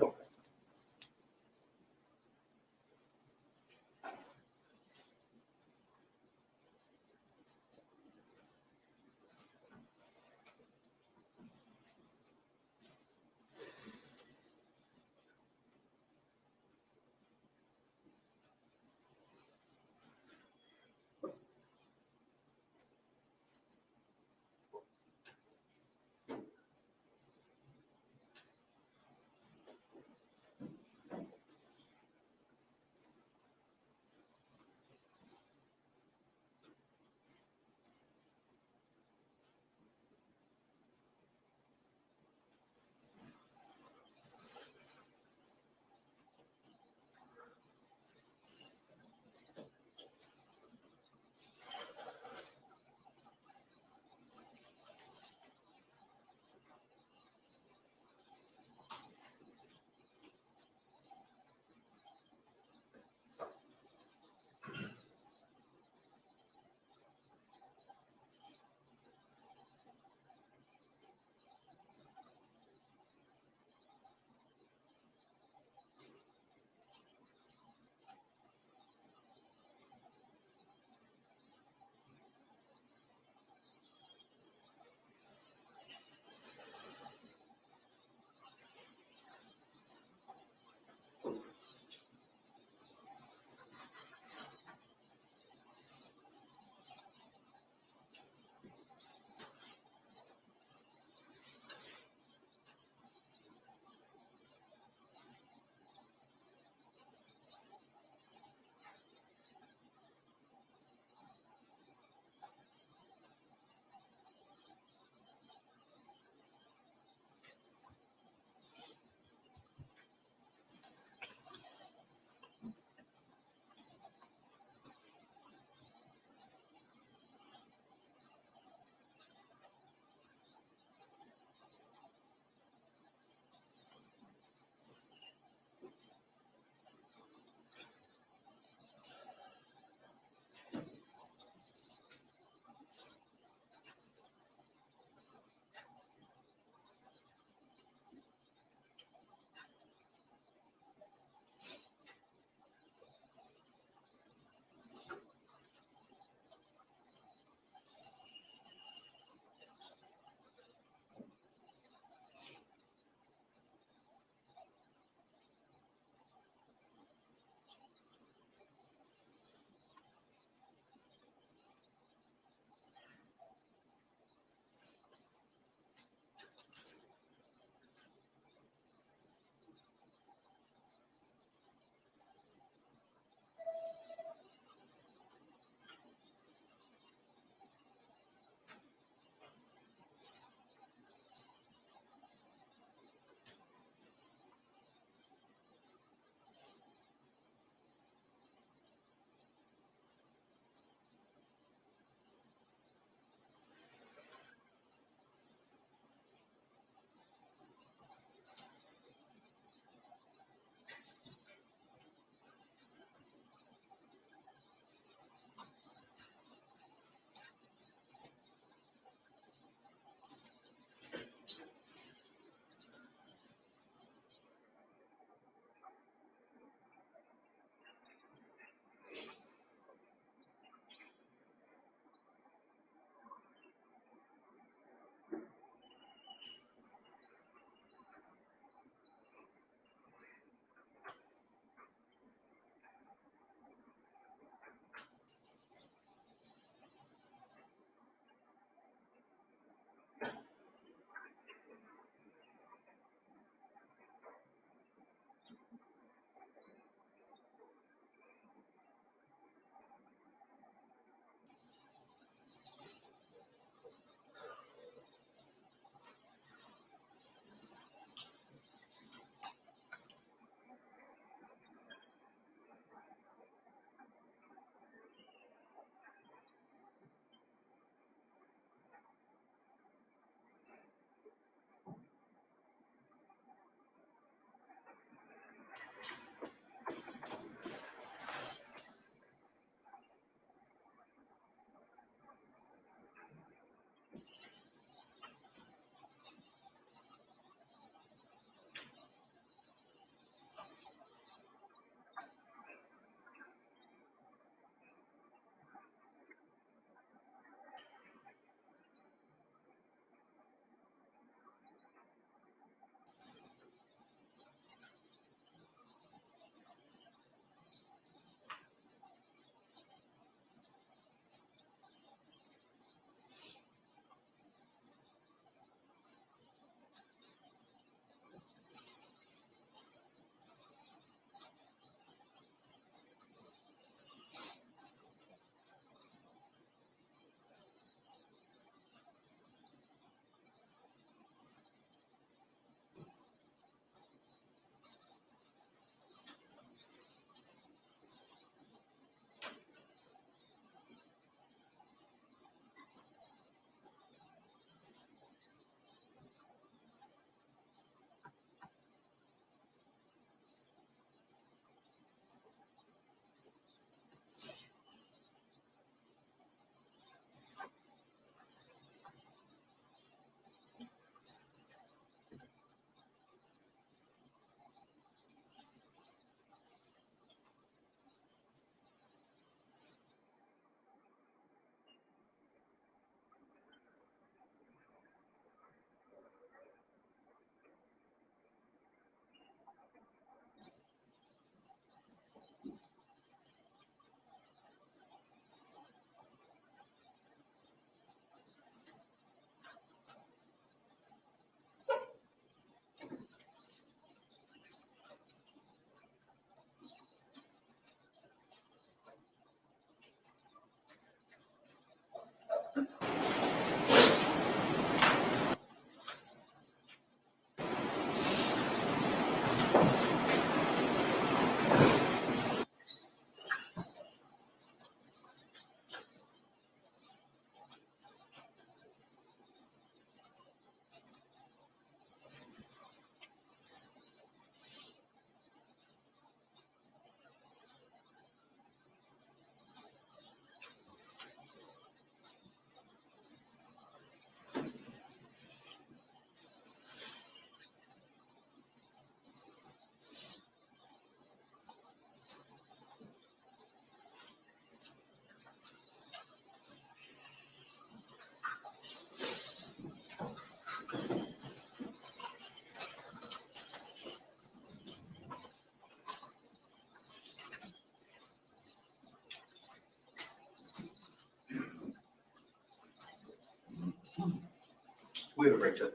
We have a break, Judge.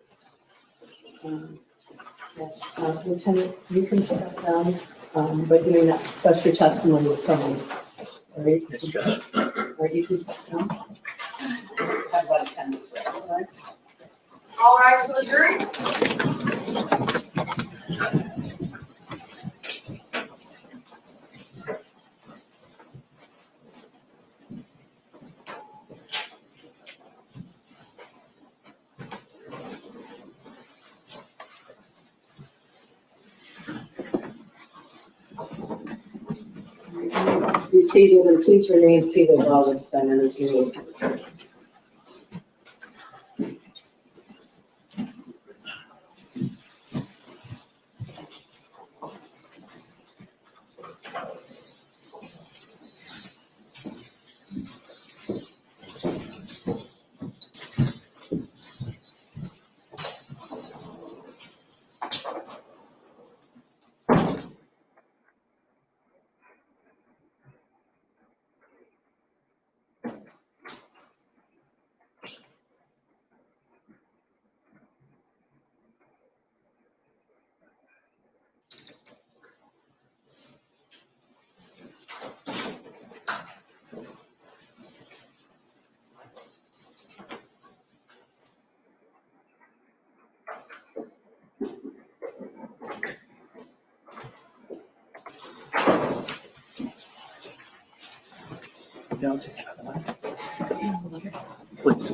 Yes, Lieutenant, you can step down, but you're not, special testimony with someone, right? Yes, Judge. Or you can step down. Have about a 10-minute break, all right? All rise for the jury. Be seated and please remain seated while the defendant is moving. Please.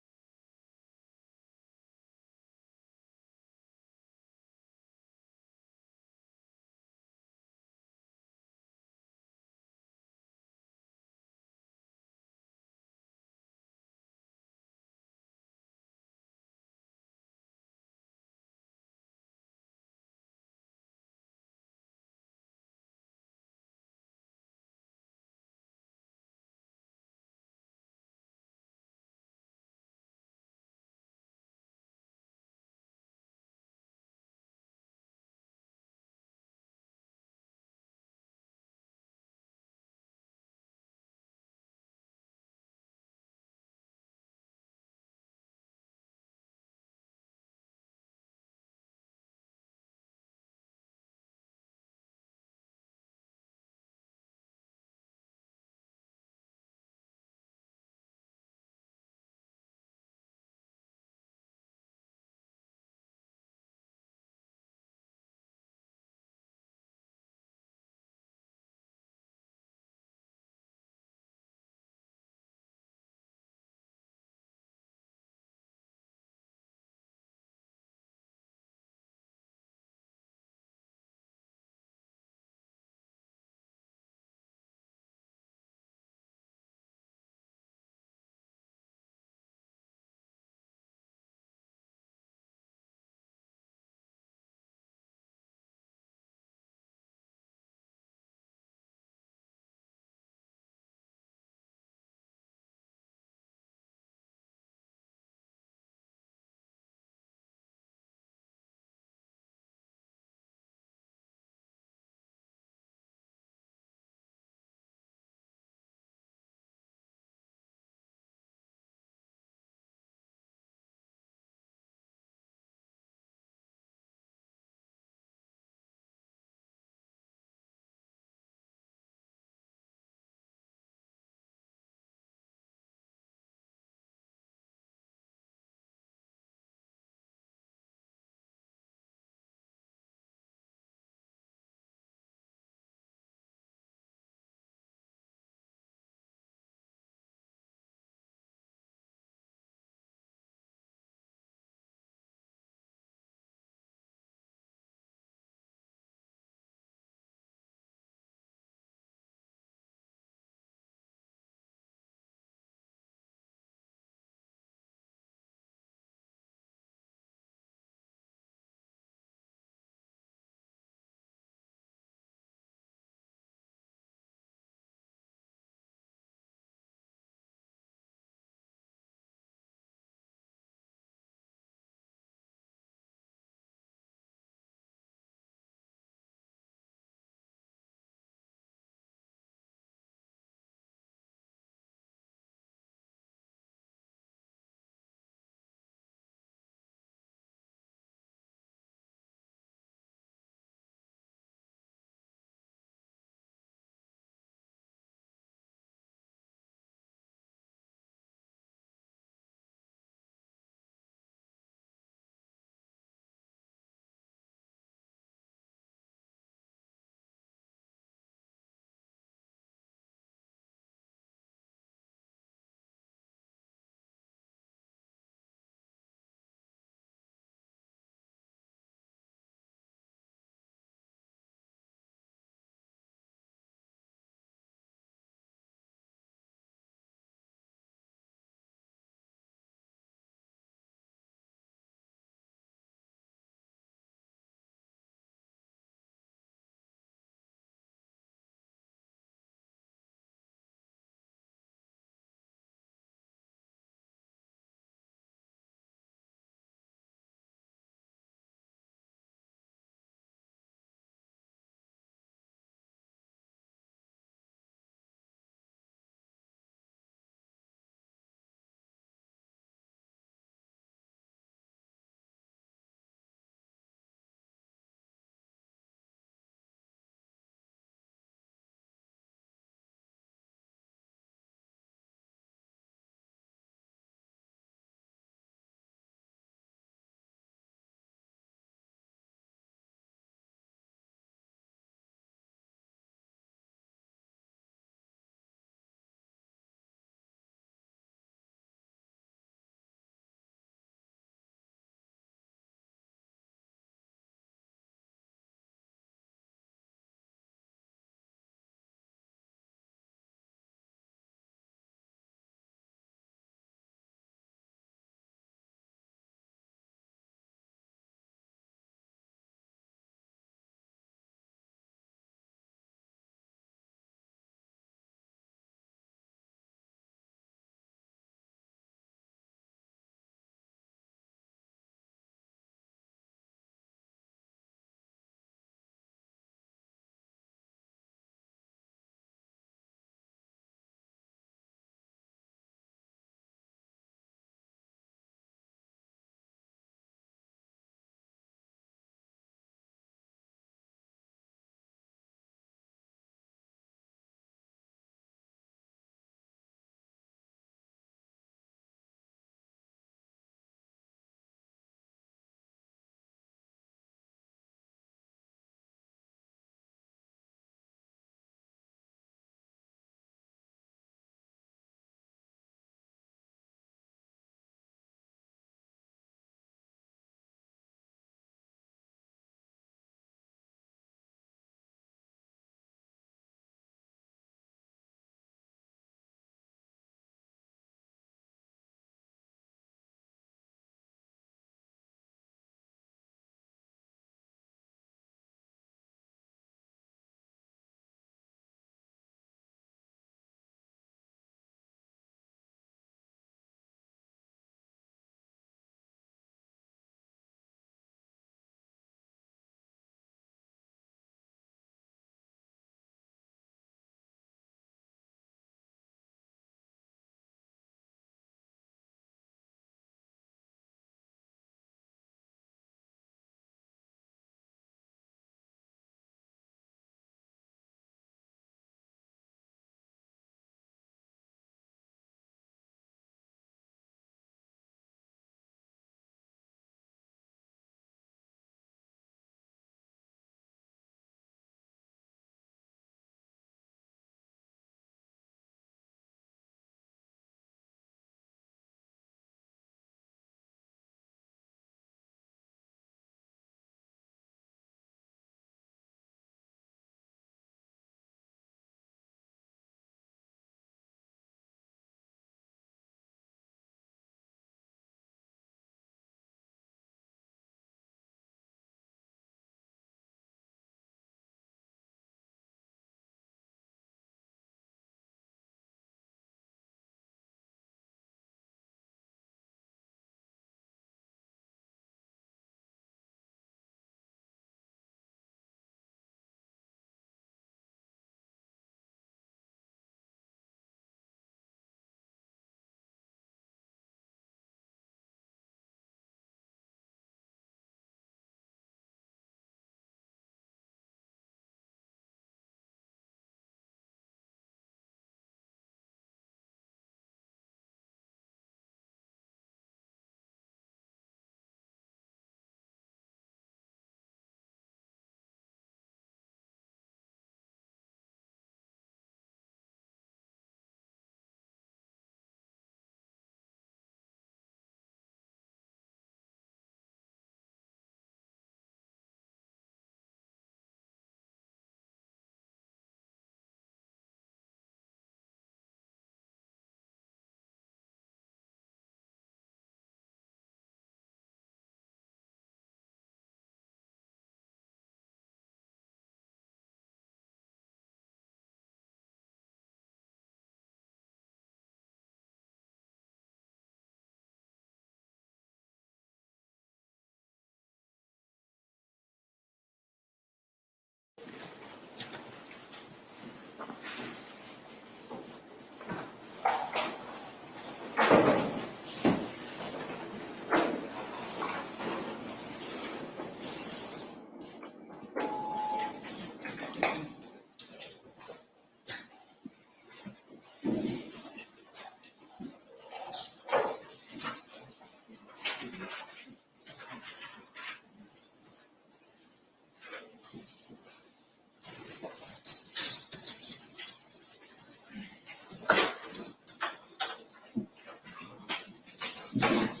Is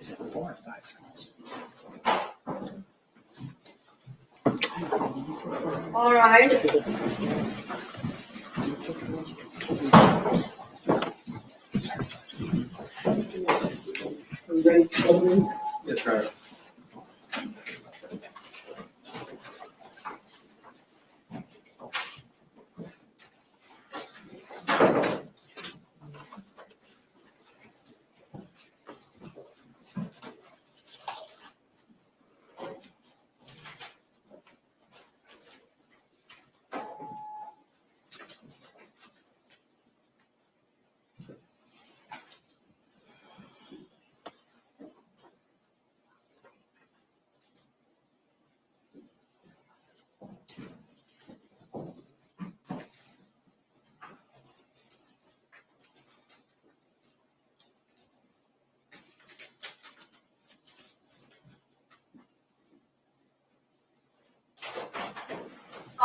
it 4 or 5? All right. That's right.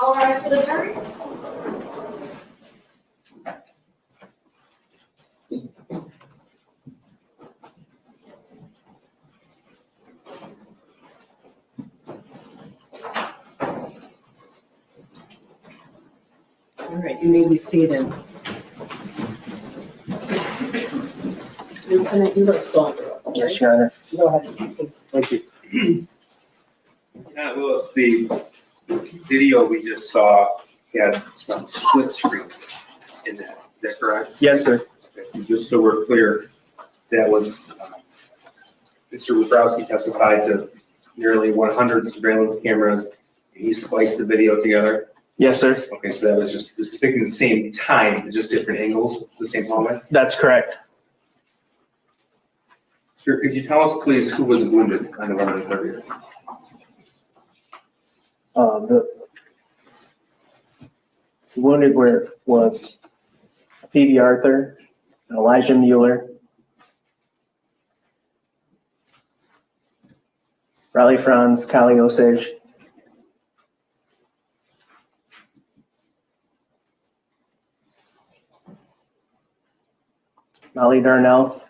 All rise for the jury. All right, you may be seated. Lieutenant, you look stronger. Yes, Your Honor. Go ahead, please. Thank you. Lieutenant Willis, the video we just saw had some split screens in that. Is that correct? Yes, sir. Okay, so just so we're clear, that was, Mr. Wobrowski testified to nearly 100 surveillance cameras. He spliced the video together. Yes, sir. Okay, so that was just picking the same time, but just different angles, the same hallway. That's correct. Sir, could you tell us, please, who was wounded on November 30th? The wounded was Phoebe Arthur, Elijah Mueller, Riley Franz, Kali Osage, Molly Darnell,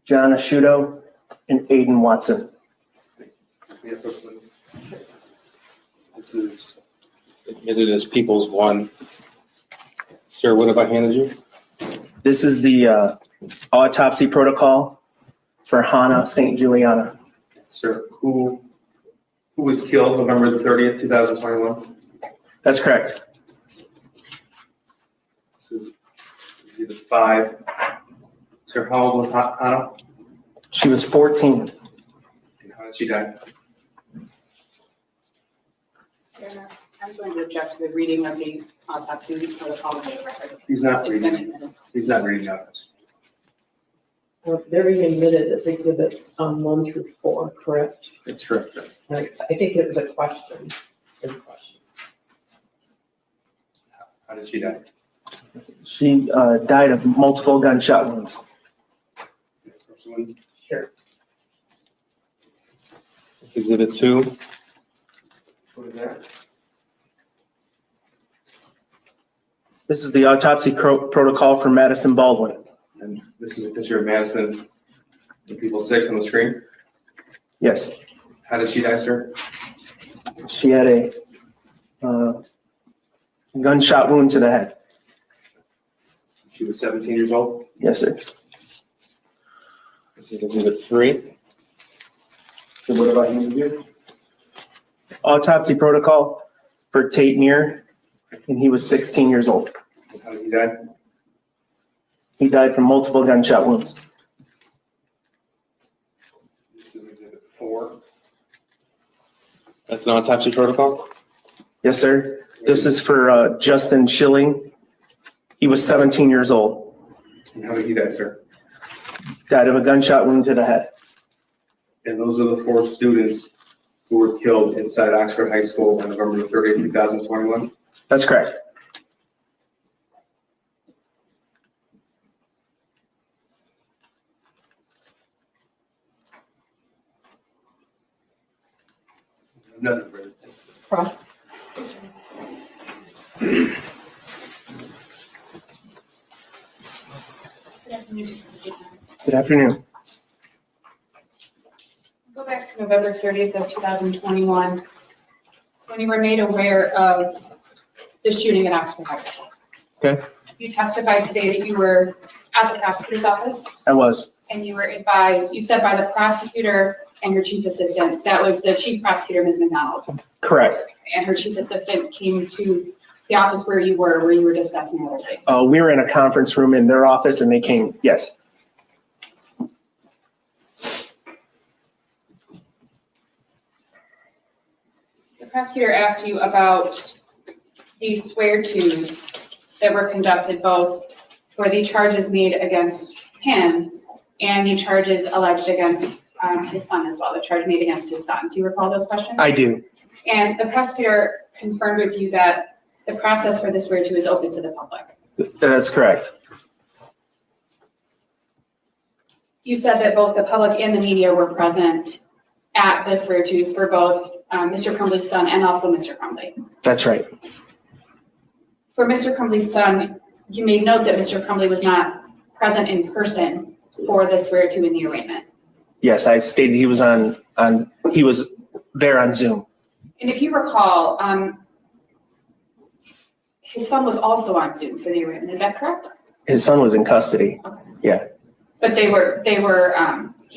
John Asciuto, and Aiden Watson. This is admitted as People's One. Sir, what have I handed you? This is the autopsy protocol for Hannah St. Juliana. Sir, who was killed November the 30th, 2021? That's correct. This is either 5. Sir, how old was Hannah? She was 14. And how did she die? I'm going to object to the reading of the autopsy protocol. He's not It's been reading. admitted. He's not reading out this. They're being admitted as exhibits 1 through 4, correct? It's correct. Sir. Right, I think it was a question. Good question. How did she die? She died of multiple gunshot wounds. Sure. It's exhibit 2. What is that? This is the autopsy protocol for Madison Baldwin. And this is a picture of Madison, the people 6 on the screen. Yes, How did she die, sir? she had a gunshot wound to the head. She was 17 years old. Yes, sir. This is exhibit 3. So what have I handed you? Autopsy protocol for Tate Muir, and he was 16 years old. And how did he die? He died from multiple gunshot wounds. This is exhibit 4. That's an autopsy protocol? Yes, sir. This is for Justin Schilling. He was 17 years old. And how did he die, sir? Died of a gunshot wound to the head. And those are the 4 students who were killed inside Oxford High School on November 30th, 2021. That's correct. Nothing further. Cross. Good afternoon. Go back to November 30th of 2021, when you were made aware of the shooting at Oxford High School. Okay. You testified today that you were at the prosecutor's office I was. and you were advised, you said by the prosecutor and your chief assistant, that was the chief prosecutor, Ms. McDonald, Correct. and her chief assistant came to the office where you were discussing other things. We were in a conference room in their office and they came, yes. The prosecutor asked you about these swear-tos that were conducted both for the charges made against him and the charges alleged against his son as well, the charge made against his son. Do you recall those questions? I do. And the prosecutor confirmed with you that the process for the swear-to is open to the public. That's correct. You said that both the public and the media were present at the swear-tos for both Mr. Crumbley's son and also Mr. Crumbley. That's right. For Mr. Crumbley's son, you made note that Mr. Crumbley was not present in person for the swear-to in the arraignment. Yes, I stated he was he was there on Zoom. And if you recall, his son was also on Zoom for the arraignment, is that correct? His son was in custody. Okay. Yeah, But he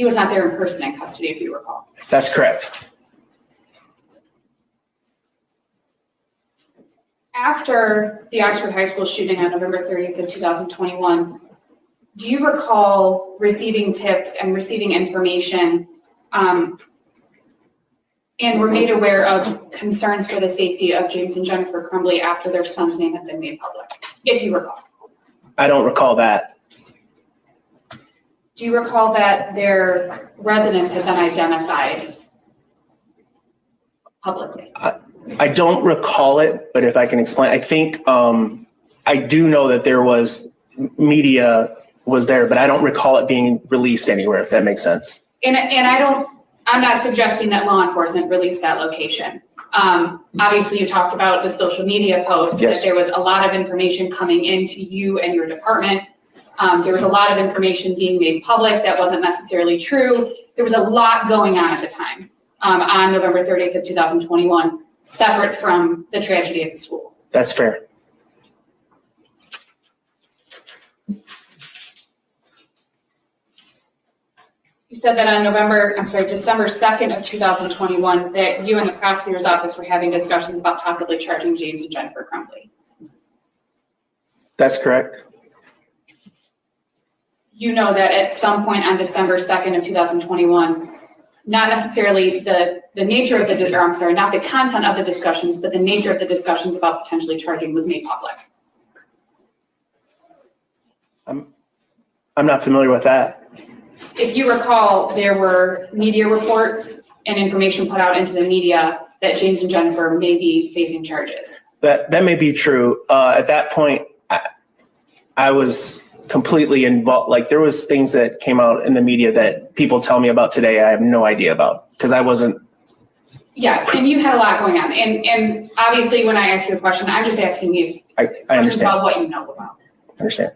was not there in person in custody, if you recall. that's correct. After the Oxford High School shooting on November 30th of 2021, do you recall receiving tips and receiving information and were made aware of concerns for the safety of James and Jennifer Crumbley after their son's name had been made public, if you recall? I don't recall that. Do you recall that their residence had been identified publicly? I don't recall it, but if I can explain, I think I do know that there was media was there, but I don't recall it being released anywhere, if that makes sense. And I'm not suggesting that law enforcement released that location. Obviously, you talked about the social media posts, Yes. that there was a lot of information coming into you and your department. There was a lot of information being made public that wasn't necessarily true. There was a lot going on at the time on November 30th of 2021, separate from the tragedy at the school. That's fair. You said that on December 2nd of 2021, that you and the prosecutor's office were having discussions about possibly charging James and Jennifer Crumbley. That's correct. You know that at some point on December 2nd of 2021, not necessarily the nature of not the content of the discussions, but the nature of the discussions about potentially charging was made public. I'm not familiar with that. If you recall, there were media reports and information put out into the media that James and Jennifer may be facing charges. That may be true. At that point, I was completely involved. Like, there was things that came out in the media that people tell me about today I have no idea about, because I wasn't. Yes, and you had a lot going on. And obviously, when I ask you a question, I'm just asking you I questions understand. about what you know about. I understand.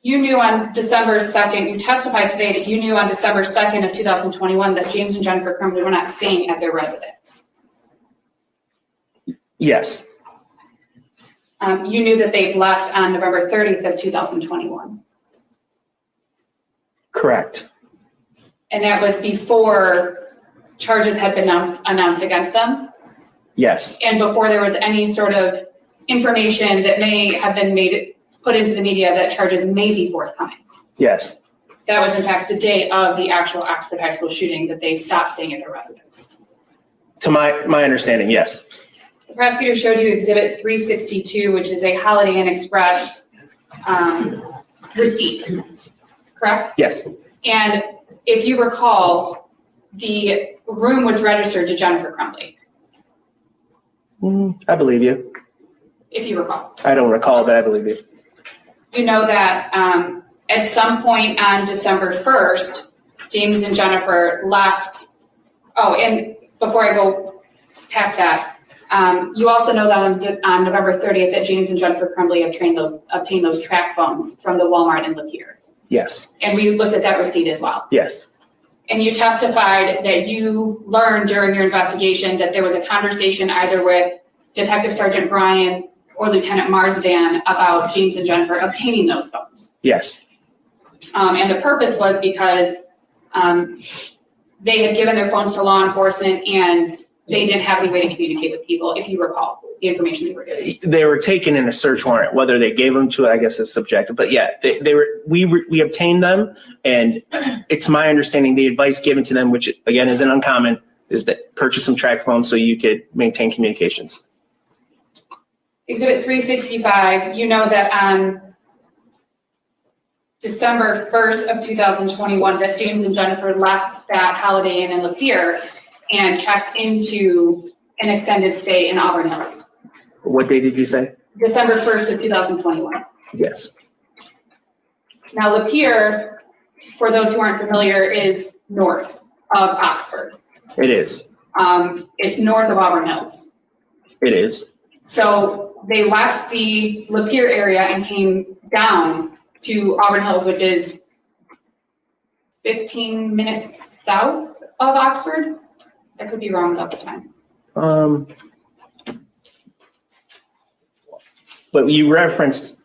You knew on December 2nd, you testified today that you knew on December 2nd of 2021 that James and Jennifer Crumbley were not staying at their residence. Yes. You knew that they'd left on November 30th of 2021. Correct. And that was before charges had been announced against them? Yes. And before there was any sort of information that may have been put into the media that charges may be forthcoming? Yes. That was in fact the day of the actual Oxford High School shooting that they stopped staying at their residence. To my understanding, yes. The prosecutor showed you Exhibit 362, which is a Holiday Inn Express receipt, correct? Yes. And if you recall, the room was registered to Jennifer Crumbley, I believe you. if you recall. I don't recall, but I believe you. You know that at some point on December 1st, James and Jennifer left. Oh, and before I go past that, you also know that on November 30th that James and Jennifer Crumbley obtained those track phones from the Walmart in Lapeer. Yes, And we looked at that receipt as well. yes, And you testified that you learned during your investigation that there was a conversation either with Detective Sergeant Brian or Lieutenant Marsden about James and Jennifer obtaining those phones. yes, And the purpose was because they had given their phones to law enforcement and they didn't have any way to communicate with people, if you recall the information they were giving. they were taken in a search warrant. Whether they gave them to it, I guess is subjective. But yeah, we obtained them, and it's my understanding the advice given to them, which again isn't uncommon, is that purchase some track phones so you could maintain communications. Exhibit 365, you know that on December 1st of 2021 that James and Jennifer left that Holiday Inn in Lapeer and checked into an extended stay in Auburn Hills. What day did you say? December 1st of 2021. Yes. Now Lapeer, for those who aren't familiar, is north of Oxford. It is. It's north of Auburn Hills. It is. So they left the Lapeer area and came down to Auburn Hills, which is 15 minutes south of Oxford. I could be wrong about the time. But you referenced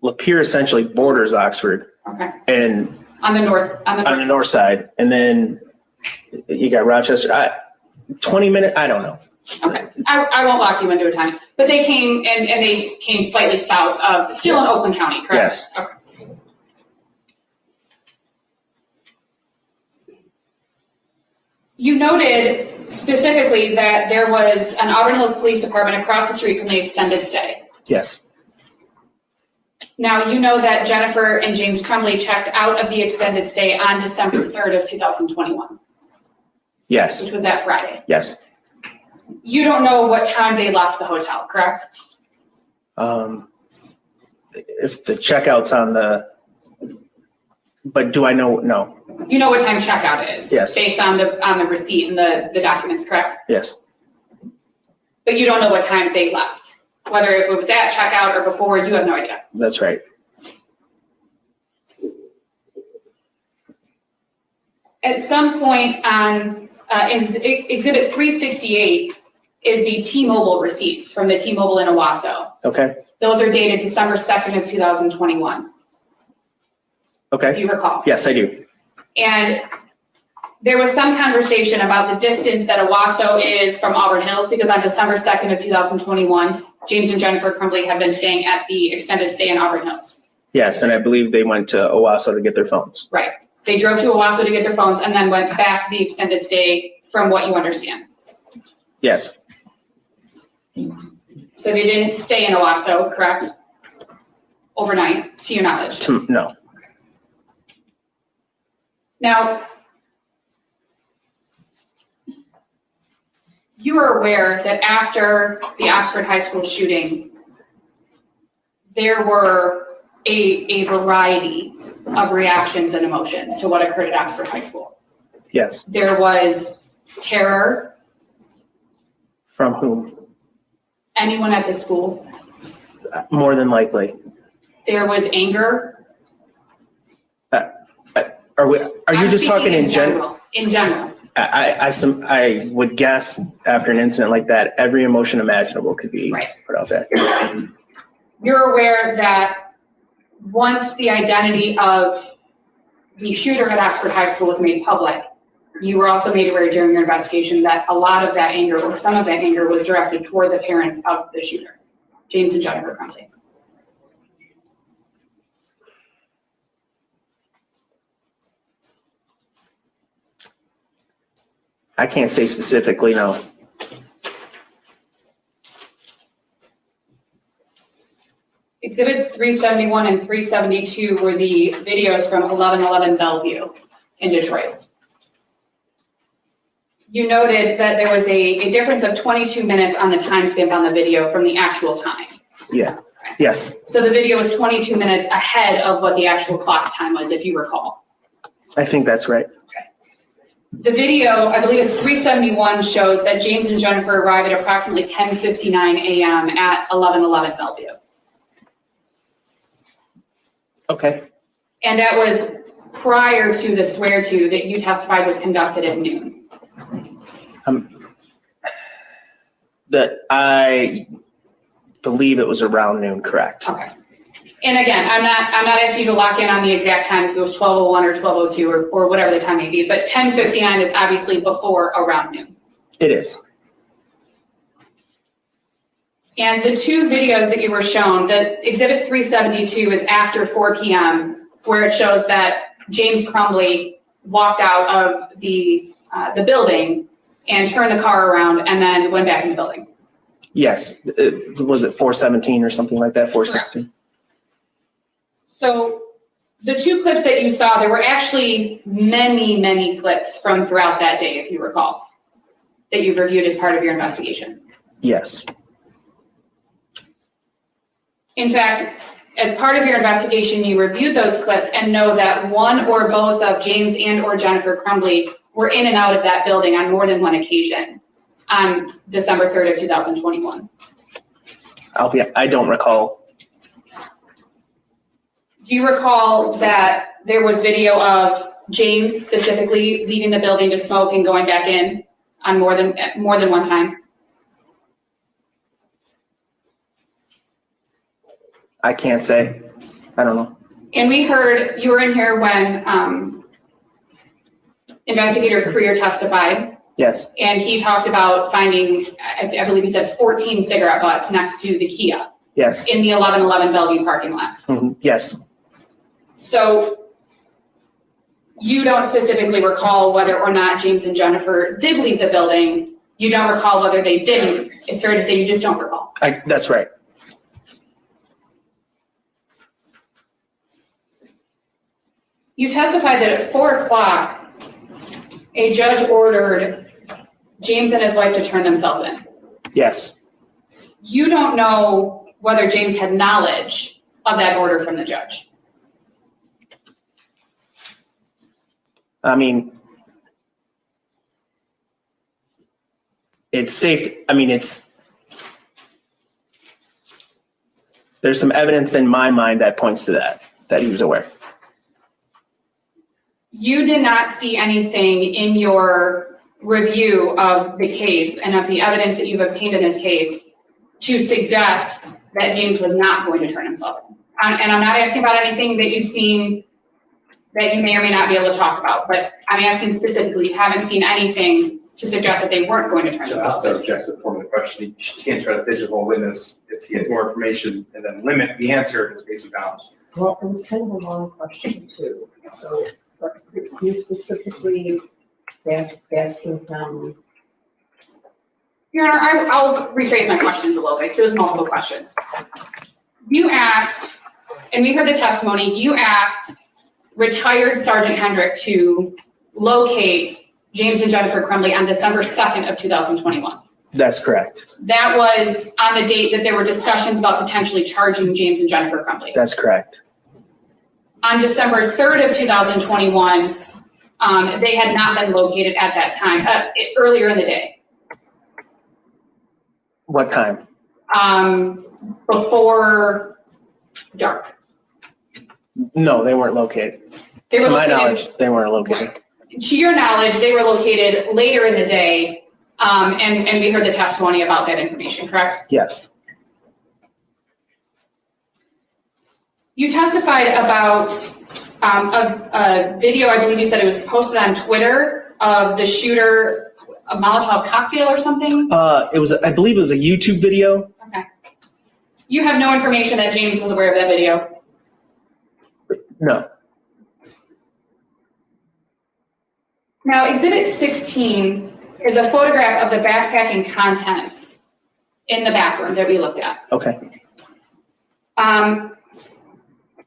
Lapeer essentially borders Oxford. Okay. And On the north side, and then you got Rochester. 20 minutes. I don't know. Okay, I won't lock you into a time, but they came and they came slightly south of, still in Oakland County, correct? Yes. Okay. You noted specifically that there was an Auburn Hills Police Department across the street from the extended stay. Yes. Now, you know that Jennifer and James Crumbley checked out of the extended stay on December 3rd of 2021. Yes. Which was that Friday. Yes. You don't know what time they left the hotel, correct? If the checkout's on the, but do I know? No. You know what time checkout is? Yes. Based on the receipt and the documents, correct? Yes. But you don't know what time they left. Whether it was at checkout or before, you have no idea. That's right. At some point on Exhibit 368 is the T-Mobile receipts from the T-Mobile in Owasso. Okay. Those are dated December 2nd of 2021. Okay. If you recall. Yes, I do. And there was some conversation about the distance that Owasso is from Auburn Hills, because on December 2nd of 2021, James and Jennifer Crumbley had been staying at the extended stay in Auburn Hills. Yes, and I believe they went to Owasso to get their phones. Right. They drove to Owasso to get their phones and then went back to the extended stay, from what you understand. Yes. So they didn't stay in Owasso, correct? Overnight, to your knowledge? No. Now, you are aware that after the Oxford High School shooting, there were a variety of reactions and emotions to what occurred at Oxford High School. Yes. There was terror. From whom? Anyone at the school. More than likely. There was anger. Are you just talking in general? In general. I would guess after an incident like that, every emotion imaginable could be put out there. You're aware that once the identity of the shooter at Oxford High School was made public, you were also made aware during your investigation that a lot of that anger, or some of that anger, was directed toward the parents of the shooter, James and Jennifer Crumbley. I can't say specifically, no. Exhibits 371 and 372 were the videos from 1111 Bellevue in Detroit. You noted that there was a difference of 22 minutes on the timestamp on the video from the actual time. Yeah. Yes. So the video was 22 minutes ahead of what the actual clock time was, if you recall. I think that's right. The video, I believe it's 371, shows that James and Jennifer arrive at approximately 10:59 a.m. at 1111 Bellevue. Okay. And that was prior to the swear-to that you testified was conducted at noon. That I believe it was around noon, correct? Okay. And again, I'm not asking you to lock in on the exact time, if it was 12:01 or 12:02 or whatever the time may be, but 10:59 is obviously before around noon. It is. And the two videos that you were shown, the exhibit 372 is after 4 p.m., where it shows that James Crumbley walked out of the building and turned the car around and then went back in the building. Yes. Was it 417 or something like that? 416? So the two clips that you saw, there were actually many, many clips from throughout that day, if you recall, that you've reviewed as part of your investigation. Yes. In fact, as part of your investigation, you reviewed those clips and know that one or both of James and or Jennifer Crumbley were in and out of that building on more than one occasion on December 3rd of 2021. I don't recall. Do you recall that there was video of James specifically leaving the building to smoke and going back in on more than one time? I can't say. I don't know. And we heard, you were in here when Investigator Creer testified. Yes. And he talked about finding, I believe he said 14 cigarette butts next to the Kia. Yes. In the 1111 Bellevue parking lot. Mm-hmm. Yes. So you don't specifically recall whether or not James and Jennifer did leave the building. You don't recall whether they didn't. It's fair to say you just don't recall. That's right. You testified that at 4 o'clock, a judge ordered James and his wife to turn themselves in. Yes. You don't know whether James had knowledge of that order from the judge. I mean, it's safe. I mean, there's some evidence in my mind that points to that he was aware. You did not see anything in your review of the case and of the evidence that you've obtained in this case to suggest that James was not going to turn himself in. And I'm not asking about anything that you've seen that you may or may not be able to talk about, but I'm asking specifically, you haven't seen anything to suggest that they weren't going to turn themselves in. That's the objective form of the question. You can't try to pigeonhole a witness if he has more information and then limit the answer to space of bounds. Well, it was kind of a long question too, so, but you specifically asking him. Your Honor, I'll rephrase my questions a little bit, because it was multiple questions. You asked, and we heard the testimony, you asked retired Sergeant Hendryx to locate James and Jennifer Crumbley on December 2nd of 2021. That's correct. That was on the date that there were discussions about potentially charging James and Jennifer Crumbley. That's correct. On December 3rd of 2021, they had not been located at that time, earlier in the day. What time? Before dark. No, they weren't located. They were to my located- knowledge, they weren't located. Right. To your knowledge, they were located later in the day, and we heard the testimony about that information, correct? Yes. You testified about a video, I believe you said it was posted on Twitter, of the shooter, a Molotov cocktail or something? I believe it was a YouTube video. Okay. You have no information that James was aware of that video? No. Now, Exhibit 16 is a photograph of the backpack and contents in the bathroom that we looked at. Okay.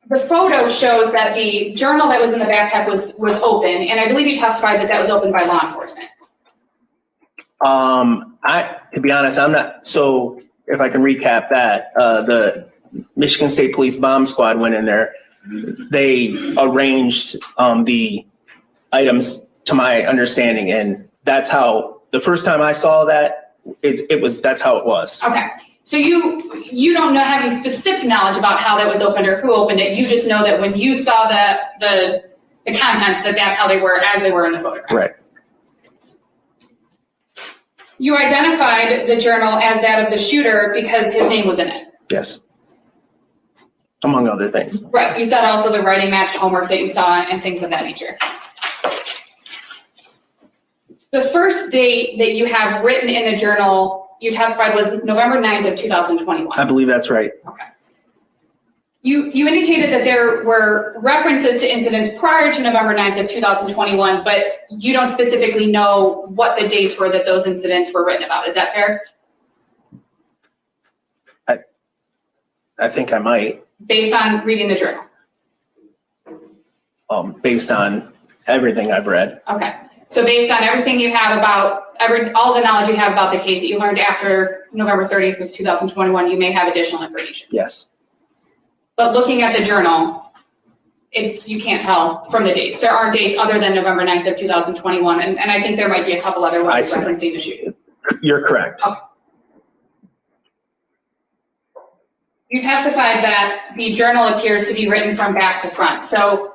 The photo shows that the journal that was in the backpack was open, and I believe you testified that that was opened by law enforcement. To be honest, I'm not, so if I can recap that, the Michigan State Police bomb squad went in there. They arranged the items to my understanding. And that's how, the first time I saw that, that's how it was. Okay, so you don't have any specific knowledge about how that was opened or who opened it. You just know that when you saw the contents, that's how they were as they were in the photograph. Right. You identified the journal as that of the shooter because his name was in it. Yes. Among other things. Right, you said also the writing matched homework that you saw and things of that nature. The first date that you have written in the journal, you testified, was November 9th of 2021. I believe that's right. Okay. You indicated that there were references to incidents prior to November 9th of 2021, but you don't specifically know what the dates were that those incidents were written about. Is that fair? I think I might. Based on reading the journal? Based on everything I've read. Okay. So based on everything you have about, all the knowledge you have about the case that you learned after November 30th of 2021, you may have additional information. Yes. But looking at the journal, you can't tell from the dates. There aren't dates other than November 9th of 2021, and I think there might be a couple other ones referencing the shooting. You're correct. Okay. You testified that the journal appears to be written from back to front. So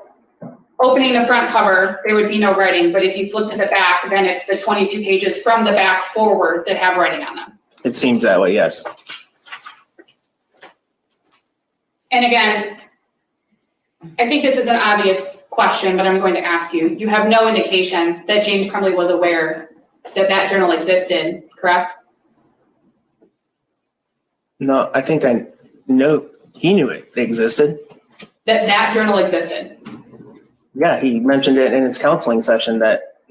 opening the front cover, there would be no writing, but if you flip to the back, then it's the 22 pages from the back forward that have writing on them. It seems that way, yes. And again, I think this is an obvious question, but I'm going to ask you. You have no indication that James Crumbley was aware that that journal existed, correct? No, I think I know he knew it existed. That journal existed. Yeah, he mentioned it in his counseling session that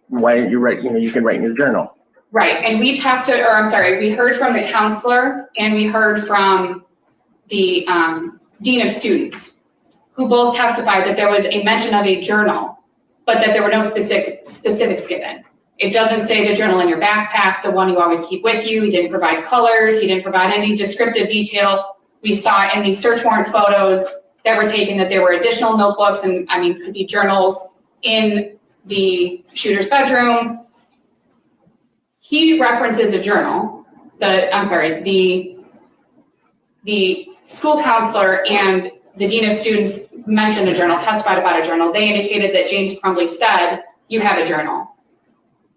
why don't you write, you can write in your journal. Right, and we heard from the counselor and we heard from the dean of students, who both testified that there was a mention of a journal, but that there were no specifics given. It doesn't say the journal in your backpack, the one you always keep with you. He didn't provide colors. He didn't provide any descriptive detail. We saw in the search warrant photos that were taken that there were additional notebooks and, could be journals in the shooter's bedroom. He references a journal. The school counselor and the dean of students mentioned a journal, testified about a journal. They indicated that James Crumbley said, you have a journal.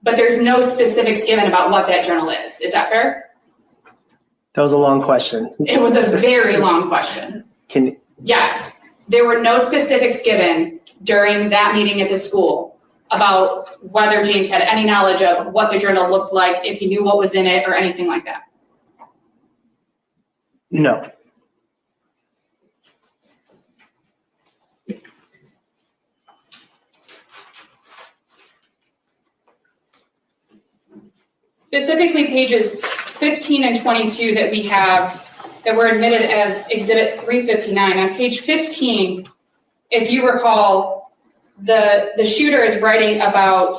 But there's no specifics given about what that journal is. Is that fair? That was a long question. It was a very long question. Yes, there were no specifics given during that meeting at the school about whether James had any knowledge of what the journal looked like, if he knew what was in it, or anything like that. No. Specifically, pages 15 and 22 that we have that were admitted as Exhibit 359. On page 15, if you recall, the shooter is writing about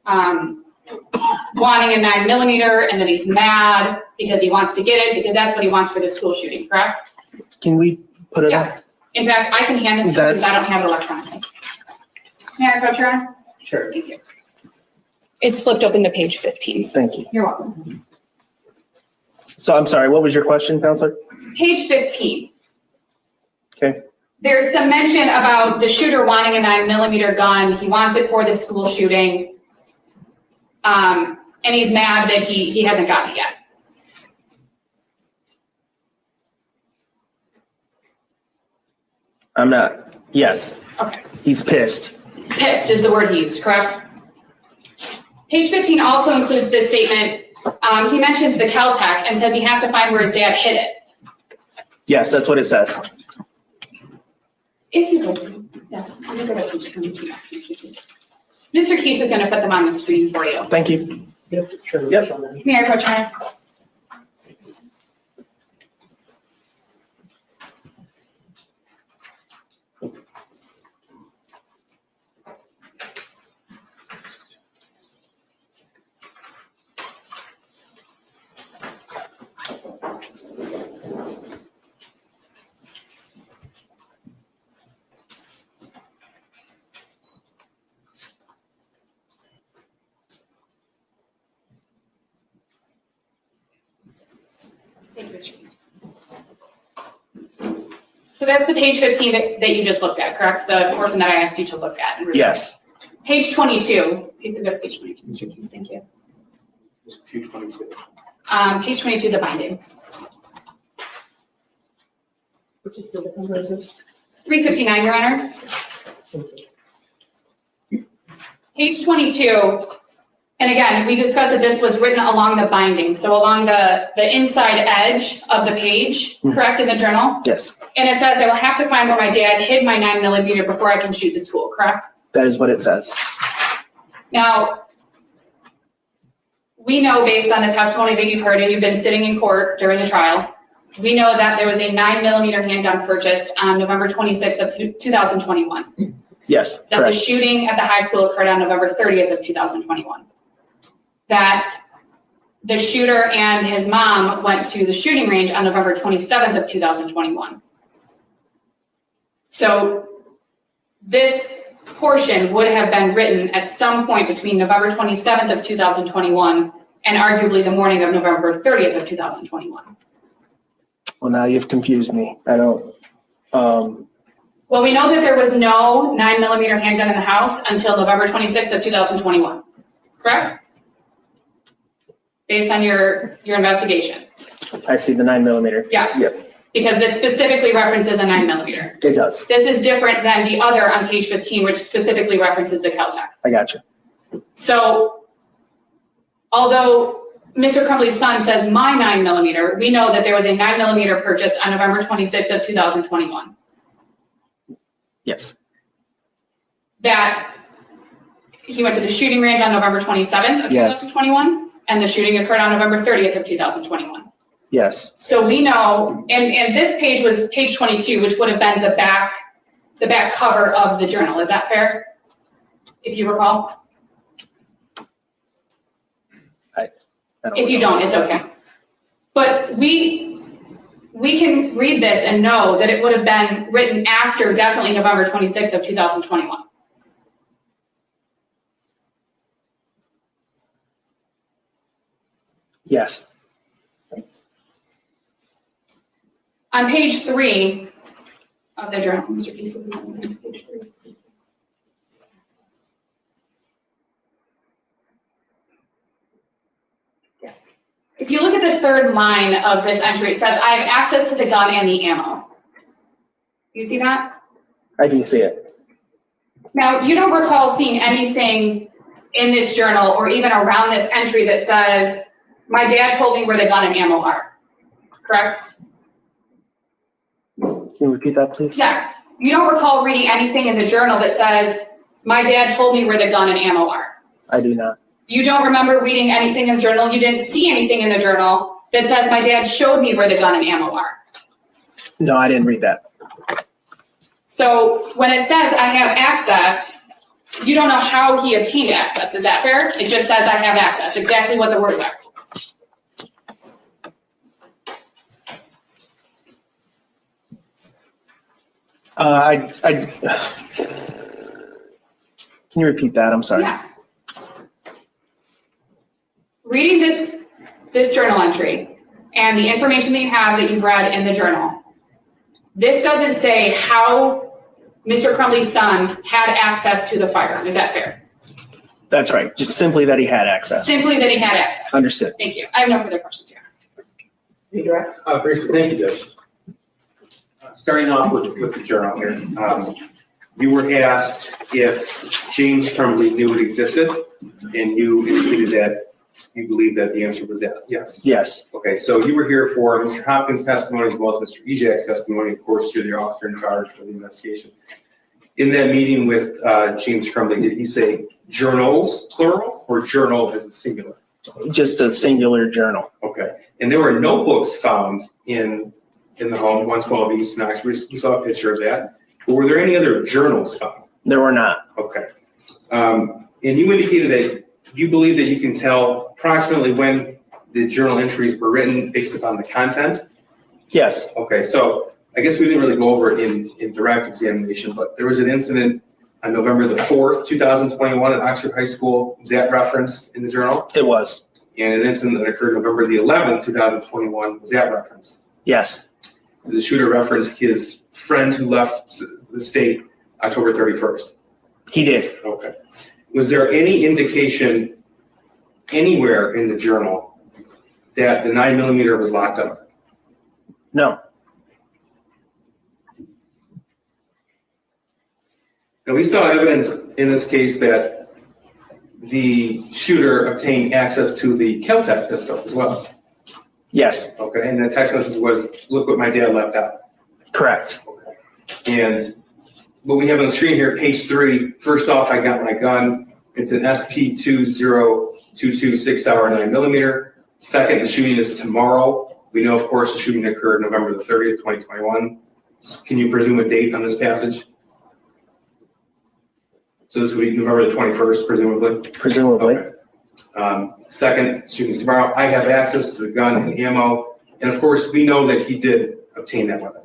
wanting a 9mm and that he's mad because he wants to get it because that's what he wants for the school shooting, correct? Can we put it Yes. In fact, I can hand this to you because I don't have it electronically. May I approach your honor? Sure. Thank you. It's flipped open to page 15. Thank you. You're welcome. So I'm sorry, what was your question, Counselor? Page 15. Okay. There's some mention about the shooter wanting a 9mm gun. He wants it for the school shooting. And he's mad that he hasn't gotten it yet. I'm not, yes. Okay. He's pissed. Pissed is the word he used, correct? Page 15 also includes this statement. He mentions the Caltech and says he has to find where his dad hid it. Yes, that's what it says. If you'd like to, yes, let me go to page 22 next, Mr. Keys. Mr. Keys is going to put them on the screen for you. Thank you. Yep, sure. Yep. Mayor Pro Tem. Mr. Keys. So that's the page 15 that you just looked at, correct? The portion that I asked you to look at. Yes. Page 22, if you could go to page 22, Mr. Keys, thank you. Page 22. Page 22, the binding. Which is the different business. 359, Your Honor. Page 22, and again, we discussed that this was written along the binding, so along the inside edge of the page, correct, in the journal? Yes, And it says, I will have to find where my dad hid my 9mm before I can shoot the school, correct? that is what it says. Now, we know based on the testimony that you've heard, and you've been sitting in court during the trial, we know that there was a 9mm handgun purchased on November 26th of 2021. Yes, That the correct. shooting at the high school occurred on November 30th of 2021. That the shooter and his mom went to the shooting range on November 27th of 2021. So this portion would have been written at some point between November 27th of 2021 and arguably the morning of November 30th of 2021. Well, now you've confused me. I don't, Well, we know that there was no 9mm handgun in the house until November 26th of 2021, correct? Based on your investigation. I see the 9mm. Yes. Yep, Because this specifically references a 9mm. it does. This is different than the other on page 15, which specifically references the Kel-Tec. I got you. So although Mr. Crumbley's son says my 9mm, we know that there was a 9mm purchased on November 26th of 2021. Yes, That he went to the shooting range on November 27th of Yes. 2021, and the shooting occurred on November 30th of 2021. yes, So we know, and this page was page 22, which would have been the back cover of the journal. Is that fair? If you recall? I don't If you know. don't, it's okay. But we can read this and know that it would have been written after definitely November 26th of 2021. Yes, On page 3 of the journal, Mr. Keesley, page 3. Yes. If you look at the third line of this entry, it says, I have access to the gun and the ammo. You see that? I do see it. Now, you don't recall seeing anything in this journal or even around this entry that says, my dad told me where the gun and ammo are, correct? Can you repeat that, please? Yes. You don't recall reading anything in the journal that says, my dad told me where the gun and ammo are. I do not. You don't remember reading anything in the journal, you didn't see anything in the journal that says, my dad showed me where the gun and ammo are. No, I didn't read that. So when it says I have access, you don't know how he obtained access. Is that fair? It just says I have access, exactly what the words are. Can you repeat that? I'm sorry. Yes. Reading this journal entry and the information that you have that you've read in the journal, this doesn't say how Mr. Crumbley's son had access to the firearm. Is that fair? That's right. Just simply that he had access. Simply that he had access. Understood. Thank you. I have no further questions here. Redirect. Briefly, thank you, Judge. Starting off with the journal here. You were asked if James Crumbley knew it existed, and you indicated that you believe that the answer was yes. Yes. Okay, so you were here for Mr. Hopkins' testimony as well as Mr. Ejak's testimony. Of course, you're the officer in charge for the investigation. In that meeting with James Crumbley, did he say journals, plural, or journal as a singular? Just a singular journal. Okay, and there were notebooks found in the home, 112 East Knox. We saw a picture of that. But were there any other journals found? There were not. Okay. And you indicated that you believe that you can tell approximately when the journal entries were written based upon the content? Yes. Okay, so I guess we didn't really go over it in direct examination, but there was an incident on November the 4th, 2021 at Oxford High School. Was that referenced in the journal? It was. and an incident that occurred November the 11th, 2021, was that referenced? Yes, Did the shooter reference his friend who left the state October 31st? he did. Okay. Was there any indication anywhere in the journal that the 9mm was locked up? No, And we saw evidence in this case that the shooter obtained access to the Keltec pistol as well. yes, Okay, and the text message was, "Look what my dad left out." correct. And what we have on the screen here, page 3, first off, I got my gun. It's an SP-2022 6-hour 9mm. Second, the shooting is tomorrow. We know, of course, the shooting occurred November the 30th, 2021. So can you presume a date on this passage? So this would be November the 21st, presumably? Presumably. Okay. Second, shooting's tomorrow. I have access to the gun and the ammo. And of course, we know that he did obtain that weapon.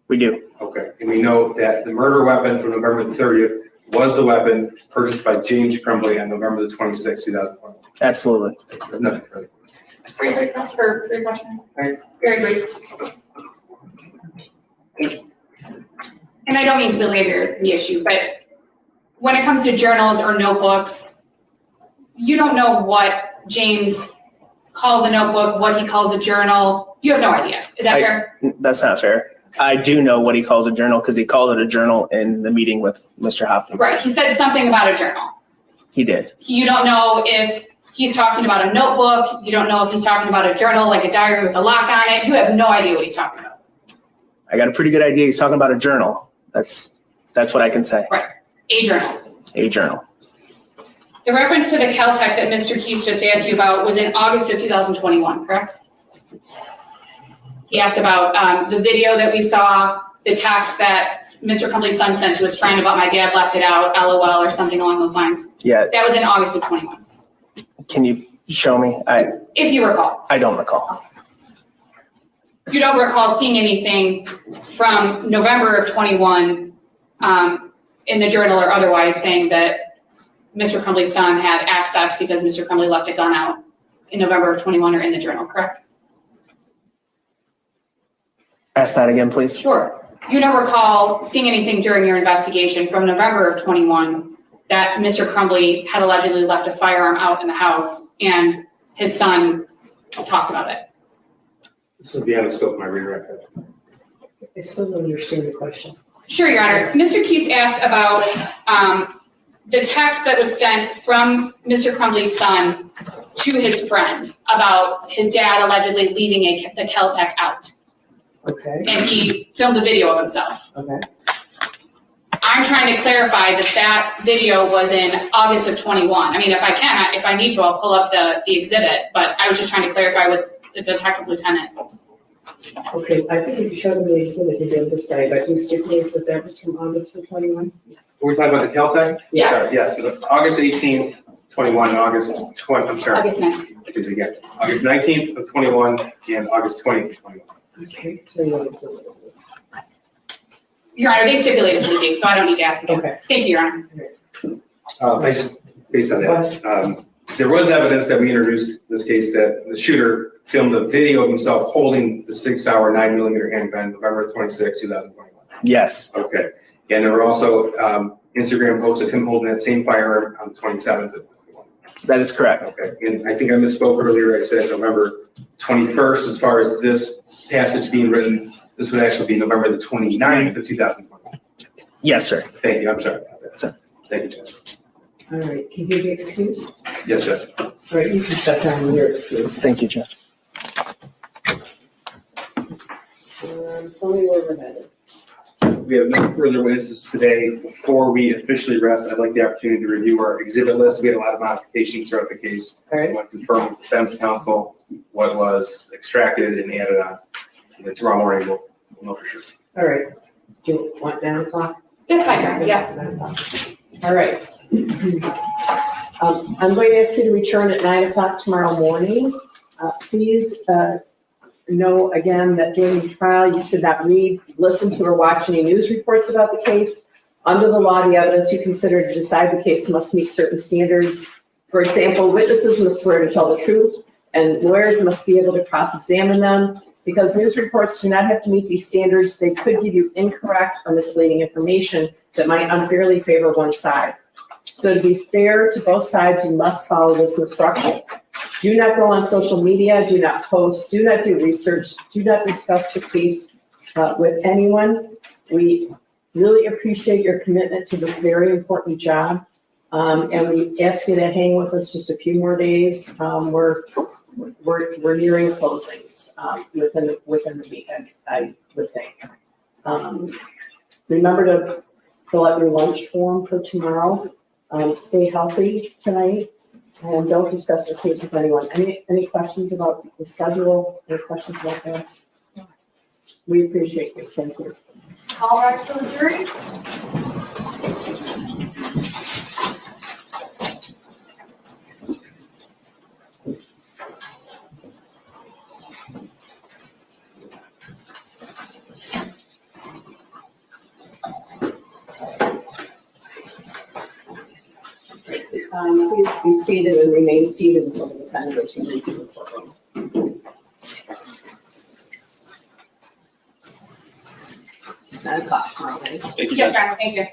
We do. Okay, and we know that the murder weapon from November the 30th was the weapon purchased by James Crumbley on November the 26th, 2021. Absolutely. Nothing further. Very quick, for three questions. Very brief. And I don't mean to belabor the issue, but when it comes to journals or notebooks, you don't know what James calls a notebook, what he calls a journal. You have no idea. Is that fair? That's not fair. I do know what he calls a journal because he called it a journal in the meeting with Mr. Hopkins. Right, he said something about a journal. He did. You don't know if he's talking about a notebook. You don't know if he's talking about a journal, like a diary with a lock on it. You have no idea what he's talking about. I got a pretty good idea he's talking about a journal. That's what I can say. Right, a journal. A journal. The reference to the Caltech that Mr. Keys just asked you about was in August of 2021, correct? He asked about the video that we saw, the text that Mr. Crumbley's son sent to his friend about my dad left it out, LOL, or something along those lines. Yeah. That was in August of 21. Can you show me? If you recall. I don't recall. You don't recall seeing anything from November of 21 in the journal or otherwise saying that Mr. Crumbley's son had access because Mr. Crumbley left a gun out in November of 21 or in the journal, correct? Ask that again, please. Sure. You don't recall seeing anything during your investigation from November of 21 that Mr. Crumbley had allegedly left a firearm out in the house and his son talked about it. This is beyond the scope of my read. I still don't understand the question. Sure, Your Honor. Mr. Keys asked about the text that was sent from Mr. Crumbley's son to his friend about his dad allegedly leaving the Keltec out. Okay. And he filmed a video of himself. Okay. I'm trying to clarify that that video was in August of 21. I mean, if I need to, I'll pull up the exhibit, but I was just trying to clarify with the detective lieutenant. Okay, I think if you showed me the exhibit, you'd be able to say, but you stipulate that that was from August of 21? Were we talking about the Caltech? Yes. Yes, August 18th, 21, and August 20, I'm sorry. August 19th. I did it again. August 19th of 21 and August 20th of 21. Okay. So you want to- Your Honor, they stipulated to the date, so I don't need to ask again. Okay. Thank you, Your Honor. I just, based on that, there was evidence that we introduced in this case that the shooter filmed a video of himself holding the 6-hour 9mm handgun November 26, 2021. Yes. Okay. And there were also Instagram posts of him holding that same firearm on the 27th of 21. That is correct. Okay. And I think I misspoke earlier. I said November 21st. As far as this passage being written, this would actually be November the 29th of 2021. Yes, sir. Thank you. I'm sorry about that. Sir. Thank you, Judge. All right, can you be excused? Yes, Judge. All right, you can step down when you're excused. Thank you, Judge. Tell me where we're headed. We have no further witnesses today. Before we officially rest, I'd like the opportunity to review our exhibit list. We had a lot of modifications throughout the case. All right. I want to confirm with defense counsel what was extracted and added on. And then tomorrow morning, we'll know for sure. All right, do you want 9 o'clock? That's fine, Your Honor. Yes. 9 o'clock. All right. I'm going to ask you to return at 9 o'clock tomorrow morning. Please know again that during the trial, you should not read, listen to, or watch any news reports about the case. Under the law, the evidence you consider to decide the case must meet certain standards For example, witnesses must swear to tell the truth, and lawyers must be able to cross-examine them. Because news reports do not have to meet these standards, they could give you incorrect or misleading information that might unfairly favor one side. So to be fair to both sides, you must follow this instructions. Do not go on social media, do not post, do not do research, do not discuss the case with anyone. We really appreciate your commitment to this very important job. And we ask you to hang with us just a few more days. We're nearing closings within the week, I would think. Remember to fill out your lunch form for tomorrow. Stay healthy tonight, and don't discuss the case with anyone. Any questions about the schedule? Any questions about that? We appreciate you. Thank you. Call back to the jury. Please be seated and remain seated until the defendant is removed from the courtroom. 9 o'clock tomorrow, right? Yes, Your Honor, thank you.